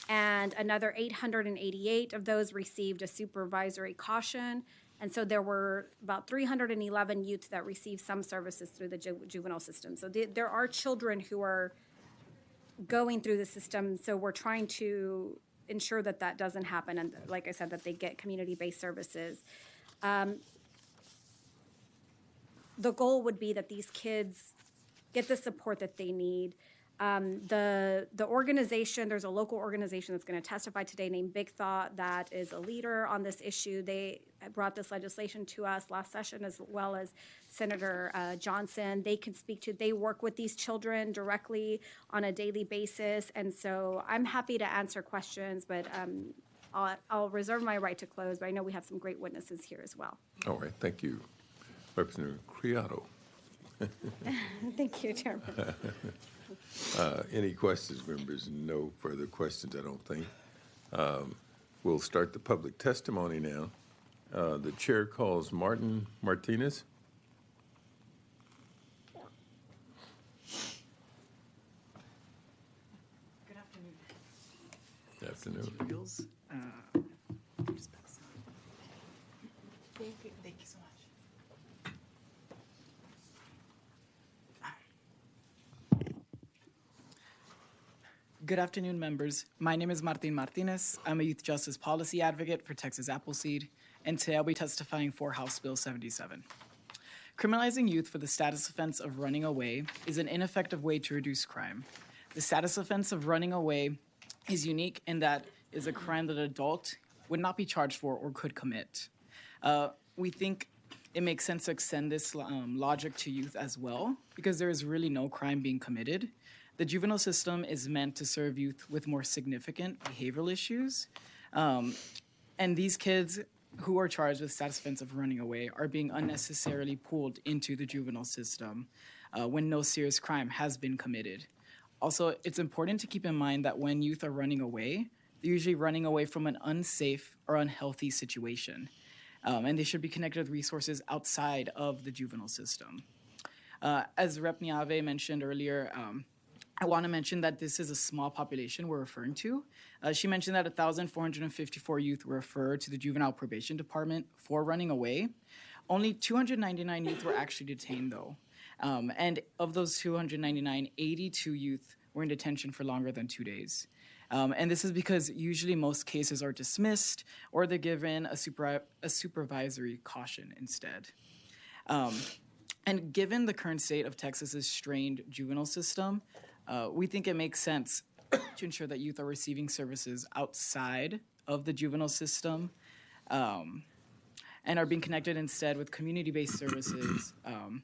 and another 888 of those received a supervisory caution. And so there were about 311 youth that received some services through the juvenile system. So there are children who are going through the system, so we're trying to ensure that that doesn't happen, and like I said, that they get community-based services. The goal would be that these kids get the support that they need. The organization, there's a local organization that's going to testify today named Big Thought that is a leader on this issue. They brought this legislation to us last session, as well as Senator Johnson. They can speak to, they work with these children directly on a daily basis. And so I'm happy to answer questions, but I'll reserve my right to close, but I know we have some great witnesses here as well. All right, thank you. Representative Criado. Thank you, Chairman. Any questions, members? No further questions, I don't think. We'll start the public testimony now. The chair calls Martin Martinez. Good afternoon. Good afternoon. Bills. Thank you so much. Good afternoon, members. My name is Martin Martinez. I'm a youth justice policy advocate for Texas Appleseed, and today I'll be testifying for House Bill 77. Criminalizing youth for the status offense of running away is an ineffective way to reduce crime. The status offense of running away is unique in that it is a crime that an adult would not be charged for or could commit. We think it makes sense to extend this logic to youth as well, because there is really no crime being committed. The juvenile system is meant to serve youth with more significant behavioral issues. And these kids who are charged with status offense of running away are being unnecessarily pulled into the juvenile system when no serious crime has been committed. Also, it's important to keep in mind that when youth are running away, they're usually running away from an unsafe or unhealthy situation. And they should be connected with resources outside of the juvenile system. As Rep. Niave mentioned earlier, I want to mention that this is a small population we're referring to. She mentioned that 1,454 youth were referred to the Juvenile Probation Department for running away. Only 299 youth were actually detained, though. And of those 299, 82 youth were in detention for longer than 2 days. And this is because usually most cases are dismissed or they're given a supervisory caution instead. And given the current state of Texas's strained juvenile system, we think it makes sense to ensure that youth are receiving services outside of the juvenile system and are being connected instead with community-based services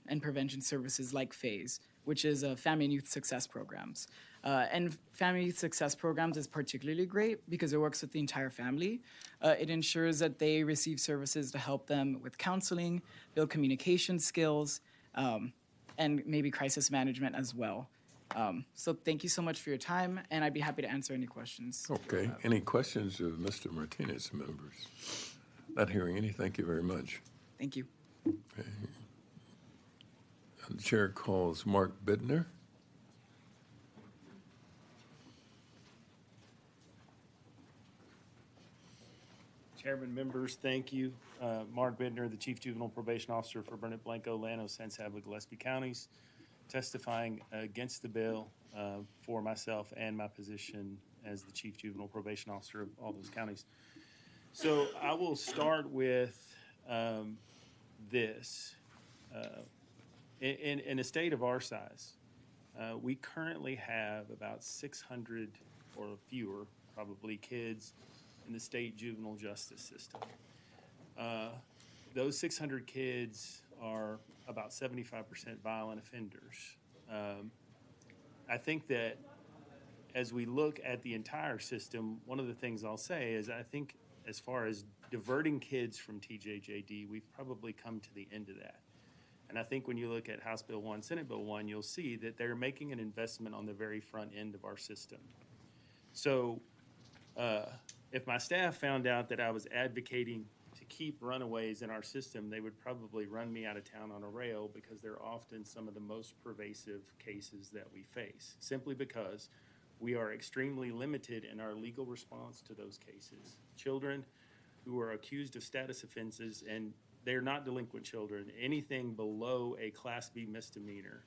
and prevention services like FAYS, which is Family and Youth Success Programs. And Family and Youth Success Programs is particularly great because it works with the entire family. It ensures that they receive services to help them with counseling, build communication skills, and maybe crisis management as well. So thank you so much for your time, and I'd be happy to answer any questions. Okay. Any questions of Mr. Martinez, members? Not hearing any. Thank you very much. Thank you. Okay. The chair calls Mark Bittner. Chairman, members, thank you. Mark Bittner, the Chief Juvenile Probation Officer for Burnett, Blanco, Llano, San Saba, Gillespie counties, testifying against the bill for myself and my position as the Chief Juvenile Probation Officer of all those counties. So I will start with this. In a state of our size, we currently have about 600 or fewer, probably, kids in the state juvenile justice system. Those 600 kids are about 75% violent offenders. I think that as we look at the entire system, one of the things I'll say is I think as far as diverting kids from TJJD, we've probably come to the end of that. And I think when you look at House Bill 1, Senate Bill 1, you'll see that they're making an investment on the very front end of our system. So if my staff found out that I was advocating to keep runaways in our system, they would probably run me out of town on a rail because they're often some of the most pervasive cases that we face, simply because we are extremely limited in our legal response to those cases. Children who are accused of status offenses, and they're not delinquent children, anything below a Class B misdemeanor,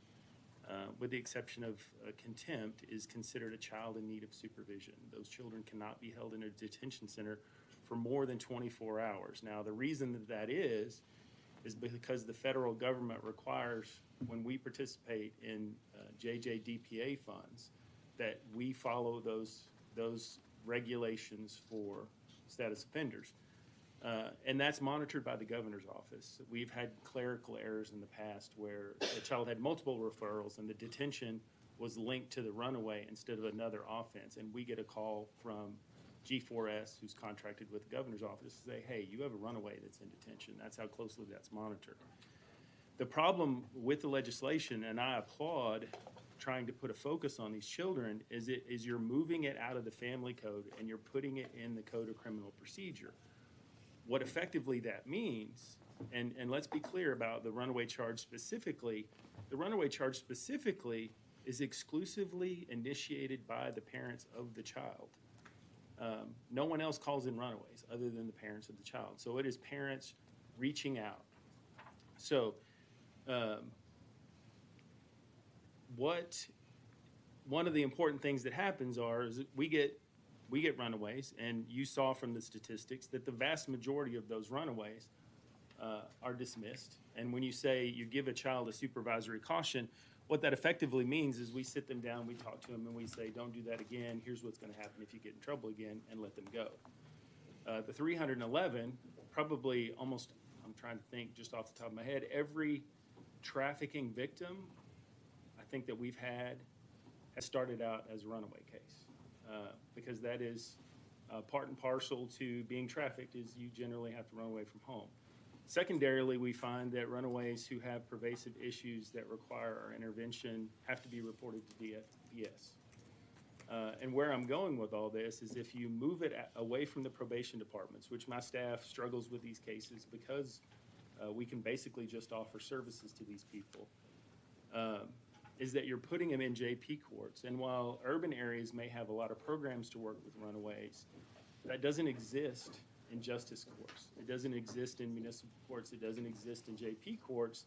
with the exception of contempt, is considered a child in need of supervision. Those children cannot be held in a detention center for more than 24 hours. Now, the reason that is because the federal government requires, when we participate in JJDPA funds, that we follow those regulations for status offenders. And that's monitored by the governor's office. We've had clerical errors in the past where a child had multiple referrals and the detention was linked to the runaway instead of another offense. And we get a call from G4S, who's contracted with the governor's office, to say, hey, you have a runaway that's in detention. That's how closely that's monitored. The problem with the legislation, and I applaud trying to put a focus on these children, is you're moving it out of the family code and you're putting it in the Code of Criminal Procedure. What effectively that means, and let's be clear about the runaway charge specifically, the runaway charge specifically is exclusively initiated by the parents of the child. No one else calls in runaways other than the parents of the child. So it is parents reaching out. So one of the important things that happens is we get runaways, and you saw from the statistics that the vast majority of those runaways are dismissed. And when you say you give a child a supervisory caution, what that effectively means is we sit them down, we talk to them, and we say, don't do that again. Here's what's going to happen if you get in trouble again, and let them go. The 311, probably almost, I'm trying to think just off the top of my head, every trafficking victim I think that we've had has started out as a runaway case. Because that is part and parcel to being trafficked, is you generally have to run away from home. Secondarily, we find that runaways who have pervasive issues that require our intervention have to be reported to DFPS. And where I'm going with all this is if you move it away from the probation departments, which my staff struggles with these cases because we can basically just offer services to these people, is that you're putting them in JP courts. And while urban areas may have a lot of programs to work with runaways, that doesn't exist in justice courts. It doesn't exist in municipal courts. It doesn't exist in JP courts,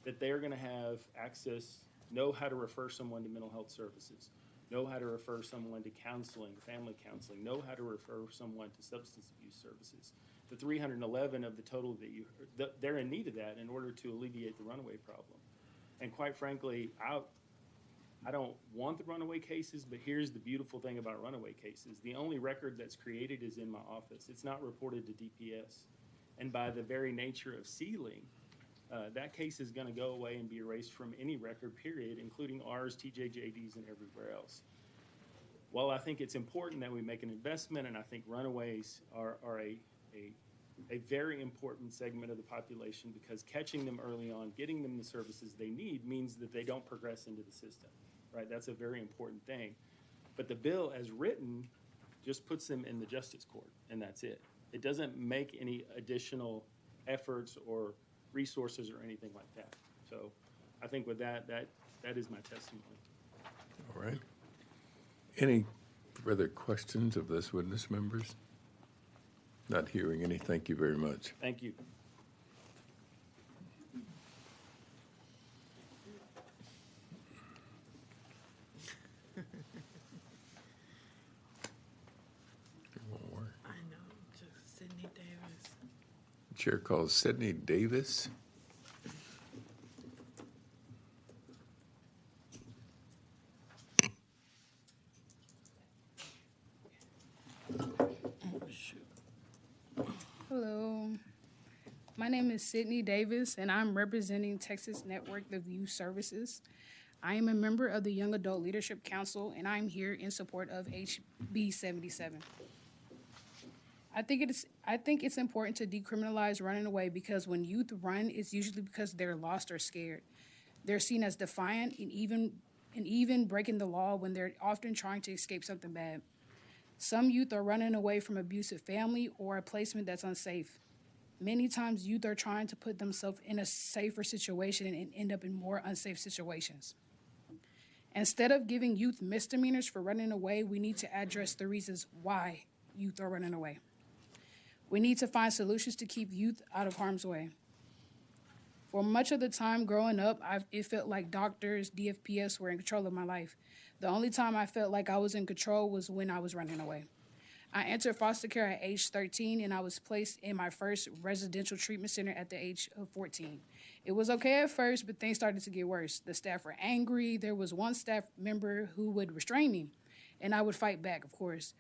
that they're going to have access, know how to refer someone to mental health services, know how to refer someone to counseling, family counseling, know how to refer someone to substance abuse services. The 311 of the total that you heard, they're in need of that in order to alleviate the runaway problem. And quite frankly, I don't want the runaway cases, but here's the beautiful thing about runaway cases. The only record that's created is in my office. It's not reported to DPS. And by the very nature of sealing, that case is going to go away and be erased from any record, period, including ours, TJJDs, and everywhere else. While I think it's important that we make an investment, and I think runaways are a very important segment of the population, because catching them early on, getting them the services they need, means that they don't progress into the system, right? That's a very important thing. But the bill as written just puts them in the justice court, and that's it. It doesn't make any additional efforts or resources or anything like that. So I think with that is my testimony. All right. Any further questions of this witness, members? Not hearing any. Thank you very much. Thank you. I know, just Sydney Davis. Chair calls Sydney Davis. Hello, my name is Sydney Davis, and I'm representing Texas Network of Youth Services. I am a member of the Young Adult Leadership Council, and I'm here in support of HB 77. I think it's important to decriminalize running away because when youth run, it's usually because they're lost or scared. They're seen as defiant and even breaking the law when they're often trying to escape something bad. Some youth are running away from abusive family or a placement that's unsafe. Many times youth are trying to put themselves in a safer situation and end up in more unsafe situations. Instead of giving youth misdemeanors for running away, we need to address the reasons why youth are running away. We need to find solutions to keep youth out of harm's way. For much of the time growing up, it felt like doctors, DFPS were in control of my life. The only time I felt like I was in control was when I was running away. I entered foster care at age 13, and I was placed in my first residential treatment center at the age of 14. It was okay at first, but things started to get worse. The staff were angry. There was one staff member who would restrain me, and I would fight back, of course.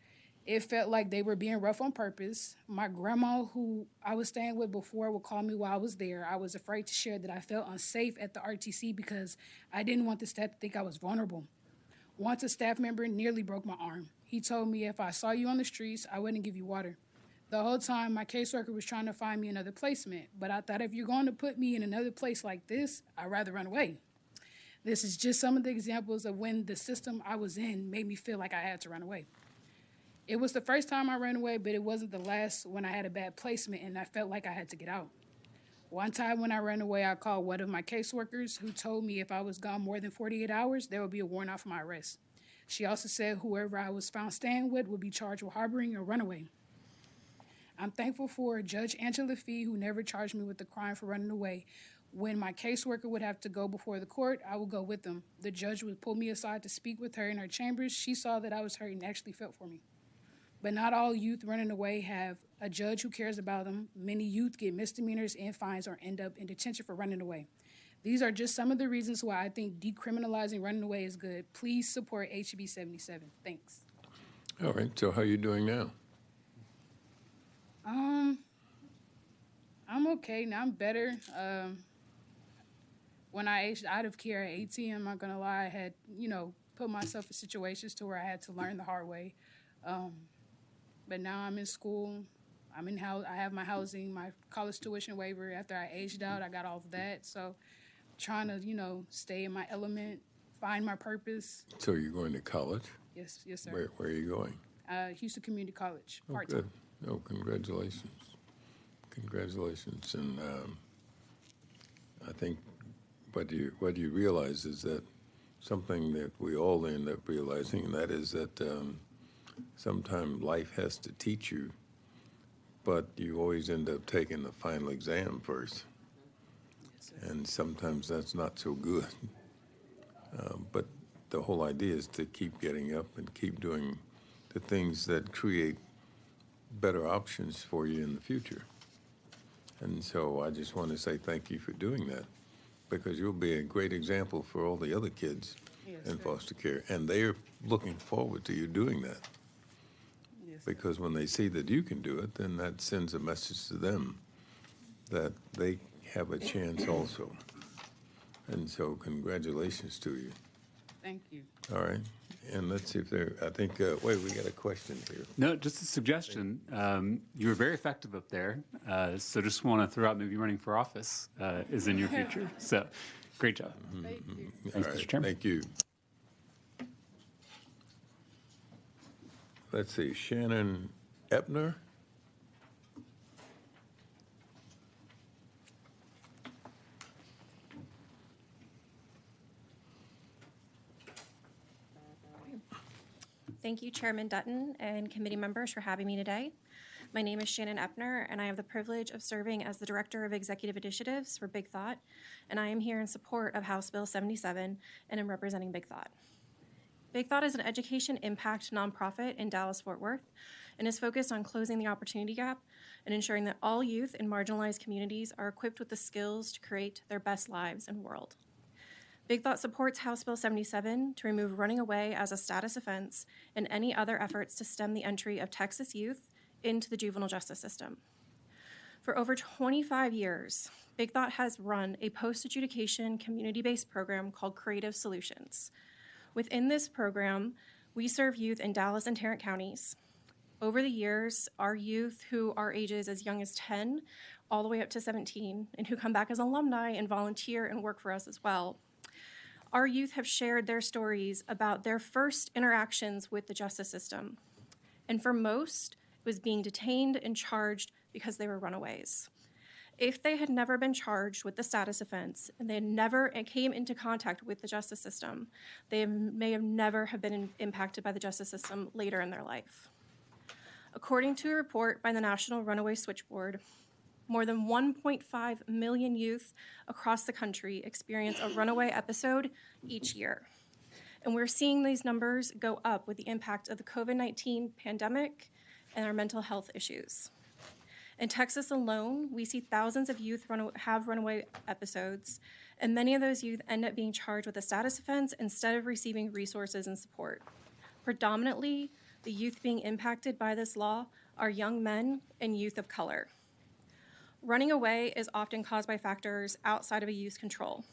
It felt like they were being rough on purpose. My grandma, who I was staying with before, would call me while I was there. I was afraid to share that I felt unsafe at the RTC because I didn't want the staff to think I was vulnerable. Once a staff member nearly broke my arm. He told me if I saw you on the streets, I wouldn't give you water. The whole time, my caseworker was trying to find me another placement, but I thought if you're going to put me in another place like this, I'd rather run away. This is just some of the examples of when the system I was in made me feel like I had to run away. It was the first time I ran away, but it wasn't the last when I had a bad placement and I felt like I had to get out. One time when I ran away, I called one of my caseworkers who told me if I was gone more than 48 hours, there would be a warrant out for my arrest. She also said whoever I was found staying with would be charged with harboring a runaway. I'm thankful for Judge Angela Fee, who never charged me with the crime for running away. When my caseworker would have to go before the court, I would go with them. The judge would pull me aside to speak with her in her chambers. She saw that I was hurt and actually felt for me. But not all youth running away have a judge who cares about them. Many youth get misdemeanors and fines or end up in detention for running away. These are just some of the reasons why I think decriminalizing running away is good. Please support HB 77. Thanks. All right, so how are you doing now? I'm okay now. I'm better. When I aged out of care at 18, I'm not gonna lie, I had, put myself in situations to where I had to learn the hard way. But now I'm in school. I have my housing, my college tuition waiver. After I aged out, I got all of that. So trying to, stay in my element, find my purpose. So you're going to college? Yes, sir. Where are you going? Houston Community College, Oh, part-time. good. Oh, congratulations. Congratulations. And I think what you realize is that something that we all end up realizing, and that is that sometimes life has to teach you, but you always end up taking the final exam first. And sometimes that's not so good. But the whole idea is to keep getting up and keep doing the things that create better options for you in the future. And so I just want to say thank you for doing that, because you'll be a great example for all the other kids in foster care. And they're looking forward to you doing that. Because when they see that you can do it, then that sends a message to them that they have a chance also. And so congratulations to you. Thank you. All right. And let's see if I think, we got a question here. No, just a suggestion. You were very effective up there. So just want to throw out maybe running for office is in your future. So great job. Thank you. Thanks, All Mr. right, Chairman. thank you. Let's see, Shannon Epner. Thank you, Chairman Dutton and committee members for having me today. My name is Shannon Epner, and I have the privilege of serving as the Director of Executive Initiatives for Big Thought, and I am here in support of House Bill 77 and am representing Big Thought. Big Thought is an education impact nonprofit in Dallas-Fort Worth and is focused on closing the opportunity gap and ensuring that all youth in marginalized communities are equipped with the skills to create their best lives and world. Big Thought supports House Bill 77 to remove running away as a status offense and any other efforts to stem the entry of Texas youth into the juvenile justice system. For over 25 years, Big Thought has run a post-adjudication community-based program called Creative Solutions. Within this program, we serve youth in Dallas and Tarrant counties. Over the years, our youth who are ages as young as 10 all the way up to 17 and who come back as alumni and volunteer and work for us as well. Our youth have shared their stories about their first interactions with the justice system. And for most, it was being detained and charged because they were runaways. If they had never been charged with the status offense and they had never came into contact with the justice system, they may have never have been impacted by the justice system later in their life. According to a report by the National Runaway Switchboard, more than 1.5 million youth across the country experience a runaway episode each year. And we're seeing these numbers go up with the impact of the COVID-19 pandemic and our mental health issues. In Texas alone, we see thousands of youth have runaway episodes, and many of those youth end up being charged with a status offense instead of receiving resources and support. Predominantly, the youth being impacted by this law are young men and youth of color. Running away is often caused by factors outside of a youth's control.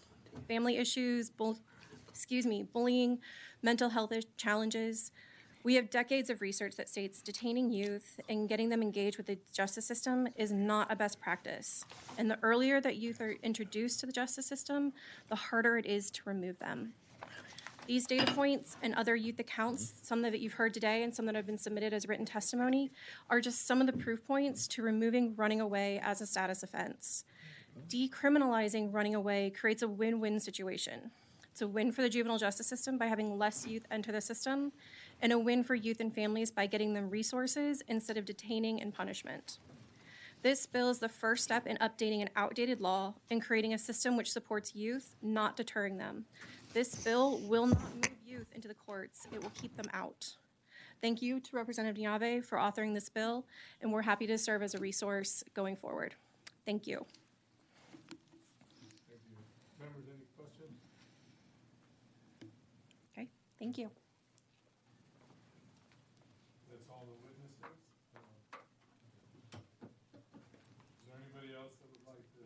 Family issues, bullying, mental health challenges. We have decades of research that states detaining youth and getting them engaged with the justice system is not a best practice. And the earlier that youth are introduced to the justice system, the harder it is to remove them. These data points and other youth accounts, some that you've heard today and some that have been submitted as written testimony, are just some of the proof points to removing running away as a status offense. Decriminalizing running away creates a win-win situation. It's a win for the juvenile justice system by having less youth enter the system, and a win for youth and families by getting them resources instead of detaining and punishment. This bill is the first step in updating an outdated law and creating a system which supports youth, not deterring them. This bill will not move youth into the courts. It will keep them out. Thank you to Representative Nave for authoring this bill, and we're happy to serve as a resource going forward. Thank you. Thank you. Members, any questions? Okay, thank you. That's all the witnesses. Is there anybody else that would like to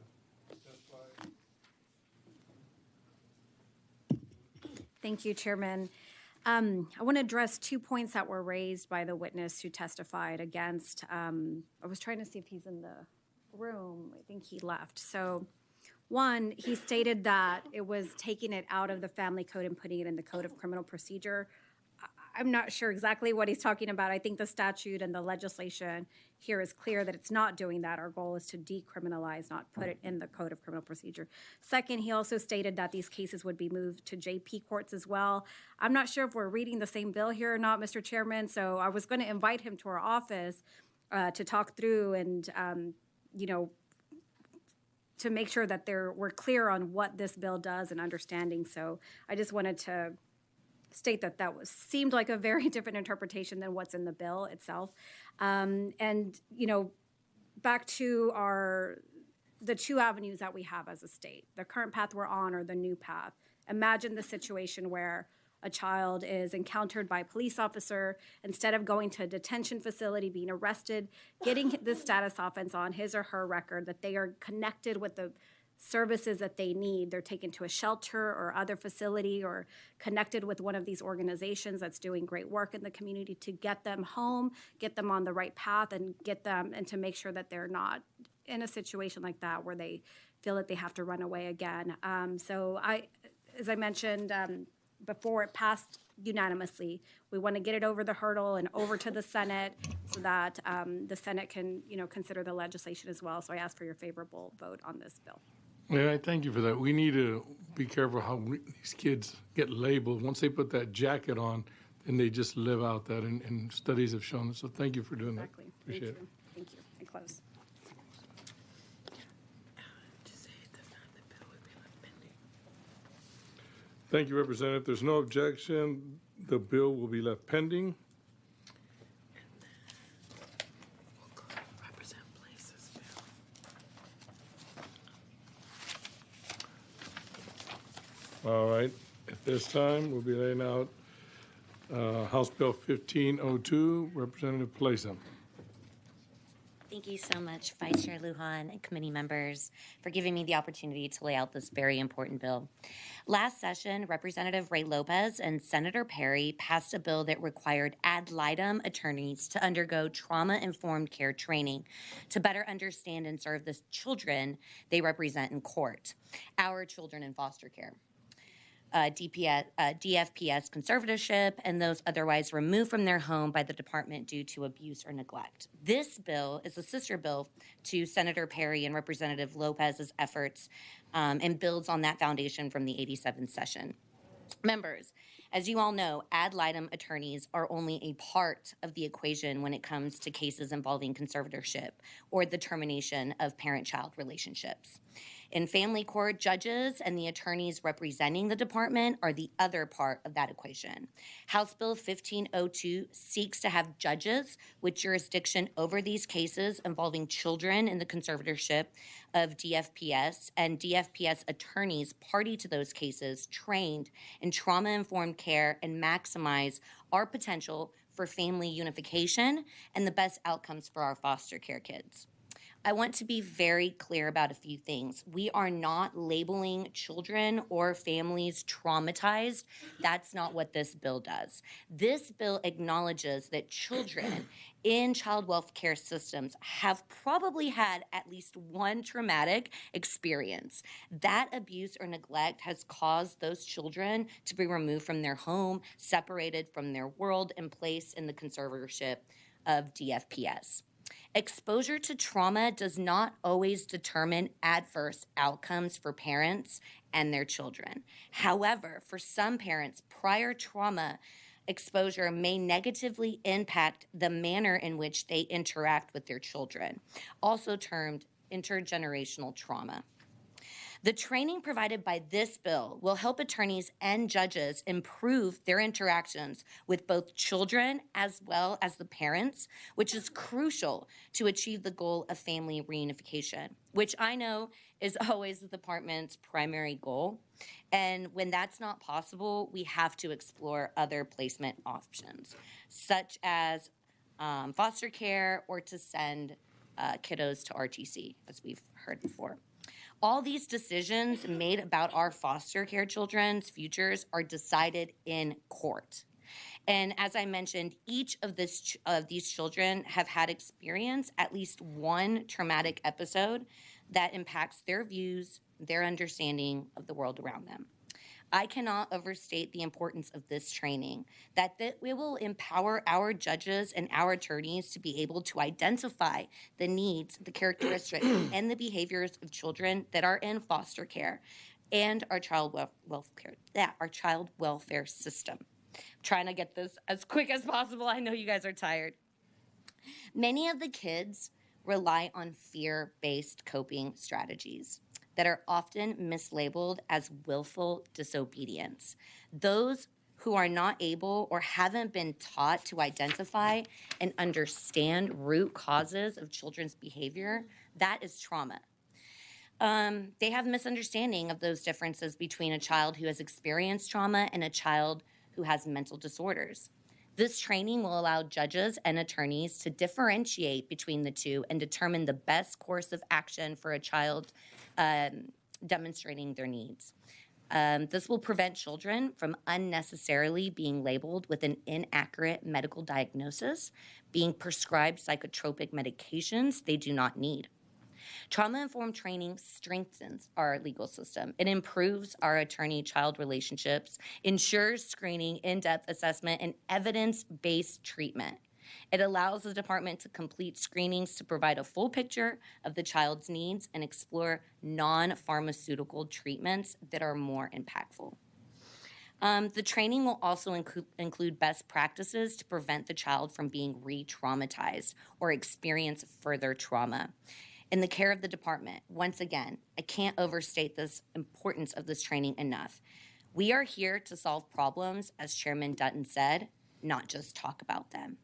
testify? Thank you, Chairman. I want to address 2 points that were raised by the witness who testified against. I was trying to see if he's in the room. I think he left. So, one, he stated that it was taking it out of the family code and putting it in the Code of Criminal Procedure. I'm not sure exactly what he's talking about. I think the statute and the legislation here is clear that it's not doing that. Our goal is to decriminalize, not put it in the Code of Criminal Procedure. Second, he also stated that these cases would be moved to JP courts as well. I'm not sure if we're reading the same bill here or not, Mr. Chairman, so I was going to invite him to our office to talk through and, to make sure that we're clear on what this bill does and understanding. So I just wanted to state that seemed like a very different interpretation than what's in the bill itself. Back to the two avenues that we have as a state, the current path we're on or the new path. Imagine the situation where a child is encountered by a police officer, instead of going to a detention facility, being arrested, getting this status offense on his or her record, that they are connected with the services that they need. They're taken to a shelter or other facility or connected with one of these organizations that's doing great work in the community to get them home, get them on the right path, and get them and to make sure that they're not in a situation like that where they feel that they have to run away again. As I mentioned before, it passed unanimously. We want to get it over the hurdle and over to the Senate so that the Senate can, consider the legislation as well. So I ask for your favorable vote on this bill. Yeah, I thank you for that. We need to be careful how these kids get labeled. Once they put that jacket on, then they just live out that, and studies have shown it. So thank you for doing that. Appreciate it. Thank you. I close. Thank you, Representative. There's no objection. The bill will be left pending. All right. At this time, we'll be laying out House Bill 1502. Representative Plaza. Thank Thank you so much, Vice Chair Lujan and committee members, for giving me the opportunity to lay out this very important bill. Last session, Representative Ray Lopez and Senator Perry passed a bill that required ad litem attorneys to undergo trauma-informed care training to better understand and serve the children they represent in court, our children in foster care. DFPS conservatorship, and those otherwise removed from their home by the department due to abuse or neglect. This bill is a sister bill to Senator Perry and Representative Lopez's efforts and builds on that foundation from the 87th session. Members, as you all know, ad litem attorneys are only a part of the equation when it comes to cases involving conservatorship or the termination of parent-child relationships. In family court, judges and the attorneys representing the department are the other part of that equation. House Bill 1502 seeks to have judges with jurisdiction over these cases involving children in the conservatorship of DFPS and DFPS attorneys party to those cases trained in trauma-informed care and maximize our potential for family unification and the best outcomes for our foster care kids. I want to be very clear about a few things. We are not labeling children or families traumatized. That's not what this bill does. This bill acknowledges that children in child welfare systems have probably had at least one traumatic experience. That abuse or neglect has caused those children to be removed from their home, separated from their world, and placed in the conservatorship of DFPS. Exposure to trauma does not always determine adverse outcomes for parents and their children. However, for some parents, prior trauma exposure may negatively impact the manner in which they interact with their children, also termed intergenerational trauma. The training provided by this bill will help attorneys and judges improve their interactions with both children as well as the parents, which is crucial to achieve the goal of family reunification, which I know is always the department's primary goal. And when that's not possible, we have to explore other placement options, such as foster care or to send kiddos to RTC, as we've heard before. All these decisions made about our foster care children's futures are decided in court. And as I mentioned, each of these children have had experience at least one traumatic episode that impacts their views, their understanding of the world around them. I cannot overstate the importance of this training, that we will empower our judges and our attorneys to be able to identify the needs, the characteristics, and the behaviors of children that are in foster care and our child welfare system. I'm trying to get this as quick as possible. I know you guys are tired. Many of the kids rely on fear-based coping strategies that are often mislabeled as willful disobedience. Those who are not able or haven't been taught to identify and understand root causes of children's behavior, that is trauma. They have misunderstanding of those differences between a child who has experienced trauma and a child who has mental disorders. This training will allow judges and attorneys to differentiate between the two and determine the best course of action for a child demonstrating their needs. This will prevent children from unnecessarily being labeled with an inaccurate medical diagnosis, being prescribed psychotropic medications they do not need. Trauma-informed training strengthens our legal system. It improves our attorney-child relationships, ensures screening, in-depth assessment, and evidence-based treatment. It allows the department to complete screenings to provide a full picture of the child's needs and explore non-pharmaceutical treatments that are more impactful. The training will also include best practices to prevent the child from being re-traumatized or experience further trauma. In the care of the department, once again, I can't overstate this importance of this training enough. We are here to solve problems, as Chairman Dutton said, not just talk about them.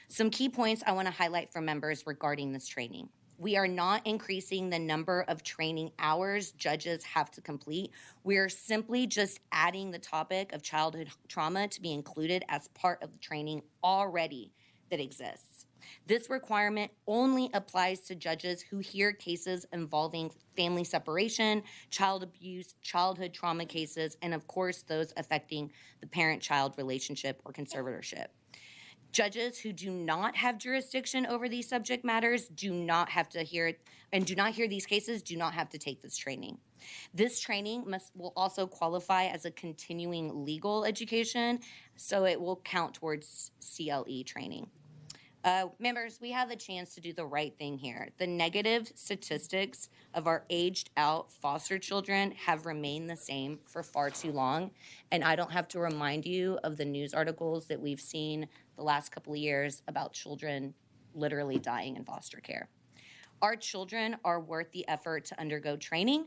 Some key points I want to highlight for members regarding this training. We are not increasing the number of training hours judges have to complete. We are simply just adding the topic of childhood trauma to be included as part of the training already that exists. This requirement only applies to judges who hear cases involving family separation, child abuse, childhood trauma cases, and of course, those affecting the parent-child relationship or conservatorship. Judges who do not have jurisdiction over these subject matters do not have to hear it, and do not hear these cases, do not have to take this training. This training will also qualify as a continuing legal education, so it will count towards CLE training. Members, we have the chance to do the right thing here. The negative statistics of our aged out foster children have remained the same for far too long. And I don't have to remind you of the news articles that we've seen the last couple of years about children literally dying in foster care. Our children are worth the effort to undergo training.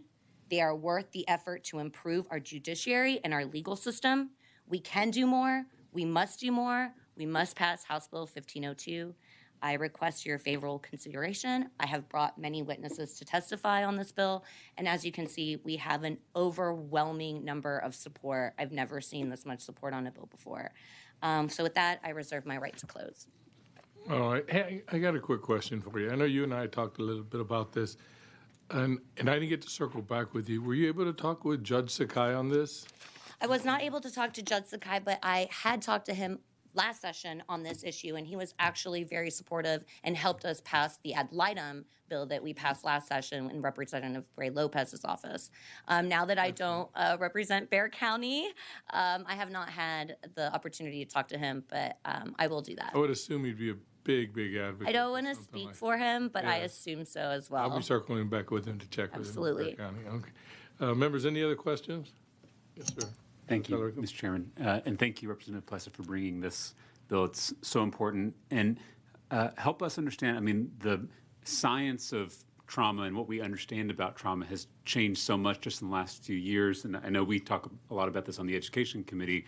They are worth the effort to improve our judiciary and our legal system. We can do more. We must do more. We must pass House Bill 1502. I request your favorable consideration. I have brought many witnesses to testify on this bill, and as you can see, we have an overwhelming number of support. I've never seen this much support on a bill before. So with that, I reserve my right to close. All right. Hey, I got a quick question for you. I know you and I talked a little bit about this, and I didn't get to circle back with you. Were you able to talk with Judge Sakai on this? I was not able to talk to Judge Sakai, but I had talked to him last session on this issue, and he was actually very supportive and helped us pass the ad litem bill that we passed last session in Representative Ray Lopez's office. Now that I don't represent Bexar County, I have not had the opportunity to talk to him, but I will do that. I would assume you'd be a big advocate. I don't want to speak for him, but I assume so as well. I'll be circling back with him to check with him. Absolutely. County. Okay. Members, any other questions? Yes, sir. Thank you, Mr. Chairman. And thank you, Representative Plessa, for bringing this bill. It's so important. And help us understand, I mean, the science of trauma and what we understand about trauma has changed so much just in the last few years. And I know we talk a lot about this on the Education Committee,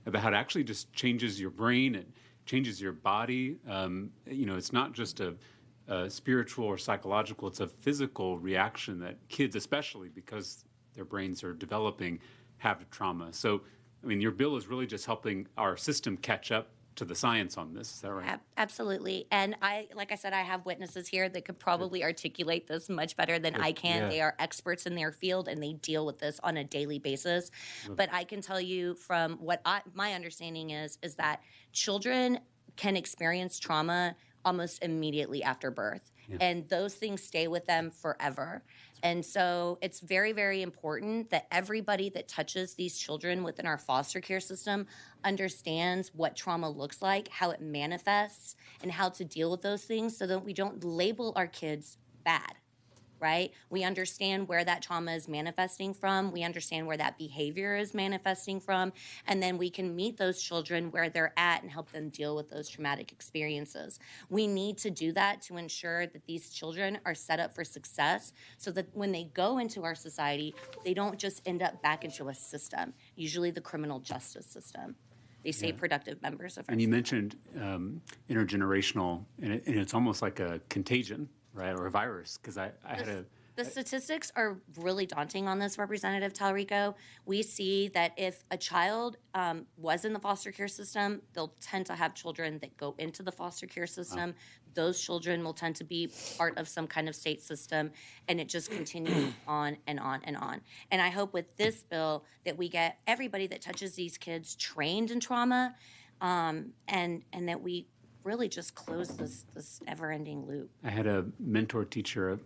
about how it actually just changes your brain, it changes your body. You know, it's not just a spiritual or psychological, it's a physical reaction that kids, especially because their brains are developing, have to trauma. So, I mean, your bill is really just helping our system catch up to the science on this. Is that right? Absolutely. And like I said, I have witnesses here that could probably articulate this much better than I can. Yeah. They are experts in their field and they deal with this on a daily basis. But I can tell you from what my understanding is that children can experience trauma almost immediately after birth. Yeah. And those things stay with them forever. And so it's very, very important that everybody that touches these children within our foster care system understands what trauma looks like, how it manifests, and how to deal with those things so that we don't label our kids bad, right? We understand where that trauma is manifesting from. We understand where that behavior is manifesting from. And then we can meet those children where they're at and help them deal with those traumatic experiences. We need to do that to ensure that these children are set up for success so that when they go into our society, they don't just end up back into a system, usually the criminal justice system. They stay productive members of our And you society. mentioned intergenerational, and it's almost like a contagion, right, or a virus, because I had The statistics are really daunting on this, Representative Talrico. We see that if a child was in the foster care system, they'll tend to have children that go into the foster care system. Those children will tend to be part of some kind of state system, and it just continues on and on and on. And I hope with this bill that we get everybody that touches these kids trained in trauma, and that we really just close this ever-ending loop. I had a mentor teacher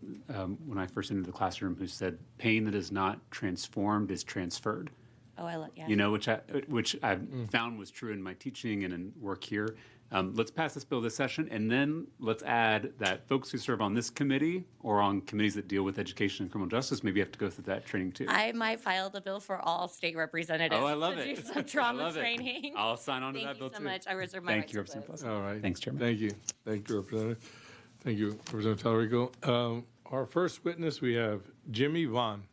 when I first entered the classroom who said, "Pain that is not transformed is transferred." Oh, I love, yeah. You know, which I found was true in my teaching and in work here. Let's pass this bill this session, and then let's add that folks who serve on this committee or on committees that deal with education and criminal justice maybe have to go through that training too. I might file the bill for all state representatives. Oh, I love to it. do some trauma I love training. It. I'll sign on to that bill too. Thank you so much. I reserve my right to close. All right. Thanks, Chairman. Thank you. Thank you, Representative. Thank you, Representative Talrico. Our first witness, we have Jimmy Vaughn.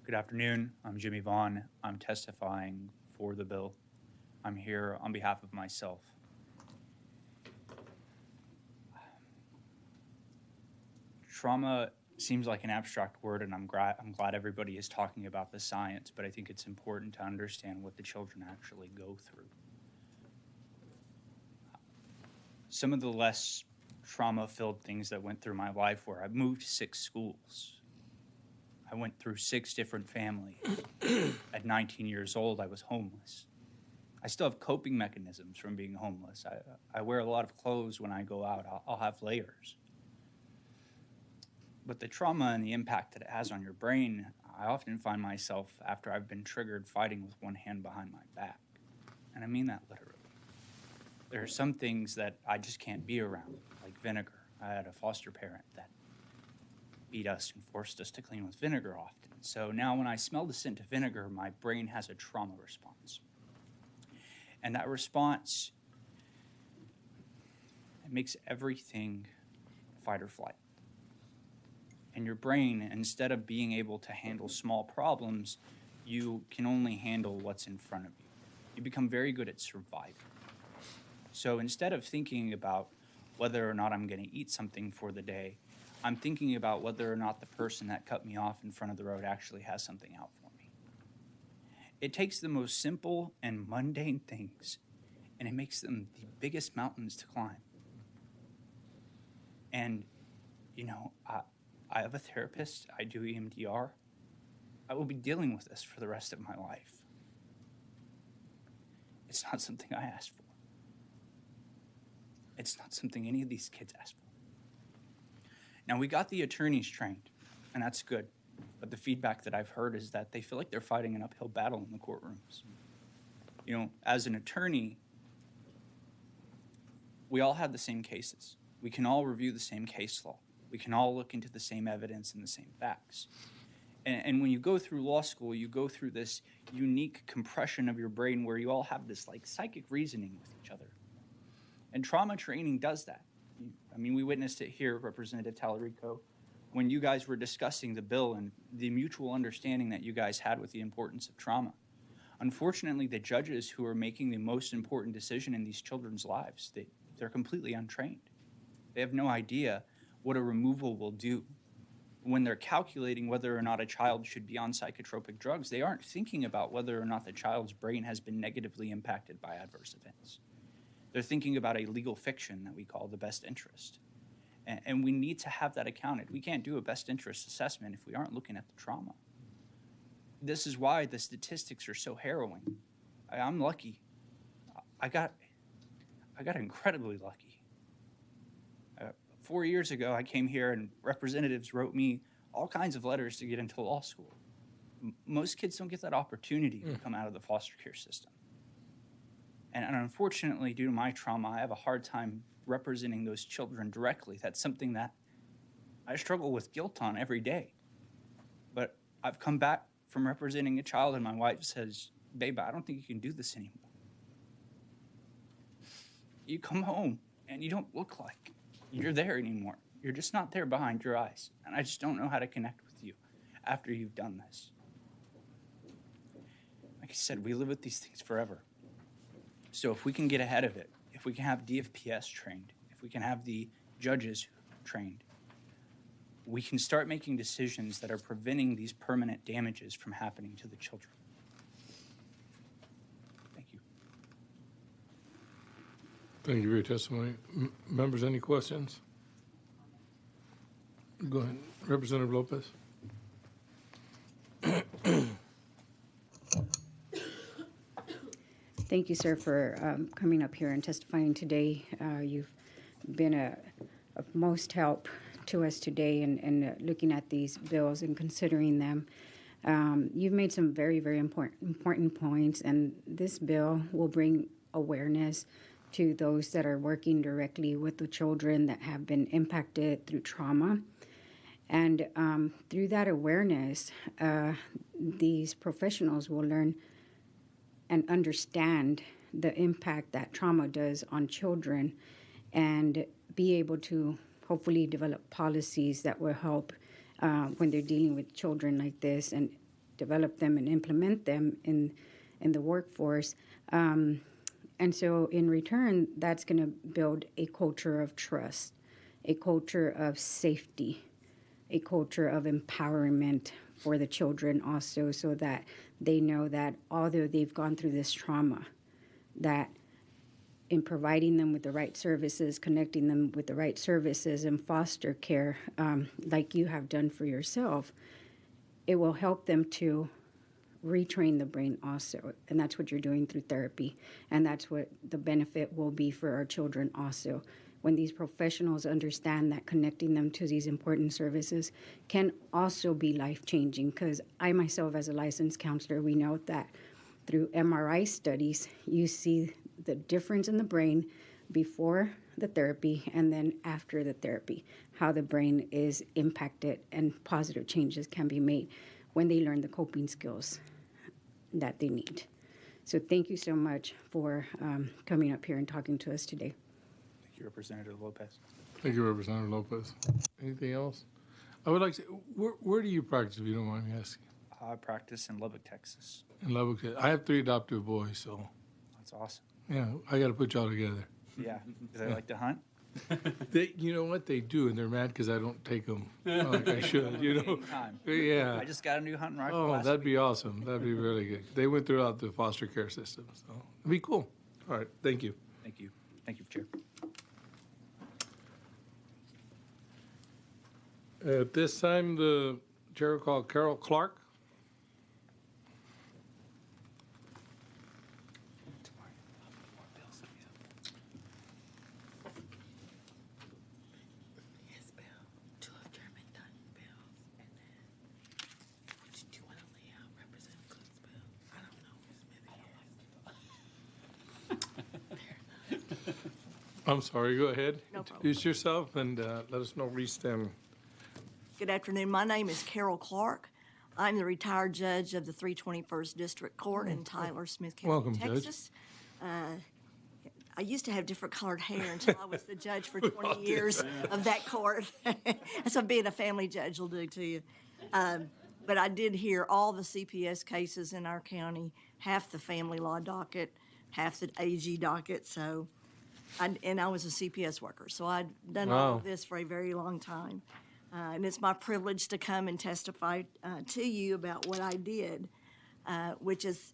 Good afternoon. I'm Jimmy Vaughn. I'm testifying for the bill. I'm here on behalf of myself. Trauma seems like an abstract word, and I'm glad everybody is talking about the science, but I think it's important to understand what the children actually go through. Some of the less trauma-filled things that went through my life were I moved 6 schools. I went through 6 different families. At 19 years old, I was homeless. I still have coping mechanisms from being homeless. I wear a lot of clothes when I go out. I'll have layers. But the trauma and the impact that it has on your brain, I often find myself, after I've been triggered, fighting with one hand behind my back. And I mean that literally. There are some things that I just can't be around, like vinegar. I had a foster parent that beat us and forced us to clean with vinegar often. So now when I smell the scent of vinegar, my brain has a trauma response. And that response, it makes everything fight or flight. And your brain, instead of being able to handle small problems, you can only handle what's in front of you. You become very good at surviving. So instead of thinking about whether or not I'm going to eat something for the day, I'm thinking about whether or not the person that cut me off in front of the road actually has something out for me. It takes the most simple and mundane things, and it makes them the biggest mountains to climb. And, you know, I have a therapist. I do EMDR. I will be dealing with this for the rest of my life. It's not something I asked for. It's not something any of these kids asked for. Now, we got the attorneys trained, and that's good. But the feedback that I've heard is that they feel like they're fighting an uphill battle in the courtrooms. You know, as an attorney, we all have the same cases. We can all review the same case law. We can all look into the same evidence and the same facts. And when you go through law school, you go through this unique compression of your brain where you all have this like psychic reasoning with each other. And trauma training does that. I mean, we witnessed it here, Representative Tallarico, when you guys were discussing the bill and the mutual understanding that you guys had with the importance of trauma. Unfortunately, the judges who are making the most important decision in these children's lives, they're completely untrained. They have no idea what a removal will do. When they're calculating whether or not a child should be on psychotropic drugs, they aren't thinking about whether or not the child's brain has been negatively impacted by adverse events. They're thinking about a legal fiction that we call the best interest. And we need to have that accounted. We can't do a best interest assessment if we aren't looking at the trauma. This is why the statistics are so harrowing. I'm lucky. I got incredibly lucky. 4 years ago, I came here and representatives wrote me all kinds of letters to get into law school. Most kids don't get that opportunity to come out of the foster care system. And unfortunately, due to my trauma, I have a hard time representing those children directly. That's something that I struggle with guilt on every day. But I've come back from representing a child and my wife says, "Babe, I don't think you can do this anymore." You come home and you don't look like you're there anymore. You're just not there behind your eyes. And I just don't know how to connect with you after you've done this. Like I said, we live with these things forever. So if we can get ahead of it, if we can have DFPS trained, if we can have the judges trained, we can start making decisions that are preventing these permanent damages from happening to the children. Thank you. Thank you for your testimony. Members, any questions? Go ahead. Representative Lopez. Thank you, sir, for coming up here and testifying today. You've been of most help to us today in looking at these bills and considering them. You've made some very, very important points, and this bill will bring awareness to those that are working directly with the children that have been impacted through trauma. And through that awareness, these professionals will learn and understand the impact that trauma does on children and be able to hopefully develop policies that will help when they're dealing with children like this and develop them and implement them in the workforce. And so in return, that's going to build a culture of trust, a culture of safety, a culture of empowerment for the children also, so that they know that although they've gone through this trauma, that in providing them with the right services, connecting them with the right services and foster care, like you have done for yourself, it will help them to retrain the brain also. And that's what you're doing through therapy. And that's what the benefit will be for our children also. When these professionals understand that connecting them to these important services can also be life-changing, because I myself, as a licensed counselor, we know that through MRI studies, you see the difference in the brain before the therapy and then after the therapy, how the brain is impacted and positive changes can be made when they learn the coping skills that they need. So thank you so much for coming up here and talking to us today. Thank you, Representative Lopez. Thank you, Representative Lopez. Anything else? I would like to, where do you practice, if you don't mind me asking? I practice in Lubbock, Texas. In Lubbock. I have 3 adoptive boys, so That's awesome. yeah, I got to put y'all together. Yeah, because I like to hunt. You know what, they do, and they're mad because I don't take them like I should, you know? Anytime. Yeah. I just got a new hunting rifle. Oh, last that'd week. be awesome. That'd be really good. They went throughout the foster care system, so it'd be cool. All right, thank you. Thank you. Thank you, Chair. At this time, the chair will call Carol Clark. Yes, Bill. 2 of German done bills, and then which do you want to lay out? Representative Cook's bill. I don't know who's maybe I'm sorry, go ahead. No problem. Introduce yourself and let us know where you stand. Good afternoon. My name is Carol Clark. I'm the retired judge of the 321st District Court in Tyler, Smith County, Welcome, Judge. Texas. I used to have different colored hair until I was the judge for 20 years of that court. That's what being a family judge will do to you. But I did hear all the CPS cases in our county, half the family law docket, half the AG docket. So, and I was a CPS worker, so I'd done all of this for a very long time. And it's my privilege to come and testify to you about what I did, which is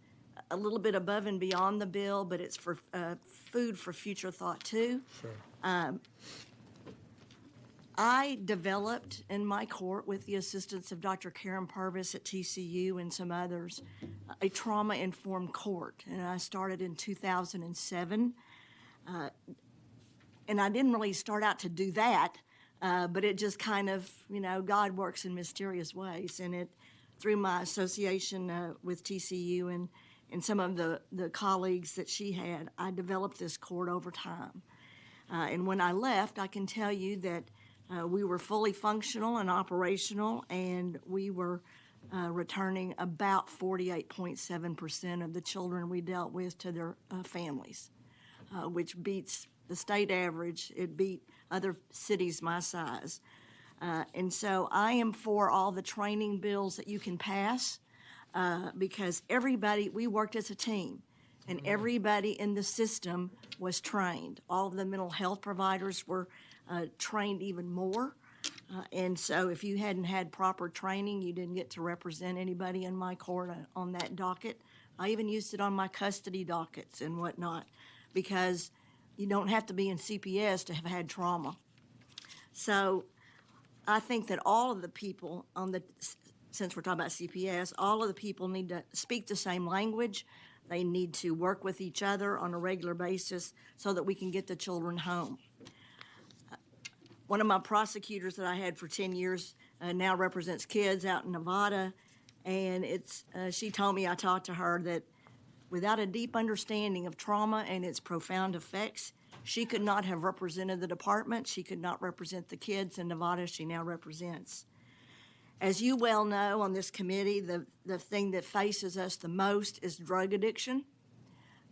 a little bit above and beyond the bill, but it's for food for future thought too. Sure. I developed in my court, with the assistance of Dr. Karen Purvis at TCU and some others, a trauma-informed court, and I started in 2007. And I didn't really start out to do that, but it just kind of, God works in mysterious ways, and it, through my association with TCU and some of the colleagues that she had, I developed this court over time. And when I left, I can tell you that we were fully functional and operational, and we were returning about 48.7% of the children we dealt with to their families, which beats the state average. It beat other cities my size. And so I am for all the training bills that you can pass, because everybody, we worked as a team, and everybody in the system was trained. All of the mental health providers were trained even more. And so if you hadn't had proper training, you didn't get to represent anybody in my court on that docket. I even used it on my custody dockets and whatnot, because you don't have to be in CPS to have had trauma. So I think that all of the people since we're talking about CPS, all of the people need to speak the same language. They need to work with each other on a regular basis so that we can get the children home. One of my prosecutors that I had for 10 years now represents kids out in Nevada, and she told me, I talked to her, that without a deep understanding of trauma and its profound effects, she could not have represented the department. She could not represent the kids in Nevada she now represents. As you well know on this committee, the thing that faces us the most is drug addiction.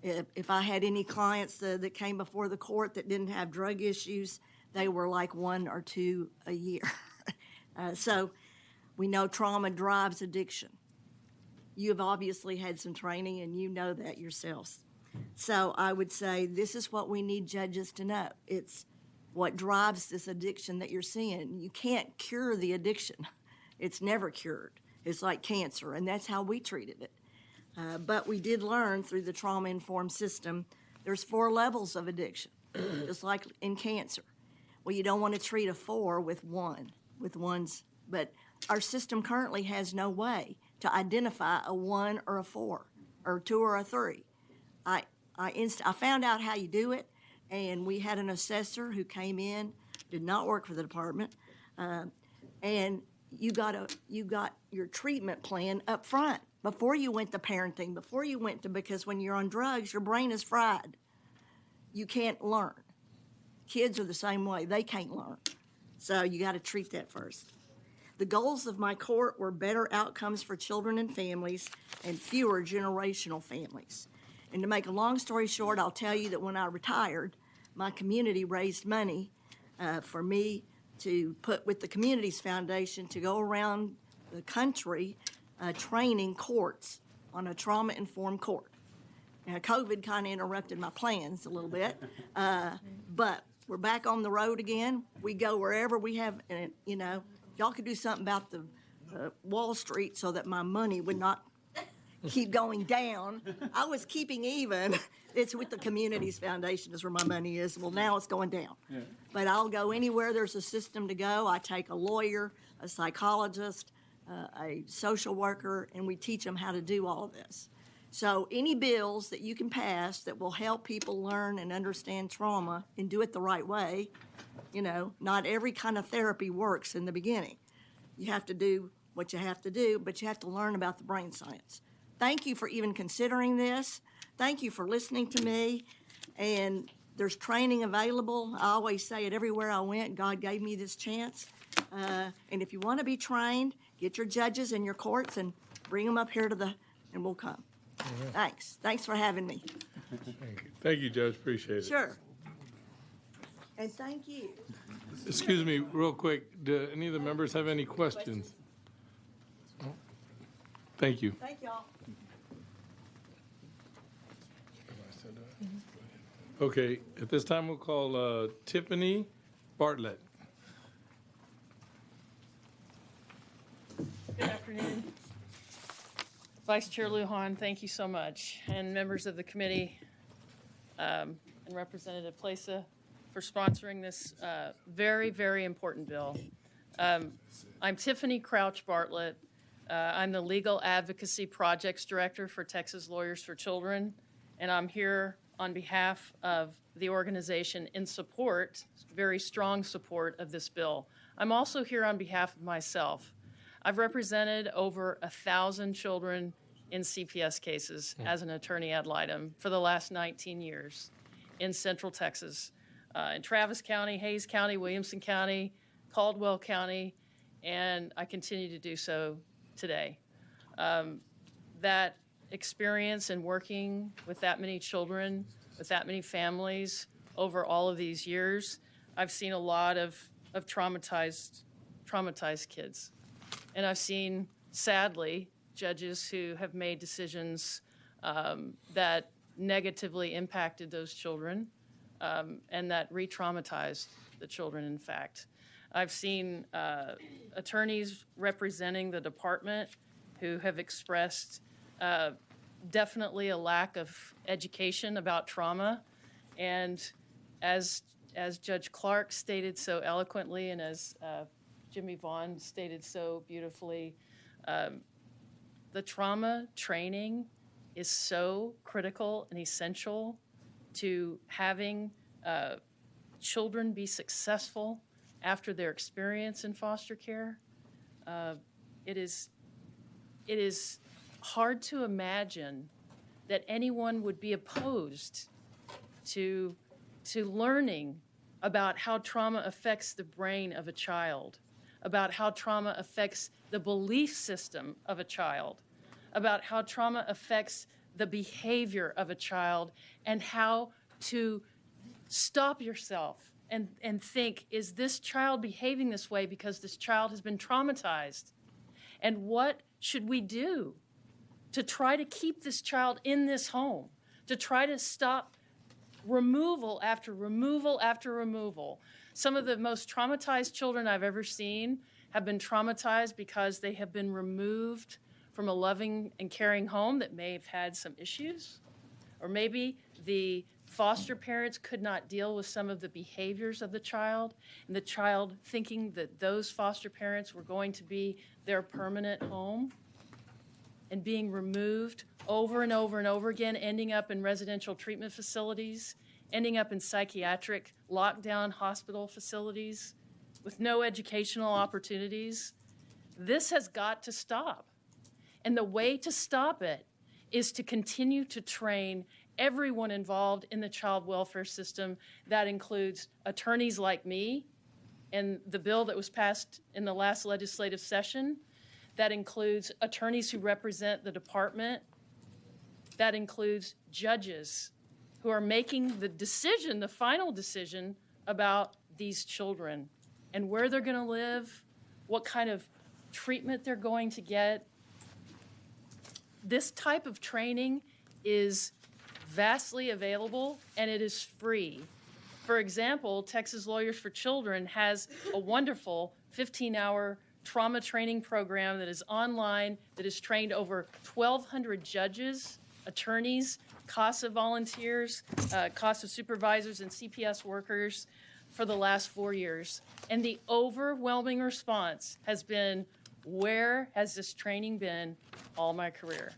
If I had any clients that came before the court that didn't have drug issues, they were like 1 or 2 a year. So we know trauma drives addiction. You've obviously had some training, and you know that yourselves. So I would say this is what we need judges to know. It's what drives this addiction that you're seeing. You can't cure the addiction. It's never cured. It's like cancer, and that's how we treated it. But we did learn through the trauma-informed system, there's 4 levels of addiction, just like in cancer. Well, you don't want to treat a 4 with one's, but our system currently has no way to identify a 1 or a 4, or 2 or a 3. I found out how you do it, and we had an assessor who came in, did not work for the department, and you got your treatment plan up front before you went to parenting, before you went to, because when you're on drugs, your brain is fried. You can't learn. Kids are the same way. They can't learn. So you got to treat that first. The goals of my court were better outcomes for children and families and fewer generational families. And to make a long story short, I'll tell you that when I retired, my community raised money for me to put with the Communities Foundation to go around the country training courts on a trauma-informed court. Now, COVID kind of interrupted my plans a little bit, but we're back on the road again. We go wherever we have, and you know, if y'all could do something about the Wall Street so that my money would not keep going down. I was keeping even. It's with the Communities Foundation is where my money is. Well, now it's going down. Yeah. But I'll go anywhere there's a system to go. I take a lawyer, a psychologist, a social worker, and we teach them how to do all of this. So any bills that you can pass that will help people learn and understand trauma and do it the right way, you know, not every kind of therapy works in the beginning. You have to do what you have to do, but you have to learn about the brain science. Thank you for even considering this. Thank you for listening to me. And there's training available. I always say it everywhere I went. God gave me this chance. And if you want to be trained, get your judges in your courts and bring them up here and we'll come. Right. Thanks. Thanks for having me. Thank you, Judge. Appreciate it. Sure. And thank you. Excuse me, real quick. Do any of the members have any questions? Thank you. Thank y'all. Okay, at this time we'll call Tiffany Bartlett. Good afternoon. Vice Chair Lujan, thank you so much, and members of the committee and Representative Plesa for sponsoring this very, very important bill. I'm Tiffany Crouch Bartlett. I'm the Legal Advocacy Projects Director for Texas Lawyers for Children, and I'm here on behalf of the organization in support, very strong support of this bill. I'm also here on behalf of myself. I've represented over 1,000 children in CPS cases as an attorney ad litem for the last 19 years in Central Texas, in Travis County, Hayes County, Williamson County, Caldwell County, and I continue to do so today. That experience in working with that many children, with that many families over all of these years, I've seen a lot of traumatized kids. And I've seen, sadly, judges who have made decisions that negatively impacted those children and that re-traumatized the children, in fact. I've seen attorneys representing the department who have expressed definitely a lack of education about trauma. And as Judge Clark stated so eloquently and as Jimmy Vaughn stated so beautifully, the trauma training is so critical and essential to having children be successful after their experience in foster care. It is hard to imagine that anyone would be opposed to learning about how trauma affects the brain of a child, about how trauma affects the belief system of a child, about how trauma affects the behavior of a child, and how to stop yourself and think, is this child behaving this way because this child has been traumatized? And what should we do to try to keep this child in this home, to try to stop removal after removal after removal? Some of the most traumatized children I've ever seen have been traumatized because they have been removed from a loving and caring home that may have had some issues, or maybe the foster parents could not deal with some of the behaviors of the child, and the child thinking that those foster parents were going to be their permanent home, and being removed over and over and over again, ending up in residential treatment facilities, ending up in psychiatric lockdown hospital facilities with no educational opportunities. This has got to stop. And the way to stop it is to continue to train everyone involved in the child welfare system. That includes attorneys like me and the bill that was passed in the last legislative session. That includes attorneys who represent the department. That includes judges who are making the decision, the final decision about these children and where they're going to live, what kind of treatment they're going to get. This type of training is vastly available and it is free. For example, Texas Lawyers for Children has a wonderful 15-hour trauma training program that is online, that has trained over 1,200 judges, attorneys, CASA volunteers, CASA supervisors, and CPS workers for the last 4 years. And the overwhelming response has been, where has this training been all my career?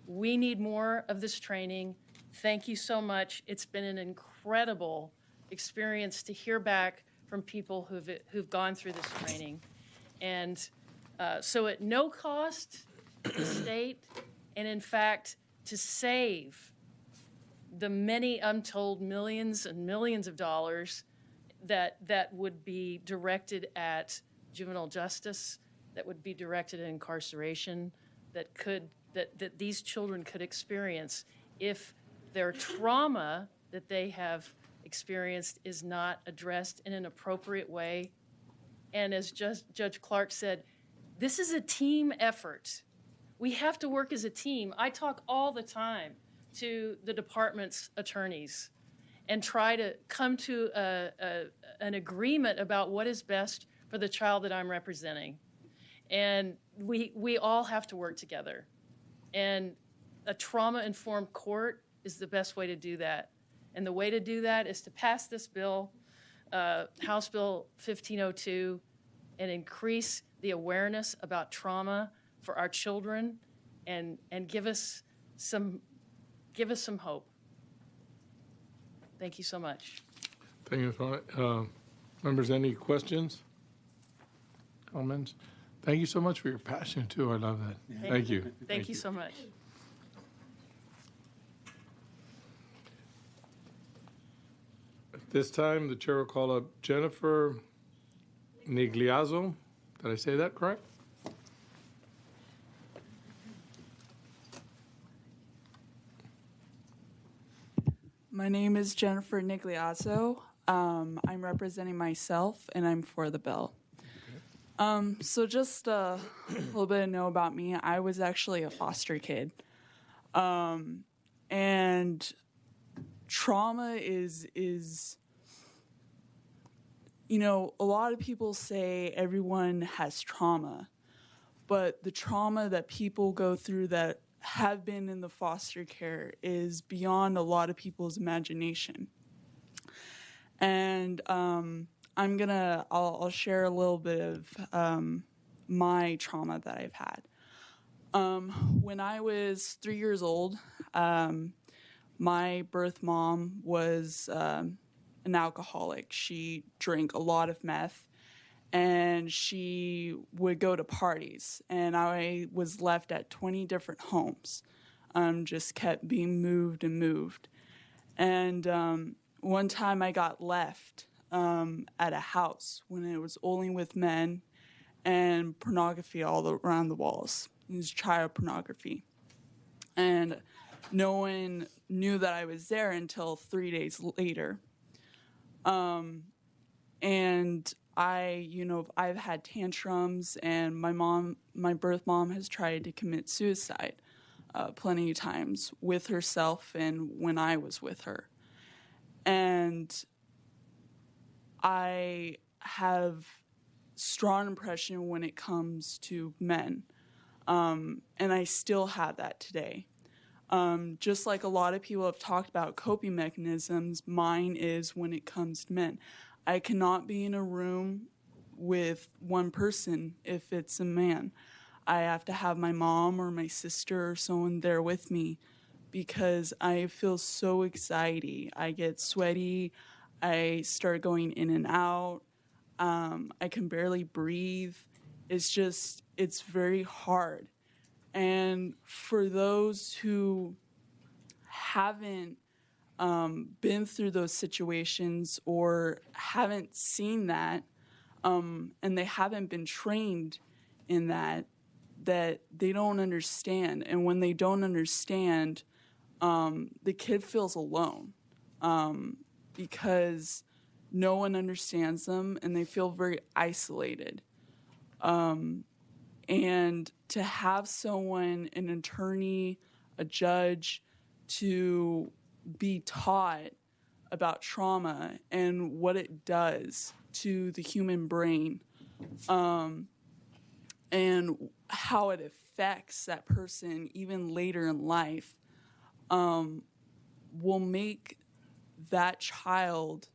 We need more of this training. Thank you so much. It's been an incredible experience to hear back from people who've gone through this training. And so at no cost to the state, and in fact, to save the many untold millions and millions of dollars that would be directed at juvenile justice, that would be directed at incarceration, that these children could experience if their trauma that they have experienced is not addressed in an appropriate way. And as Judge Clark said, this is a team effort. We have to work as a team. I talk all the time to the department's attorneys and try to come to an agreement about what is best for the child that I'm representing. And we all have to work together. And a trauma-informed court is the best way to do that. And the way to do that is to pass this bill, House Bill 1502, and increase the awareness about trauma for our children, and give us some hope. Thank you so much. Thank you, Ms. Members, any questions, comments? Thank you so much for your passion, too. I love that. Thank you. Thank you so much. At this time, the chair will call up Jennifer Nigliazzo. Did I say that correct? My name is Jennifer Nigliazzo. I'm representing myself, and I'm for the bill. So just a little bit to know about me. I was actually a foster kid. And trauma is, you know, a lot of people say everyone has trauma, but the trauma that people go through that have been in the foster care is beyond a lot of people's imagination. And I'll share a little bit of my trauma that I've had. When I was 3 years old, my birth mom was an alcoholic. She drank a lot of meth, and she would go to parties. And I was left at 20 different homes, just kept being moved and moved. And one time I got left at a house when it was only with men and pornography all around the walls. It was child pornography. And no one knew that I was there until 3 days later. And I've had tantrums, and my birth mom has tried to commit suicide plenty of times with herself and when I was with her. And I have strong impression when it comes to men. And I still have that today. Just like a lot of people have talked about coping mechanisms, mine is when it comes to men. I cannot be in a room with one person if it's a man. I have to have my mom or my sister or someone there with me because I feel so anxiety. I get sweaty. I start going in and out. I can barely breathe. It's very hard. And for those who haven't been through those situations or haven't seen that, and they haven't been trained in that they don't understand. And when they don't understand, the kid feels alone because no one understands them and they feel very isolated. And to have someone, an attorney, a judge, to be taught about trauma and what it does to the human brain, and how it affects that person even later in life, will make that child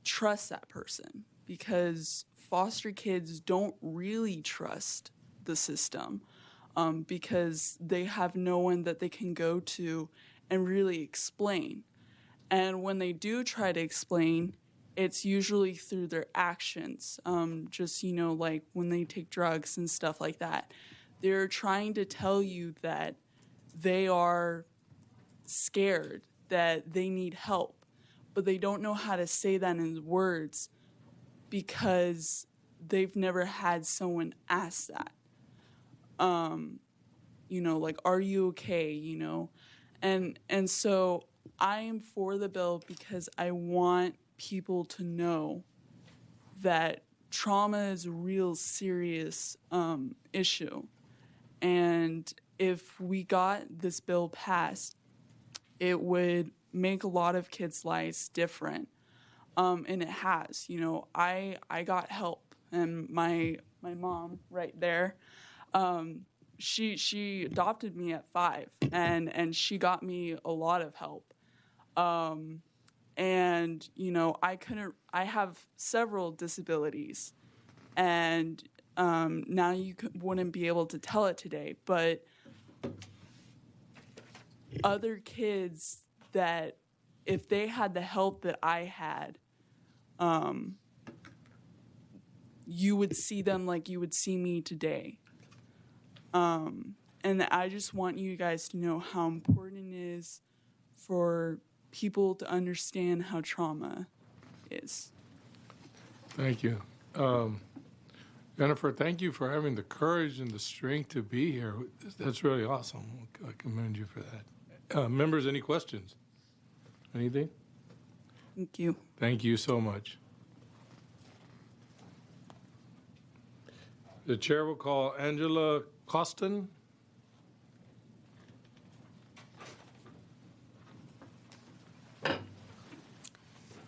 trust that person, because foster kids don't really trust the system because they have no one that they can go to and really explain. And when they do try to explain, it's usually through their actions, just, like when they take drugs and stuff like that. They're trying to tell you that they are scared, that they need help, but they don't know how to say that in words because they've never had someone ask that. Like, are you okay? And so I am for the bill because I want people to know that trauma is a real serious issue. And if we got this bill passed, it would make a lot of kids' lives different. And it has. I got help, and my mom right there, she adopted me at 5, and she got me a lot of help. And I have several disabilities, and now you wouldn't be able to tell it today, but other kids that if they had the help that I had, you would see them like you would see me today. And I just want you guys to know how important it is for people to understand how trauma is. Thank you. Jennifer, thank you for having the courage and the strength to be here. That's really awesome. I commend you for that. Members, any questions? Anything? Thank you. Thank you so much. The chair will call Angela Costin.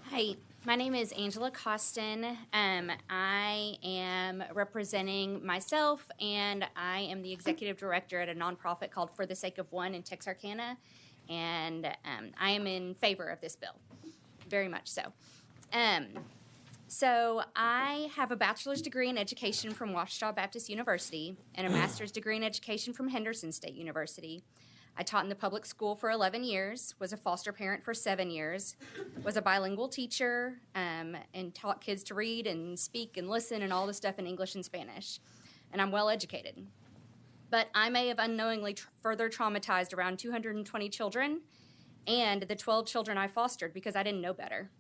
Hi, my name is Angela Costin. I am representing myself, and I am the executive director at a nonprofit called For the Sake of One in Texarkana, and I am in favor of this bill, very much so. So I have a bachelor's degree in education from Ouachita Baptist University and a master's degree in education from Henderson State University. I taught in the public school for 11 years, was a foster parent for 7 years, was a bilingual teacher, and taught kids to read and speak and listen and all this stuff in English and Spanish. And I'm well educated. But I may have unknowingly further traumatized around 220 children and the 12 children I fostered because I didn't know better.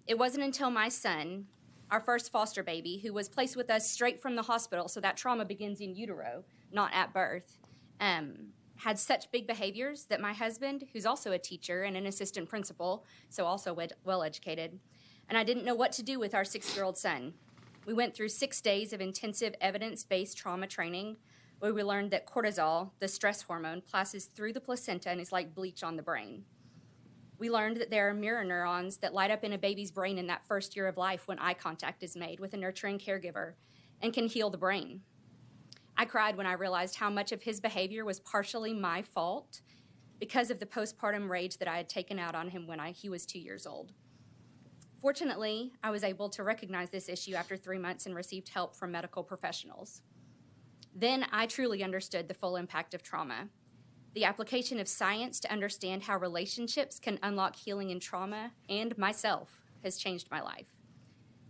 It wasn't until my son, our first foster baby, who was placed with us straight from the hospital, so that trauma begins in utero, not at birth, had such big behaviors that my husband, who's also a teacher and an assistant principal, so also well educated, and I didn't know what to do with our 6-year-old son. We went through 6 days of intensive evidence-based trauma training where we learned that cortisol, the stress hormone, passes through the placenta and is like bleach on the brain. We learned that there are mirror neurons that light up in a baby's brain in that first year of life when eye contact is made with a nurturing caregiver and can heal the brain. I cried when I realized how much of his behavior was partially my fault because of the postpartum rage that I had taken out on him when he was 2 years old. Fortunately, I was able to recognize this issue after 3 months and received help from medical professionals. Then I truly understood the full impact of trauma. The application of science to understand how relationships can unlock healing in trauma and myself has changed my life.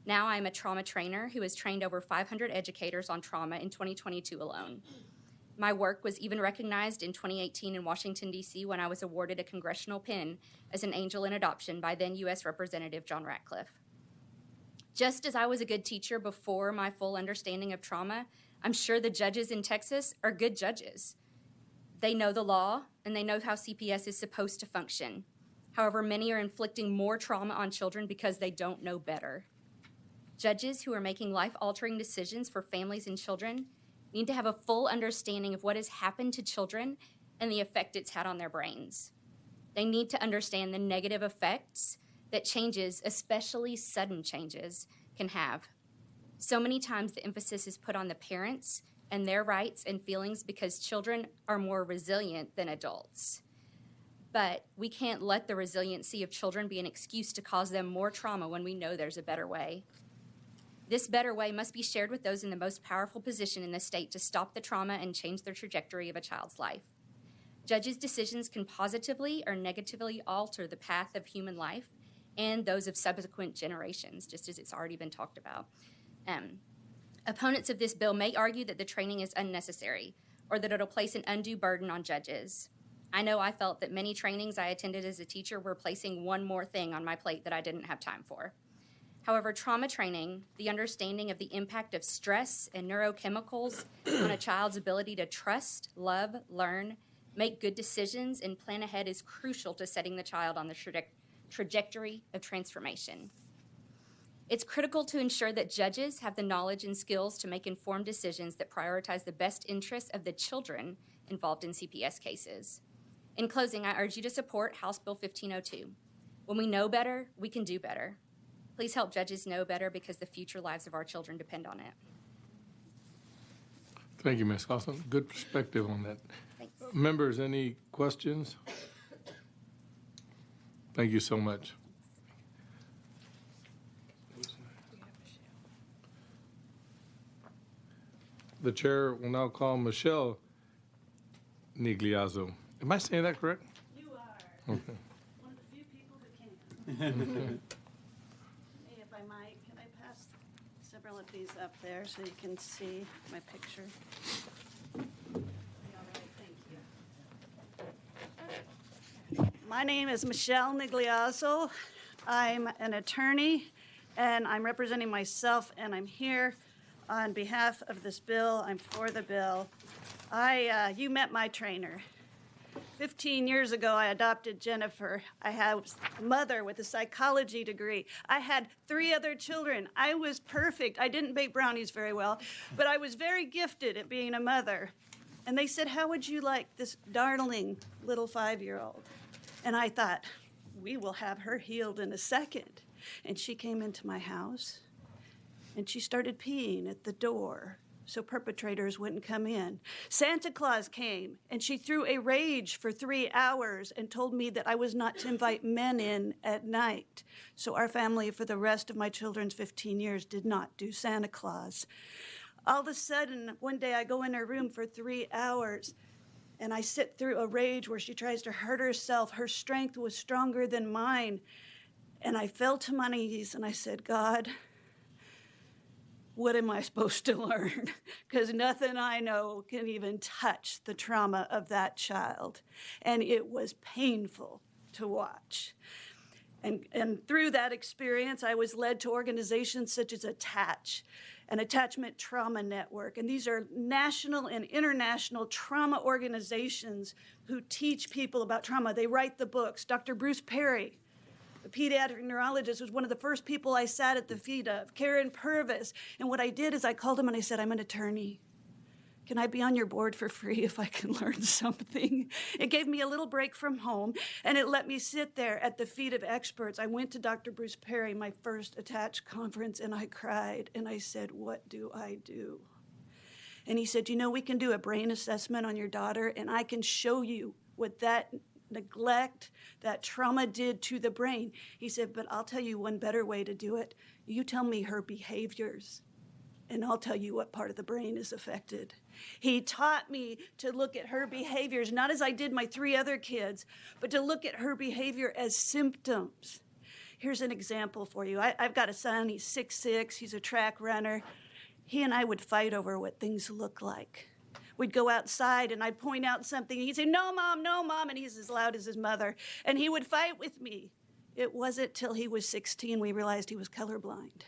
Now I am a trauma trainer who has trained over 500 educators on trauma in 2022 alone. My work was even recognized in 2018 in Washington, D.C. when I was awarded a congressional pin as an angel in adoption by then U.S. Representative John Ratcliffe. Just as I was a good teacher before my full understanding of trauma, I'm sure the judges in Texas are good judges. They know the law, and they know how CPS is supposed to function. However, many are inflicting more trauma on children because they don't know better. Judges who are making life-altering decisions for families and children need to have a full understanding of what has happened to children and the effect it's had on their brains. They need to understand the negative effects that changes, especially sudden changes, can have. So many times the emphasis is put on the parents and their rights and feelings because children are more resilient than adults. But we can't let the resiliency of children be an excuse to cause them more trauma when we know there's a better way. This better way must be shared with those in the most powerful position in the state to stop the trauma and change the trajectory of a child's life. Judges' decisions can positively or negatively alter the path of human life and those of subsequent generations, just as it's already been talked about. Opponents of this bill may argue that the training is unnecessary or that it'll place an undue burden on judges. I know I felt that many trainings I attended as a teacher were placing one more thing on my plate that I didn't have time for. However, trauma training, the understanding of the impact of stress and neurochemicals on a child's ability to trust, love, learn, make good decisions, and plan ahead is crucial to setting the child on the trajectory of transformation. It's critical to ensure that judges have the knowledge and skills to make informed decisions that prioritize the best interests of the children involved in CPS cases. In closing, I urge you to support House Bill 1502. When we know better, we can do better. Please help judges know better because the future lives of our children depend on it. Thank you, Ms. Carlson. Good perspective on that. Thanks. Members, any questions? Thank you so much. The chair will now call Michelle Nigliazzo. Am I saying that correct? You are. Okay. One of the few people who can. Hey, if I might, can I pass several of these up there so you can see my picture? All right, thank you. My name is Michelle Nigliazzo. I'm an attorney, and I'm representing myself, and I'm here on behalf of this bill. I'm for the bill. You met my trainer. 15 years ago, I adopted Jennifer. I was a mother with a psychology degree. I had 3 other children. I was perfect. I didn't bake brownies very well, but I was very gifted at being a mother. And they said, how would you like this darling little 5-year-old? And I thought, we will have her healed in a second. And she came into my house, and she started peeing at the door so perpetrators wouldn't come in. Santa Claus came, and she threw a rage for 3 hours and told me that I was not to invite men in at night. So our family, for the rest of my children's 15 years, did not do Santa Claus. All of a sudden, one day I go in her room for 3 hours, and I sit through a rage where she tries to hurt herself. Her strength was stronger than mine. And I fell to my knees, and I said, God, what am I supposed to learn? Because nothing I know can even touch the trauma of that child. And it was painful to watch. And through that experience, I was led to organizations such as ATTACH, an Attachment Trauma Network. And these are national and international trauma organizations who teach people about trauma. They write the books. Dr. Bruce Perry, a pediatric neurologist, was one of the first people I sat at the feet of, Karen Purvis. And what I did is I called him and I said, I'm an attorney. Can I be on your board for free if I can learn something? It gave me a little break from home, and it let me sit there at the feet of experts. I went to Dr. Bruce Perry, my first attached conference, and I cried, and I said, what do I do? And he said, you know, we can do a brain assessment on your daughter, and I can show you what that neglect, that trauma did to the brain. He said, but I'll tell you one better way to do it. You tell me her behaviors, and I'll tell you what part of the brain is affected. He taught me to look at her behaviors, not as I did my 3 other kids, but to look at her behavior as symptoms. Here's an example for you. I've got a son, he's 6'6", he's a track runner. He and I would fight over what things look like. We'd go outside and I'd point out something, and he'd say, no, Mom, and he's as loud as his mother, and he would fight with me. It wasn't till he was 16 we realized he was colorblind.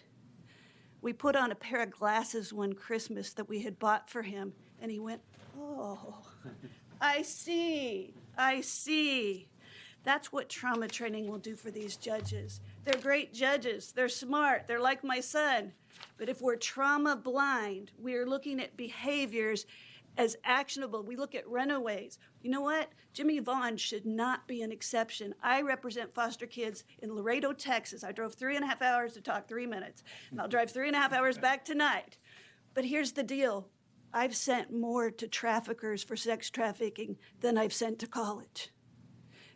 We put on a pair of glasses one Christmas that we had bought for him, and he went, oh, I see. That's what trauma training will do for these judges. They're great judges. They're smart. They're like my son. But if we're trauma blind, we're looking at behaviors as actionable. We look at runaways. You know what? Jimmy Vaughn should not be an exception. I represent foster kids in Laredo, Texas. I drove 3.5 hours to talk 3 minutes, and I'll drive 3.5 hours back tonight. But here's the deal. I've sent more to traffickers for sex trafficking than I've sent to college.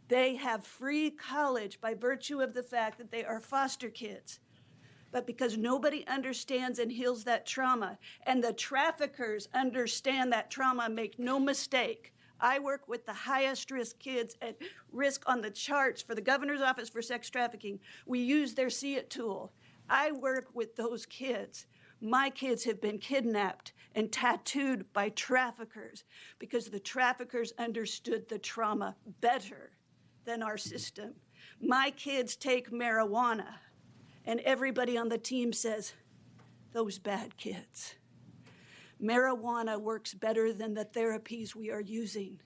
They have free college by virtue of the fact that they are foster kids. But because nobody understands and heals that trauma, and the traffickers understand that trauma, make no mistake, I work with the highest risk kids at risk on the charts for the governor's office for sex trafficking. We use their See It tool. I work with those kids. My kids have been kidnapped and tattooed by traffickers because the traffickers understood the trauma better than our system. My kids take marijuana, and everybody on the team says, those bad kids. Marijuana works better than the therapies we are using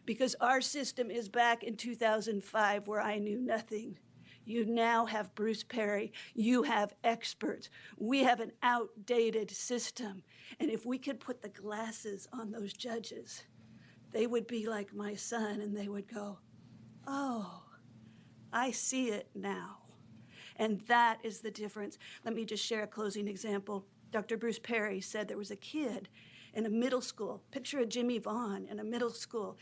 because our system is back in 2005 where I knew nothing. You now have Bruce Perry. You have experts. We have an outdated system. And if we could put the glasses on those judges, they would be like my son and they would go, oh, I see it now. And that is the difference. Let me just share a closing example. Dr. Bruce Perry said there was a kid in a middle school, picture of Jimmy Vaughn in a middle school,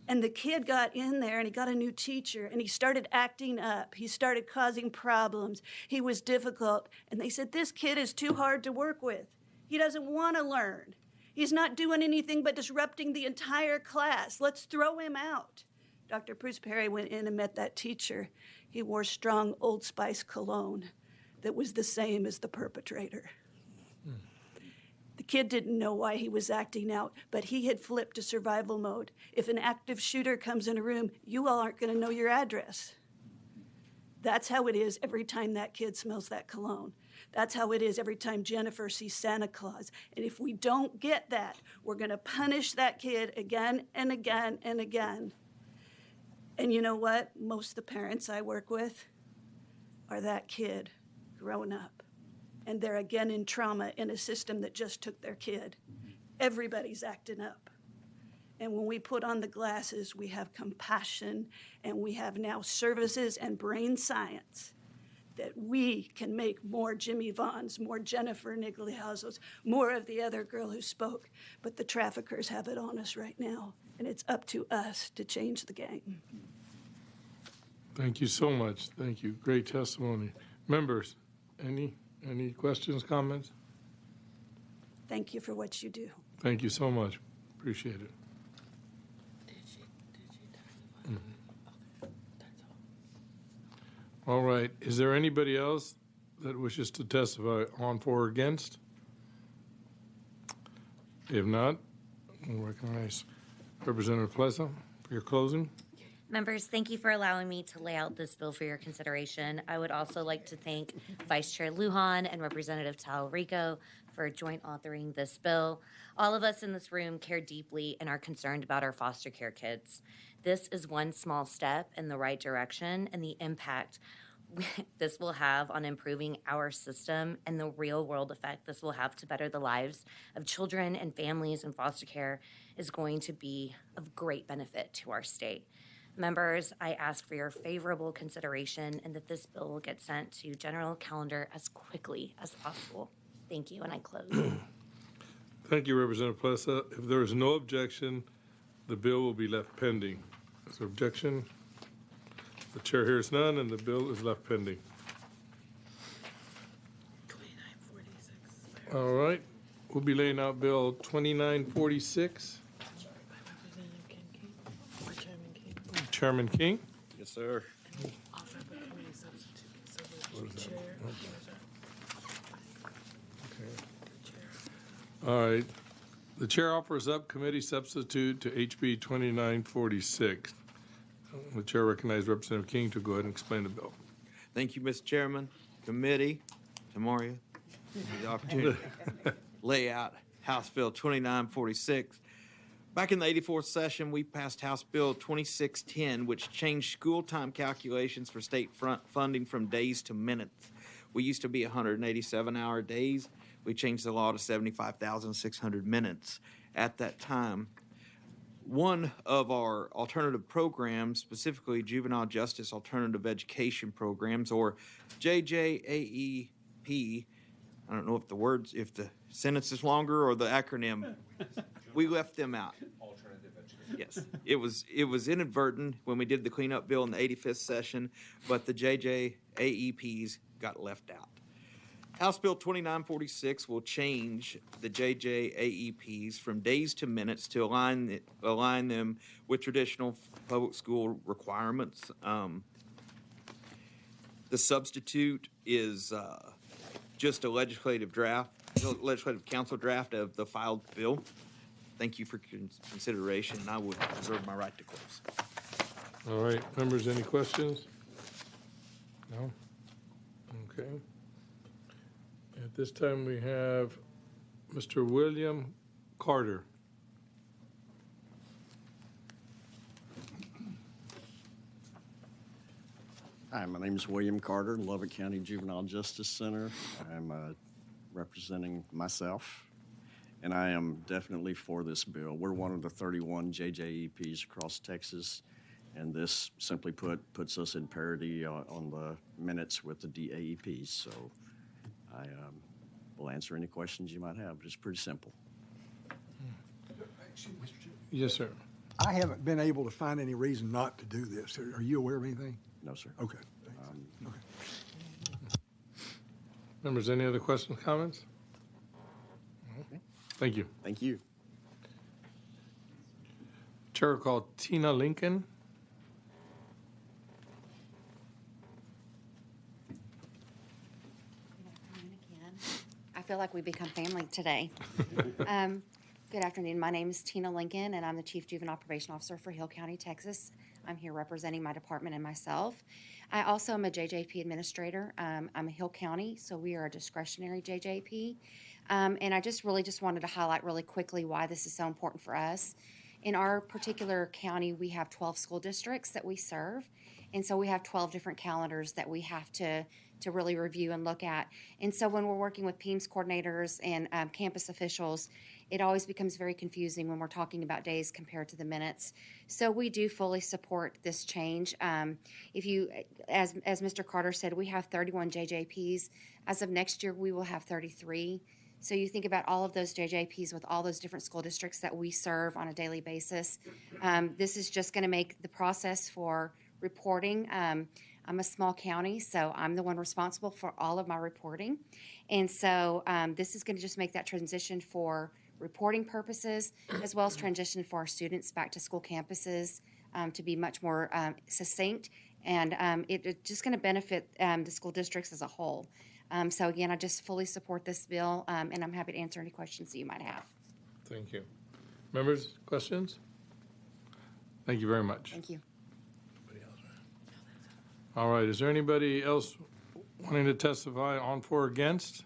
and the kid got in there and he got a new teacher and he started acting up. He started causing problems. He was difficult. And they said, this kid is too hard to work with. He doesn't want to learn. He's not doing anything but disrupting the entire class. Let's throw him out. Dr. Bruce Perry went in and met that teacher. He wore strong Old Spice cologne that was the same as the perpetrator. The kid didn't know why he was acting out, but he had flipped to survival mode. If an active shooter comes in a room, you all aren't going to know your address. That's how it is every time that kid smells that cologne. That's how it is every time Jennifer sees Santa Claus. And if we don't get that, we're going to punish that kid again and again and again. And you know what? Most of the parents I work with are that kid grown up. And they're again in trauma in a system that just took their kid. Everybody's acting up. And when we put on the glasses, we have compassion, and we have now services and brain science that we can make more Jimmy Vaughns, more Jennifer Nigliazos, more of the other girl who spoke. But the traffickers have it on us right now, and it's up to us to change the game. Thank you so much. Thank you. Great testimony. Members, any questions, comments? Thank you for what you do. Thank you so much. Appreciate it. All right. Is there anybody else that wishes to testify on for or against? If not, we'll recognize Representative Plessa for your closing. Members, thank you for allowing me to lay out this bill for your consideration. I would also like to thank Vice Chair Lujan and Representative Talarico for joint authoring this bill. All of us in this room care deeply and are concerned about our foster care kids. This is one small step in the right direction, and the impact this will have on improving our system and the real world effect this will have to better the lives of children and families in foster care is going to be of great benefit to our state. Members, I ask for your favorable consideration and that this bill will get sent to general calendar as quickly as possible. Thank you, and I close. Thank you, Representative Plessa. If there is no objection, the bill will be left pending. Is there objection? The chair hears none, and the bill is left pending. 2946. All right, we'll be laying out Bill 2946. Chairman King. Yes, sir. All right. The chair offers up committee substitute to HB 2946. The chair recognizes Representative King to go ahead and explain the bill. Thank you, Mr. Chairman. Committee, Tamaria, the opportunity to lay out House Bill 2946. Back in the 84th session, we passed House Bill 2610, which changed school time calculations for state funding from days to minutes. We used to be 187-hour days. We changed the law to 75,600 minutes at that time. One of our alternative programs, specifically Juvenile Justice Alternative Education Programs, or JJAEP, I don't know if the sentence is longer or the acronym, we left them out. Alternative education. Yes, it was inadvertent when we did the cleanup bill in the 85th session, but the JJAEPs got left out. House Bill 2946 will change the JJAEPs from days to minutes to align them with traditional public school requirements. The substitute is just a legislative council draft of the filed bill. Thank you for consideration, and I would reserve my right to close. All right, members, any questions? No? Okay. At this time, we have Mr. William Carter. Hi, my name is William Carter, Lubbock County Juvenile Justice Center. I'm representing myself, and I am definitely for this bill. We're one of the 31 JJEPs across Texas, and this simply puts us in parity on the minutes with the DAEPs. So I will answer any questions you might have. It's pretty simple. Yes, sir. I haven't been able to find any reason not to do this. Are you aware of anything? No, sir. Okay. Okay. Members, any other questions, comments? Okay. Thank you. Thank you. Chair will call Tina Lincoln. I feel like we become family today. Good afternoon. My name is Tina Lincoln, and I'm the Chief Juvenile Probation Officer for Hill County, Texas. I'm here representing my department and myself. I also am a JJP administrator. I'm a Hill County, so we are a discretionary JJP. And I just wanted to highlight really quickly why this is so important for us. In our particular county, we have 12 school districts that we serve. And so we have 12 different calendars that we have to really review and look at. And so when we're working with PEMS coordinators and campus officials, it always becomes very confusing when we're talking about days compared to the minutes. So we do fully support this change. If you, as Mr. Carter said, we have 31 JJPs. As of next year, we will have 33. So you think about all of those JJPs with all those different school districts that we serve on a daily basis. This is just going to make the process for reporting. I'm a small county, so I'm the one responsible for all of my reporting. And so this is going to just make that transition for reporting purposes, as well as transition for our students back to school campuses to be much more succinct. And it's just going to benefit the school districts as a whole. So again, I just fully support this bill, and I'm happy to answer any questions that you might have. Thank you. Members, questions? Thank you very much. Thank you. All right, is there anybody else wanting to testify on, for, or against?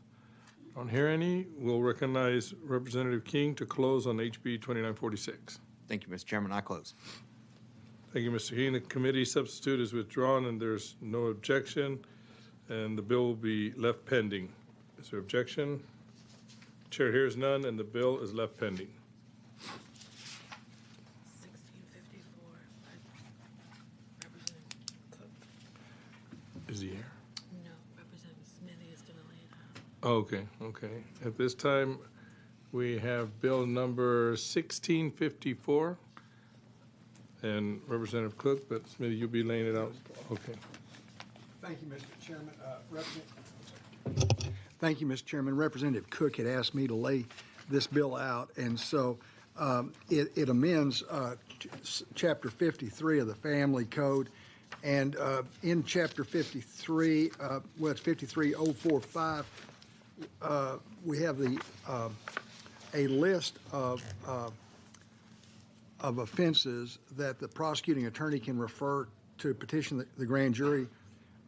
Don't hear any. We'll recognize Representative King to close on HB 2946. Thank you, Mr. Chairman. I close. Thank you, Mr. Heene. The committee substitute is withdrawn, and there's no objection, and the bill will be left pending. Is there objection? Chair hears none, and the bill is left pending. 1654. Representative Cook. Is he here? No, Representative Smithy is going to lay it out. Okay, okay. At this time, we have bill number 1654. And Representative Cook, but Smithy, you'll be laying it out. Okay. Thank you, Mr. Chairman. Thank you, Mr. Chairman. Representative Cook had asked me to lay this bill out, and so it amends Chapter 53 of the Family Code. And in Chapter 53, it's 53045, we have a list of offenses that the prosecuting attorney can refer to petition the grand jury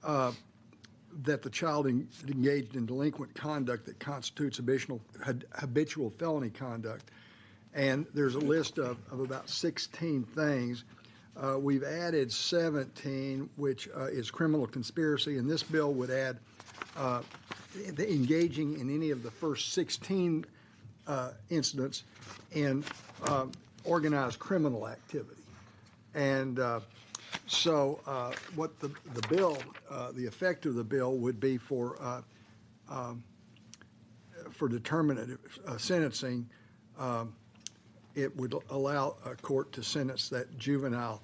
that the child engaged in delinquent conduct that constitutes habitual felony conduct. And there's a list of about 16 things. We've added 17, which is criminal conspiracy, and this bill would add the engaging in any of the first 16 incidents in organized criminal activity. And so what the bill, the effect of the bill would be for determinative sentencing. It would allow a court to sentence that juvenile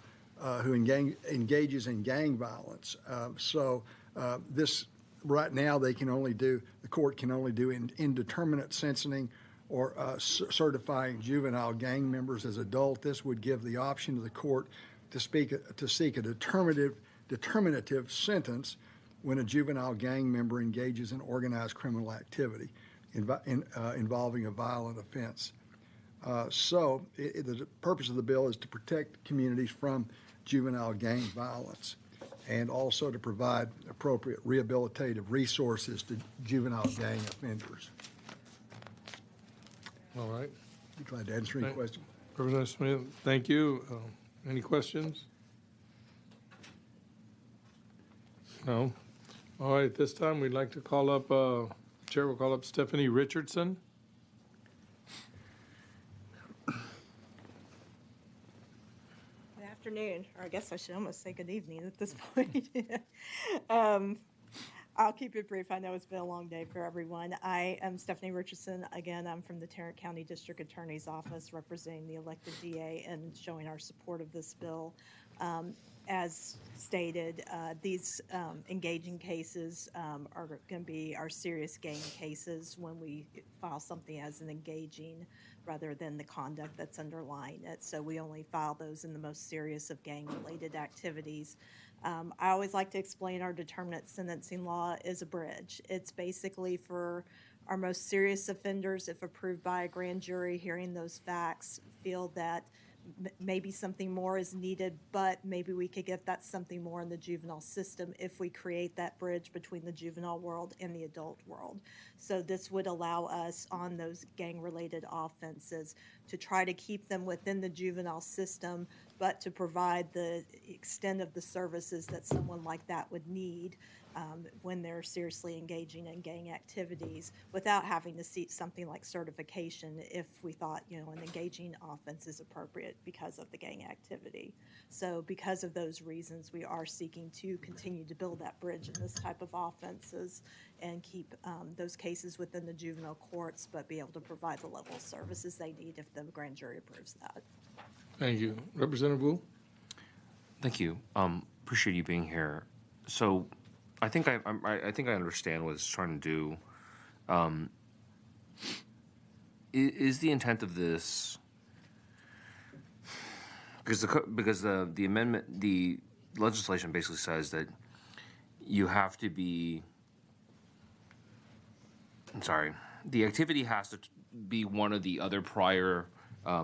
who engages in gang violence. This, right now, the court can only do indeterminate sentencing or certifying juvenile gang members as adult. This would give the option to the court to seek a determinative sentence when a juvenile gang member engages in organized criminal activity involving a violent offense. The purpose of the bill is to protect communities from juvenile gang violence and also to provide appropriate rehabilitative resources to juvenile gang offenders. All right. Be glad to answer any questions. Representative Smith, thank you. Any questions? No. All right, at this time, we'd like to call up, Chair will call up Stephanie Richardson. Good afternoon, or I guess I should almost say good evening at this point. I'll keep it brief. I know it's been a long day for everyone. I am Stephanie Richardson. Again, I'm from the Tarrant County District Attorney's Office representing the elected DA and showing our support of this bill. As stated, these engaging cases are going to be our serious gang cases when we file something as an engaging rather than the conduct that's underlying it. So we only file those in the most serious of gang-related activities. I always like to explain our determinate sentencing law is a bridge. It's basically for our most serious offenders, if approved by a grand jury, hearing those facts, feel that maybe something more is needed, but maybe we could get that something more in the juvenile system if we create that bridge between the juvenile world and the adult world. So this would allow us on those gang-related offenses to try to keep them within the juvenile system, but to provide the extent of the services that someone like that would need when they're seriously engaging in gang activities without having to seek something like certification if we thought, an engaging offense is appropriate because of the gang activity. So because of those reasons, we are seeking to continue to build that bridge in this type of offenses and keep those cases within the juvenile courts, but be able to provide the level of services they need if the grand jury approves that. Thank you. Representative Wu? Thank you. Appreciate you being here. So I think I understand what it's trying to do. Is the intent of this because the amendment, the legislation basically says that you have to be. I'm sorry. The activity has to be one of the other prior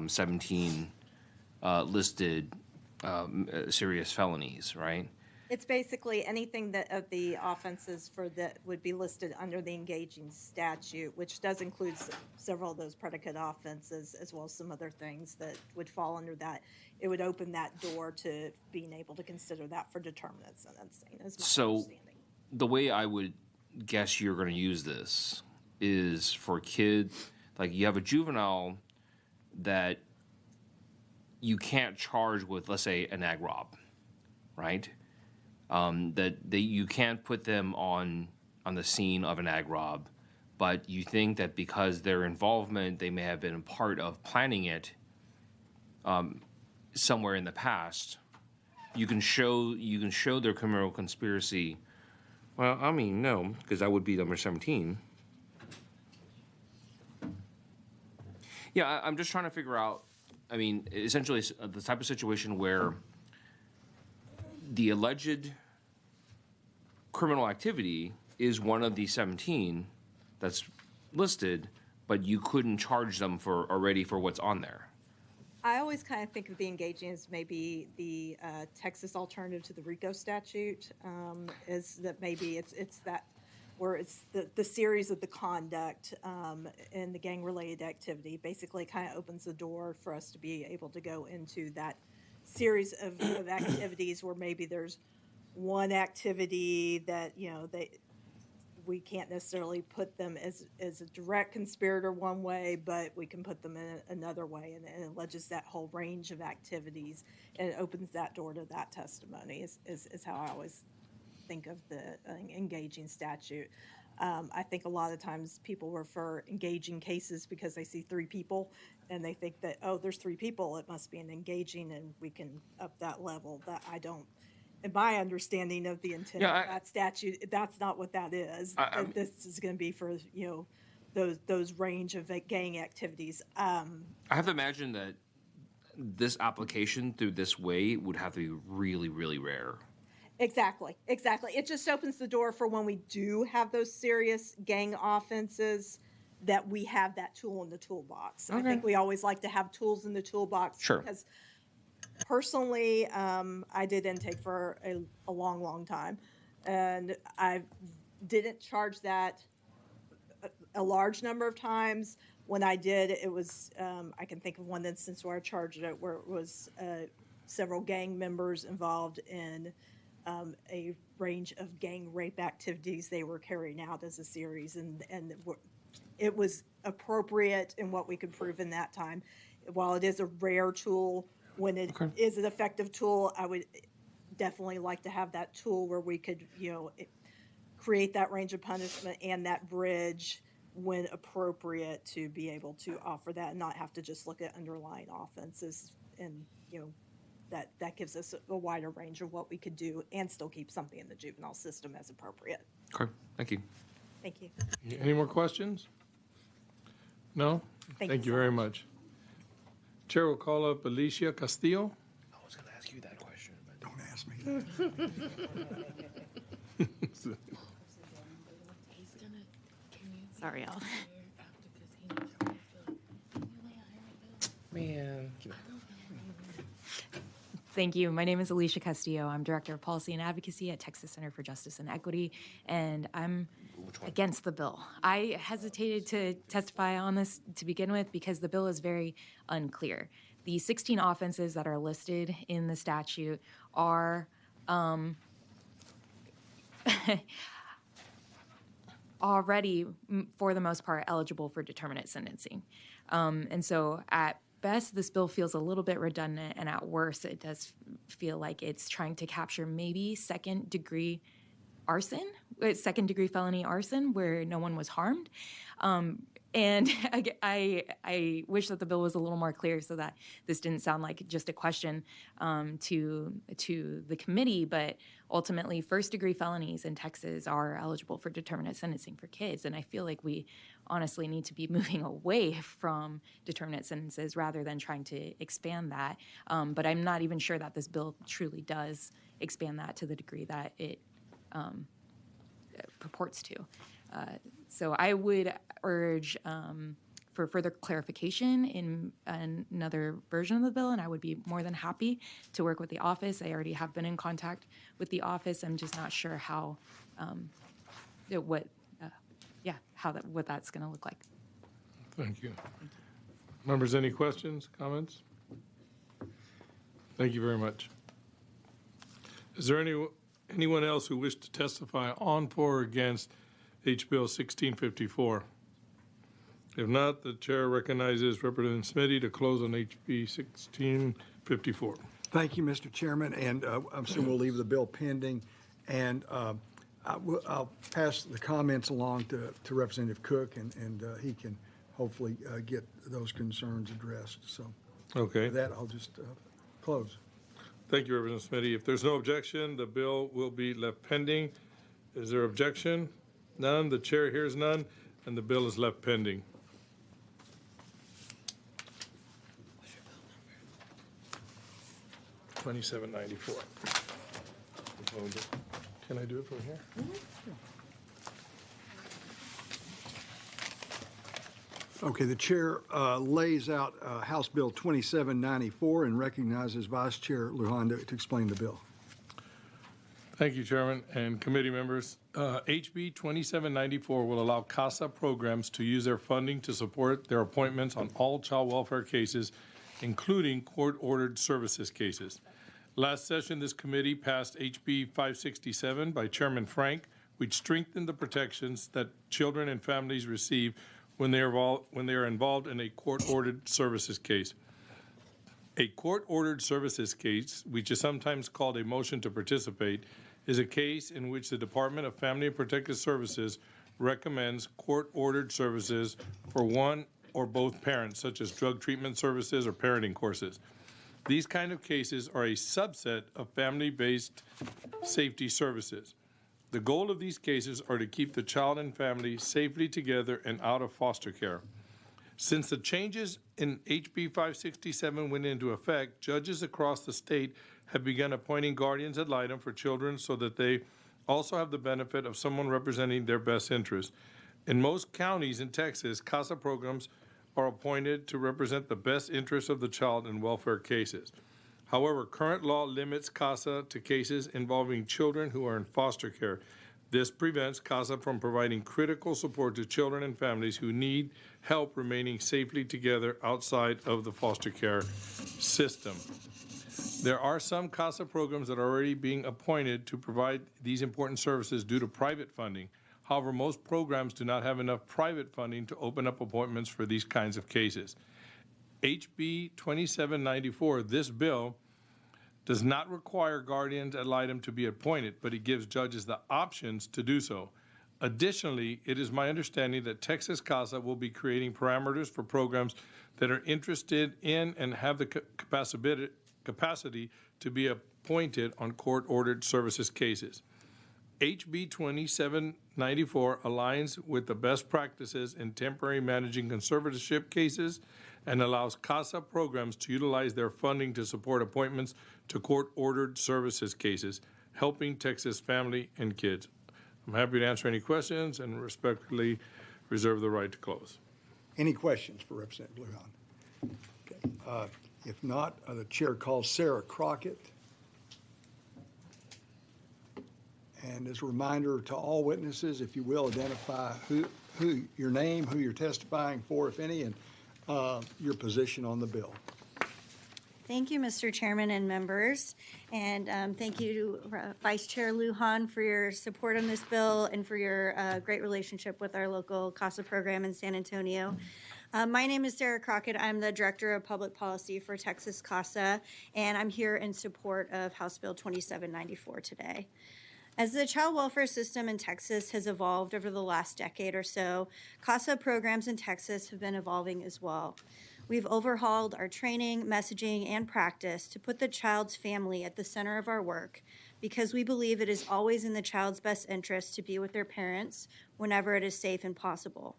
17 listed serious felonies, right? It's basically anything that of the offenses for that would be listed under the engaging statute, which does include several of those predicate offenses, as well as some other things that would fall under that. It would open that door to being able to consider that for determinate sentencing, is my So understanding. the way I would guess you're going to use this is for kids, like you have a juvenile that you can't charge with, let's say, an ag rob, right? That you can't put them on the scene of an ag rob, but you think that because their involvement, they may have been a part of planning it somewhere in the past. You can show their criminal conspiracy. Well, I mean, no, because that would be number 17. Yeah, I'm just trying to figure out. I mean, essentially, it's the type of situation where the alleged criminal activity is one of the 17 that's listed, but you couldn't charge them for what's on there. I always kind of think of the engaging as maybe the Texas alternative to the RICO statute, is that maybe it's that where it's the series of the conduct and the gang-related activity basically kind of opens the door for us to be able to go into that series of activities where maybe there's one activity that, we can't necessarily put them as a direct conspirator one way, but we can put them in another way, and it alleges that whole range of activities, and it opens that door to that testimony is how I always think of the engaging statute. I think a lot of times people refer engaging cases because they see 3 people, and they think that, oh, there's 3 people, it must be an engaging, and we can up that level. That I don't. In my understanding of the intent of that statute, that's not what that is. This is going to be for those range of gang activities. I have to imagine that this application through this way would have to be really, really rare. Exactly. It just opens the door for when we do have those serious gang offenses that we have that tool in the toolbox. Okay. I think we always like to have tools in the toolbox. Sure. Because personally, I did intake for a long, long time, and I didn't charge that a large number of times. When I did, it was, I can think of one instance where I charged it where it was several gang members involved in a range of gang rape activities they were carrying out as a series, and it was appropriate in what we could prove in that time. While it is a rare tool, when it is an effective tool, I would definitely like to have that tool where we could, create that range of punishment and that bridge when appropriate to be able to offer that and not have to just look at underlying offenses. And, that gives us a wider range of what we could do and still keep something in the juvenile system as appropriate. Okay, thank you. Thank you. Any more questions? No? Thank you very much. Chair will call up Alicia Castillo. I was going to ask you that question, but Don't ask me that. Sorry, y'all. man. Thank you. My name is Alicia Castillo. I'm Director of Policy and Advocacy at Texas Center for Justice and Equity, and I'm against the bill. I hesitated to testify on this to begin with because the bill is very unclear. The 16 offenses that are listed in the statute are already, for the most part, eligible for determinate sentencing. And so at best, this bill feels a little bit redundant, and at worst, it does feel like it's trying to capture maybe second-degree felony arson, where no one was harmed. And I wish that the bill was a little more clear so that this didn't sound like just a question to the committee, but ultimately first-degree felonies in Texas are eligible for determinate sentencing for kids. And I feel like we honestly need to be moving away from determinate sentences rather than trying to expand that. But I'm not even sure that this bill truly does expand that to the degree that it purports to. So I would urge for further clarification in another version of the bill, and I would be more than happy to work with the office. I already have been in contact with the office. I'm just not sure how, what that's going to look like. Thank you. Members, any questions, comments? Thank you very much. Is there anyone else who wishes to testify on, for, or against H. Bill 1654? If not, the chair recognizes Representative Smitty to close on HB 1654. Thank you, Mr. Chairman, and I'm sure we'll leave the bill pending, and I'll pass the comments along to Representative Cook, and he can hopefully get those concerns addressed. So, okay. With that, I'll just close. Thank you, Representative Smitty. If there's no objection, the bill will be left pending. Is there objection? None. The chair hears none, and the bill is left pending. What's your bill number? 2794. Can I do it from here? Okay, the chair lays out House Bill 2794 and recognizes Vice Chair Lujan to explain the bill. Thank you, Chairman and committee members. HB 2794 will allow CASA programs to use their funding to support their appointments on all child welfare cases, including court-ordered services cases. Last session, this committee passed HB 567 by Chairman Frank, which strengthened the protections that children and families receive when they are involved in a court-ordered services case. A court-ordered services case, which is sometimes called a motion to participate, is a case in which the Department of Family and Protective Services recommends court-ordered services for one or both parents, such as drug treatment services or parenting courses. These kind of cases are a subset of family-based safety services. The goal of these cases are to keep the child and family safely together and out of foster care. Since the changes in HB 567 went into effect, judges across the state have begun appointing guardians ad litem for children so that they also have the benefit of someone representing their best interests. In most counties in Texas, CASA programs are appointed to represent the best interests of the child in welfare cases. However, current law limits CASA to cases involving children who are in foster care. This prevents CASA from providing critical support to children and families who need help remaining safely together outside of the foster care system. There are some CASA programs that are already being appointed to provide these important services due to private funding. However, most programs do not have enough private funding to open up appointments for these kinds of cases. HB 2794, this bill, does not require guardians ad litem to be appointed, but it gives judges the options to do so. Additionally, it is my understanding that Texas CASA will be creating parameters for programs that are interested in and have the capacity to be appointed on court-ordered services cases. HB 2794 aligns with the best practices in temporary managing conservatorship cases and allows CASA programs to utilize their funding to support appointments to court-ordered services cases, helping Texas family and kids. I'm happy to answer any questions and respectfully reserve the right to close. Any questions for Representative Lujan? Okay. If not, the chair calls Sarah Crockett. And as a reminder to all witnesses, if you will, identify who your name, who you're testifying for, if any, and your position on the bill. Thank you, Mr. Chairman and members. And thank you to Vice Chair Lujan for your support on this bill and for your great relationship with our local CASA program in San Antonio. My name is Sarah Crockett. I'm the Director of Public Policy for Texas CASA, and I'm here in support of House Bill 2794 today. As the child welfare system in Texas has evolved over the last decade or so, CASA programs in Texas have been evolving as well. We've overhauled our training, messaging, and practice to put the child's family at the center of our work because we believe it is always in the child's best interest to be with their parents whenever it is safe and possible.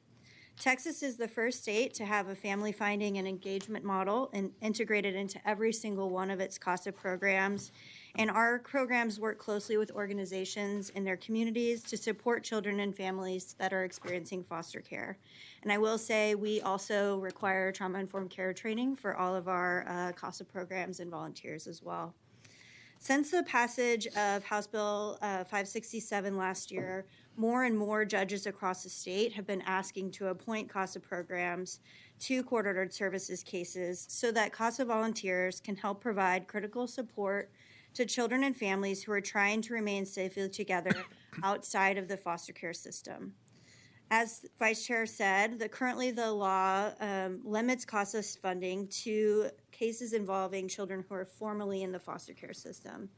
Texas is the first state to have a family finding and engagement model and integrated into every single one of its CASA programs. And our programs work closely with organizations in their communities to support children and families that are experiencing foster care. And I will say we also require trauma-informed care training for all of our CASA programs and volunteers as well. Since the passage of House Bill 567 last year, more and more judges across the state have been asking to appoint CASA programs to court-ordered services cases so that CASA volunteers can help provide critical support to children and families who are trying to remain safely together outside of the foster care system. As Vice Chair said, currently the law limits CASA's funding to cases involving children who are formally in the foster care system.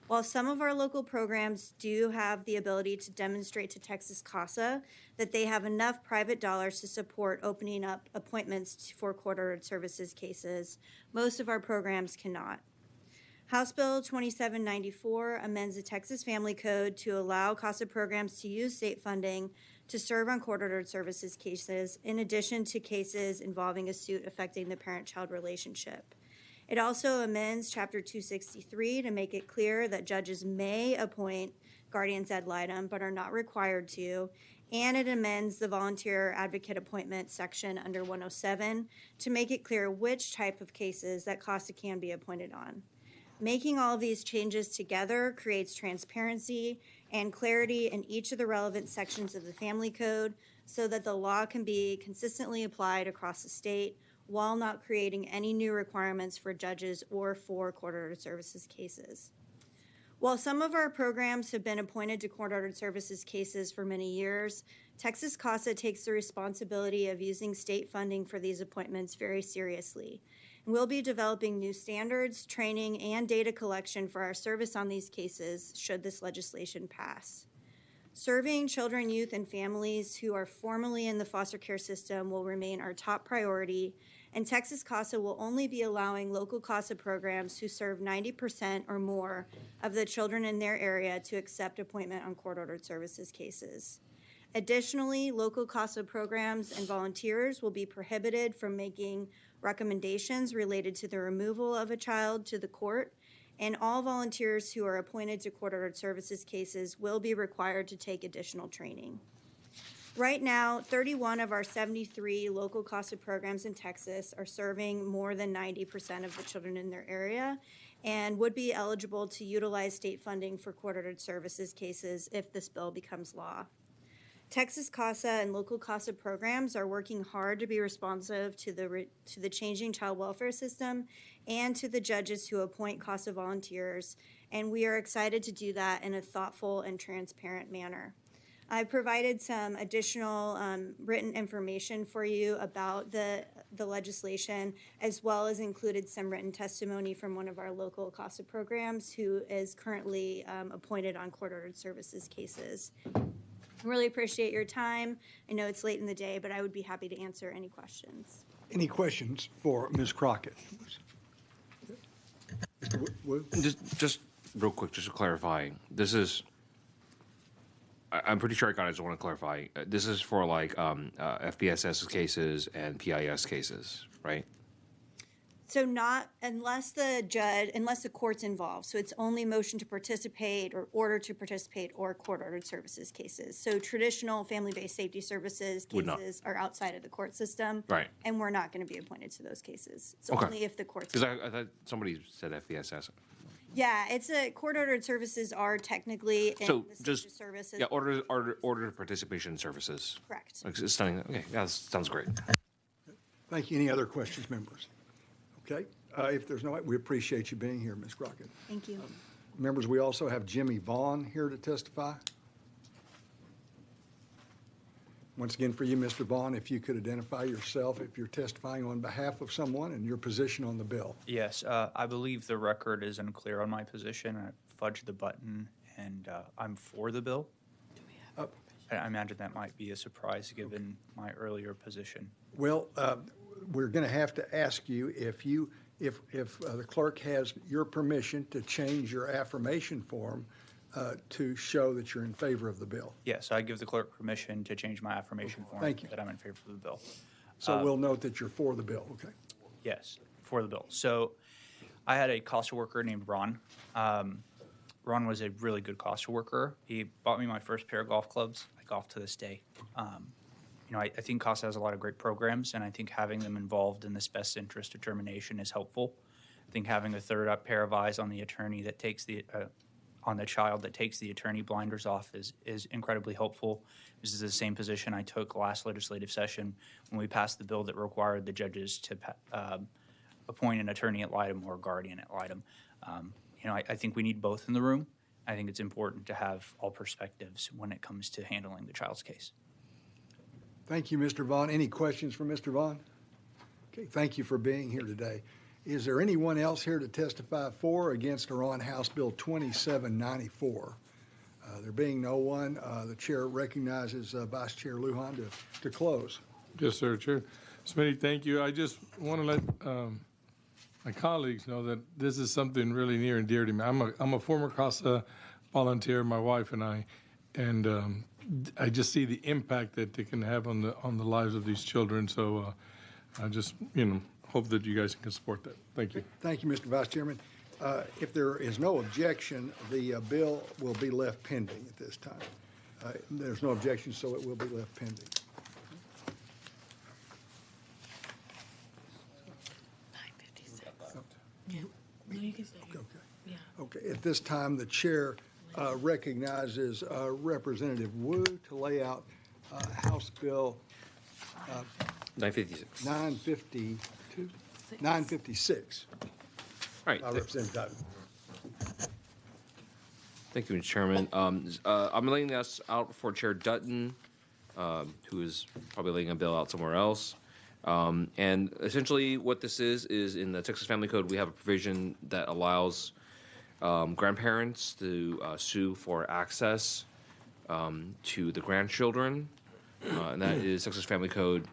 While some of our local programs do have the ability to demonstrate to Texas CASA that they have enough private dollars to support opening up appointments for court-ordered services cases, most of our programs cannot. House Bill 2794 amends the Texas Family Code to allow CASA programs to use state funding to serve on court-ordered services cases, in addition to cases involving a suit affecting the parent-child relationship. It also amends Chapter 263 to make it clear that judges may appoint guardians ad litem but are not required to, and it amends the volunteer advocate appointment section under 107 to make it clear which type of cases that CASA can be appointed on. Making all of these changes together creates transparency and clarity in each of the relevant sections of the Family Code so that the law can be consistently applied across the state while not creating any new requirements for judges or for court-ordered services cases. While some of our programs have been appointed to court-ordered services cases for many years, Texas CASA takes the responsibility of using state funding for these appointments very seriously. We'll be developing new standards, training, and data collection for our service on these cases should this legislation pass. Serving children, youth, and families who are formally in the foster care system will remain our top priority, and Texas CASA will only be allowing local CASA programs who serve 90% or more of the children in their area to accept appointment on court-ordered services cases. Additionally, local CASA programs and volunteers will be prohibited from making recommendations related to the removal of a child to the court, and all volunteers who are appointed to court-ordered services cases will be required to take additional training. Right now, 31 of our 73 local CASA programs in Texas are serving more than 90% of the children in their area and would be eligible to utilize state funding for court-ordered services cases if this bill becomes law. Texas CASA and local CASA programs are working hard to be responsive to the changing child welfare system and to the judges who appoint CASA volunteers, and we are excited to do that in a thoughtful and transparent manner. I provided some additional written information for you about the legislation, as well as included some written testimony from one of our local CASA programs who is currently appointed on court-ordered services cases. Really appreciate your time. I know it's late in the day, but I would be happy to answer any questions. Any questions for Ms. Crockett? Just real quick, just to clarify, this is, I'm pretty sure I got it, I just want to clarify. This is for like FPSS cases and PIS cases, right? So not unless the court's involved. So it's only motion to participate or order to participate or court-ordered services cases. So traditional family-based safety services cases are outside of the court system. Right. And we're not going to be appointed to those cases. It's Okay. only if the court's Because I thought somebody said FPSS. Yeah, it's court-ordered services are technically in So the just, safety services. yeah, order participation services. Correct. It's stunning. Okay, yeah, that sounds great. Thank you. Any other questions, members? Okay. If there's no, we appreciate you being here, Ms. Crockett. Thank you. Members, we also have Jimmy Vaughn here to testify. Once again, for you, Mr. Vaughn, if you could identify yourself, if you're testifying on behalf of someone and your position on the bill. Yes, I believe the record is unclear on my position. I fudged the button, and I'm for the bill. I imagine that might be a surprise given my earlier position. Well, we're going to have to ask you if the clerk has your permission to change your affirmation form to show that you're in favor of the bill. Yes, I give the clerk permission to change my affirmation form Thank you. that I'm in favor of the bill. So we'll note that you're for the bill, okay? Yes, for the bill. So I had a CASA worker named Ron. Ron was a really good CASA worker. He bought me my first pair of golf clubs. I golf to this day. I think CASA has a lot of great programs, and I think having them involved in this best interest determination is helpful. I think having a third up pair of eyes on the attorney that takes on the child that takes the attorney blinders off is incredibly helpful. This is the same position I took last legislative session when we passed the bill that required the judges to appoint an attorney at litem or a guardian at litem. I think we need both in the room. I think it's important to have all perspectives when it comes to handling the child's case. Thank you, Mr. Vaughn. Any questions for Mr. Vaughn? Okay, thank you for being here today. Is there anyone else here to testify for or against or on House Bill 2794? There being no one, the chair recognizes Vice Chair Lujan to close. Yes, sir, Chair. Smitty, thank you. I just want to let my colleagues know that this is something really near and dear to me. I'm a former CASA volunteer, my wife and I, and I just see the impact that they can have on the lives of these children. So I just hope that you guys can support that. Thank you. Thank you, Mr. Vice Chairman. If there is no objection, the bill will be left pending at this time. There's no objection, so it will be left pending. Okay. At this time, the chair recognizes Representative Wu to lay out House Bill 956. 956. All right. Representative Dutton. Thank you, Mr. Chairman. I'm laying this out for Chair Dutton, who is probably laying a bill out somewhere else. And essentially what this is in the Texas Family Code, we have a provision that allows grandparents to sue for access to the grandchildren. And that is Texas Family Code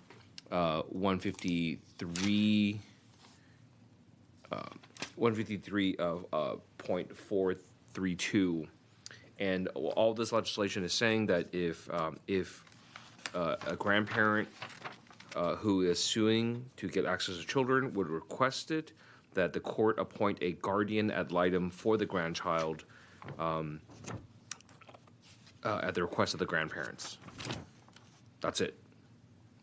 153.432. And all this legislation is saying that if a grandparent who is suing to get access to children would request it, that the court appoint a guardian ad litem for the grandchild at the request of the grandparents. That's it.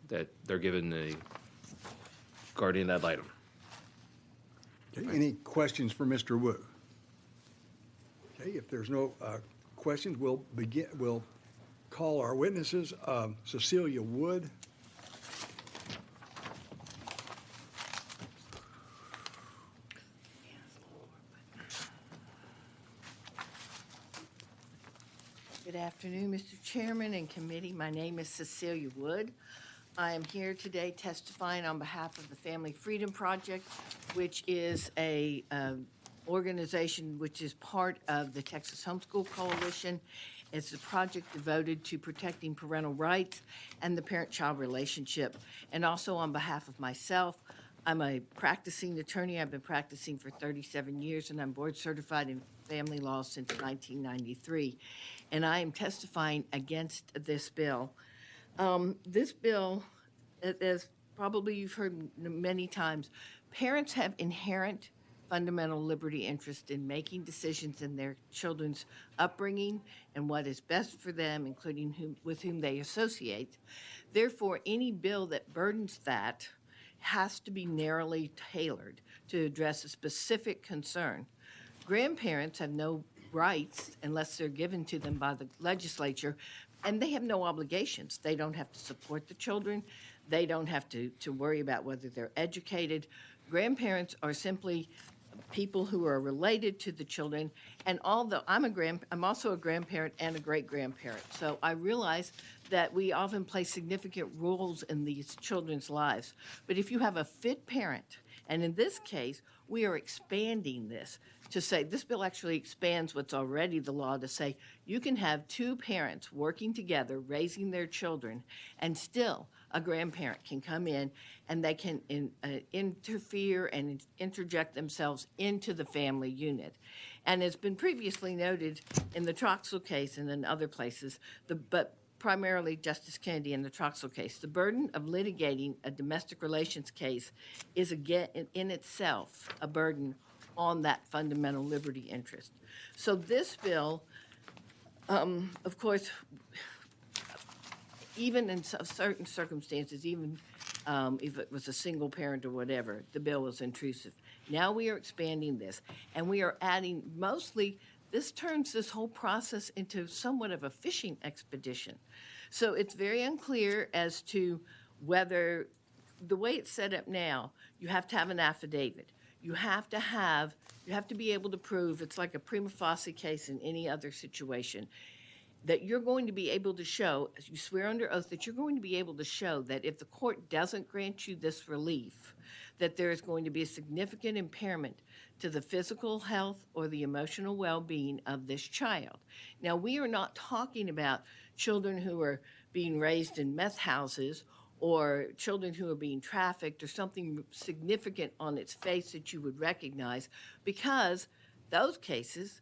That they're given a guardian ad litem. Okay, any questions for Mr. Wu? Okay, if there's no questions, we'll call our witnesses. Cecilia Wood. Good afternoon, Mr. Chairman and committee. My name is Cecilia Wood. I am here today testifying on behalf of the Family Freedom Project, which is a organization which is part of the Texas Homeschool Coalition. It's a project devoted to protecting parental rights and the parent-child relationship. And also on behalf of myself, I'm a practicing attorney. I've been practicing for 37 years, and I'm board certified in family law since 1993. And I am testifying against this bill. This bill, as probably you've heard many times, parents have inherent fundamental liberty interest in making decisions in their children's upbringing and what is best for them, including with whom they associate. Therefore, any bill that burdens that has to be narrowly tailored to address a specific concern. Grandparents have no rights unless they're given to them by the legislature, and they have no obligations. They don't have to support the children. They don't have to worry about whether they're educated. Grandparents are simply people who are related to the children. And although I'm also a grandparent and a great-grandparent, so I realize that we often play significant roles in these children's lives. But if you have a fit parent, and in this case, we are expanding this to say, this bill actually expands what's already the law to say you can have two parents working together, raising their children, and still a grandparent can come in and they can interfere and interject themselves into the family unit. And it's been previously noted in the Troxel case and in other places, but primarily Justice Kennedy in the Troxel case, the burden of litigating a domestic relations case is again in itself a burden on that fundamental liberty interest. So this bill, of course, even in certain circumstances, even if it was a single parent or whatever, the bill was intrusive. Now we are expanding this, and we are adding mostly, this turns this whole process into somewhat of a fishing expedition. So it's very unclear as to whether, the way it's set up now, you have to have an affidavit. You have to be able to prove, it's like a prima facie case in any other situation, that you're going to be able to show, as you swear under oath, that you're going to be able to show that if the court doesn't grant you this relief, that there is going to be a significant impairment to the physical health or the emotional well-being of this child. Now, we are not talking about children who are being raised in meth houses or children who are being trafficked or something significant on its face that you would recognize, because those cases,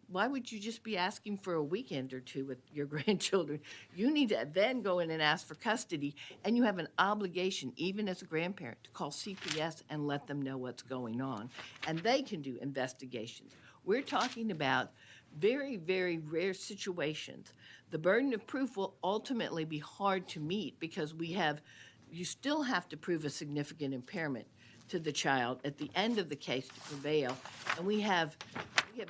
why would you just be asking for a weekend or two with your grandchildren? You need to then go in and ask for custody, and you have an obligation, even as a grandparent, to call CPS and let them know what's going on, and they can do investigations. We're talking about very, very rare situations. The burden of proof will ultimately be hard to meet because you still have to prove a significant impairment to the child at the end of the case to prevail, and we have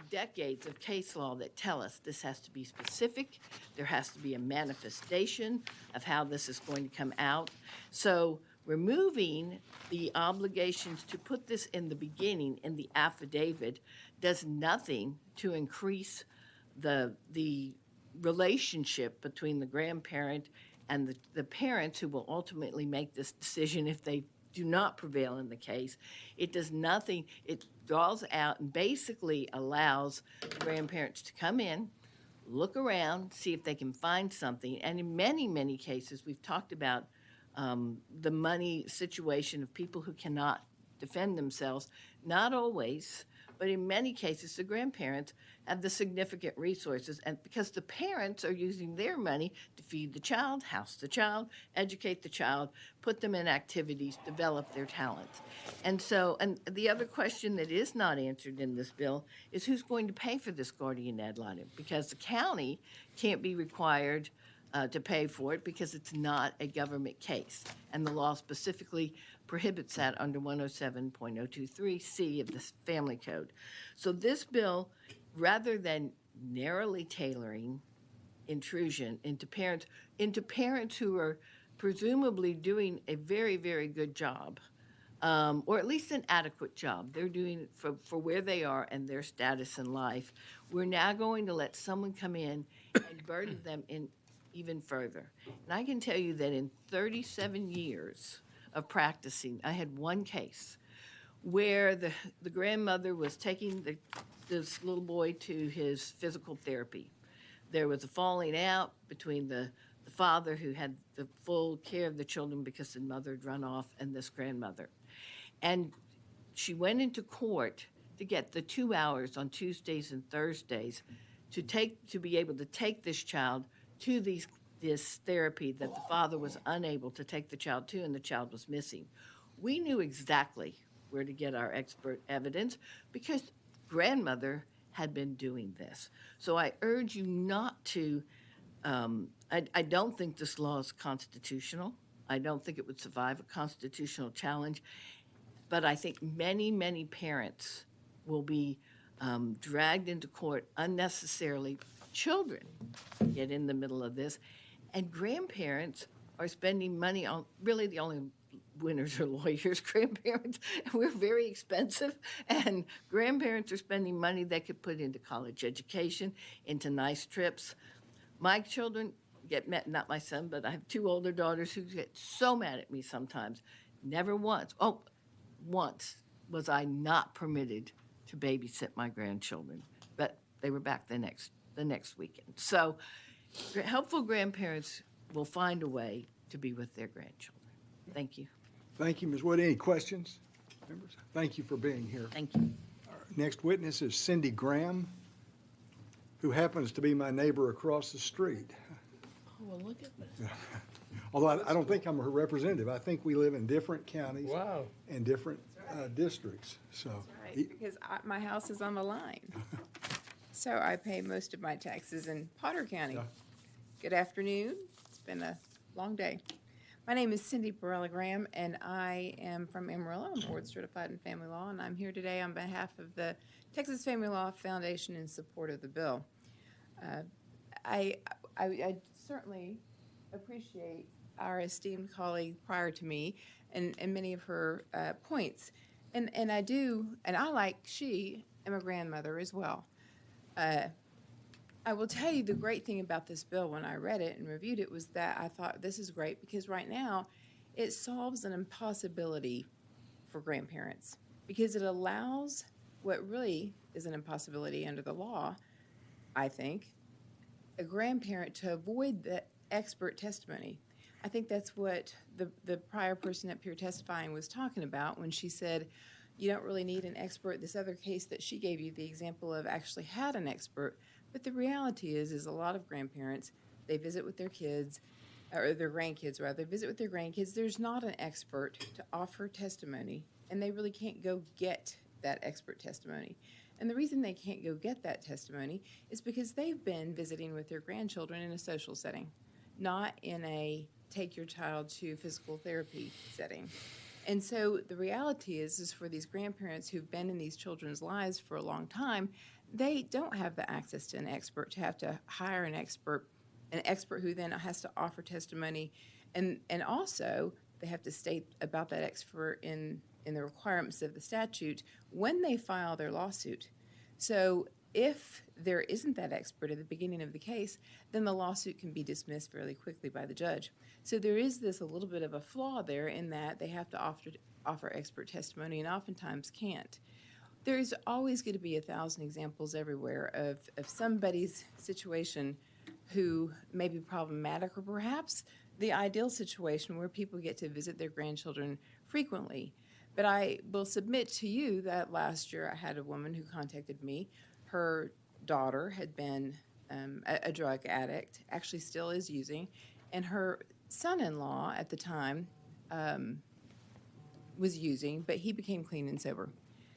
decades of case law that tell us this has to be specific, there has to be a manifestation of how this is going to come out. So removing the obligations to put this in the beginning in the affidavit does nothing to increase the relationship between the grandparent and the parents who will ultimately make this decision if they do not prevail in the case. It does nothing. It draws out and basically allows grandparents to come in, look around, see if they can find something. And in many, many cases, we've talked about the money situation of people who cannot defend themselves. Not always, but in many cases, the grandparents have the significant resources, and because the parents are using their money to feed the child, house the child, educate the child, put them in activities, develop their talents. And so, and the other question that is not answered in this bill is who's going to pay for this guardian ad litem? Because the county can't be required to pay for it because it's not a government case. And the law specifically prohibits that under 107.023C of the Family Code. So this bill, rather than narrowly tailoring intrusion into parents who are presumably doing a very, very good job, or at least an adequate job. They're doing it for where they are and their status in life. We're now going to let someone come in and burden them in even further. And I can tell you that in 37 years of practicing, I had one case where the grandmother was taking this little boy to his physical therapy. There was a falling out between the father, who had the full care of the children because the mother had run off, and this grandmother. And she went into court to get the 2 hours on Tuesdays and Thursdays to be able to take this child to this therapy that the father was unable to take the child to, and the child was missing. We knew exactly where to get our expert evidence because grandmother had been doing this. So I urge you not to, I don't think this law is constitutional. I don't think it would survive a constitutional challenge. But I think many, many parents will be dragged into court unnecessarily. Children get in the middle of this. And grandparents are spending money on, really the only winners are lawyers, grandparents. We're very expensive, and grandparents are spending money they could put into college education, into nice trips. My children get mad, not my son, but I have two older daughters who get so mad at me sometimes. Never once, once was I not permitted to babysit my grandchildren, but they were back the next weekend. So helpful grandparents will find a way to be with their grandchildren. Thank you. Thank you, Ms. Wood. Any questions, members? Thank you for being here. Thank you. Our next witness is Cindy Graham, who happens to be my neighbor across the street. Oh, well, look at this. Although I don't think I'm her representative. I think we live in different counties. Wow. And different districts, so. Right, because my house is on the line. So I pay most of my taxes in Potter County. Yeah. Good afternoon. It's been a long day. My name is Cindy Barella Graham, and I am from Amarillo. I'm board certified in family law, and I'm here today on behalf of the Texas Family Law Foundation in support of the bill. I certainly appreciate our esteemed colleague prior to me and many of her points. And I, like she, am a grandmother as well. I will tell you the great thing about this bill when I read it and reviewed it was that I thought this is great because right now it solves an impossibility for grandparents because it allows what really is an impossibility under the law, I think, a grandparent to avoid the expert testimony. I think that's what the prior person up here testifying was talking about when she said, you don't really need an expert. This other case that she gave you the example of actually had an expert. But the reality is a lot of grandparents, they visit with their kids, or their grandkids rather, they visit with their grandkids. There's not an expert to offer testimony, and they really can't go get that expert testimony. And the reason they can't go get that testimony is because they've been visiting with their grandchildren in a social setting, not in a take your child to physical therapy setting. And so the reality is for these grandparents who've been in these children's lives for a long time, they don't have the access to an expert to have to hire an expert who then has to offer testimony. And also they have to state about that expert in the requirements of the statute when they file their lawsuit. So if there isn't that expert at the beginning of the case, then the lawsuit can be dismissed fairly quickly by the judge. So there is this a little bit of a flaw there in that they have to offer expert testimony and oftentimes can't. There's always going to be 1,000 examples everywhere of somebody's situation who may be problematic or perhaps the ideal situation where people get to visit their grandchildren frequently. But I will submit to you that last year I had a woman who contacted me. Her daughter had been a drug addict, actually still is using, and her son-in-law at the time was using, but he became clean and sober.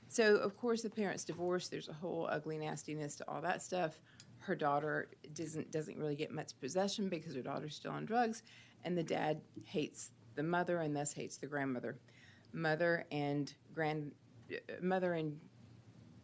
So, of course, the parents divorced. There's a whole ugly nastiness to all that stuff. Her daughter doesn't really get much possession because her daughter's still on drugs, and the dad hates the mother and thus hates the grandmother. Mother and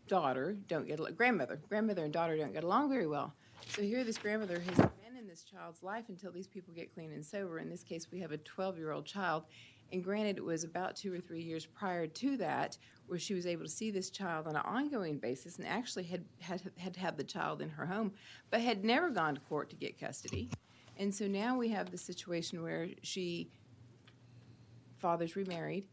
daughter don't get along. Grandmother and daughter don't get along very well. So here this grandmother has been in this child's life until these people get clean and sober. In this case, we have a 12-year-old child. And granted, it was about 2 or 3 years prior to that where she was able to see this child on an ongoing basis and actually had the child in her home, but had never gone to court to get custody. And so now we have the situation where father's remarried,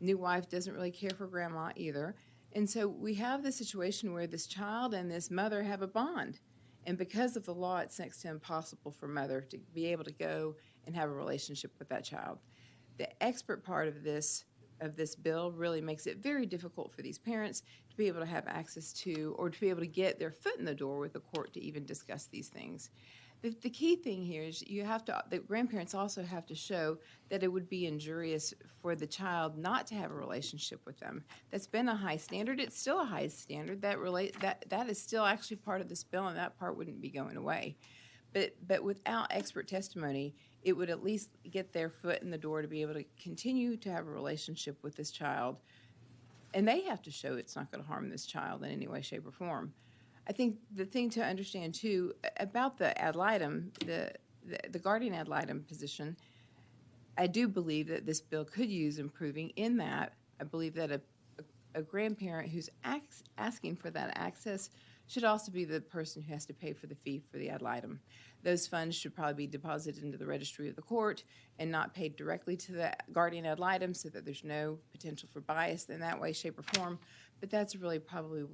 new wife doesn't really care for grandma either. And so we have the situation where this child and this mother have a bond. And because of the law, it's next to impossible for mother to be able to go and have a relationship with that child. The expert part of this bill really makes it very difficult for these parents to be able to have access to or to be able to get their foot in the door with the court to even discuss these things. The key thing here is the grandparents also have to show that it would be injurious for the child not to have a relationship with them. That's been a high standard. It's still a high standard. That is still actually part of this bill, and that part wouldn't be going away. But without expert testimony, it would at least get their foot in the door to be able to continue to have a relationship with this child. And they have to show it's not going to harm this child in any way, shape, or form. I think the thing to understand, too, about the ad litem, the guardian ad litem position, I do believe that this bill could use improving in that. I believe that a grandparent who's asking for that access should also be the person who has to pay for the fee for the ad litem. Those funds should probably be deposited into the registry of the court and not paid directly to the guardian ad litem so that there's no potential for bias in that way, shape, or form. But that's really probably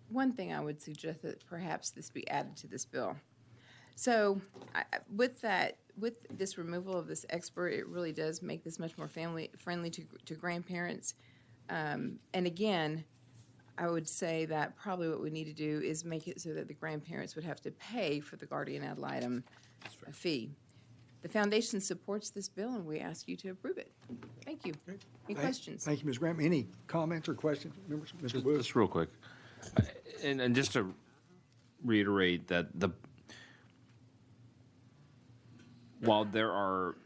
one thing I would suggest that perhaps this be added to this bill. So with this removal of this expert, it really does make this much more family friendly to grandparents. And again, I would say that probably what we need to do is make it so that the grandparents would have to pay for the guardian ad litem fee. The foundation supports this bill, and we ask you to approve it. Thank you. Any questions? Thank you, Ms. Graham. Any comments or questions, members? Mr. Wood? Just real quick, and just to reiterate that while there are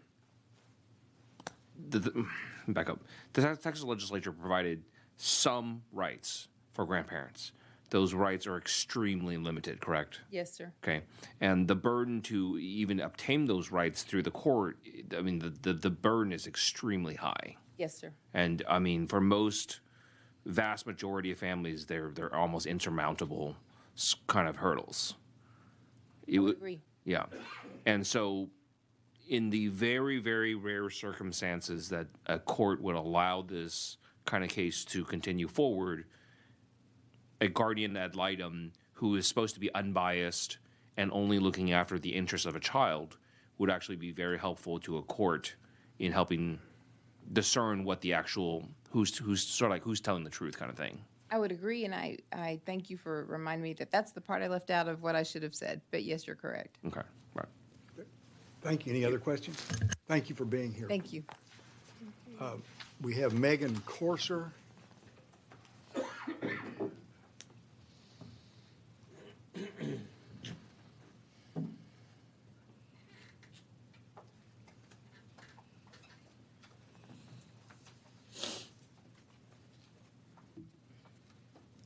back up, the Texas legislature provided some rights for grandparents. Those rights are extremely limited, correct? Yes, sir. Okay. And the burden to even obtain those rights through the court, I mean, the burden is extremely high. Yes, sir. And I mean, for most vast majority of families, they're almost insurmountable kind of hurdles. I would agree. Yeah. And so in the very, very rare circumstances that a court would allow this kind of case to continue forward, a guardian ad litem who is supposed to be unbiased and only looking after the interests of a child would actually be very helpful to a court in helping discern what the actual who's sort of like who's telling the truth kind of thing. I would agree, and I thank you for reminding me that that's the part I left out of what I should have said. But yes, you're correct. Okay, right. Thank you. Any other questions? Thank you for being here. Thank you. We have Megan Corser.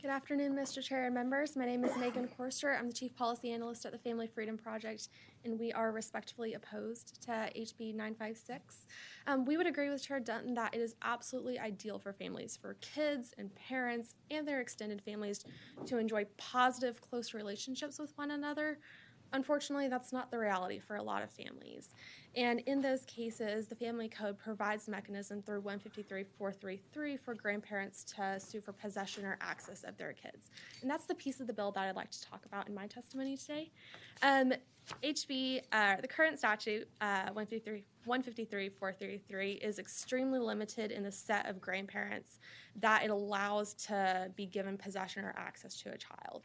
Good afternoon, Mr. Chair and members. My name is Megan Corster. I'm the Chief Policy Analyst at the Family Freedom Project, and we are respectfully opposed to HB 956. We would agree with Chair Dutton that it is absolutely ideal for families, for kids and parents and their extended families to enjoy positive, close relationships with one another. Unfortunately, that's not the reality for a lot of families. And in those cases, the Family Code provides a mechanism through 153.433 for grandparents to sue for possession or access of their kids. And that's the piece of the bill that I'd like to talk about in my testimony today. The current statute, 153.433, is extremely limited in the set of grandparents that it allows to be given possession or access to a child.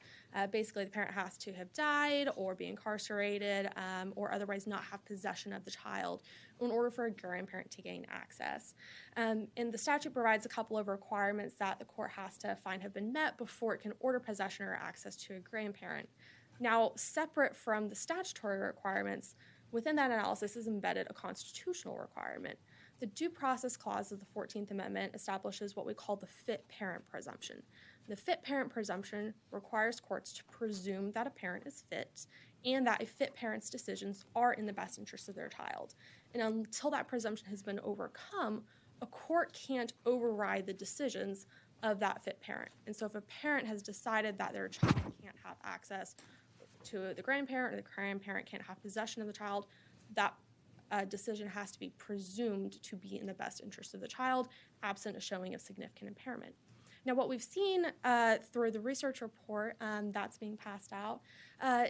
Basically, the parent has to have died or be incarcerated or otherwise not have possession of the child in order for a grandparent to gain access. And the statute provides a couple of requirements that the court has to find have been met before it can order possession or access to a grandparent. Now, separate from the statutory requirements, within that analysis is embedded a constitutional requirement. The Due Process Clause of the 14th Amendment establishes what we call the fit parent presumption. The fit parent presumption requires courts to presume that a parent is fit and that a fit parent's decisions are in the best interest of their child. And until that presumption has been overcome, a court can't override the decisions of that fit parent. And so if a parent has decided that their child can't have access to the grandparent or the grandparent can't have possession of the child, that decision has to be presumed to be in the best interest of the child, absent a showing of significant impairment. Now, what we've seen through the research report that's being passed out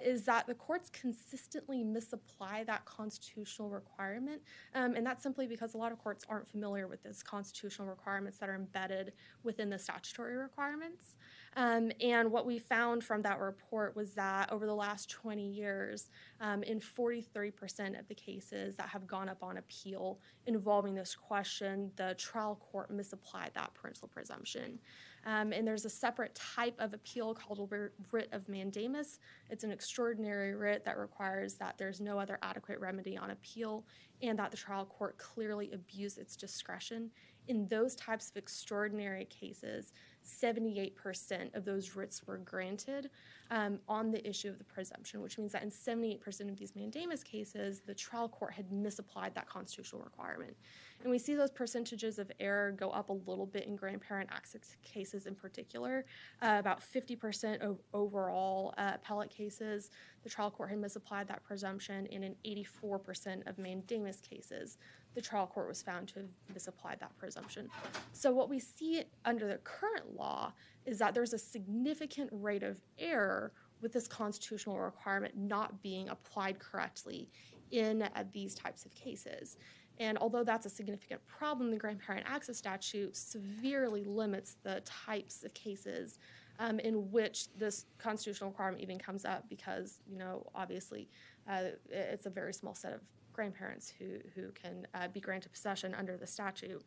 is that the courts consistently misapply that constitutional requirement, and that's simply because a lot of courts aren't familiar with those constitutional requirements that are embedded within the statutory requirements. And what we found from that report was that over the last 20 years, in 43% of the cases that have gone up on appeal involving this question, the trial court misapplied that parental presumption. And there's a separate type of appeal called a writ of mandamus. It's an extraordinary writ that requires that there's no other adequate remedy on appeal and that the trial court clearly abuse its discretion. In those types of extraordinary cases, 78% of those writs were granted on the issue of the presumption, which means that in 78% of these mandamus cases, the trial court had misapplied that constitutional requirement. And we see those percentages of error go up a little bit in grandparent access cases in particular. About 50% of overall appellate cases, the trial court had misapplied that presumption, and in 84% of mandamus cases, the trial court was found to have misapplied that presumption. So what we see under the current law is that there's a significant rate of error with this constitutional requirement not being applied correctly in these types of cases. And although that's a significant problem, the grandparent access statute severely limits the types of cases in which this constitutional requirement even comes up because, obviously It's a very small set of grandparents who can be granted possession under the statute.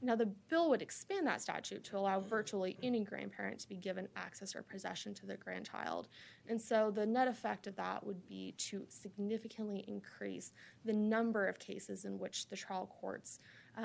Now, the bill would expand that statute to allow virtually any grandparent to be given access or possession to their grandchild. And so the net effect of that would be to significantly increase the number of cases in which the trial courts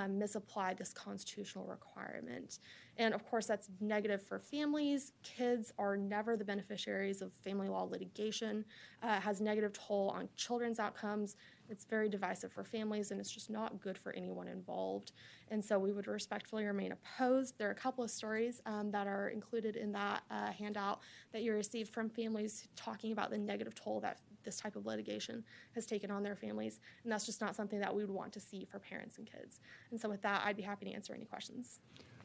misapply this constitutional requirement. And of course, that's negative for families. Kids are never the beneficiaries of family law litigation. It has negative toll on children's outcomes. It's very divisive for families, and it's just not good for anyone involved. And so we would respectfully remain opposed. There are a couple of stories that are included in that handout that you received from families talking about the negative toll that this type of litigation has taken on their families. And that's just not something that we would want to see for parents and kids. And so with that, I'd be happy to answer any questions.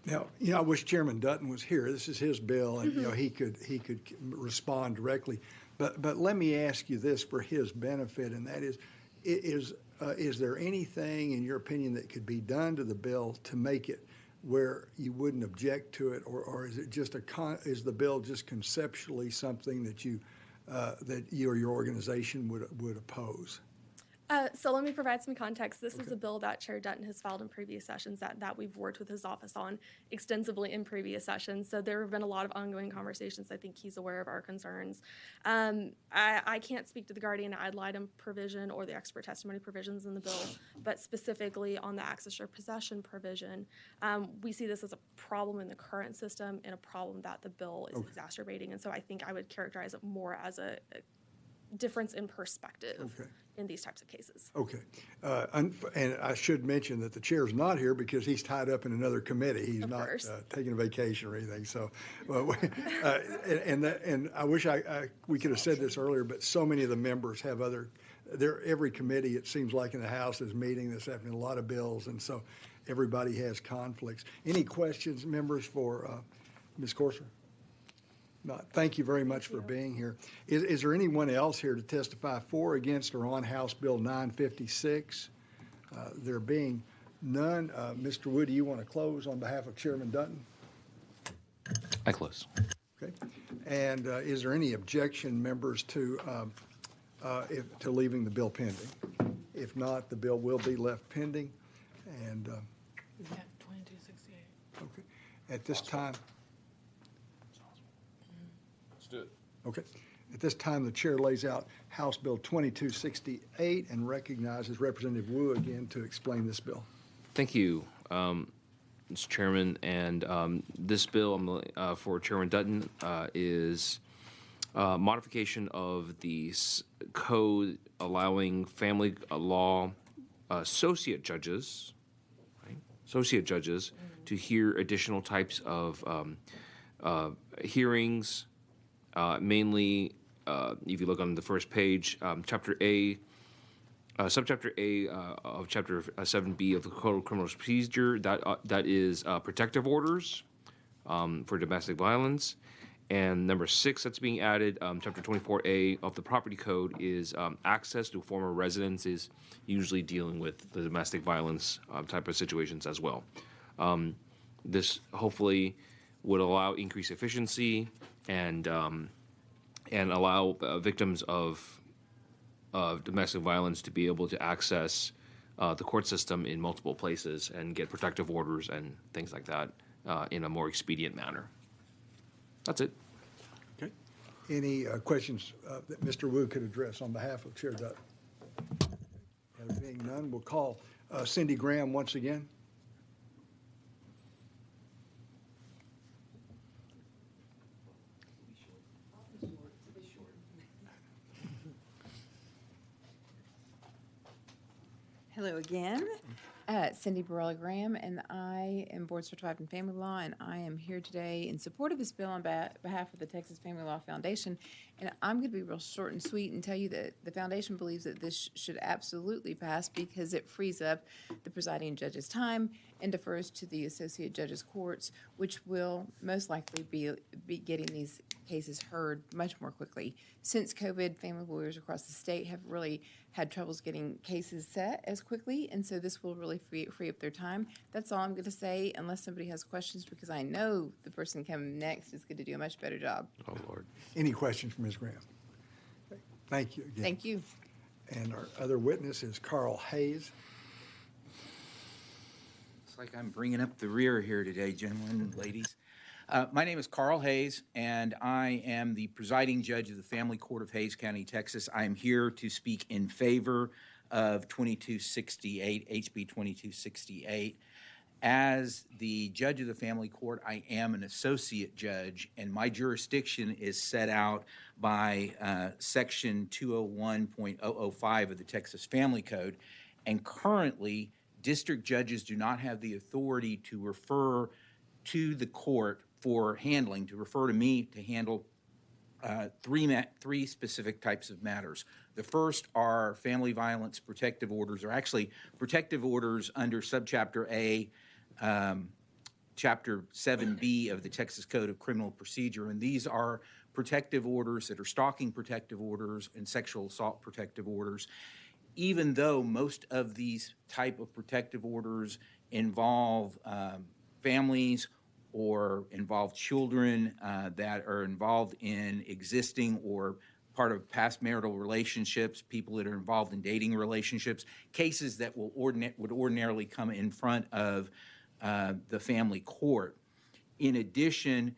Now, I wish Chairman Dutton was here. This is his bill, and he could respond directly. But let me ask you this for his benefit, and that is there anything, in your opinion, that could be done to the bill to make it where you wouldn't object to it, or is it just is the bill just conceptually something that you or your organization would oppose? So let me provide some context. This is a bill that Chair Dutton has filed in previous sessions that we've worked with his office on extensively in previous sessions. So there have been a lot of ongoing conversations. I think he's aware of our concerns. I can't speak to the guardian ad litem provision or the expert testimony provisions in the bill, but specifically on the access or possession provision, we see this as a problem in the current system and a problem that the bill is exacerbating. And so I think I would characterize it more as a difference in perspective in these types of cases. Okay. And I should mention that the chair's not here because he's tied up in another committee. He's not taking a vacation or anything. So, and I wish we could have said this earlier, but so many of the members have every committee, it seems like, in the House is meeting this afternoon, a lot of bills, and so everybody has conflicts. Any questions, members, for Ms. Corser? Not. Thank you very much for being here. Is there anyone else here to testify for, against, or on House Bill 956? There being none, Mr. Wood, do you want to close on behalf of Chairman Dutton? I close. Okay. And is there any objection, members, to leaving the bill pending? If not, the bill will be left pending. And Is that 2268? okay. At this time. Okay. At this time, the chair lays out House Bill 2268 and recognizes Representative Wu again to explain this bill. Thank you, Mr. Chairman. And this bill for Chairman Dutton is modification of the code allowing family law associate judges to hear additional types of hearings. Mainly, if you look on the first page, Chapter A, Subchapter A of Chapter 7B of the Code of Criminal Procedure, that is protective orders for domestic violence. And number 6 that's being added, Chapter 24A of the Property Code, is access to former residences, usually dealing with the domestic violence type of situations as well. This hopefully would allow increased efficiency and allow victims of domestic violence to be able to access the court system in multiple places and get protective orders and things like that in a more expedient manner. That's it. Okay. Any questions that Mr. Wu could address on behalf of Chair Dutton? There being none, we'll call Cindy Graham once again. Hello again. Cindy Barella Graham, and I am board certified in family law, and I am here today in support of this bill on behalf of the Texas Family Law Foundation. And I'm going to be real short and sweet and tell you that the foundation believes that this should absolutely pass because it frees up the presiding judge's time and defers to the associate judge's courts, which will most likely be getting these cases heard much more quickly. Since COVID, family lawyers across the state have really had troubles getting cases set as quickly, and so this will really free up their time. That's all I'm going to say, unless somebody has questions, because I know the person coming next is going to do a much better job. Oh, Lord. Any questions from Ms. Graham? Okay. Thank you again. Thank you. And our other witness is Carl Hayes. It's like I'm bringing up the rear here today, gentlemen and ladies. My name is Carl Hayes, and I am the presiding judge of the Family Court of Hays County, Texas. I am here to speak in favor of 2268, HB 2268. As the judge of the family court, I am an associate judge, and my jurisdiction is set out by Section 201.005 of the Texas Family Code. And currently, district judges do not have the authority to refer to the court for handling, to refer to me to handle three specific types of matters. The first are family violence protective orders, or actually protective orders under subchapter A, Chapter 7B of the Texas Code of Criminal Procedure. And these are protective orders that are stalking protective orders and sexual assault protective orders. Even though most of these type of protective orders involve families or involve children that are involved in existing or part of past marital relationships, people that are involved in dating relationships, cases that would ordinarily come in front of the family court. In addition,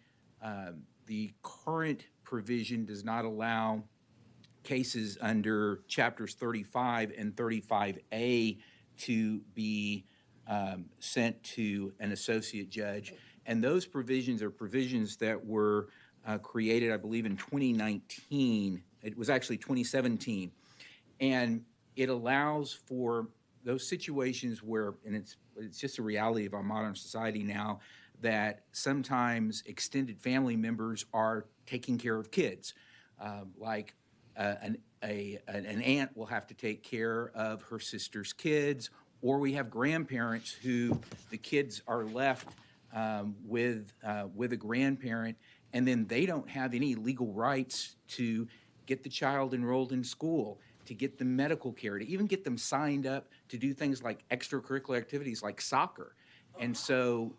the current provision does not allow cases under chapters 35 and 35A to be sent to an associate judge. And those provisions are provisions that were created, I believe, in 2019. It was actually 2017. And it allows for those situations where, and it's just a reality of our modern society now, that sometimes extended family members are taking care of kids. Like an aunt will have to take care of her sister's kids, or we have grandparents who the kids are left with a grandparent, and then they don't have any legal rights to get the child enrolled in school, to get them medical care, to even get them signed up to do things like extracurricular activities like soccer. And so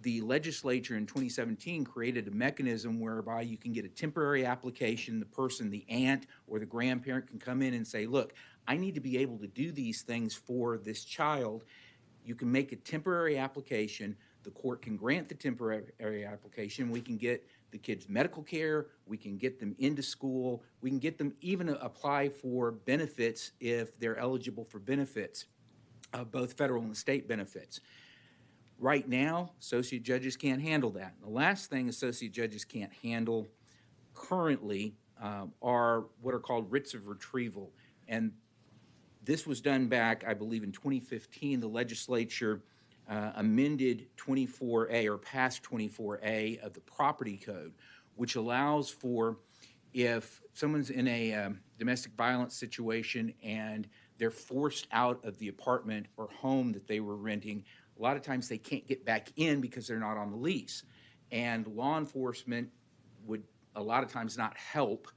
the legislature in 2017 created a mechanism whereby you can get a temporary application. The person, the aunt or the grandparent, can come in and say, look, I need to be able to do these things for this child. You can make a temporary application. The court can grant the temporary application. We can get the kids medical care. We can get them into school. We can get them even apply for benefits if they're eligible for benefits, both federal and state benefits. Right now, associate judges can't handle that. The last thing associate judges can't handle currently are what are called writs of retrieval. And this was done back, I believe, in 2015. The legislature amended 24A, or passed 24A of the property code, which allows for, if someone's in a domestic violence situation and they're forced out of the apartment or home that they were renting, a lot of times they can't get back in because they're not on the lease. And law enforcement would a lot of times not help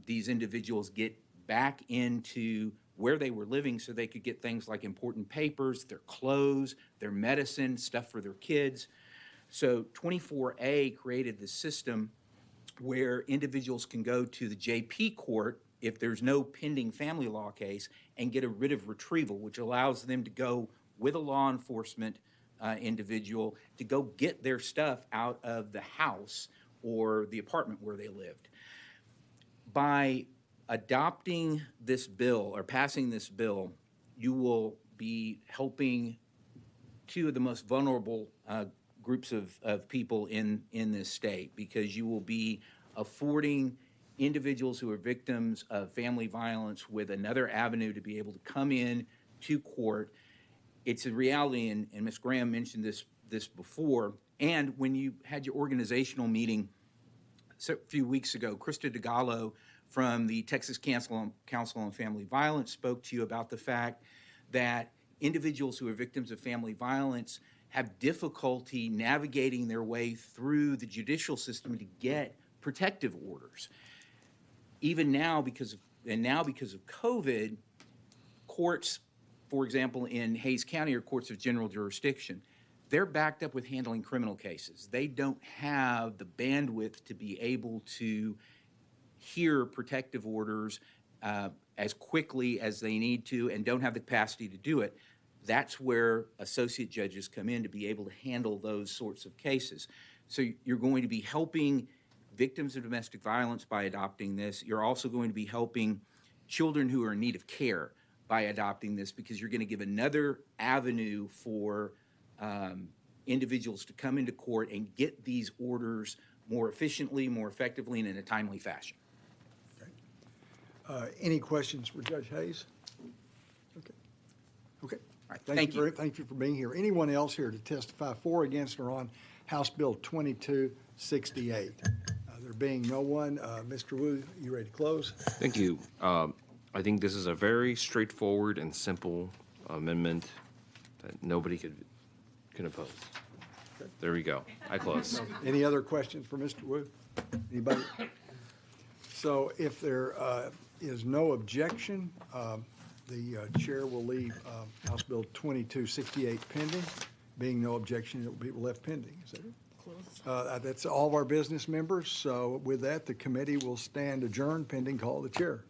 these individuals get back into where they were living so they could get things like important papers, their clothes, their medicine, stuff for their kids. So 24A created the system where individuals can go to the JP court if there's no pending family law case and get a writ of retrieval, which allows them to go with a law enforcement individual to go get their stuff out of the house or the apartment where they lived. By adopting this bill or passing this bill, you will be helping two of the most vulnerable groups of people in this state, because you will be affording individuals who are victims of family violence with another avenue to be able to come in to court. It's a reality, and Ms. Graham mentioned this before, and when you had your organizational meeting a few weeks ago, Krista DeGallo from the Texas Council on Family Violence spoke to you about the fact that individuals who are victims of family violence have difficulty navigating their way through the judicial system to get protective orders. Even now, because of COVID, courts, for example, in Hays County, are courts of general jurisdiction. They're backed up with handling criminal cases. They don't have the bandwidth to be able to hear protective orders as quickly as they need to and don't have the capacity to do it, that's where associate judges come in to be able to handle those sorts of cases. So you're going to be helping victims of domestic violence by adopting this. You're also going to be helping children who are in need of care by adopting this, because you're going to give another avenue for individuals to come into court and get these orders more efficiently, more effectively, and in a timely fashion. Any questions for Judge Hayes? Okay. Okay. All right, Thank you. Thank you for being here. Anyone else here to testify for, against, or on House Bill 2268? There being no one, Mr. Wu, you ready to close? Thank you. I think this is a very straightforward and simple amendment that nobody can oppose. Okay. There we go. I close. Any other questions for Mr. Wu? Anybody? So if there is no objection, the chair will leave House Bill 2268 pending. Being no objection, it will be left pending. Is that it? That's all of our business members. So with that, the committee will stand adjourned pending call of the chair.